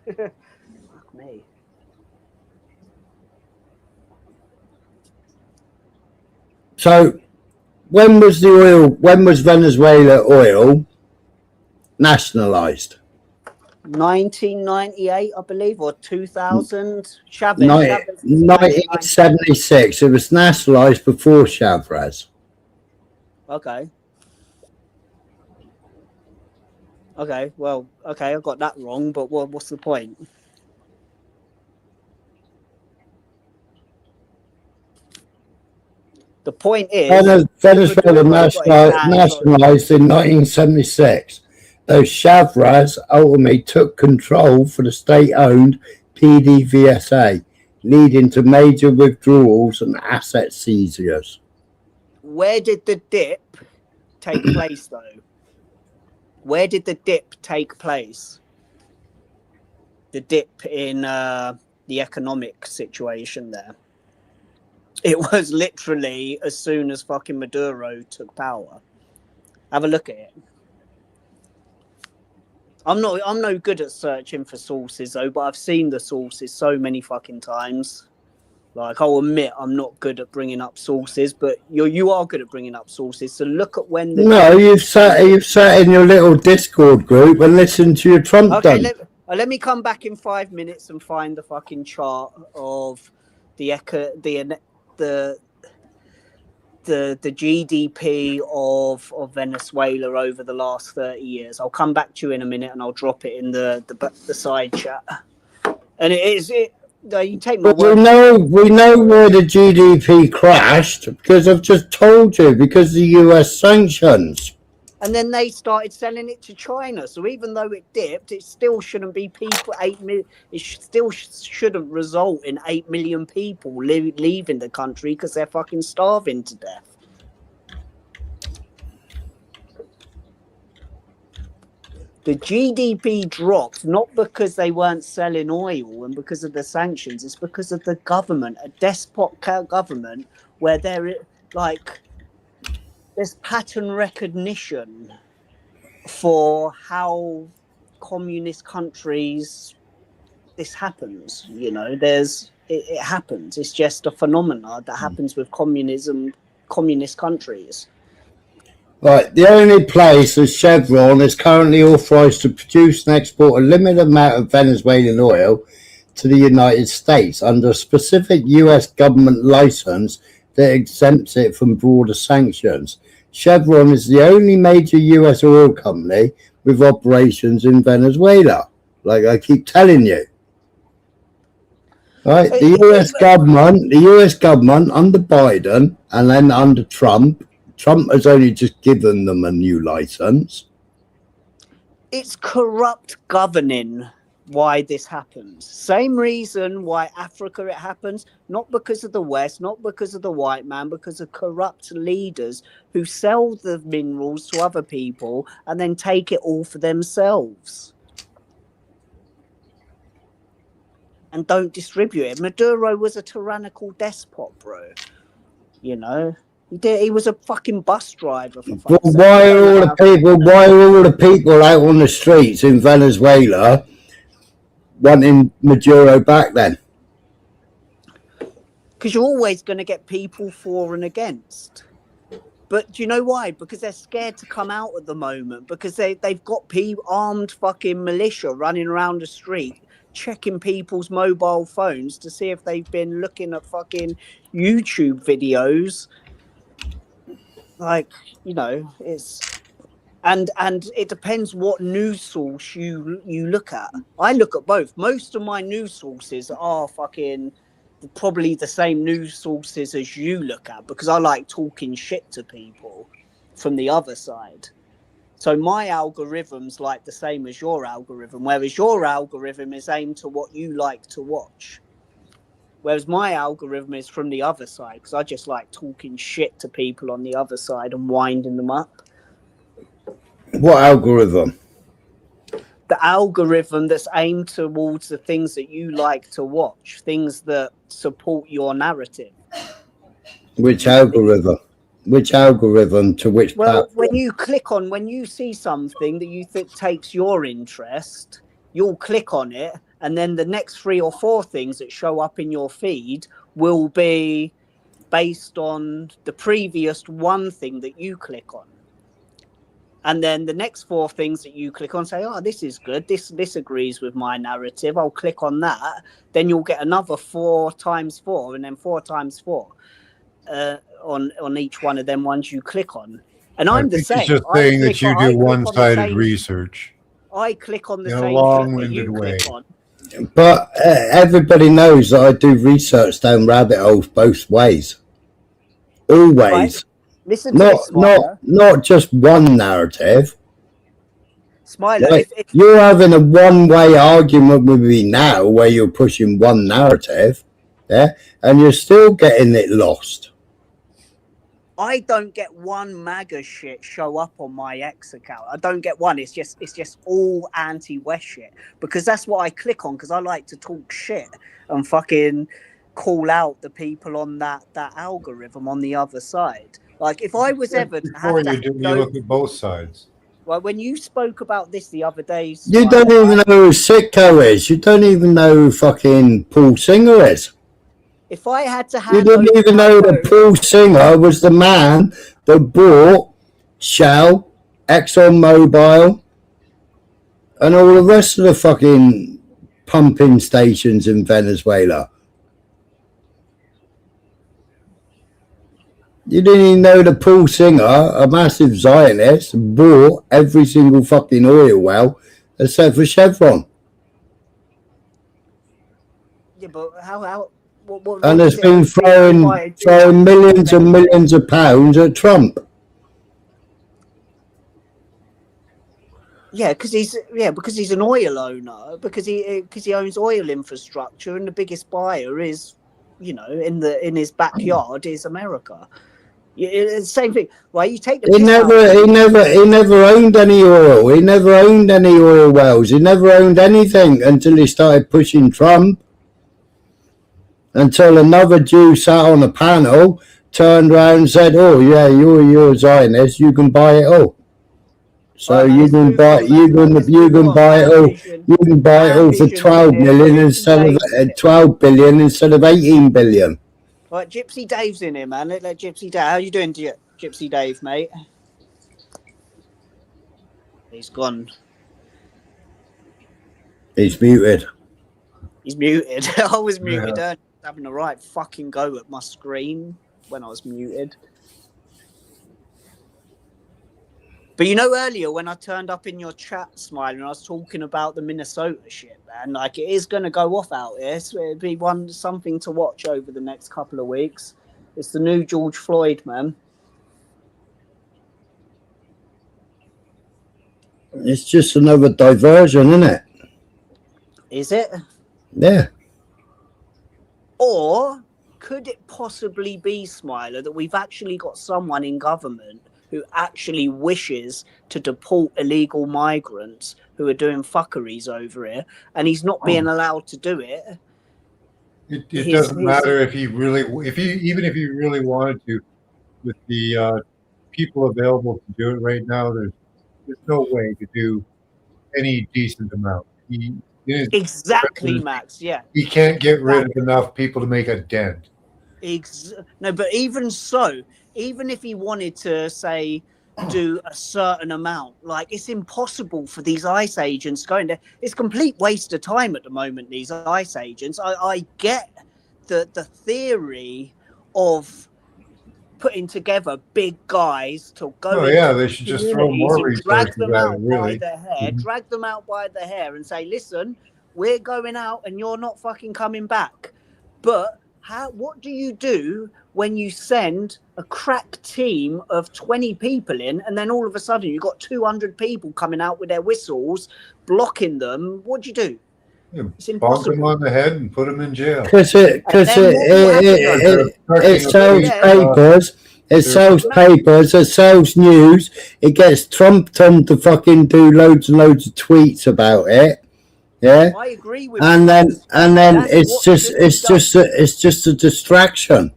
Fuck me. So when was Venezuela oil nationalized? 1998, I believe, or 2000. Chavez. 1976. It was nationalized before Chavez. Okay. Well, I got that wrong, but what's the point? The point is, Venezuela nationalized in 1976. Though Chavez ultimately took control for the state-owned PDVSA, leading to major withdrawals and asset seizures. Where did the dip take place, though? Where did the dip take place? The dip in the economic situation there. It was literally as soon as fucking Maduro took power. Have a look at it. I'm no good at searching for sources though, but I've seen the sources so many fucking times. Like, I'll admit I'm not good at bringing up sources, but you are good at bringing up sources. So look at when the... No, you've sat in your little Discord group and listened to your Trump Okay, dump. let me come back in 5 minutes and find the fucking chart of the GDP of Venezuela over the last 30 years. I'll come back to you in a minute and I'll drop it in the side chat. And you take my But word. we know where the GDP crashed because I've just told you, because of the US sanctions. And then they started selling it to China. So even though it dipped, it still shouldn't be people. It still shouldn't result in 8 million people leaving the country because they're fucking starving to death. The GDP dropped not because they weren't selling oil and because of the sanctions. It's because of the government, a despot government, where there's pattern recognition for how communist countries this happens. You know, it happens. It's just a phenomenon that happens with communist countries. Right, the only place that Chevron is currently authorized to produce and export a limited amount of Venezuelan oil to the United States under a specific US government license that exempts it from broader sanctions. Chevron is the only major US oil company with operations in Venezuela, like I keep telling you. Right, the US government under Biden and then under Trump has only just given them a new license. It's corrupt governing why this happens. Same reason why Africa it happens, not because of the West, not because of the white man, because of corrupt leaders who sell the minerals to other people and then take it all for themselves and don't distribute it. Maduro was a tyrannical despot, bro. You know, he was a fucking bus driver. But why are all the people out on the streets in Venezuela wanting Maduro back then? Because you're always going to get people for and against. But do you know why? Because they're scared to come out at the moment. Because they've got armed fucking militia running around the street, checking people's mobile phones to see if they've been looking at fucking YouTube videos. Like, you know, it's... And it depends what news source you look at. I look at both. Most of my news sources are fucking probably the same news sources as you look at, because I like talking shit to people from the other side. So my algorithm's like the same as your algorithm, whereas your algorithm is aimed to what you like to watch. Whereas my algorithm is from the other side, because I just like talking shit to people on the other side and winding them up. What algorithm? The algorithm that's aimed towards the things that you like to watch, things that support your narrative. Which algorithm? Which algorithm to which platform? When you see something that you think takes your interest, you'll click on it, and then the next 3 or 4 things that show up in your feed will be based on the previous one thing that you click on. And then the next 4 things that you click on say, oh, this is good. This agrees with my narrative. I'll click on that. Then you'll get another 4 times 4 and then 4 times 4 on each one of them ones you click on. And I'm the same. It's just saying that you do one-sided research. I click on the in same a shit long-winded that you way. click on. But everybody knows that I do research down rabbit holes both ways. Always. Right. Listen to this, Smiler. Not just one narrative. Smiler, Like, you're having a one-way argument with me now where you're pushing one narrative, yeah, and you're still getting it lost. I don't get one MAGA shit show up on my X account. I don't get one. It's just all anti-West shit, because that's what I click on, because I like to talk shit and fucking call out the people on that algorithm on the other side. Like, if I was ever to Before have to you go, look at both sides. well, when you spoke about this the other day, You don't even know who Sitco is. You don't even know who fucking Paul Singer is. if I had to You hand didn't over even my know that vote, Paul Singer was the man that bought Shell, ExxonMobil, and all the rest of the fucking pumping stations in Venezuela. You didn't even know that Paul Singer, a massive Zionist, bought every single fucking oil well except for Chevron. yeah, but how what And does has it been have to do with throwing millions and millions of pounds at Trump. Yeah, because he's an oil owner, because he owns oil infrastructure, and the biggest buyer is, in his backyard is America. It's the same thing. Right? You take the He piss out. he never owned any oil. He never owned any oil wells. He never owned anything until he started pushing Trump. Until another Jew sat on a panel, turned around and said, "Oh yeah, you're a Zionist. You can buy it all. So you can buy it all. You can buy it all for 12 million instead of 12 billion instead of 18 billion." Right, Gypsy Dave's in here, man. Let Gypsy Dave. How you doing, Gypsy Dave, mate? He's gone. He's muted. He's muted. I was muted. Yeah. Having a right fucking go at my screen when I was muted. But earlier when I turned up in your chat, Smiling, I was talking about the Minnesota shit, man. Like, it is going to go off out here. So it'd be something to watch over the next couple of weeks. It's the new George Floyd, man. It's just another diversion, isn't it? Is it? Yeah. Or could it possibly be, Smiler, that we've actually got someone in government who actually wishes to deport illegal migrants who are doing fuckeries over here, and he's not being allowed to do it? It doesn't matter if he really wanted to, with the people available to do it right now. There's no way to do any decent amount. Exactly, Max. Yeah. He can't get rid of enough people to make a dent. No, but even so, even if he wanted to say do a certain amount, like, it's impossible for these ICE agents going there. It's complete waste of time at the moment, these ICE agents. I get the theory of putting together big guys to go they should just throw more resources drag them at out it, really. by their hair, drag them out by the hair and say, listen, we're going out and you're not fucking coming back. But what do you do when you send a crack team of 20 people in, and then all of a sudden you've got 200 people coming out with their whistles, blocking them? What do you do? It's Bonk them on the head and put them in jail. Because it sells papers, it sells papers, it sells news. It gets Trump to fucking do loads and loads of tweets about it. Yeah, I agree with and then it's just a distraction.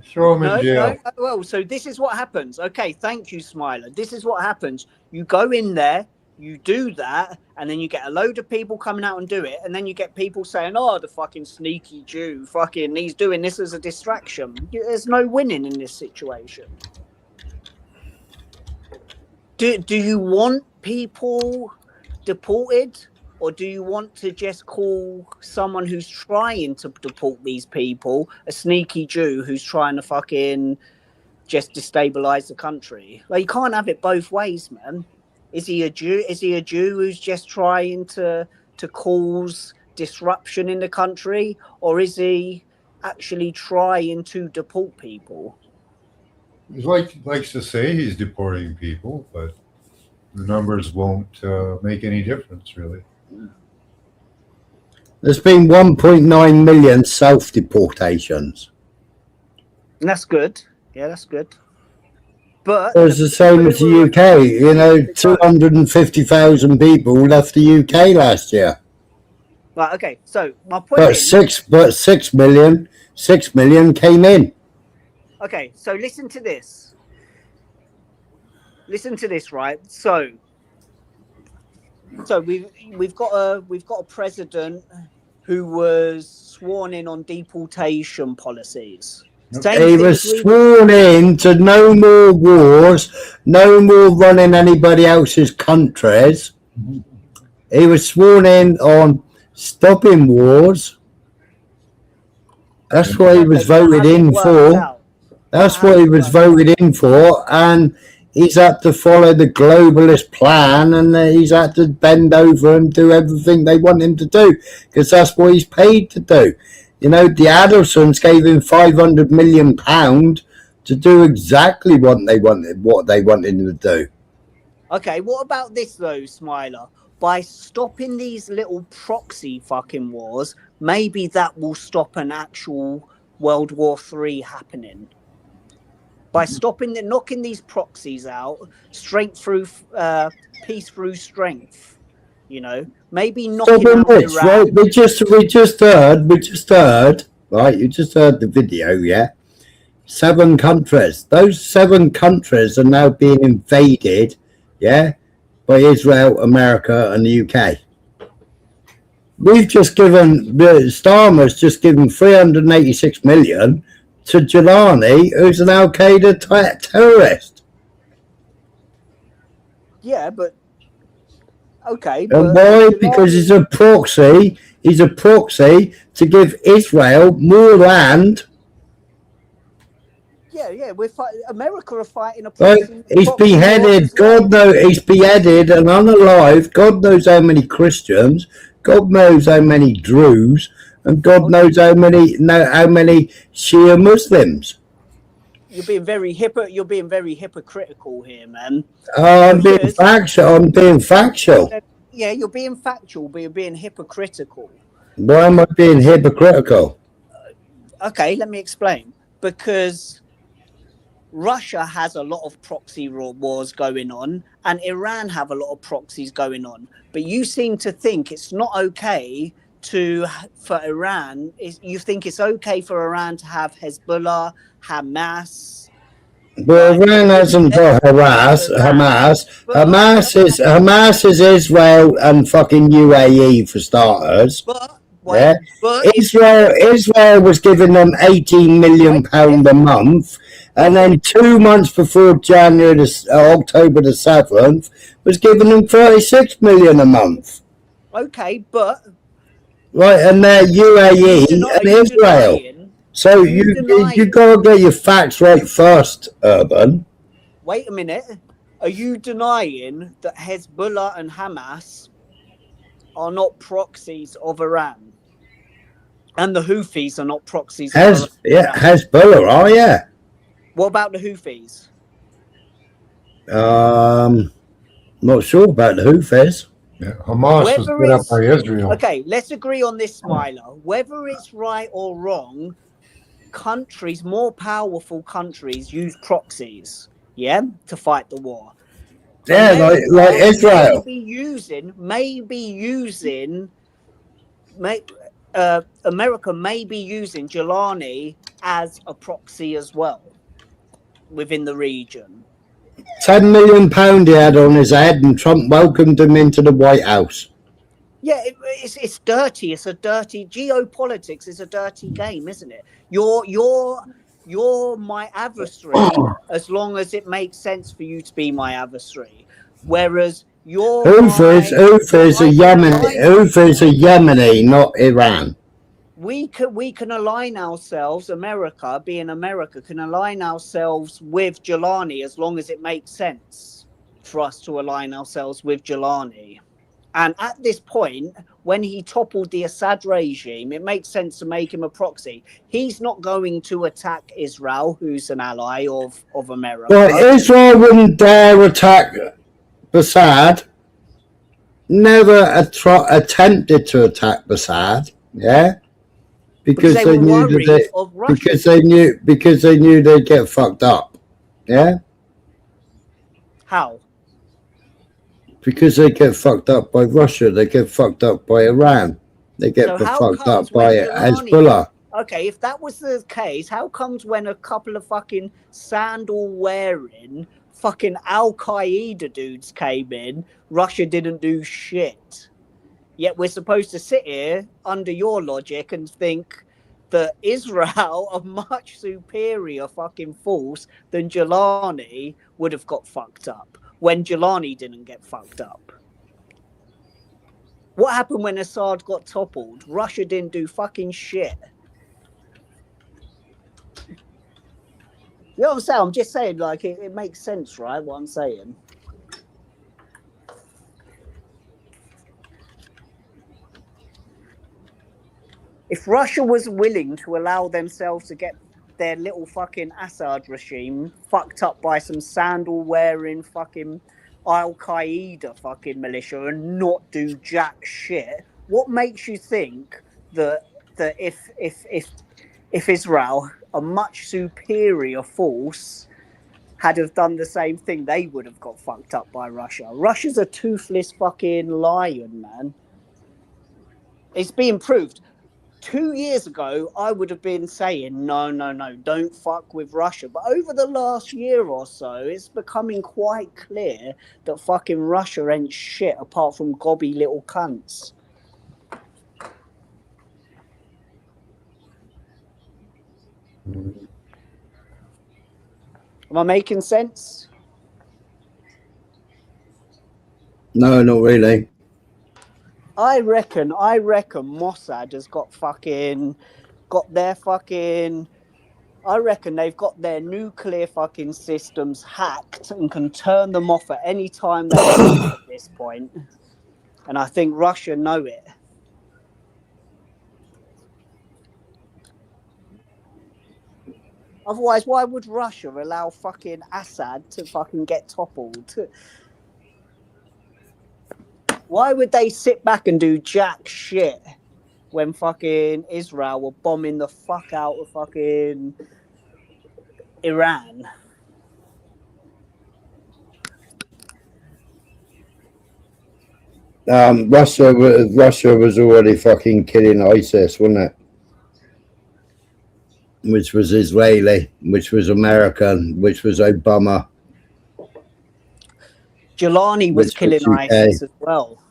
Throw him in jail. No. Well, so this is what happens. Okay, thank you, Smiler. This is what happens. You go in there, you do that, and then you get a load of people coming out and do it, and then you get people saying, "Oh, the fucking sneaky Jew, fucking, he's doing this as a distraction." There's no winning in this situation. Do you want people deported? Or do you want to just call someone who's trying to deport these people a sneaky Jew who's trying to fucking just destabilize the country? Like, you can't have it both ways, man. Is he a Jew? Is he a Jew who's just trying to cause disruption in the country? Or is he actually trying to deport people? He likes to say he's deporting people, but the numbers won't make any difference, really. There's been 1.9 million self-deportations. And that's good. Yeah, that's good. But it's the same as the UK. You know, 250,000 people left the UK last year. Right. Okay. So my point is, 6 million came in. okay. So listen to this. Listen to this, right? So we've got a president who was sworn in on deportation policies. He was sworn in to no more wars, no more running anybody else's countries. He was sworn in on stopping wars. That's what he was voted in for. That's what he was voted in for, and he's had to follow the globalist plan, and he's had to bend over and do everything they want him to do, because that's what he's paid to do. You know, the Addisons gave him £500 million to do exactly what they wanted him to do. Okay, what about this though, Smiler? By stopping these little proxy fucking wars, maybe that will stop an actual World War III happening. By knocking these proxies out, strength through peace through strength. You know, maybe knocking out Iran. Right? We just heard. Right, you just heard the video, yeah. 7 countries. Those 7 countries are now being invaded, yeah, by Israel, America, and the UK. We've just given Starmer's just given 386 million to Jelani, who's an Al Qaeda terrorist. Yeah, but okay. And why? Because he's a proxy. He's a proxy to give Israel more land. Yeah. America are fighting a Right? He's beheaded. God knows he's beheaded and unalive. God knows how many Christians. God knows how many Druze, and God knows how many Shia Muslims. You're being very hypocritical here, man. I'm being factual. Yeah, you're being factual, but you're being hypocritical. Why am I being hypocritical? Okay, let me explain. Because Russia has a lot of proxy wars going on, and Iran have a lot of proxies going on. But you seem to think it's not okay for Iran. You think it's okay for Iran to have Hezbollah, Hamas. Well, Iran hasn't got Hamas. Hamas is Israel and fucking UAE for starters. Israel was giving them £18 million a month, and then 2 months before October the 7th was giving them 36 million a month. Okay, but right, and they're UAE and Israel. So you gotta get your facts right first, Urban. Wait a minute. Are you denying that Hezbollah and Hamas are not proxies of Iran? And the Houthis are not proxies of Iran? Hezbollah are, yeah. What about the Houthis? Not sure about the Houthis. Yeah, Hamas was put up by Israel. Okay, let's agree on this, Smiler. Whether it's right or wrong, more powerful countries use proxies, yeah, to fight the war. Yeah, like Israel. America may be using Jelani as a proxy as well within the region. £10 million he had on his head, and Trump welcomed him into the White House. Yeah, it's dirty. It's a dirty geopolitics. Is a dirty game, isn't it? You're my adversary as long as it makes sense for you to be my adversary. Whereas Houthis are Yemeni, not Iran. We can align ourselves. America, being America, can align ourselves with Jelani as long as it makes sense for us to align ourselves with Jelani. And at this point, when he toppled the Assad regime, it makes sense to make him a proxy. He's not going to attack Israel, who's an ally of America. Well, Israel wouldn't dare attack Assad. Never attempted to attack Assad, yeah? because they they were knew that worried of Russia. because they knew they'd get fucked up. Yeah, How? because they get fucked up by Russia, they get fucked up by Iran, they get So how fucked comes up by when Jelani? Hezbollah. Okay, if that was the case, how comes when a couple of fucking sandal wearing fucking Al Qaeda dudes came in, Russia didn't do shit? Yet we're supposed to sit here under your logic and think that Israel, a much superior fucking force than Jelani, would have got fucked up when Jelani didn't get fucked up. What happened when Assad got toppled? Russia didn't do fucking shit. You know what I'm saying? I'm just saying, like, it makes sense, right? What I'm saying. If Russia was willing to allow themselves to get their little fucking Assad regime fucked up by some sandal wearing fucking Al Qaeda fucking militia and not do jack shit, what makes you think that if Israel, a much superior force, had have done the same thing, they would have got fucked up by Russia? Russia's a toothless fucking lion, man. It's being proved. 2 years ago, I would have been saying, no, don't fuck with Russia. But over the last year or so, it's becoming quite clear that fucking Russia ain't shit apart from gobby little cunts. Am I making sense? No, not really. I reckon Mossad has got their fucking, I reckon they've got their nuclear fucking systems hacked and can turn them off at any time they want at this point. And I think Russia know it. Otherwise, why would Russia allow fucking Assad to fucking get toppled? Why would they sit back and do jack shit when fucking Israel were bombing the fuck out of fucking Iran? Russia was already fucking killing ISIS, wasn't it? Which was Israeli, which was American, which was Obama. Jelani was killing ISIS as well.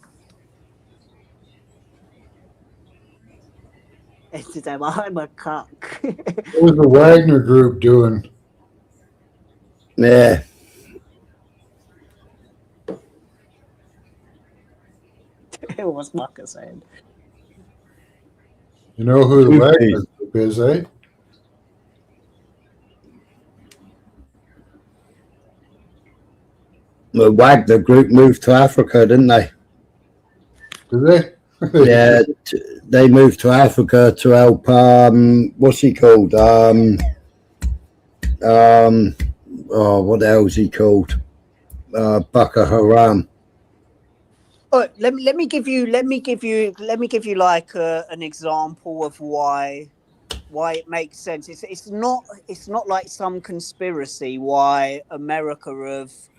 I'm a cock. What was the Wagner group doing? Yeah. What's Marcus saying? You know who the Wagner group is, eh? The Wagner group moved to Africa, didn't they? Did they? Yeah, they moved to Africa to help. What's he called? Oh, what the hell is he called? Boko Haram. Oh, let me give you like an example of why it makes sense. It's not like some conspiracy why America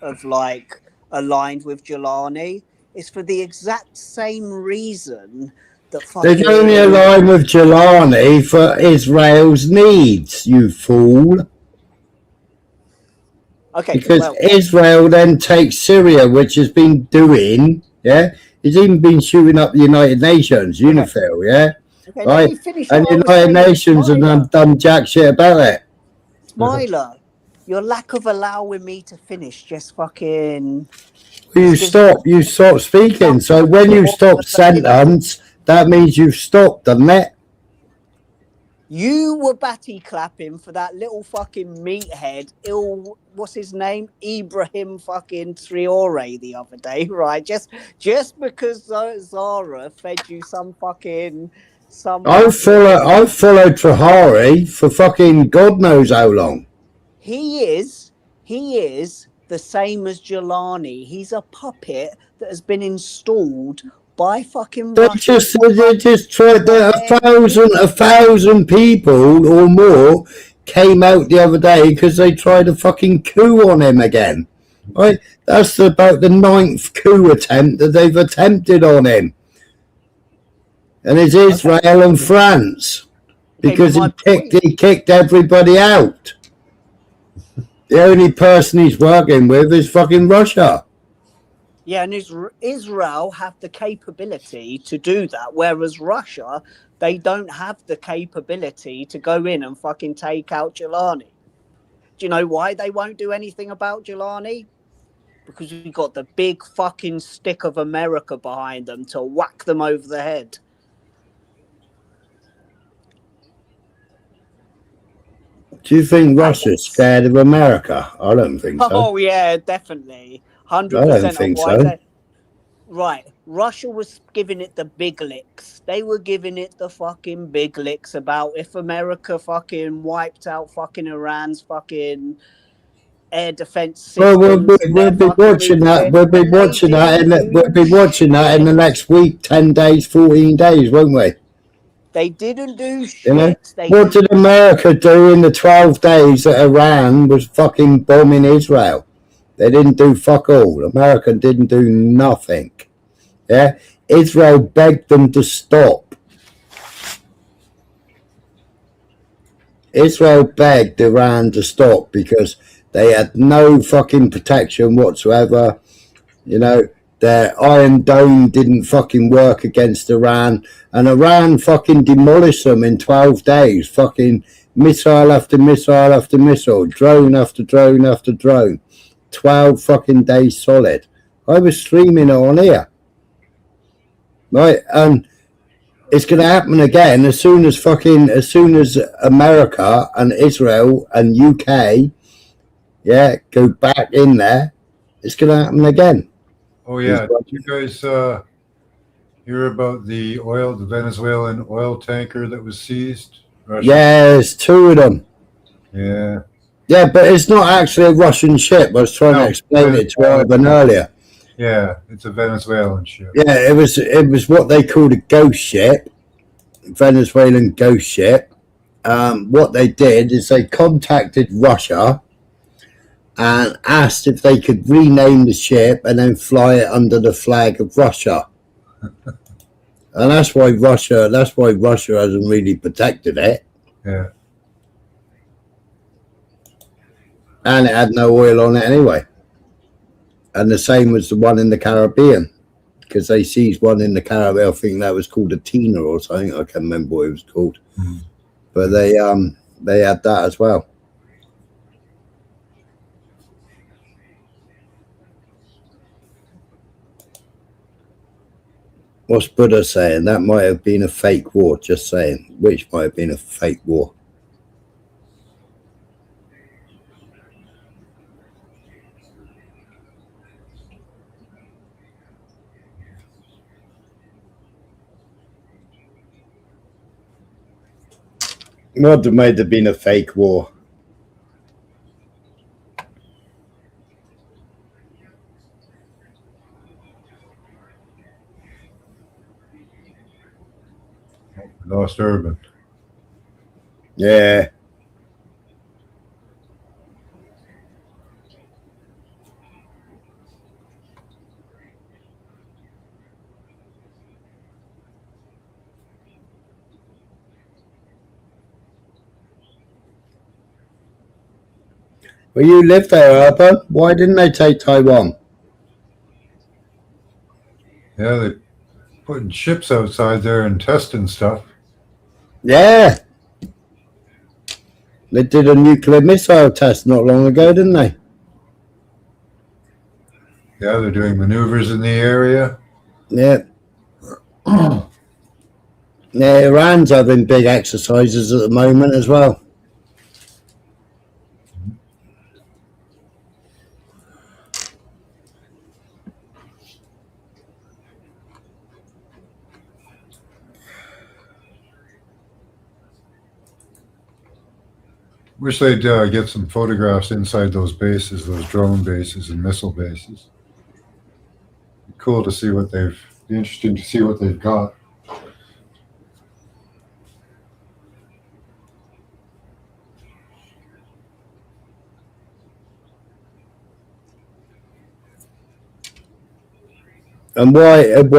have like aligned with Jelani. It's for the exact same reason that They'd only align with Jelani for Israel's needs, you fool. Okay, because Israel then takes Syria, which has been doing, yeah, it's even been shooting up the United Nations, UNIFIL, yeah, okay, right, and the United Nations have done jack shit about it. Smiler, your lack of allowing me to finish just fucking. You stop speaking. So when you stop sentence, that means you've stopped, doesn't it? You were batty clapping for that little fucking meathead, what's his name? Ibrahim fucking Traore the other day, right? Just because Zara fed you some fucking I've followed Traore for fucking God knows how long. He is the same as Jelani. He's a puppet that has been installed by fucking They Russia. just tried that. A thousand people or more came out the other day because they tried a fucking coup on him again. Right? That's about the 9th coup attempt that they've attempted on him. And it's Israel and France. Because he kicked everybody out. The only person he's working with is fucking Russia. Yeah, and Israel have the capability to do that, whereas Russia, they don't have the capability to go in and fucking take out Jelani. Do you know why they won't do anything about Jelani? Because we've got the big fucking stick of America behind them to whack them over the head. Do you think Russia's scared of America? I don't think so. Oh, yeah, definitely. 100%. I don't think so. Right. Russia was giving it the big licks. They were giving it the fucking big licks about if America fucking wiped out fucking Iran's fucking air defense systems. Well, we'll be watching that. We'll be watching that in the next week, 10 days, 14 days, won't we? They didn't do shit. You know? What did America do in the 12 days that Iran was fucking bombing Israel? They didn't do fuck all. America didn't do nothing. Yeah? Israel begged them to stop. Israel begged Iran to stop because they had no fucking protection whatsoever. You know, their Iron Dome didn't fucking work against Iran. And Iran fucking demolished them in 12 days. Fucking missile after missile after missile. Drone after drone after drone. 12 fucking days solid. I was streaming it on here. Right? And it's going to happen again as soon as America and Israel and UK, go back in there. It's going to happen again. Oh yeah, did you guys hear about the Venezuelan oil tanker that was seized? Russia? Yes, 2 of them. Yeah. Yeah, but it's not actually a Russian ship. I was trying to explain it to Urban earlier. Yeah, it's a Venezuelan ship. Yeah, it was what they called a ghost ship, Venezuelan ghost ship. What they did is they contacted Russia and asked if they could rename the ship and then fly it under the flag of Russia. And that's why Russia hasn't really protected it. Yeah. And it had no oil on it anyway. And the same was the one in the Caribbean, because they seized one in the Caribbean. I think that was called a Tina or something. I can't remember what it was called. Mm-hmm. But they had that as well. What's Buddha saying? That might have been a fake war. Just saying. Which might have been a fake war. What might have been a fake war? Lost Urban. Yeah. Well, you live there, Urban. Why didn't they take Taiwan? Yeah, they putting ships outside there and testing stuff. Yeah. They did a nuclear missile test not long ago, didn't they? Yeah, they're doing maneuvers in the area. Yeah. Yeah, Iran's having big exercises at the moment as well. Wish they'd get some photographs inside those bases, those drone bases and missile bases. Cool to see what they've Be interesting to see what they've got. And why has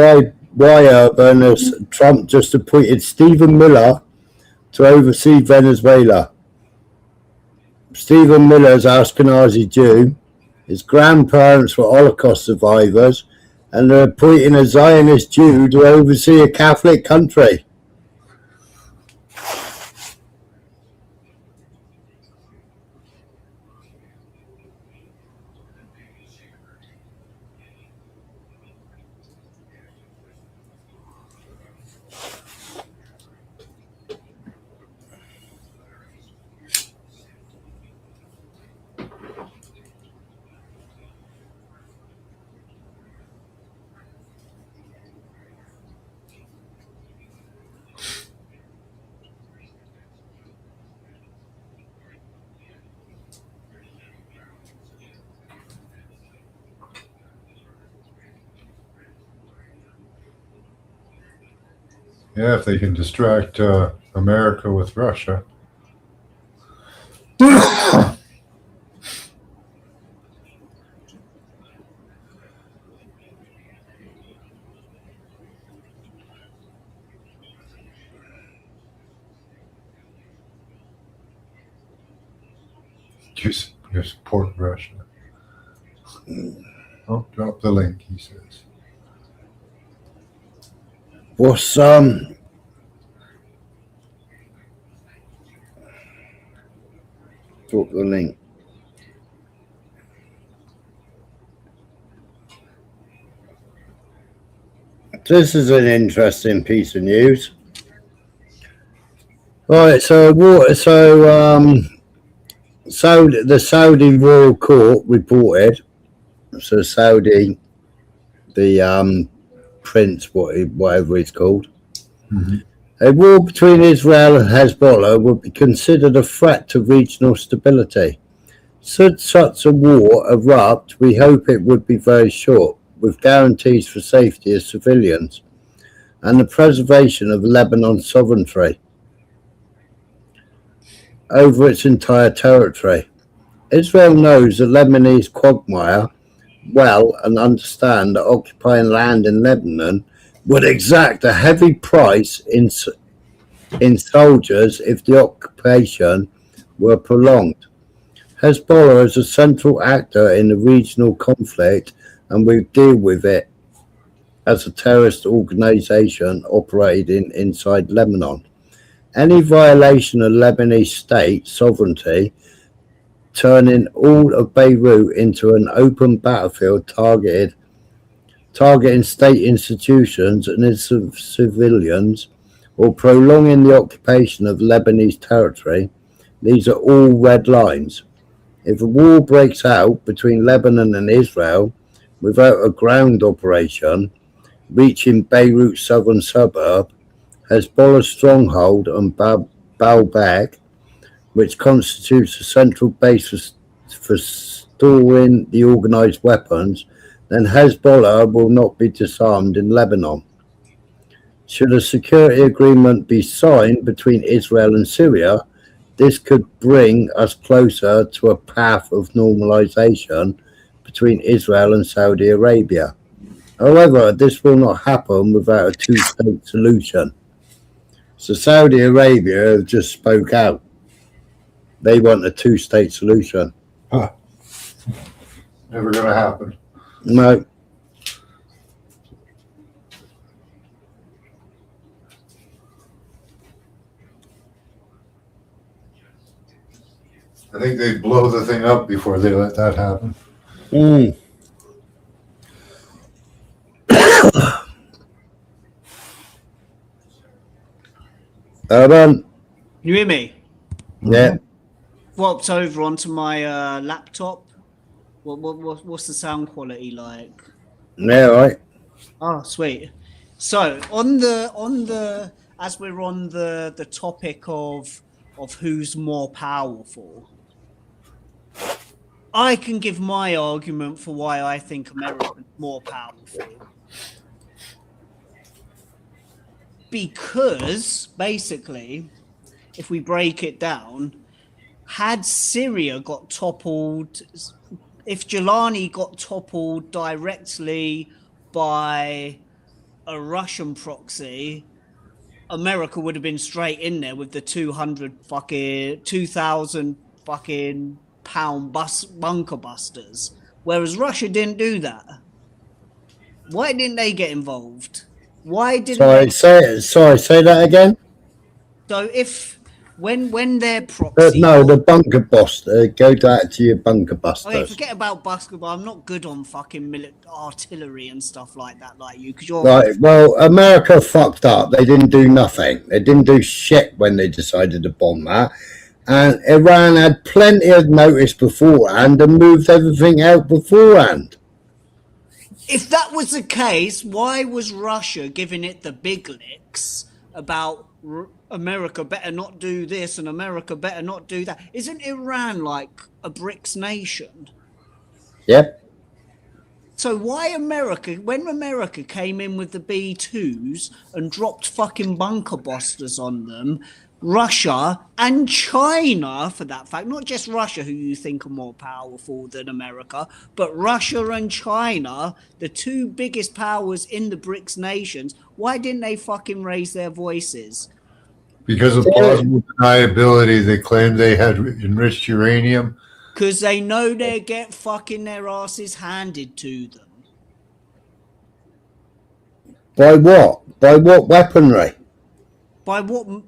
Trump just appointed Stephen Miller to oversee Venezuela? Stephen Miller is Ashkenazi Jew. His grandparents were Holocaust survivors, and they're appointing a Zionist Jew to oversee a Catholic country. Yeah, if they can distract America with Russia. You support Russia. Oh, drop the link, he says. What's drop the link. This is an interesting piece of news. Right, so the Saudi Royal Court reported, so Saudi, the prince, whatever it's called, a war between Israel and Hezbollah would be considered a threat to regional stability. Should such a war erupt, we hope it would be very short, with guarantees for safety of civilians and the preservation of Lebanon's sovereignty over its entire territory. Israel knows the Lebanese quagmire well and understand that occupying land in Lebanon would exact a heavy price in soldiers if the occupation were prolonged. Hezbollah is a central actor in the regional conflict, and we deal with it as a terrorist organization operating inside Lebanon. Any violation of Lebanese state sovereignty, turning all of Beirut into an open battlefield targeting state institutions and its civilians, or prolonging the occupation of Lebanese territory, these are all red lines. If a war breaks out between Lebanon and Israel without a ground operation reaching Beirut's southern suburb, Hezbollah's stronghold on Baalbek, which constitutes a central base for storing the organized weapons, then Hezbollah will not be disarmed in Lebanon. Should a security agreement be signed between Israel and Syria, this could bring us closer to a path of normalization between Israel and Saudi Arabia. However, this will not happen without a two-state solution. So Saudi Arabia have just spoke out. They want a two-state solution. Huh. Never going to happen. No. I think they'd blow the thing up before they let that happen. Can you hear me? Yeah. Swapped over onto my laptop. What's the sound quality like? Yeah, right. Oh, sweet. So on the as we're on the topic of who's more powerful, I can give my argument for why I think America's more powerful. Because basically, if we break it down, had Syria got toppled, if Jelani got toppled directly by a Russian proxy, America would have been straight in there with the 2,000 fucking pound bunker busters. Whereas Russia didn't do that. Why didn't they get involved? Why didn't Say that again. So if when their But proxy no, the bunker buster. Go back to your bunker busters. Okay, forget about basketball. I'm not good on fucking artillery and stuff like that, like you, because you're Right. Well, America fucked up. They didn't do nothing. They didn't do shit when they decided to bomb that. And Iran had plenty of notice beforehand and moved everything out beforehand. If that was the case, why was Russia giving it the big licks about America better not do this and America better not do that? Isn't Iran like a BRICS nation? Yep. So why America, when America came in with the B-2s and dropped fucking bunker busters on them, Russia and China, for that fact, not just Russia, who you think are more powerful than America, but Russia and China, the two biggest powers in the BRICS nations, why didn't they fucking raise their voices? Because of plausible deniability, they claimed they had enriched uranium. Because they know they get fucking their asses handed to them. By what? By what weaponry? By what?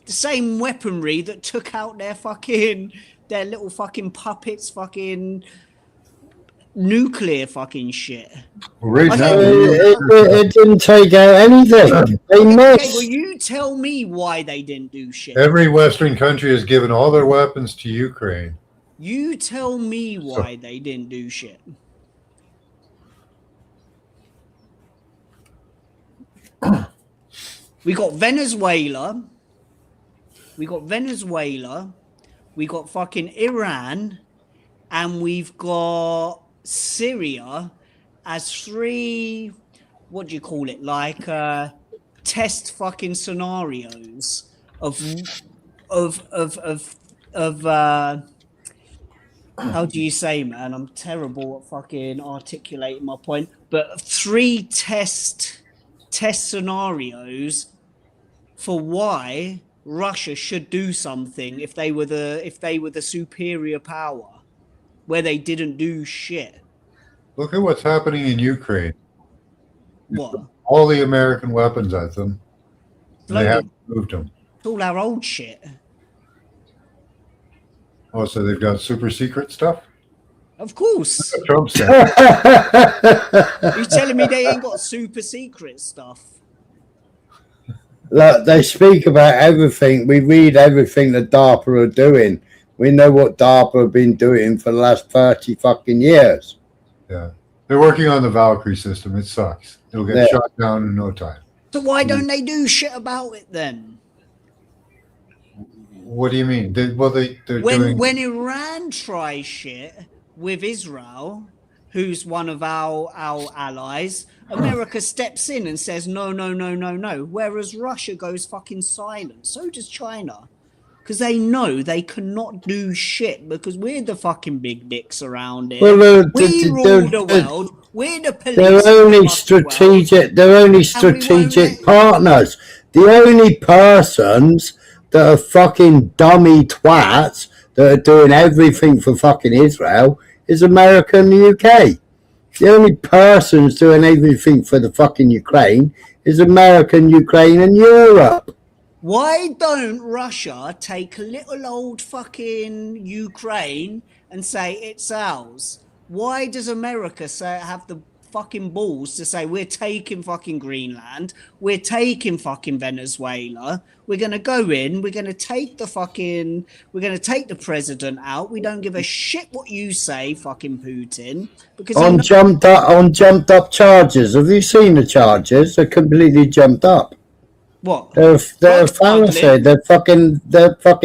The same weaponry that took out their little fucking puppets, fucking nuclear fucking shit. Well, right now, it didn't take out anything. They missed. Okay, well, you tell me why they didn't do shit. Every Western country has given all their weapons to Ukraine. You tell me why they didn't do shit. We got Venezuela. We got fucking Iran, and we've got Syria as three, what do you call it, like test fucking scenarios of how do you say, man? I'm terrible at fucking articulating my point, but three test scenarios for why Russia should do something if they were the superior power, where they didn't do shit. Look at what's happening in Ukraine. What? All the American weapons at them. They haven't moved them. It's all our old shit. Oh, so they've got super secret stuff? Of course. Trump said. You telling me they ain't got super secret stuff? Look, they speak about everything. We read everything that DARPA are doing. We know what DARPA have been doing for the last 30 fucking years. Yeah. They're working on the Valkyrie system. It sucks. It'll get shot down in no time. So why don't they do shit about it then? What do you mean? They're doing... When Iran tries shit with Israel, who's one of our allies, America steps in and says, no. Whereas Russia goes fucking silent. So does China. Because they know they cannot do shit because we're the fucking big dicks around here. Well, we rule the world. We're the police. They're only strategic. They're only strategic partners. The only persons that are fucking dummy twats that are doing everything for fucking Israel is America and the UK. The only persons doing everything for the fucking Ukraine is America, Ukraine, and Europe. Why don't Russia take little old fucking Ukraine and say it's ours? Why does America have the fucking balls to say we're taking fucking Greenland, we're taking fucking Venezuela, we're going to go in, we're going to take the president out, we don't give a shit what you say, fucking Putin. Because on jumped up charges. Have you seen the charges? They're completely jumped up. What? They're a fallacy. They're fucking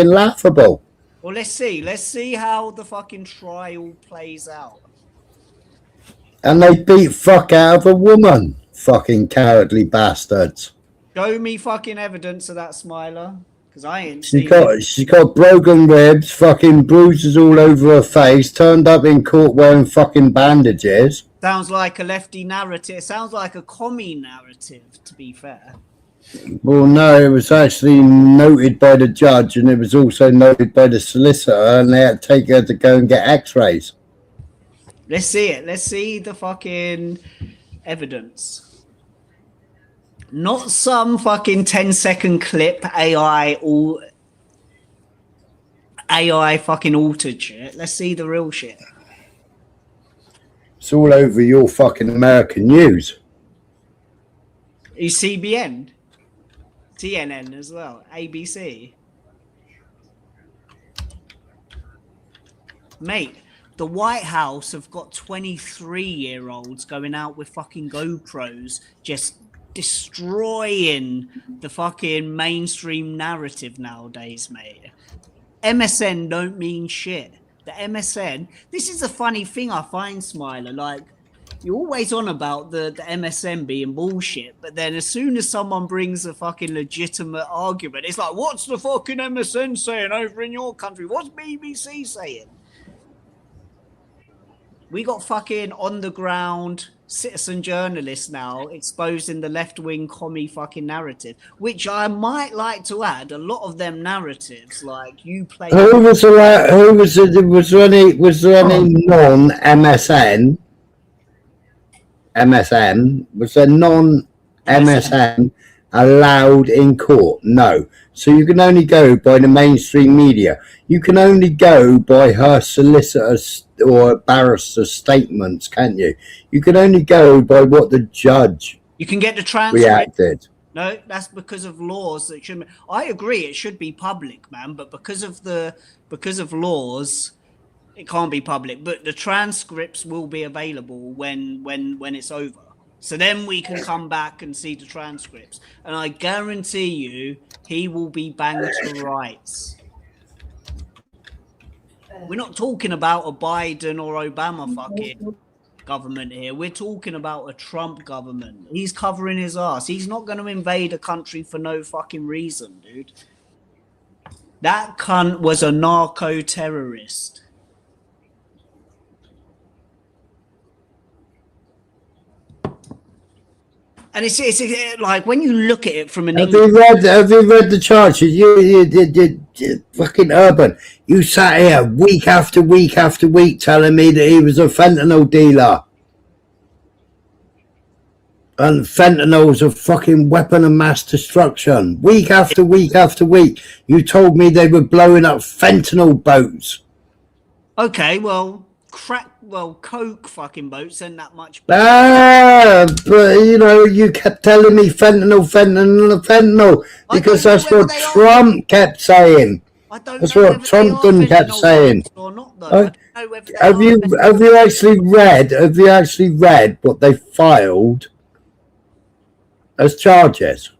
laughable. Well, let's see how the fucking trial plays out. And they beat fuck out of a woman. Fucking cowardly bastards. Show me fucking evidence of that, Smiler, because I ain't She's seen it. she's got broken ribs, fucking bruises all over her face, turned up in court wearing fucking bandages. Sounds like a lefty narrative. It sounds like a commie narrative, to be fair. Well, no, it was actually noted by the judge, and it was also noted by the solicitor, and they had to take her to go and get x-rays. Let's see it. Let's see the fucking evidence. Not some fucking 10-second clip AI fucking altered shit. Let's see the real shit. It's all over your fucking American news. Is CBN, CNN as well, ABC. Mate, the White House have got 23-year-olds going out with fucking GoPros just destroying the fucking mainstream narrative nowadays, mate. MSN don't mean shit. The MSN, this is a funny thing I find, Smiler, like, you're always on about the MSN being bullshit, but then as soon as someone brings a fucking legitimate argument, it's like, what's the fucking MSN saying over in your country? What's BBC saying? We got fucking on the ground citizen journalists now exposing the left-wing commie fucking narrative, which I might like to add, a lot of them narratives, like you play. Was there any non-MSN? Was there non-MSN allowed in court? No. So you can only go by the mainstream media. You can only go by her solicitor's or barrister's statements, can't you? You can only go by what the judge You can get the transcript. reacted. No, that's because of laws that should. I agree, it should be public, man. But because of laws, it can't be public. But the transcripts will be available when it's over. So then we can come back and see the transcripts, and I guarantee you, he will be banged to rights. We're not talking about a Biden or Obama fucking government here. We're talking about a Trump government. He's covering his ass. He's not going to invade a country for no fucking reason, dude. That cunt was a narco-terrorist. And it's like when you look at it from an Have you read the charges? You fucking Urban. You sat here week after week after week telling me that he was a fentanyl dealer. And fentanyl's a fucking weapon of mass destruction. Week after week after week, you told me they were blowing up fentanyl boats. Okay, well, coke fucking boats ain't that much. But you kept telling me fentanyl, because that's what Trump kept saying. That's what Trump kept saying. Have you actually read what they filed as charges?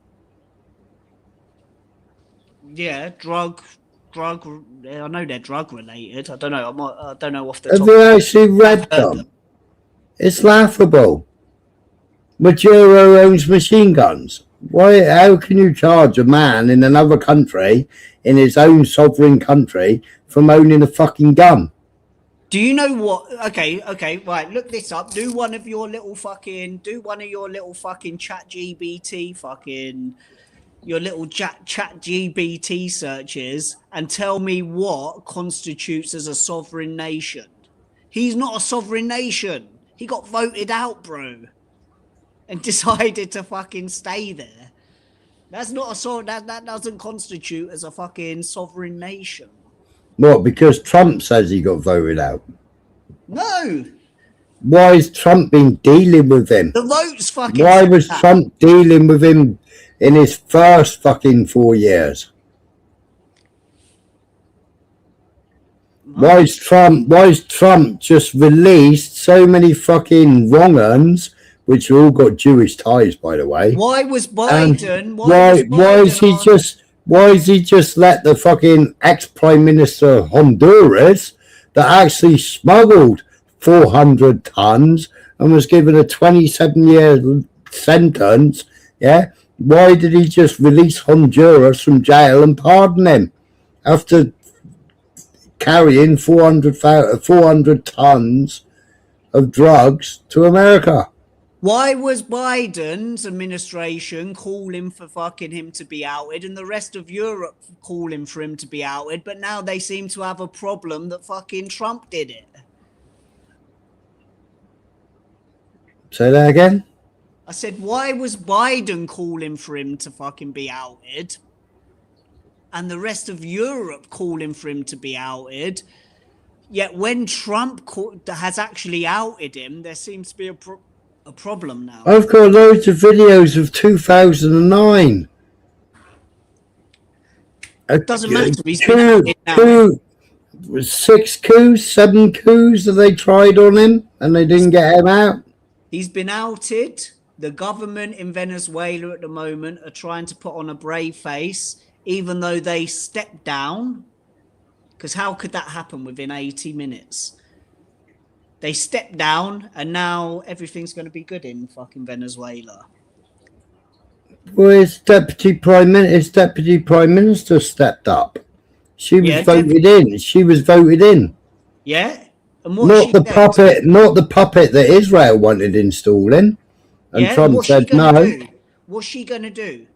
Yeah, drug. I know they're drug related. I don't know. I don't know off the Have top. you actually read them? It's laughable. Maduro owns machine guns. Why? How can you charge a man in another country, in his own sovereign country, from owning a fucking gun? Do you know what? Okay, right. Look this up. Do one of your little fucking chat GBT fucking. Your little chat GBT searches and tell me what constitutes as a sovereign nation. He's not a sovereign nation. He got voted out, bro, and decided to fucking stay there. That's not that doesn't constitute as a fucking sovereign nation. What? Because Trump says he got voted out. No. Why has Trump been dealing with him? The votes fucking. Why was Trump dealing with him in his first fucking 4 years? Why is Trump just released so many fucking wrong-uns, which all got Jewish ties, by the way? Why was Biden? Why is he just let the fucking ex-prime minister of Honduras that actually smuggled 400 tons and was given a 27-year sentence, yeah, Why did he just release Honduras from jail and pardon him after carrying 400 tons of drugs to America? Why was Biden's administration calling for fucking him to be outed and the rest of Europe calling for him to be outed, but now they seem to have a problem that fucking Trump did it? Say that again? I said, why was Biden calling for him to fucking be outed and the rest of Europe calling for him to be outed? Yet when Trump has actually outed him, there seems to be a problem now. I've got loads of videos of 2009. Doesn't matter. He's been outed now. 6 coups, 7 coups that they tried on him and they didn't get him out. He's been outed. The government in Venezuela at the moment are trying to put on a brave face, even though they stepped down. Because how could that happen within 80 minutes? They stepped down and now everything's going to be good in fucking Venezuela. Well, his deputy prime minister stepped up. She was voted in. She was voted in. Yeah? And Not the puppet that Israel wanted installing. And Trump said no. What's she going to do?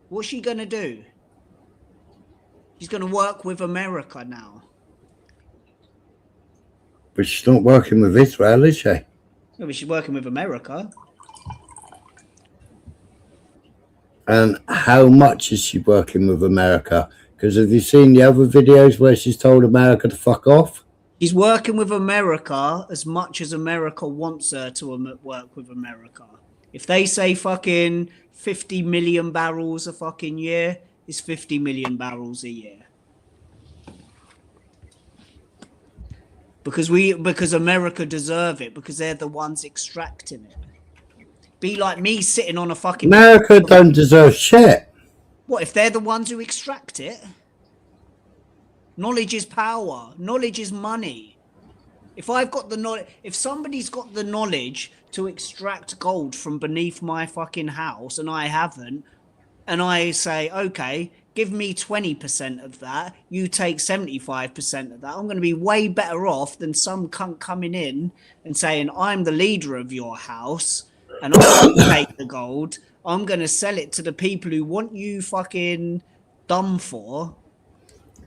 What's she going to do? She's going to work with America now. But she's not working with Israel, is she? No, but she's working with America. And how much is she working with America? Because have you seen the other videos where she's told America to fuck off? She's working with America as much as America wants her to work with America. If they say fucking 50 million barrels a fucking year, it's 50 million barrels a year. Because America deserve it, because they're the ones extracting it. Be like me sitting on a fucking... America don't deserve shit. What, if they're the ones who extract it? Knowledge is power. Knowledge is money. If I've got the knowledge, if somebody's got the knowledge to extract gold from beneath my fucking house and I haven't, and I say, okay, give me 20% of that, you take 75% of that, I'm going to be way better off than some cunt coming in and saying, I'm the leader of your house and I won't take the gold. I'm going to sell it to the people who want you fucking dumb for.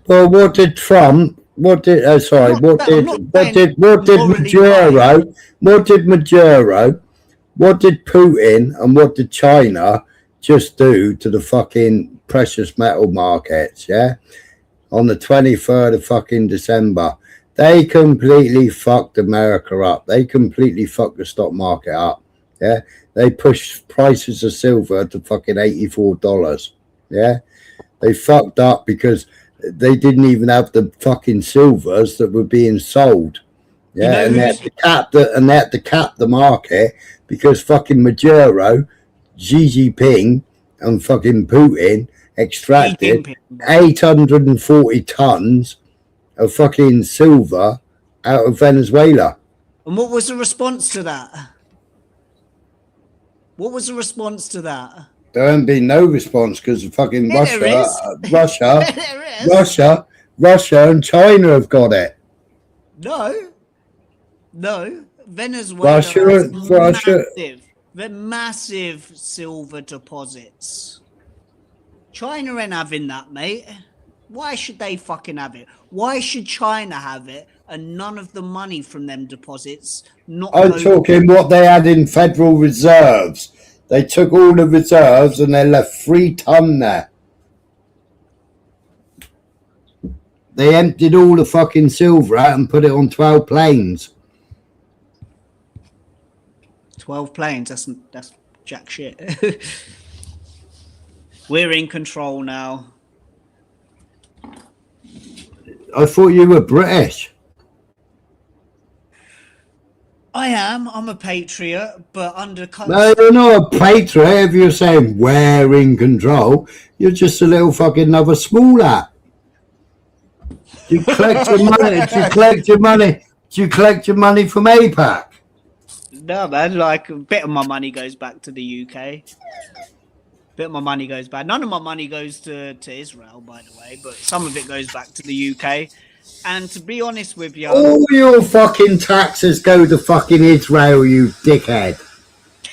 Well, what did Trump? What did Maduro? What did Putin and what did China just do to the fucking precious metal markets? Yeah, on the 23rd of fucking December, they completely fucked America up. They completely fucked the stock market up. Yeah, they pushed prices of silver to fucking $84. Yeah, they fucked up because they didn't even have the fucking silvers that were being sold. Yeah, and they had to cap the market because fucking Maduro, Xi Jinping, and fucking Putin extracted 840 tons of fucking silver out of Venezuela. And what was the response to that? What was the response to that? There ain't been no response because fucking Russia and China have got it. No. Venezuela has massive silver deposits. China ain't having that, mate. Why should they fucking have it? Why should China have it and none of the money from them deposits not? I'm talking what they had in Federal Reserves. They took all the reserves and they left 3 ton there. They emptied all the fucking silver out and put it on 12 planes. 12 planes, that's jack shit. We're in control now. I thought you were British. I am. I'm a patriot, but under... No, you're not a patriot if you're saying we're in control. You're just a little fucking another small hat. Do you collect your money? Do you collect your money from APAC? No, man. Like, a bit of my money goes back to the UK. Bit of my money goes back. None of my money goes to Israel, by the way, but some of it goes back to the UK. And to be honest with you, All your fucking taxes go to fucking Israel, you dickhead.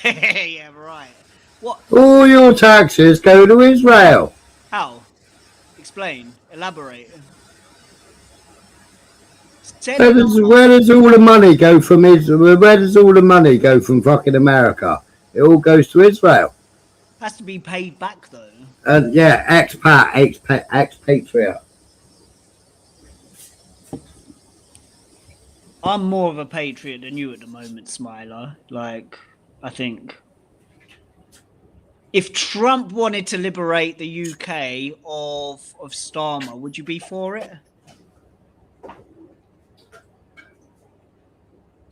yeah, right. What? All your taxes go to Israel. How? Explain. Elaborate. Where does all the money go from Israel? Where does all the money go from fucking America? It all goes to Israel. Has to be paid back though. And yeah, expatriate. I'm more of a patriot than you at the moment, Smiler. Like, I think if Trump wanted to liberate the UK of Starmer, would you be for it?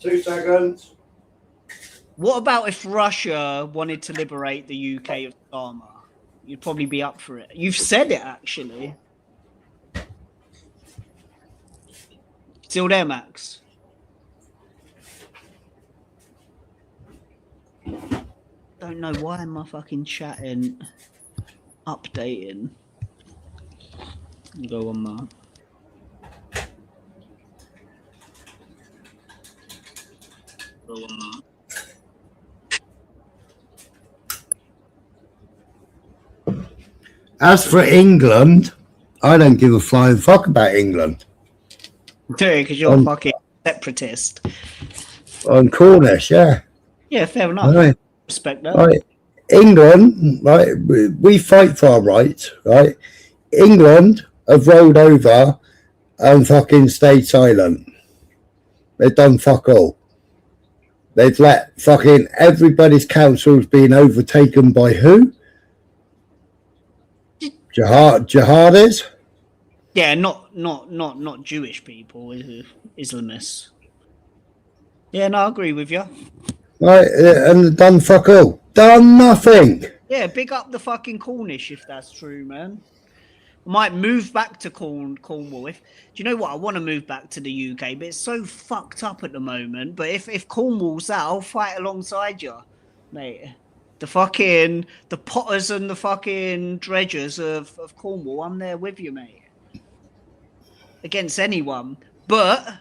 2 seconds. What about if Russia wanted to liberate the UK of Starmer? You'd probably be up for it. You've said it, actually. Still there, Max? Don't know why am I fucking chatting, updating. Go on, Mark. Go on, Mark. As for England, I don't give a flying fuck about England. Because you're a fucking separatist. I'm Cornish, yeah. Yeah, fair enough. Right. Respect that. Right. England, right, we fight for our rights, right? England have rolled over and fucking stayed silent. They've done fuck all. They've let fucking everybody's councils being overtaken by who? Jihadis? Yeah, not Jewish people, Islamists. Yeah, no, I agree with you. Right, and done fuck all. Done nothing. Yeah, big up the fucking Cornish if that's true, man. I might move back to Cornwall. Do you know what? I want to move back to the UK, but it's so fucked up at the moment. But if Cornwall's out, I'll fight alongside you, mate. The Potters and the fucking Dredgers of Cornwall, I'm there with you, mate. Against anyone. But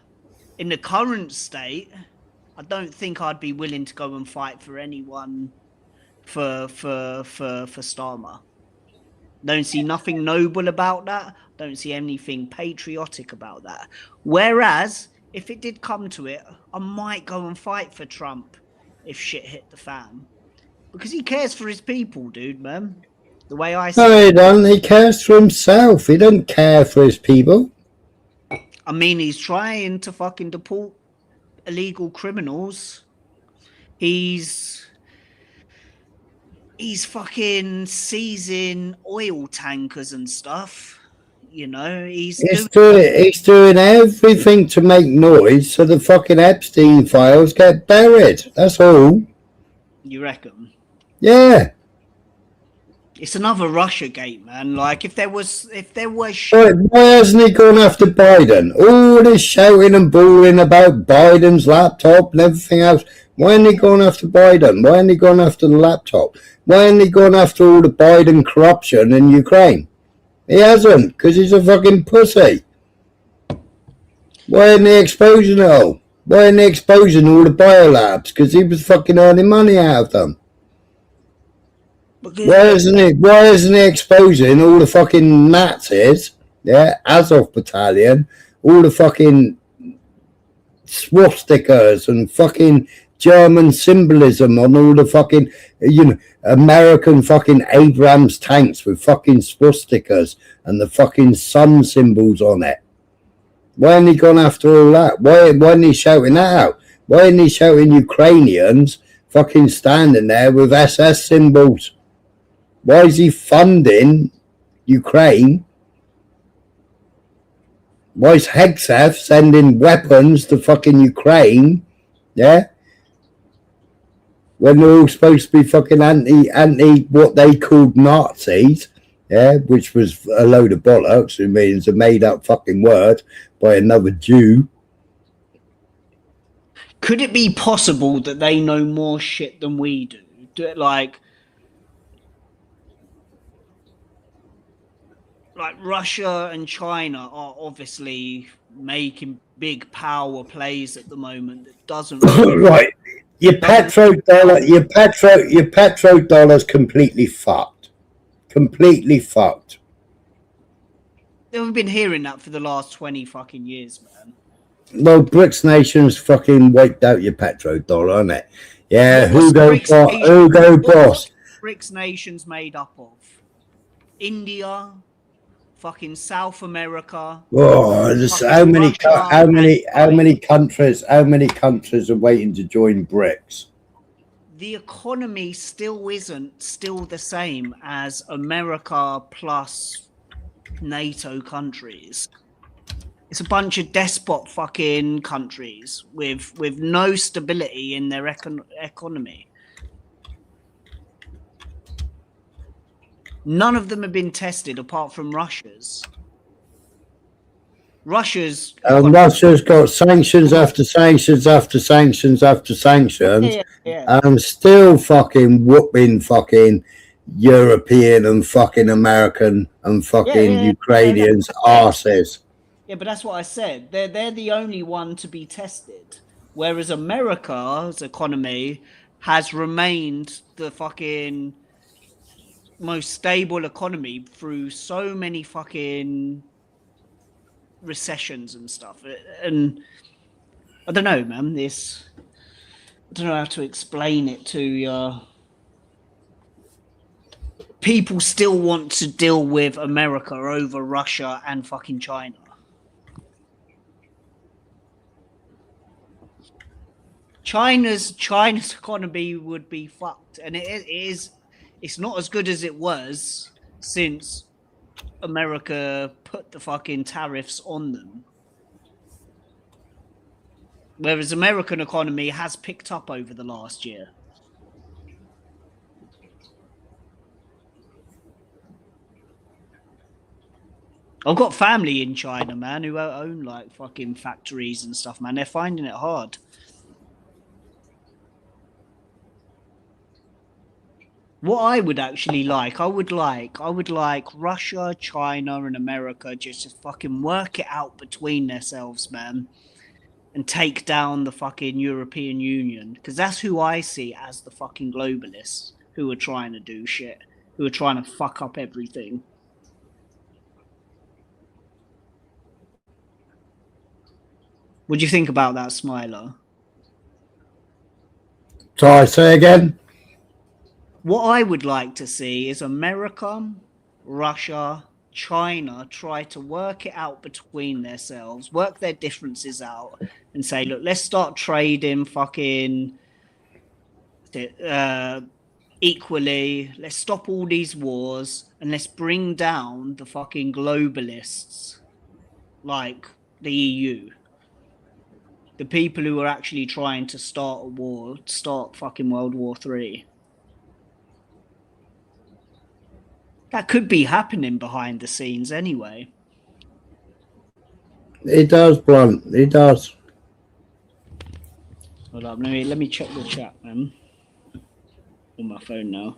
in the current state, I don't think I'd be willing to go and fight for anyone for Starmer. Don't see nothing noble about that. Don't see anything patriotic about that. Whereas, if it did come to it, I might go and fight for Trump if shit hit the fan. Because he cares for his people, dude, man. The way I see No, it. he doesn't. He cares for himself. He doesn't care for his people. I mean, he's trying to fucking deport illegal criminals. He's fucking seizing oil tankers and stuff. You know, he's doing everything to make noise so the fucking Epstein files get buried. That's all. You reckon? Yeah. It's another Russia gate, man. Like if there was Right, why hasn't he gone after Biden? All this shouting and bawling about Biden's laptop and everything else. Why hasn't he gone after Biden? Why hasn't he gone after the laptop? Why hasn't he gone after all the Biden corruption in Ukraine? He hasn't, because he's a fucking pussy. Why isn't he exposing it all? Why isn't he exposing all the biolabs? Because he was fucking earning money out of them. Why isn't he exposing all the fucking Nazis, yeah, Azov battalion, all the fucking swastikas and fucking German symbolism on all the fucking, American fucking Abrams tanks with fucking swastikas and the fucking sun symbols on it? Why hasn't he gone after all that? Why isn't he shouting that out? Why isn't he shouting Ukrainians fucking standing there with SS symbols? Why is he funding Ukraine? Why is Hegseth sending weapons to fucking Ukraine? Yeah? When they're all supposed to be fucking anti what they called Nazis, yeah, which was a load of bollocks, it means a made up fucking word by another Jew. Could it be possible that they know more shit than we do? Like Russia and China are obviously making big power plays at the moment that doesn't Right. Your petrodollar's completely fucked. Completely fucked. We've been hearing that for the last 20 fucking years, man. Well, BRICS nations fucking wiped out your petrodollar, isn't it? Yeah, What's boss. BRICS nations made up of? India, fucking South America. Oh, how many countries are waiting to join BRICS? The economy still isn't the same as America plus NATO countries. It's a bunch of despot fucking countries with no stability in their economy. None of them have been tested apart from Russia's. Russia's got sanctions after sanctions after sanctions after sanctions. Yeah. Still fucking whooping fucking European and fucking American and fucking Ukrainians' arses. Yeah, but that's what I said. They're the only one to be tested. Whereas America's economy has remained the fucking most stable economy through so many fucking recessions and stuff. And I don't know, man. I don't know how to explain it to you. People still want to deal with America over Russia and fucking China. China's economy would be fucked, and it's not as good as it was since America put the fucking tariffs on them. Whereas American economy has picked up over the last year. I've got family in China, man, who own like fucking factories and stuff, man. They're finding it hard. What I would actually like, I would like Russia, China, and America just to fucking work it out between themselves, man, and take down the fucking European Union, because that's who I see as the fucking globalists who are trying to do shit, who are trying to fuck up everything. What do you think about that, Smiler? Sorry, say again. What I would like to see is America, Russia, China try to work it out between themselves, work their differences out, and say, look, let's start trading fucking equally. Let's stop all these wars, and let's bring down the fucking globalists like the EU. The people who are actually trying to start a war, start fucking World War III. That could be happening behind the scenes anyway. It does, Blunt. It does. Hold up, let me check the chat, man. On my phone now.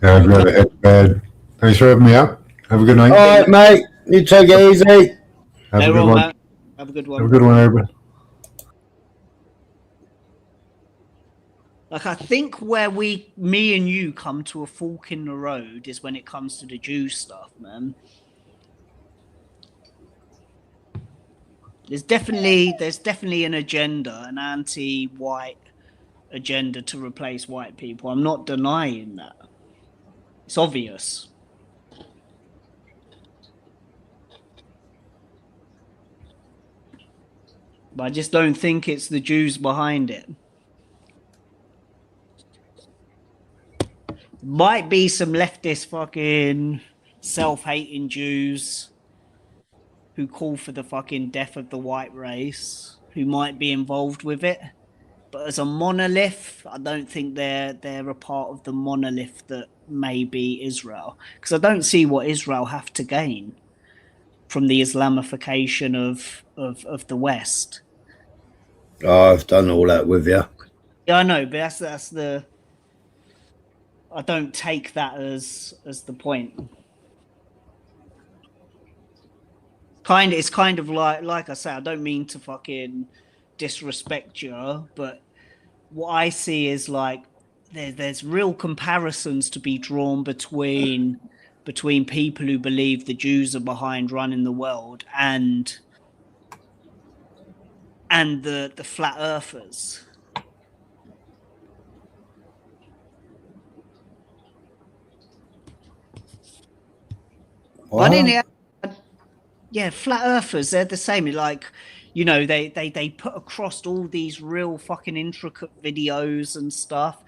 Yeah, I'd rather head to bed. Thanks for having me up. Have a good night. All right, mate. You take it easy. Have a good one. Man. Have a good one. Have a good one, everybody. Like, I think where me and you come to a fork in the road is when it comes to the Jew stuff, man. There's definitely an agenda, an anti-white agenda to replace white people. I'm not denying that. It's obvious. But I just don't think it's the Jews behind it. Might be some leftist fucking self-hating Jews who call for the fucking death of the white race, who might be involved with it. But as a monolith, I don't think they're a part of the monolith that may be Israel, because I don't see what Israel have to gain from the Islamification of the West. Oh, I've done all that with you. Yeah, I know, but that's the. I don't take that as the point. It's kind of like I say, I don't mean to fucking disrespect you, but what I see is like there's real comparisons to be drawn between people who believe the Jews are behind running the world and the flat earthers. What? Yeah, flat earthers, they're the same. Like, you know, they put across all these real fucking intricate videos and stuff.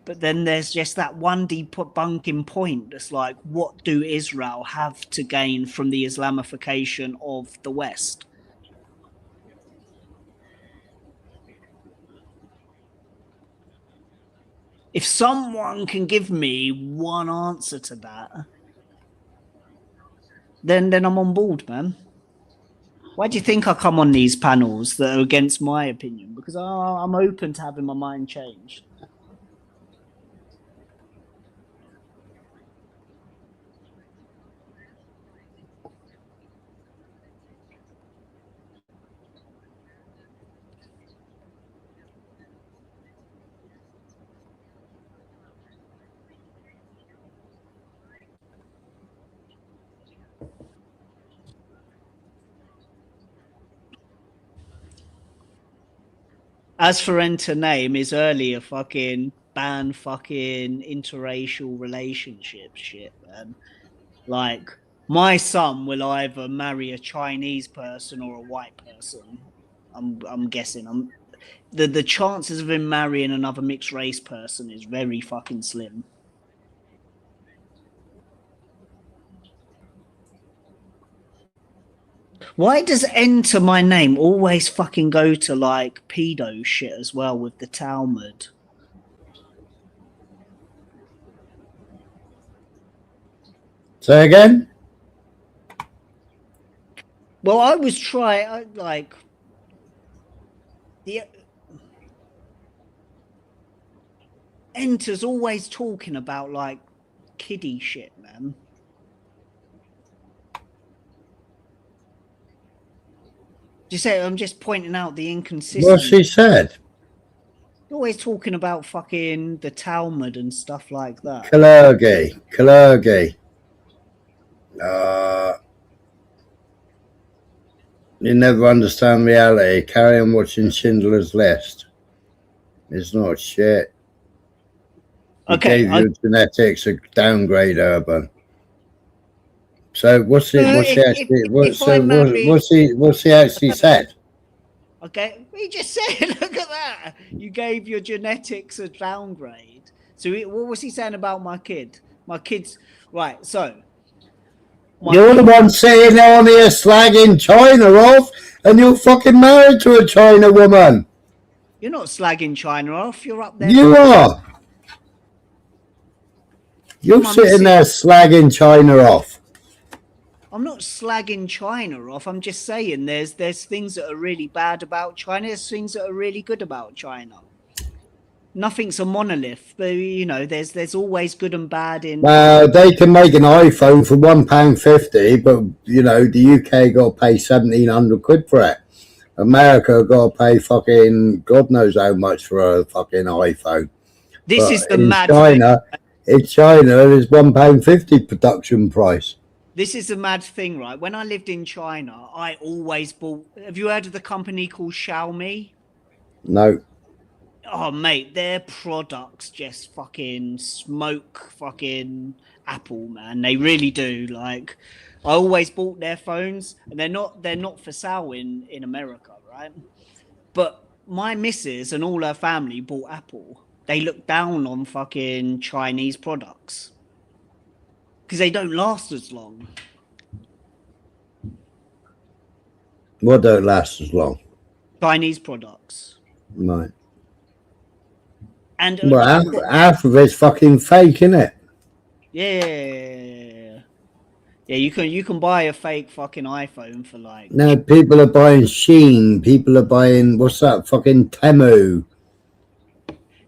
But then there's just that one debunking point that's like, what do Israel have to gain from the Islamification of the West? If someone can give me one answer to that, then I'm on board, man. Why do you think I come on these panels that are against my opinion? Because I'm open to having my mind changed. As for enter name, his earlier fucking ban fucking interracial relationship shit, man. Like, my son will either marry a Chinese person or a white person. I'm guessing. The chances of him marrying another mixed race person is very fucking slim. Why does enter my name always fucking go to like pedo shit as well with the Talmud? Say again? Well, I was trying, like, the enter's always talking about like kiddie shit, man. Just say I'm just pointing out the inconsistency. What she said? You're always talking about fucking the Talmud and stuff like that. Kalergi. You never understand reality. Carry on watching Schindler's List. It's not shit. You gave your genetics a downgrade, Urban. So what's he actually said? Okay, he just said, look at that. You gave your genetics a downgrade. So what was he saying about my kid? My kid's right. So you're the one sitting there on here slagging China off, and you're fucking married to a China woman. You're not slagging China off. You're up there. You are. You're sitting there slagging China off. I'm not slagging China off. I'm just saying there's things that are really bad about China. There's things that are really good about China. Nothing's a monolith, but you know, there's always good and bad in. They can make an iPhone for £1.50, but you know the UK got to pay £1,700 for it. America got to pay fucking God knows how much for a fucking iPhone. This is the mad China. In China, it's £1.50 production price. This is the mad thing, right? When I lived in China, I always bought. Have you heard of the company called Xiaomi? No. Oh, mate, their products just fucking smoke fucking Apple, man. They really do. Like, I always bought their phones, and they're not for sale in America, right? But my missus and all her family bought Apple. They look down on fucking Chinese products because they don't last as long. What don't last as long? Chinese products. Right. And Well, half of it's fucking fake, isn't it? Yeah, you can buy a fake fucking iPhone for like. No, people are buying Sheen. People are buying, what's that, fucking Temu.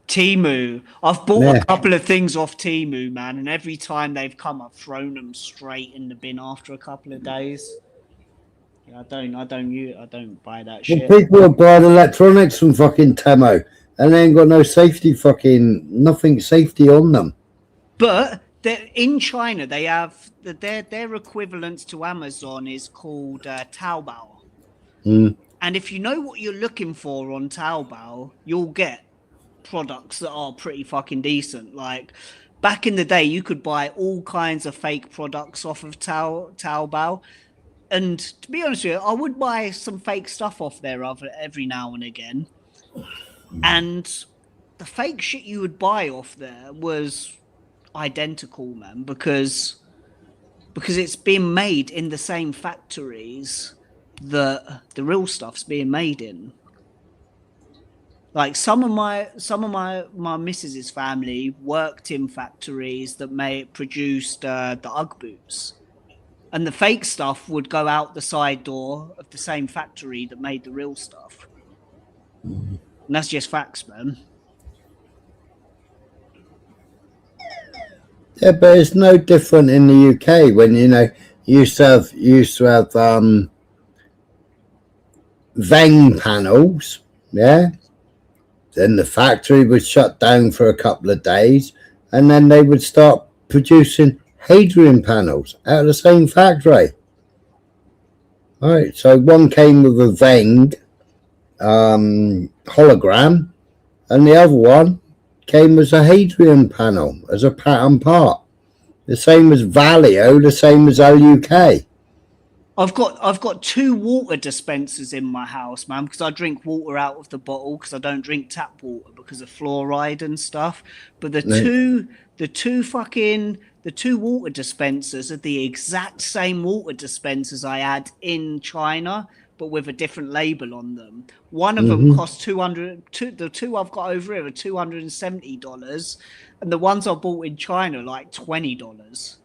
I've bought Yeah. a couple of things off Temu, man, and every time they've come, I've thrown them straight in the bin after a couple of days. Yeah, I don't buy that Well, shit. people are buying electronics from fucking Temu, and they ain't got no safety nothing safety on them. But in China, they have their equivalent to Amazon is called Taobao. And if you know what you're looking for on Taobao, you'll get products that are pretty fucking decent. Like back in the day, you could buy all kinds of fake products off of Taobao. And to be honest with you, I would buy some fake stuff off there every now and again. And the fake shit you would buy off there was identical, man, because it's being made in the same factories that the real stuff's being made in. Like some of my missus's family worked in factories that produced the Ugg boots, and the fake stuff would go out the side door of the same factory that made the real stuff. And that's just facts, man. Yeah, but it's no different in the UK when you used to have Vang panels, yeah. Then the factory was shut down for a couple of days, and then they would start producing Hadrian panels out of the same factory. All right, so one came with a Vang hologram, and the other one came as a Hadrian panel, as a pattern part. The same as Valio, the same as LUK. I've got 2 water dispensers in my house, man, because I drink water out of the bottle because I don't drink tap water because of fluoride and stuff. But the two water dispensers are the exact same water dispensers I had in China, but with a different label on them. One of them cost $200. The 2 I've got over here are $270, and the ones I bought in China are like $20.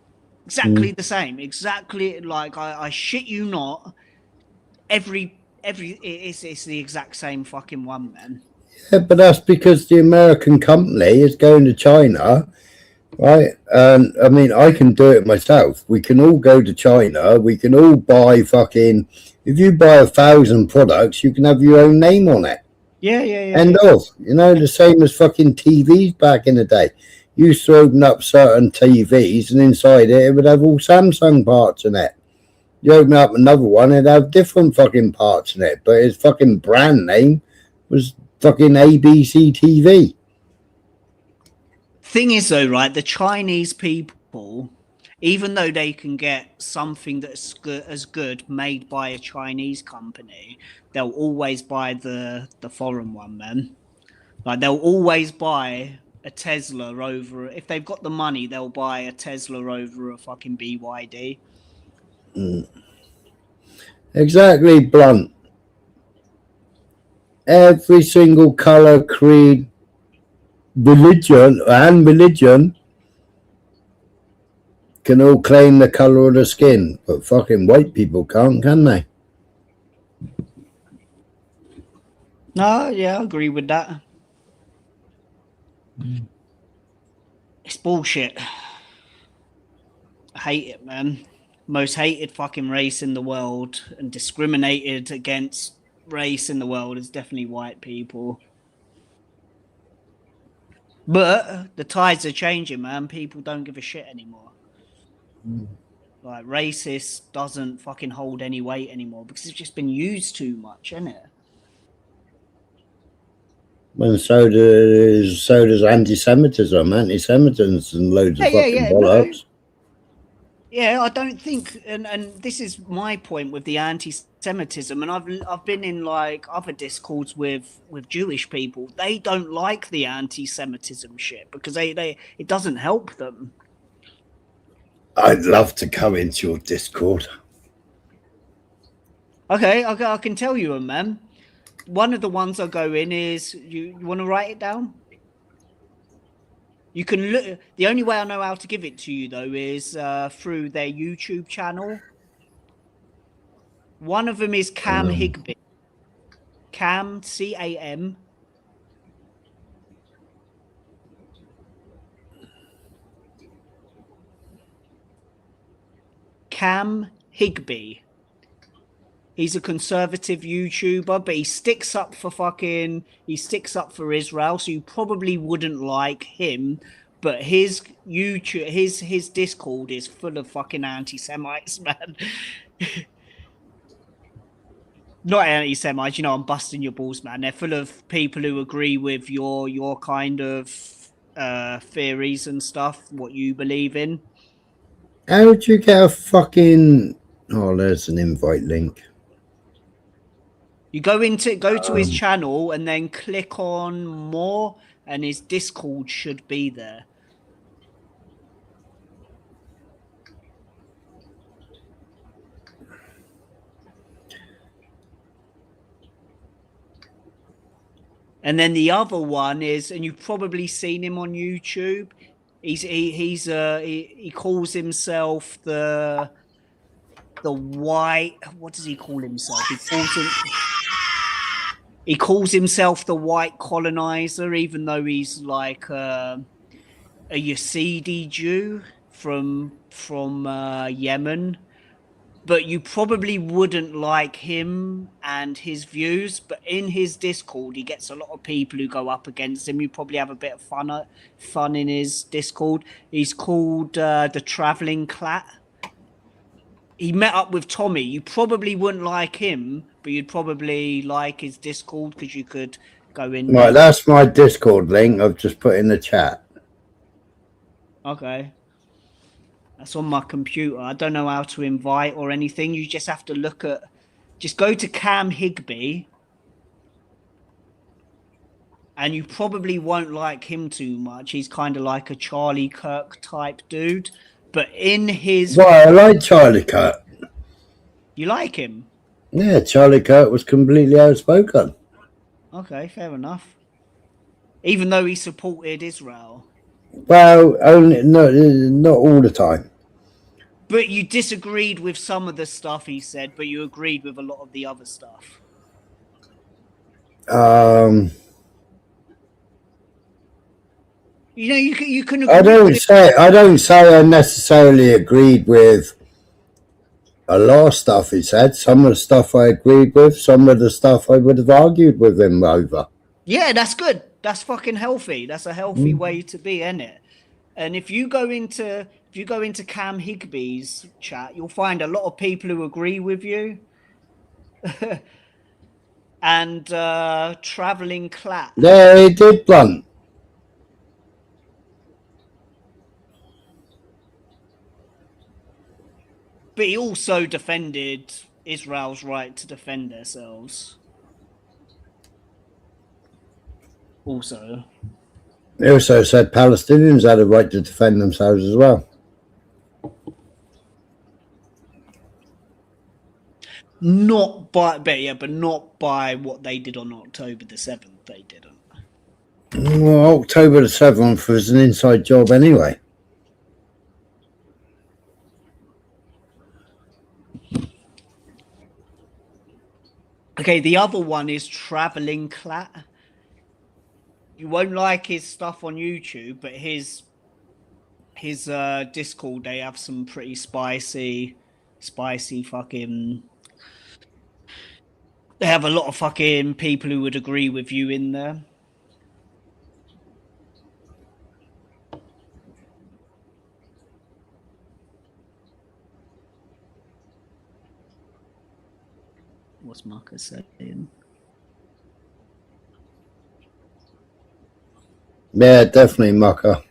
Exactly the same. Exactly, like I shit you not. It's the exact same fucking one, man. Yeah, but that's because the American company is going to China, right? And I mean, I can do it myself. We can all go to China. We can all buy fucking. If you buy 1,000 products, you can have your own name on it. Yeah. End of. The same as fucking TVs back in the day. You used to open up certain TVs, and inside it would have all Samsung parts in it. You open up another one, it'd have different fucking parts in it, but its fucking brand name was fucking ABC TV. Thing is, though, right, the Chinese people, even though they can get something that's as good made by a Chinese company, they'll always buy the foreign one, man. Like they'll always buy a Tesla over, if they've got the money, they'll buy a Tesla over a fucking BYD. Exactly, Blunt. Every single color, creed, religion can all claim the color of the skin, but fucking white people can't, can they? No, yeah, I agree with that. It's bullshit. I hate it, man. Most hated fucking race in the world and discriminated against race in the world is definitely white people. But the tides are changing, man. People don't give a shit anymore. Like racist doesn't fucking hold any weight anymore because it's just been used too much, isn't it? Well, so does anti-Semitism. Anti-Semitism and loads of fucking bollocks. Yeah, I don't think, and this is my point with the anti-Semitism, and I've been in like other discords with Jewish people. They don't like the anti-Semitism shit because it doesn't help them. I'd love to come into your Discord. Okay, I can tell you, man. One of the ones I go in is you want to write it down? You can look. The only way I know how to give it to you though is through their YouTube channel. One of them is Cam Higby. Cam, C-A-M. Cam Higby. He's a conservative YouTuber, but he sticks up for Israel, so you probably wouldn't like him. But his YouTube, his Discord is full of fucking anti-Semites, man. Not anti-Semites, you know, I'm busting your balls, man. They're full of people who agree with your kind of theories and stuff, what you believe in. How would you get a fucking... Oh, there's an invite link. You go to his channel and then click on more, and his Discord should be there. And then the other one is, and you've probably seen him on YouTube. He calls himself the white. What does he call himself? He calls himself the white colonizer, even though he's like a Yazidi Jew from Yemen. But you probably wouldn't like him and his views. But in his Discord, he gets a lot of people who go up against him. You probably have a bit of fun in his Discord. He's called the Traveling Clat. He met up with Tommy. You probably wouldn't like him, but you'd probably like his Discord because you could go in. Right, that's my Discord link. I've just put in the chat. Okay. That's on my computer. I don't know how to invite or anything. You just have to look at... Just go to Cam Higby. And you probably won't like him too much. He's kind of like a Charlie Kirk type dude. But in his... Well, I like Charlie Kirk. You like him? Yeah, Charlie Kirk was completely outspoken. Okay, fair enough. Even though he supported Israel. Well, only not all the time. But you disagreed with some of the stuff he said, but you agreed with a lot of the other stuff. You know, you can agree. I don't say I necessarily agreed with a lot of stuff he said. Some of the stuff I agreed with, some of the stuff I would have argued with him over. Yeah, that's good. That's fucking healthy. That's a healthy way to be, isn't it? And if you go into Cam Higby's chat, you'll find a lot of people who agree with you. And Traveling Clat. Yeah, he did blunt. But he also defended Israel's right to defend themselves. Also. He also said Palestinians had a right to defend themselves as well. Not by, but not by what they did on October the 7th. They didn't. Well, October the 7th was an inside job anyway. Okay, the other one is Traveling Clat. You won't like his stuff on YouTube, but his Discord, they have some pretty spicy fucking... They have a lot of fucking people who would agree with you in there. What's Marcus saying? Yeah, definitely mucker.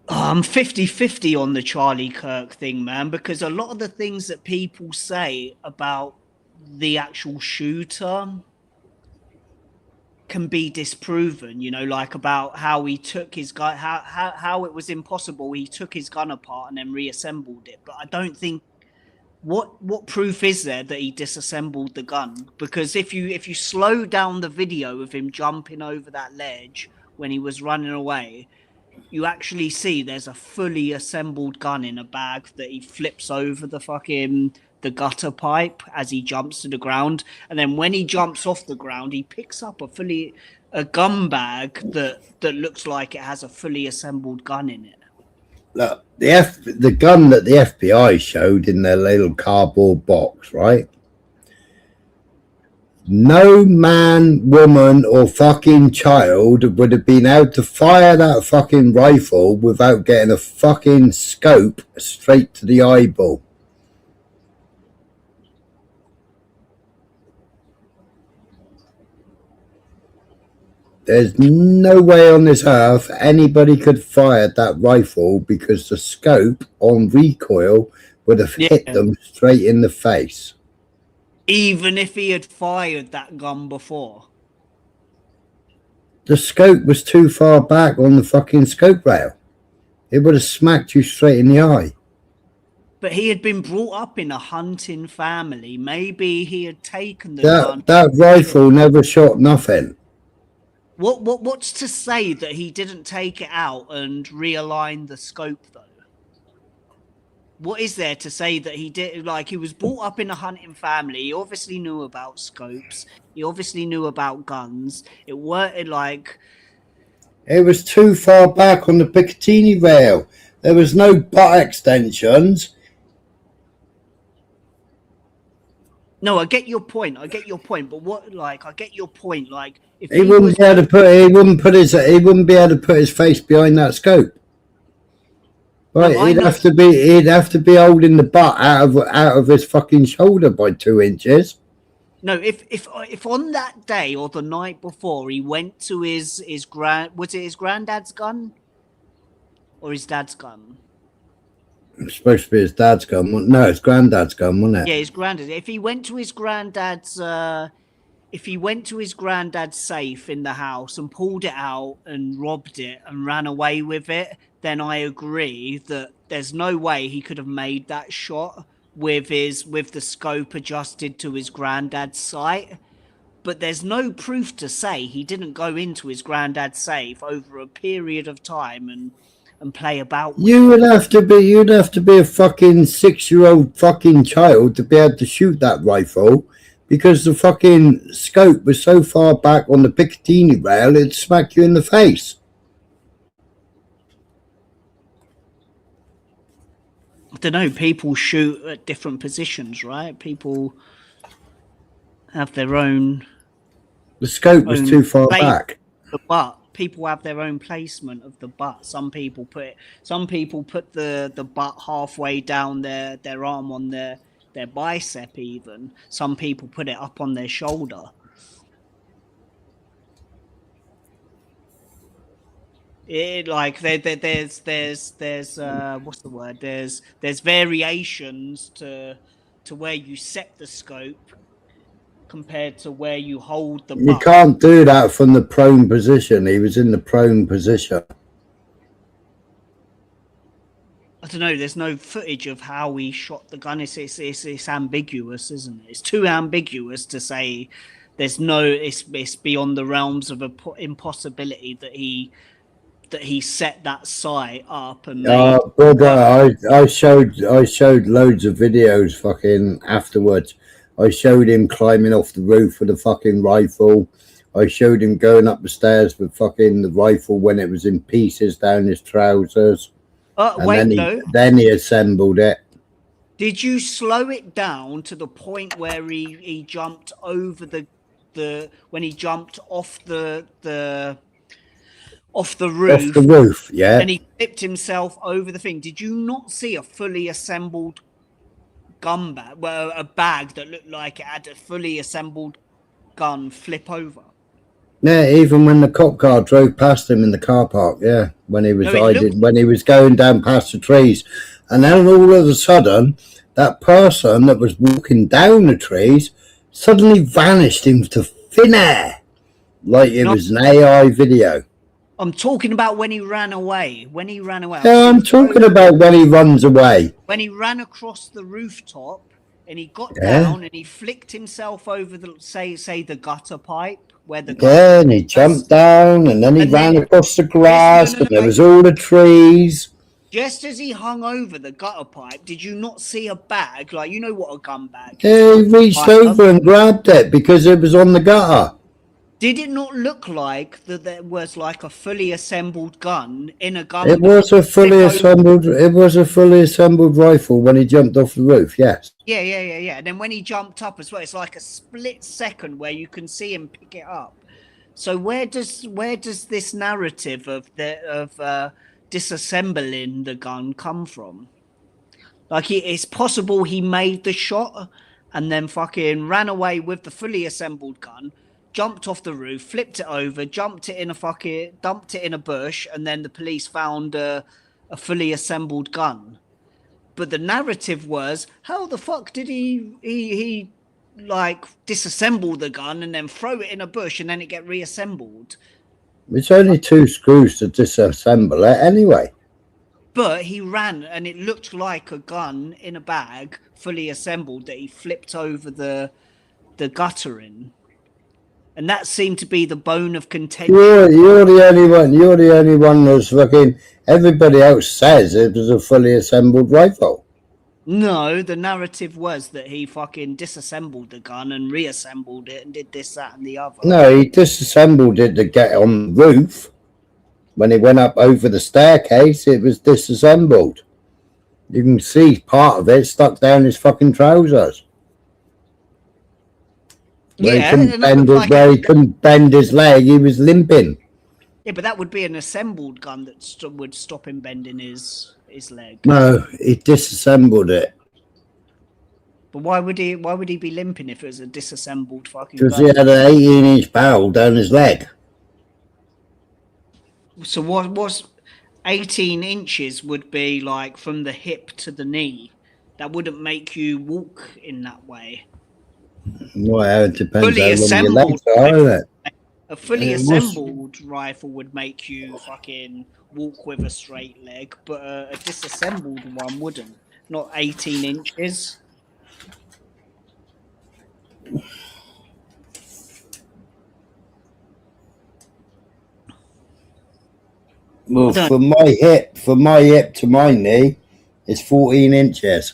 I'm 50-50 on the Charlie Kirk thing, man, because a lot of the things that people say about the actual shooter can be disproven, you know, like about how he took his gun, how it was impossible. He took his gun apart and then reassembled it. But I don't think what proof is there that he disassembled the gun? Because if you slow down the video of him jumping over that ledge when he was running away, you actually see there's a fully assembled gun in a bag that he flips over the gutter pipe as he jumps to the ground, and then when he jumps off the ground, he picks up a gun bag that looks like it has a fully assembled gun in it. Look, the gun that the FBI showed in their little cardboard box, right? No man, woman, or fucking child would have been able to fire that fucking rifle without getting a fucking scope straight to the eyeball. There's no way on this earth anybody could fire that rifle because the scope on recoil would have hit them straight in the face. Even if he had fired that gun before. The scope was too far back on the fucking scope rail. It would have smacked you straight in the eye. But he had been brought up in a hunting family. Maybe he had taken the gun. That rifle never shot nothing. What's to say that he didn't take it out and realign the scope, though? What is there to say that he did? Like, he was brought up in a hunting family. He obviously knew about scopes. He obviously knew about guns. It weren't like... It was too far back on the Picatinny rail. There was no butt extensions. No, I get your point. But I get your point. Like, if He wouldn't be able to put his face behind that scope. Right, No, he'd have to be holding the butt out of his fucking shoulder by 2 inches. No, if on that day or the night before he went to his granddad's gun or his dad's gun? It's supposed to be his dad's gun. No, it's granddad's gun, wasn't it? Yeah, his granddad. If he went to his granddad's safe in the house and pulled it out and robbed it and ran away with it, then I agree that there's no way he could have made that shot with the scope adjusted to his granddad's sight. But there's no proof to say he didn't go into his granddad's safe over a period of time and play about with You'd have to be a fucking 6-year-old fucking child to be able to shoot that rifle, because the fucking scope was so far back on the Picatinny rail it'd smack you in the face. I don't know, people shoot at different positions, right? People have their own... The scope was too far back. But people have their own placement of the butt. Some people put the butt halfway down their arm on their bicep even. Some people put it up on their shoulder. It like there's what's the word? There's variations to where you set the scope compared to where you hold the butt. You can't do that from the prone position. He was in the prone position. I don't know. There's no footage of how he shot the gun. It's ambiguous, isn't it? It's too ambiguous to say. There's no. It's beyond the realms of impossibility that he set that sight up and. Brother, I showed loads of videos fucking afterwards. I showed him climbing off the roof with a fucking rifle. I showed him going up the stairs with fucking the rifle when it was in pieces down his trousers. Then he assembled it. Did you slow it down to the point where he jumped over when he jumped off the roof? Off the roof, yeah. And he flipped himself over the thing. Did you not see a fully assembled gun bag? Well, a bag that looked like it had a fully assembled gun flip over. Yeah, even when the cop car drove past him in the car park, yeah, when he was when he was going down past the trees, and then all of a sudden, that person that was walking down the trees suddenly vanished into thin air, like it was an AI video. I'm talking about when he ran away. Yeah, I'm talking about when he runs away. When he ran across the rooftop, and he got Yeah. down and he flicked himself over the say the gutter pipe where the Yeah, and he jumped down, and then he ran across the grass, and there was all the trees. Just as he hung over the gutter pipe, did you not see a bag? Like, you know what a gun bag is? Yeah, he reached over and grabbed it because it was on the gutter. Did it not look like that there was like a fully assembled gun in a gun It bag? was a fully assembled. It was a fully assembled rifle when he jumped off the roof. Yes. Yeah. And then when he jumped up as well, it's like a split second where you can see him pick it up. So where does this narrative of disassembling the gun come from? Like, it's possible he made the shot and then fucking ran away with the fully assembled gun, jumped off the roof, flipped it over, dumped it in a bush, and then the police found a fully assembled gun. But the narrative was, how the fuck did he like disassemble the gun and then throw it in a bush and then it get reassembled? It's only 2 screws to disassemble it anyway. But he ran and it looked like a gun in a bag, fully assembled, that he flipped over the gutter in. And that seemed to be the bone of contention. You're the only one. You're the only one that's fucking. Everybody else says it was a fully assembled rifle. No, the narrative was that he fucking disassembled the gun and reassembled it and did this, that, and the other. No, he disassembled it to get on the roof. When he went up over the staircase, it was disassembled. You can see part of it stuck down his fucking trousers. Where he couldn't bend his leg, he was limping. Yeah, but that would be an assembled gun that would stop him bending his leg. No, he disassembled it. But why would he be limping if it was a disassembled fucking gun? Because he had an 18-inch barrel down his leg. So what was 18 inches would be like from the hip to the knee. That wouldn't make you walk in that way. Well, it depends Fully how long your assembled legs are, isn't it? A fully assembled rifle would make you fucking walk with a straight leg, but a disassembled one wouldn't. Not 18 inches. Well, from my hip to my knee, it's 14 inches.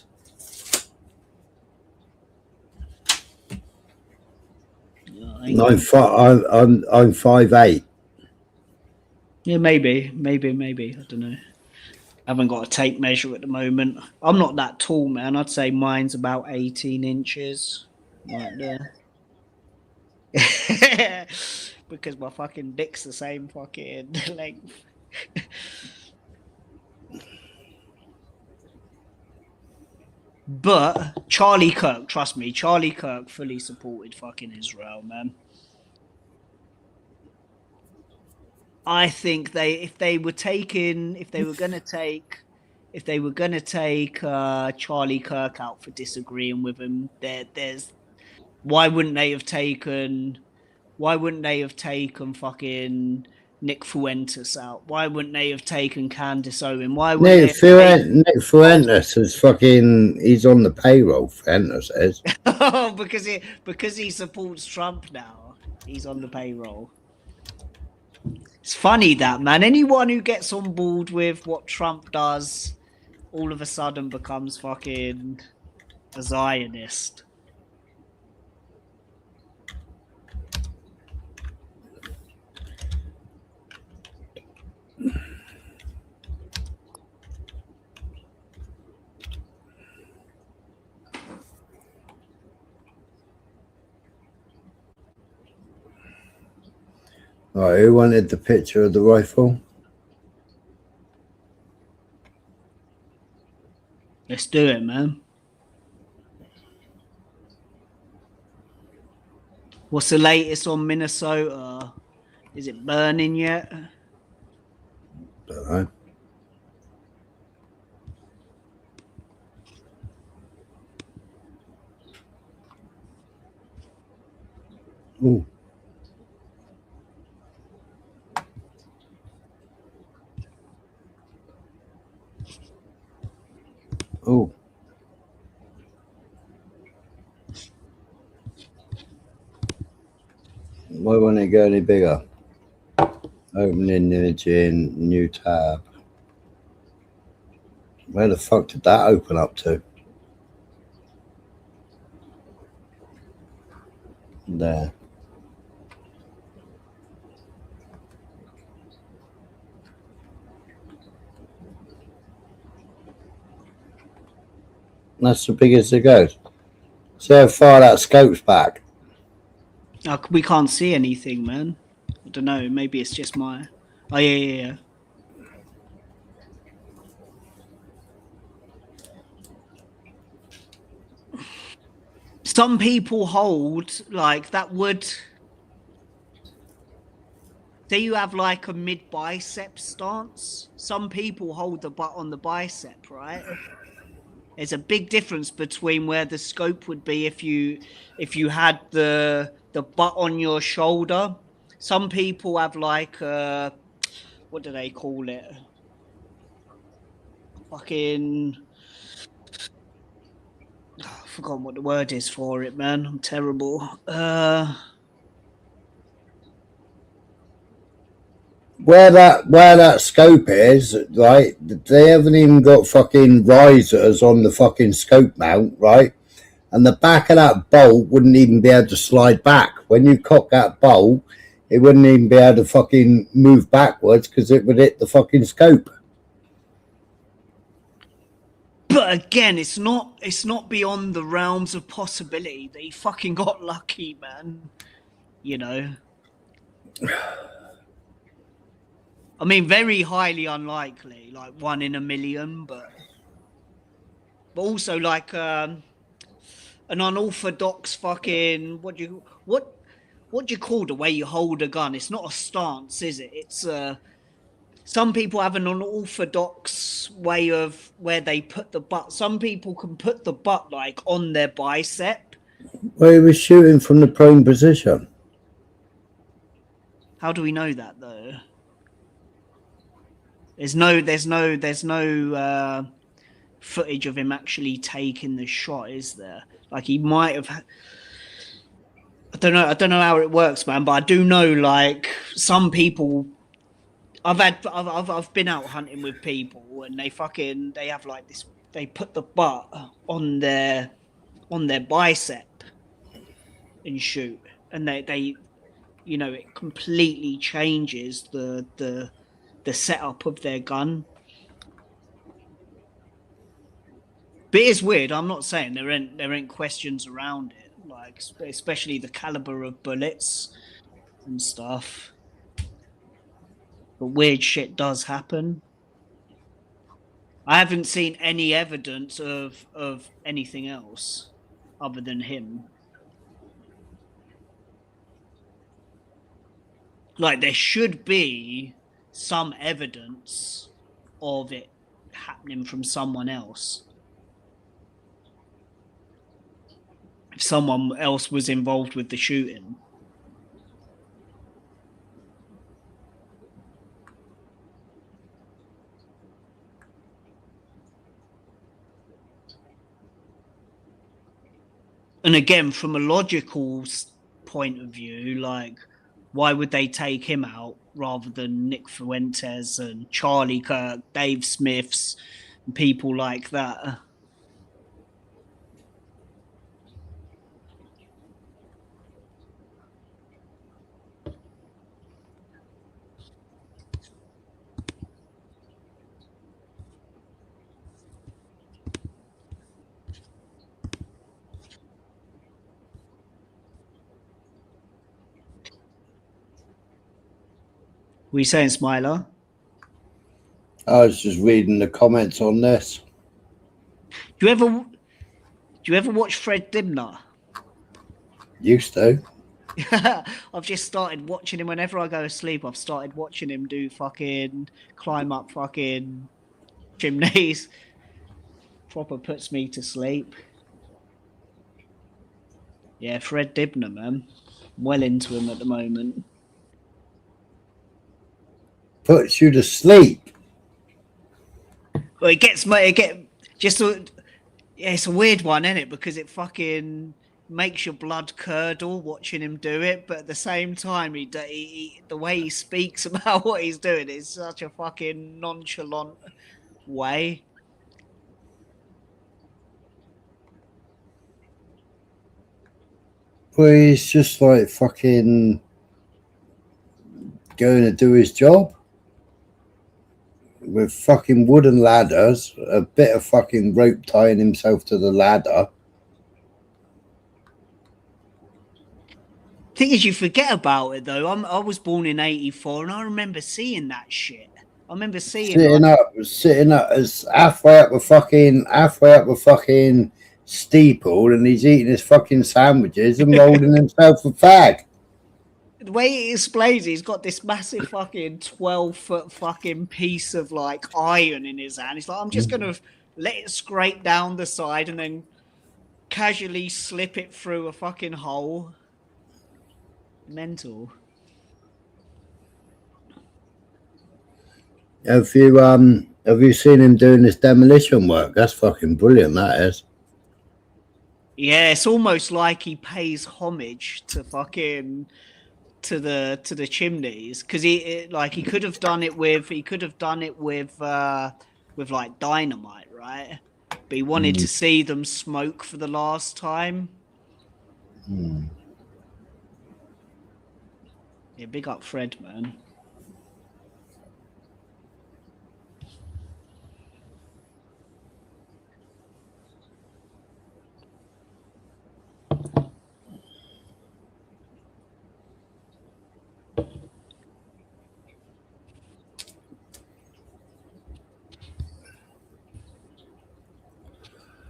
I'm 5'8". Yeah, maybe. I don't know. I haven't got a tape measure at the moment. I'm not that tall, man. I'd say mine's about 18 inches. Right there. Because my fucking dick's the same fucking length. But Charlie Kirk, trust me, Charlie Kirk fully supported fucking Israel, man. I think if they were gonna take Charlie Kirk out for disagreeing with him, why wouldn't they have taken fucking Nick Fuentes out? Why wouldn't they have taken Candace Owen? Why would Nick Fuentes is fucking. He's on the payroll. Fuentes is. Oh, because he supports Trump now. He's on the payroll. It's funny that, man. Anyone who gets on board with what Trump does, all of a sudden becomes fucking a Zionist. All right, who wanted the picture of the rifle? Let's do it, man. What's the latest on Minnesota? Is it burning yet? Don't know. Ooh. Oh. Why won't it go any bigger? Opening imaging, new tab. Where the fuck did that open up to? There. That's the biggest it goes. See how far that scope's back. We can't see anything, man. I don't know. Maybe it's just my. Oh yeah. Some people hold like that would. Say you have like a mid bicep stance. Some people hold the butt on the bicep, right? There's a big difference between where the scope would be if you had the butt on your shoulder. Some people have like what do they call it? Fucking I've forgotten what the word is for it, man. I'm terrible. Where that scope is, right? They haven't even got fucking risers on the fucking scope mount, right? And the back of that bolt wouldn't even be able to slide back. When you cock that bolt, it wouldn't even be able to fucking move backwards because it would hit the fucking scope. But again, it's not beyond the realms of possibility. They fucking got lucky, man. You know. I mean, very highly unlikely, like 1 in a million, but also like an unorthodox fucking what do you call the way you hold a gun? It's not a stance, is it? It's some people have an unorthodox way of where they put the butt. Some people can put the butt like on their bicep. Well, he was shooting from the prone position. How do we know that though? There's no footage of him actually taking the shot, is there? Like he might have. I don't know how it works, man. But I do know, like some people. I've been out hunting with people, and they have like this. They put the butt on their bicep and shoot, and they you know, it completely changes the setup of their gun. But it is weird. I'm not saying there ain't questions around it, like especially the caliber of bullets and stuff. But weird shit does happen. I haven't seen any evidence of anything else other than him. Like there should be some evidence of it happening from someone else. If someone else was involved with the shooting. And again, from a logical point of view, like, why would they take him out rather than Nick Fuentes and Charlie Kirk, Dave Smiths, and people like that? What are you saying, Smiler? I was just reading the comments on this. Do you ever watch Fred Dimner? Used to. I've just started watching him whenever I go to sleep. I've started watching him do fucking climb up fucking chimneys. Proper puts me to sleep. Yeah, Fred Dibner, man. I'm well into him at the moment. Puts you to sleep. Well, it's a weird one, isn't it? Because it fucking makes your blood curdle watching him do it, but at the same time, the way he speaks about what he's doing is such a fucking nonchalant way. Well, he's just like fucking going to do his job with fucking wooden ladders, a bit of fucking rope tying himself to the ladder. Thing is, you forget about it though. I was born in '84, and I remember seeing that shit. I remember seeing sitting up as halfway up the fucking steeple, and he's eating his fucking sandwiches and rolling himself a fag. The way he explains it, he's got this massive fucking 12-foot fucking piece of like iron in his hand. He's like, I'm just gonna let it scrape down the side and then casually slip it through a fucking hole. Mental. Have you seen him doing this demolition work? That's fucking brilliant, that is. Yeah, it's almost like he pays homage to fucking to the chimneys, because he could have done it with like dynamite, right? But he wanted to see them smoke for the last time. Yeah, big up Fred, man.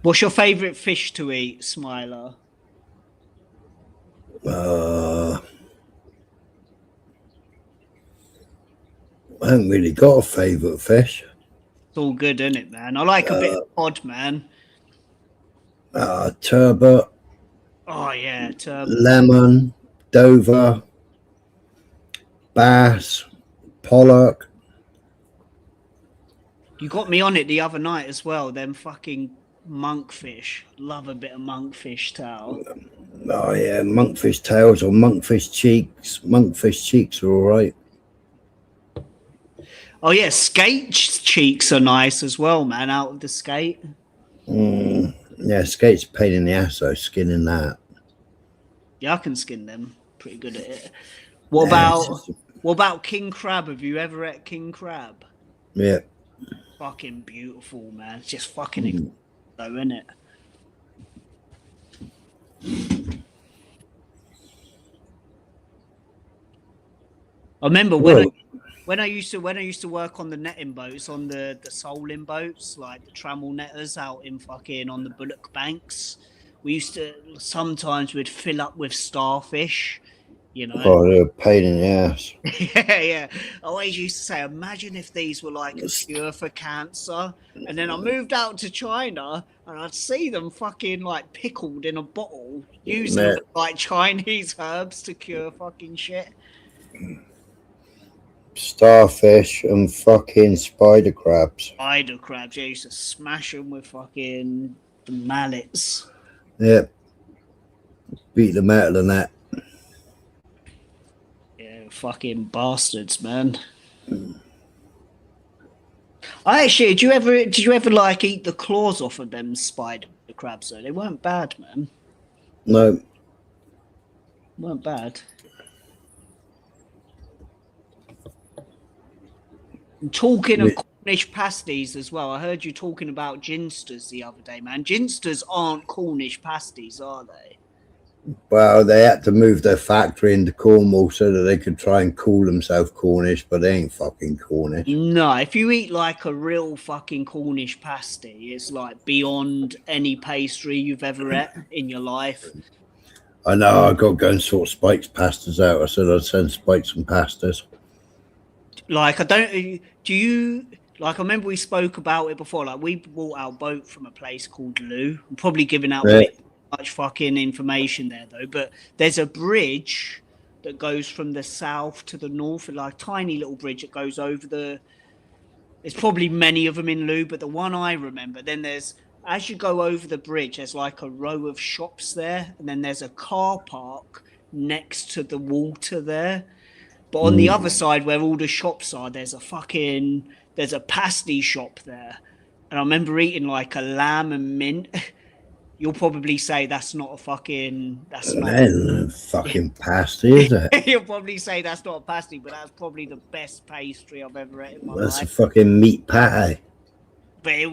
What's your favourite fish to eat, Smiler? I haven't really got a favourite fish. It's all good, isn't it, man? I like a bit of cod, man. Turbot. Oh yeah, turbot. Lemon, Dover, bass, pollock. You got me on it the other night as well. Them fucking monkfish. Love a bit of monkfish tail. Oh yeah, monkfish tails or monkfish cheeks. Monkfish cheeks are all right. Oh yeah, skate cheeks are nice as well, man. Out of the skate. Yeah, skate's a pain in the ass though, skinning that. Yeah, I can skin them. Pretty good at it. What about king crab? Have you ever ate king crab? Yeah. Fucking beautiful, man. It's just fucking though, isn't it? I remember when I used to work on the netting boats, on the soling boats, like the trammel netters out in fucking on the Bullock Banks. We used to sometimes we'd fill up with starfish, you know. Oh, they're a pain in the ass. yeah. I always used to say, imagine if these were like a cure for cancer. And then I moved out to China and I'd see them fucking like pickled in a bottle, using like Chinese herbs to cure fucking shit. Starfish and fucking spider crabs. Spider crabs, yeah, I used to smash them with fucking mallets. Yeah. Beat them out of the net. Yeah, fucking bastards, man. Actually, did you ever like eat the claws off of them spider crabs though? They weren't bad, man. No. Weren't bad. Talking of Cornish pasties as well, I heard you talking about ginsters the other day, man. Ginsters aren't Cornish pasties, are they? Well, they had to move their factory into Cornwall so that they could try and call themselves Cornish, but they ain't fucking Cornish. No, if you eat like a real fucking Cornish pasty, it's like beyond any pastry you've ever ate in your life. I know, I got to go and sort Spike's pastas out. I said I'd send Spike some pastas. Like, I remember we spoke about it before. Like, we bought our boat from a place called Lou. I'm probably giving out way too much fucking information there, though. But there's a bridge that goes from the south to the north, like a tiny little bridge that goes over the. There's probably many of them in Lou, but the one I remember. Then there's as you go over the bridge, there's like a row of shops there, and then there's a car park next to the water there. But on the other side, where all the shops are, there's a pasty shop there. And I remember eating like a lamb and mint. You'll probably say that's not. Man, fucking pasty, is it? You'll probably say that's not a pasty, but that's probably the best pastry I've ever had in my That's a life. fucking meat patty. But it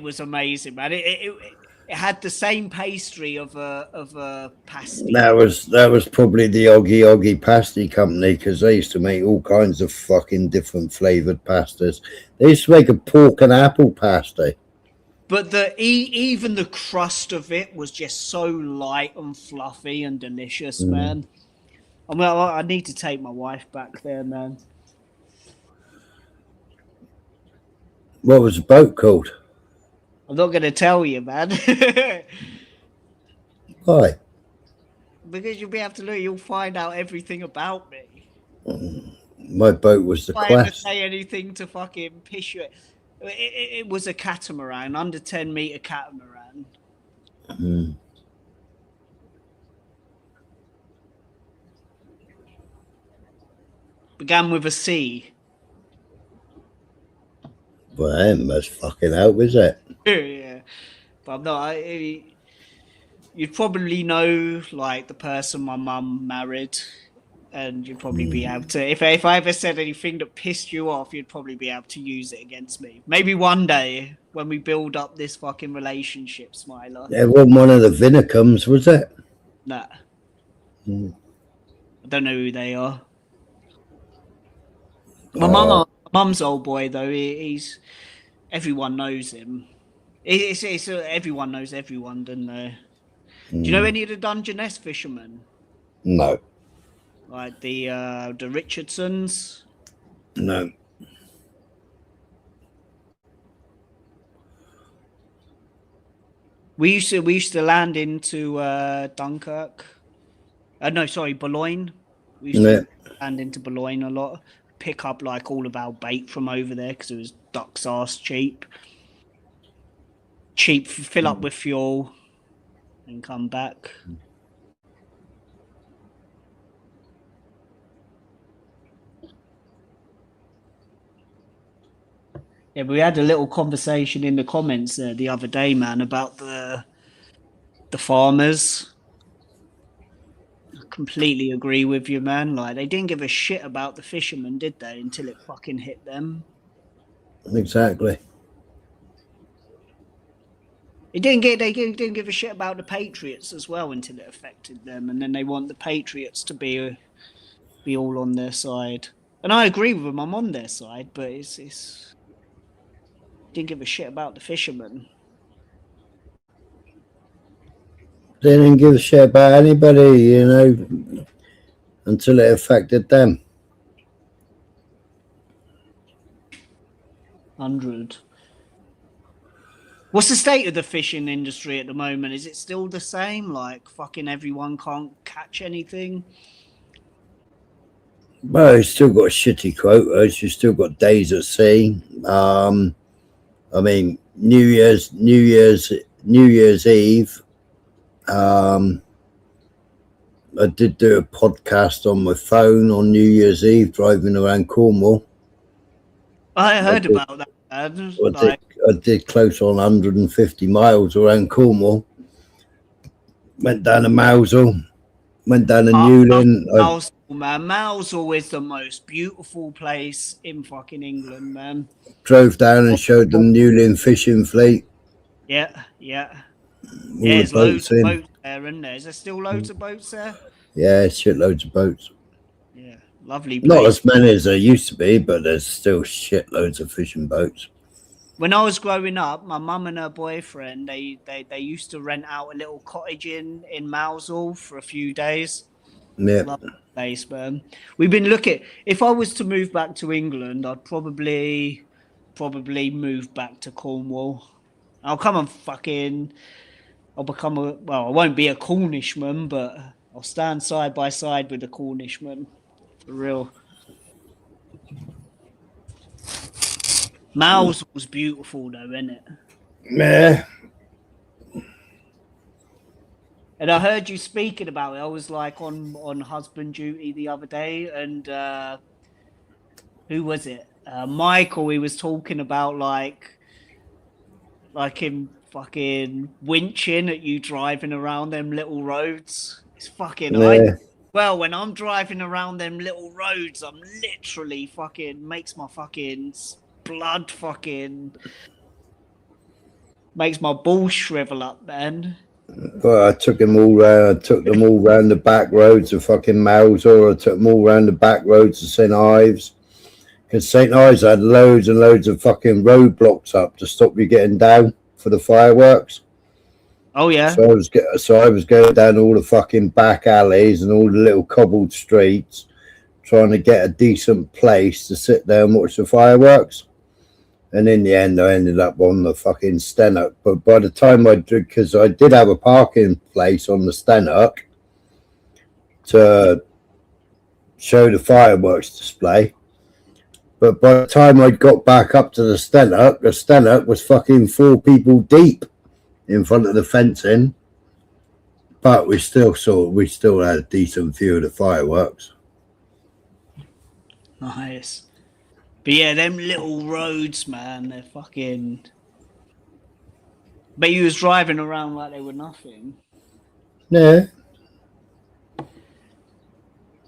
was amazing, man. It had the same pastry of a pasty. That was probably the Oggy Pasty Company, because they used to make all kinds of fucking different flavored pastas. They used to make a pork and apple pasty. But even the crust of it was just so light and fluffy and delicious, man. I need to take my wife back there, man. What was the boat called? I'm not going to tell you, man. Why? Because you'll be able to look, you'll find out everything about me. My boat was the If I ever Quest. say anything to fucking piss you, it was a catamaran, under 10-meter catamaran. Began with a C. Well, that ain't much fucking help, is it? Yeah, but I'm not. You'd probably know like the person my mum married, and you'd probably be able to. If I ever said anything that pissed you off, you'd probably be able to use it against me. Maybe one day when we build up this fucking relationship, Smiler. It wasn't one of the Vinicums, was it? Nah. I don't know who they are. My mum's old boy though. He's everyone knows him. It's everyone knows everyone, don't they? Do you know any of the Dungeness fishermen? No. Like the Richardsons? No. We used to land into Dunkirk. No, sorry, Boulogne. We used to land into Boulogne a lot. Pick up like all of our bait from over there because it was duck's ass cheap. Fill up with fuel and come back. Yeah, but we had a little conversation in the comments the other day, man, about the farmers. I completely agree with you, man. Like, they didn't give a shit about the fishermen, did they, until it fucking hit them? Exactly. They didn't give a shit about the Patriots as well until it affected them, and then they want the Patriots to be all on their side. And I agree with them. I'm on their side, but it's didn't give a shit about the fishermen. They didn't give a shit about anybody, you know, until it affected them. 100. What's the state of the fishing industry at the moment? Is it still the same? Like, fucking everyone can't catch anything? Well, you still got shitty quotas. You still got days at sea. I mean, New Year's Eve. I did do a podcast on my phone on New Year's Eve, driving around Cornwall. I heard about that. I did close on 150 miles around Cornwall. Went down to Mousehole, went down to Newlyn. Mousehole is the most beautiful place in fucking England, man. Drove down and showed them Newlyn fishing fleet. Yeah. There's loads of boats there, isn't there? Is there still loads of boats there? Yeah, shitloads of boats. Yeah, lovely place. Not as many as there used to be, but there's still shitloads of fishing boats. When I was growing up, my mum and her boyfriend, they used to rent out a little cottage in Mousehole for a few days. Yeah. Lovely place, man. We've been looking. If I was to move back to England, I'd probably move back to Cornwall. I'll become I won't be a Cornishman, but I'll stand side by side with a Cornishman. For real. Mouse was beautiful though, isn't it? Yeah. And I heard you speaking about it. I was like on husband duty the other day, and who was it? Michael. He was talking about like him fucking winching at you driving around them little roads. It's fucking Yeah. Well, when I'm driving around them little roads, I'm literally fucking makes my fucking blood fucking makes my balls shrivel up, man. Well, I took them all round. I took them all round the back roads of fucking Mousehole. I took them all round the back roads of St Ives. Because St Ives had loads and loads of fucking roadblocks up to stop you getting down for the fireworks. Oh yeah. So I was going down all the fucking back alleys and all the little cobbled streets, trying to get a decent place to sit there and watch the fireworks. And in the end, I ended up on the fucking Stenhook. But by the time because I did have a parking place on the Stenhook to show the fireworks display. But by the time I got back up to the Stenhook was fucking 4 people deep in front of the fencing. But we still had a decent view of the fireworks. Nice. But yeah, them little roads, man, they're fucking. But you was driving around like they were nothing. Yeah.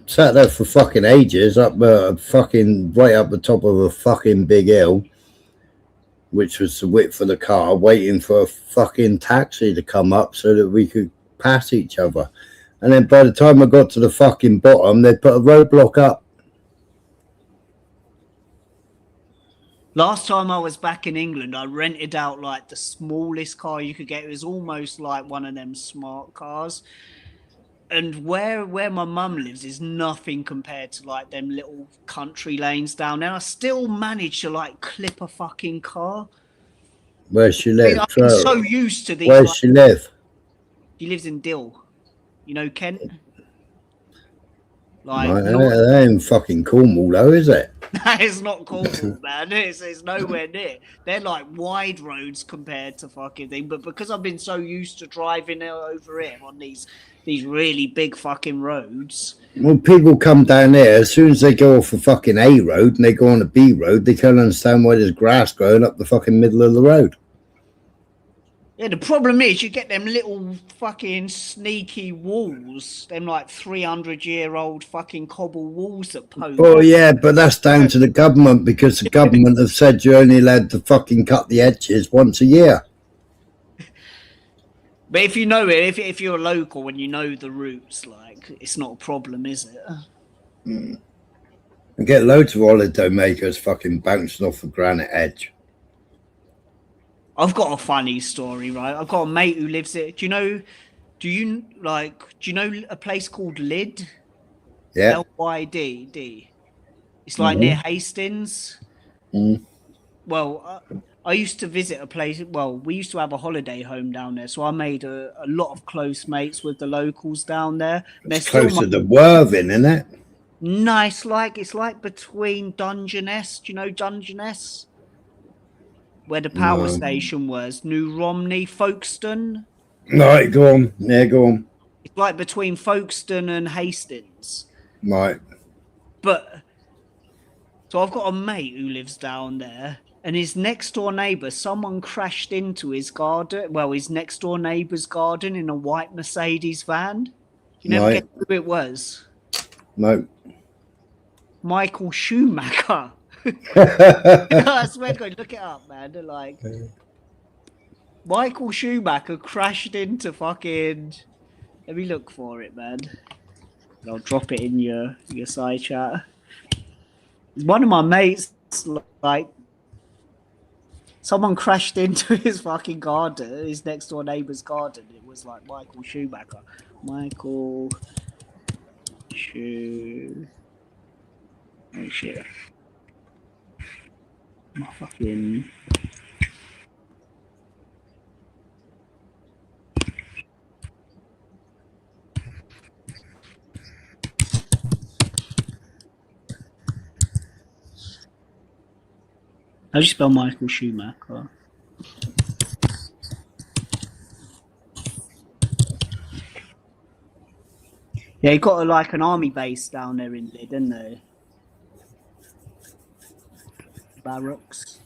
Sat there for fucking ages, up fucking right up the top of a fucking big hill, which was the width of the car, waiting for a fucking taxi to come up so that we could pass each other. And then by the time I got to the fucking bottom, they put a roadblock up. Last time I was back in England, I rented out like the smallest car you could get. It was almost like one of them smart cars. And where my mum lives is nothing compared to like them little country lanes down there. I still managed to like clip a fucking car. Where she live? I've been so used to these. Where she live? She lives in Dill. You know Kent? Like, that ain't fucking Cornwall though, is it? That is not Cornwall, man. It's nowhere near. They're like wide roads compared to fucking thing. But because I've been so used to driving over here on these really big fucking roads. Well, people come down there, as soon as they go off the fucking A road and they go on a B road, they can't understand why there's grass growing up the fucking middle of the road. Yeah, the problem is you get them little fucking sneaky walls, them like 300-year-old fucking cobble walls that poke. Oh yeah, but that's down to the government, because the government have said you're only allowed to fucking cut the edges once a year. But if you know it, if you're a local and you know the routes, like, it's not a problem, is it? Mm. I get loads of holiday makers fucking bouncing off the granite edge. I've got a funny story, right? I've got a mate who lives there. Do you know a place called Lyd? Yeah. Lyd. It's like near Hastings. Mm. Well, I used to visit a place. Well, we used to have a holiday home down there, so I made a lot of close mates with the locals down there. It's close to the Worthing, isn't it? Nice, it's like between Dungeness. Do you know Dungeness? Where the power station was, New Romney, Folkestone. Right, go on. Yeah, go on. It's like between Folkestone and Hastings. Right. But so I've got a mate who lives down there, and his next door neighbour, someone crashed into his garden. Well, his next door neighbour's garden in a white Mercedes van. You never get who it was. No. Michael Schumacher. I swear to God, look it up, man. They're like Michael Schumacher crashed into fucking. Let me look for it, man. I'll drop it in your side chat. One of my mates, like, someone crashed into his fucking garden, his next door neighbour's garden. It was like Michael Schumacher. Michael Schumacher. Oh shit. My fucking. How do you spell Michael Schumacher? Yeah, he got like an army base down there in there, didn't they? Barracks.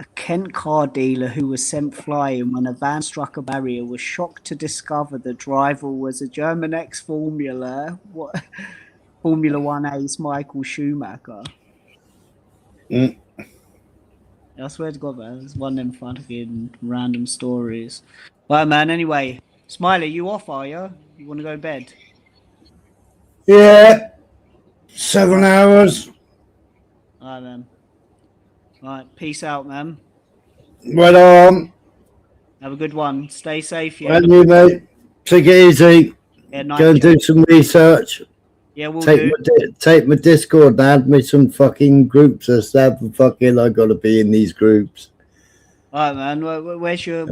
A Kent car dealer who was sent flying when a van struck a barrier was shocked to discover the driver was a German ex-Formula Formula One ace Michael Schumacher. Mm. I swear to God, man, it's one of them fucking random stories. Right, man. Anyway, Smiley, you off? Are you? You want to go to bed? Yeah. 7 hours. All right, man. All right, peace out, man. Right on. Have a good one. Stay safe, yeah. And you, mate. Take it easy. Yeah, night Go and chat. do some research. Yeah, we'll take do. Take my Discord and add me some fucking groups or stuff. Fucking, I gotta be in these groups. All right, man. Where's your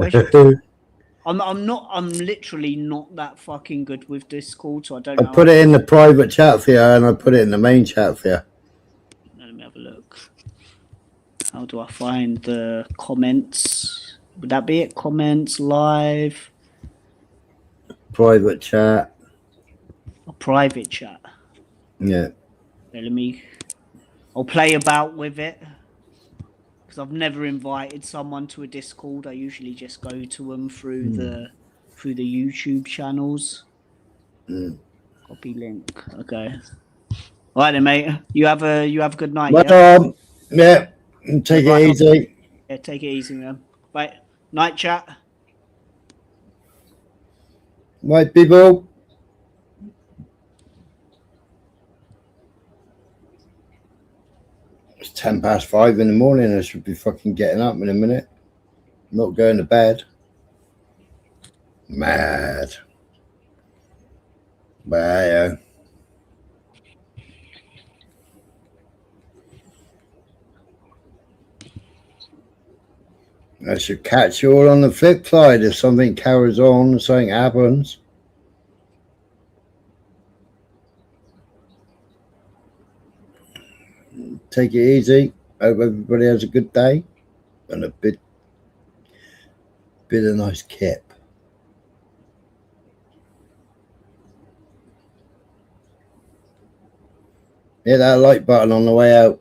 I'm literally not that fucking good with Discord, so I don't I know. put it in the private chat for you, and I put it in the main chat for you. Let me have a look. How do I find the comments? Would that be it? Comments, live, Private chat. or private chat? Yeah. Okay, I'll play about with it. Because I've never invited someone to a Discord. I usually just go to them through the YouTube channels. Copy link. Okay. All right then, mate. You have a good night. Well, yeah. Take it easy. Yeah, take it easy, man. Bye. Night chat. Right, people. It's 5:10 in the morning. I should be fucking getting up in a minute. Not going to bed. Mad. Bye. I should catch you all on the flip side if something carries on, something happens. Take it easy. Hope everybody has a good day and a bit of nice kip. Hit that like button on the way out.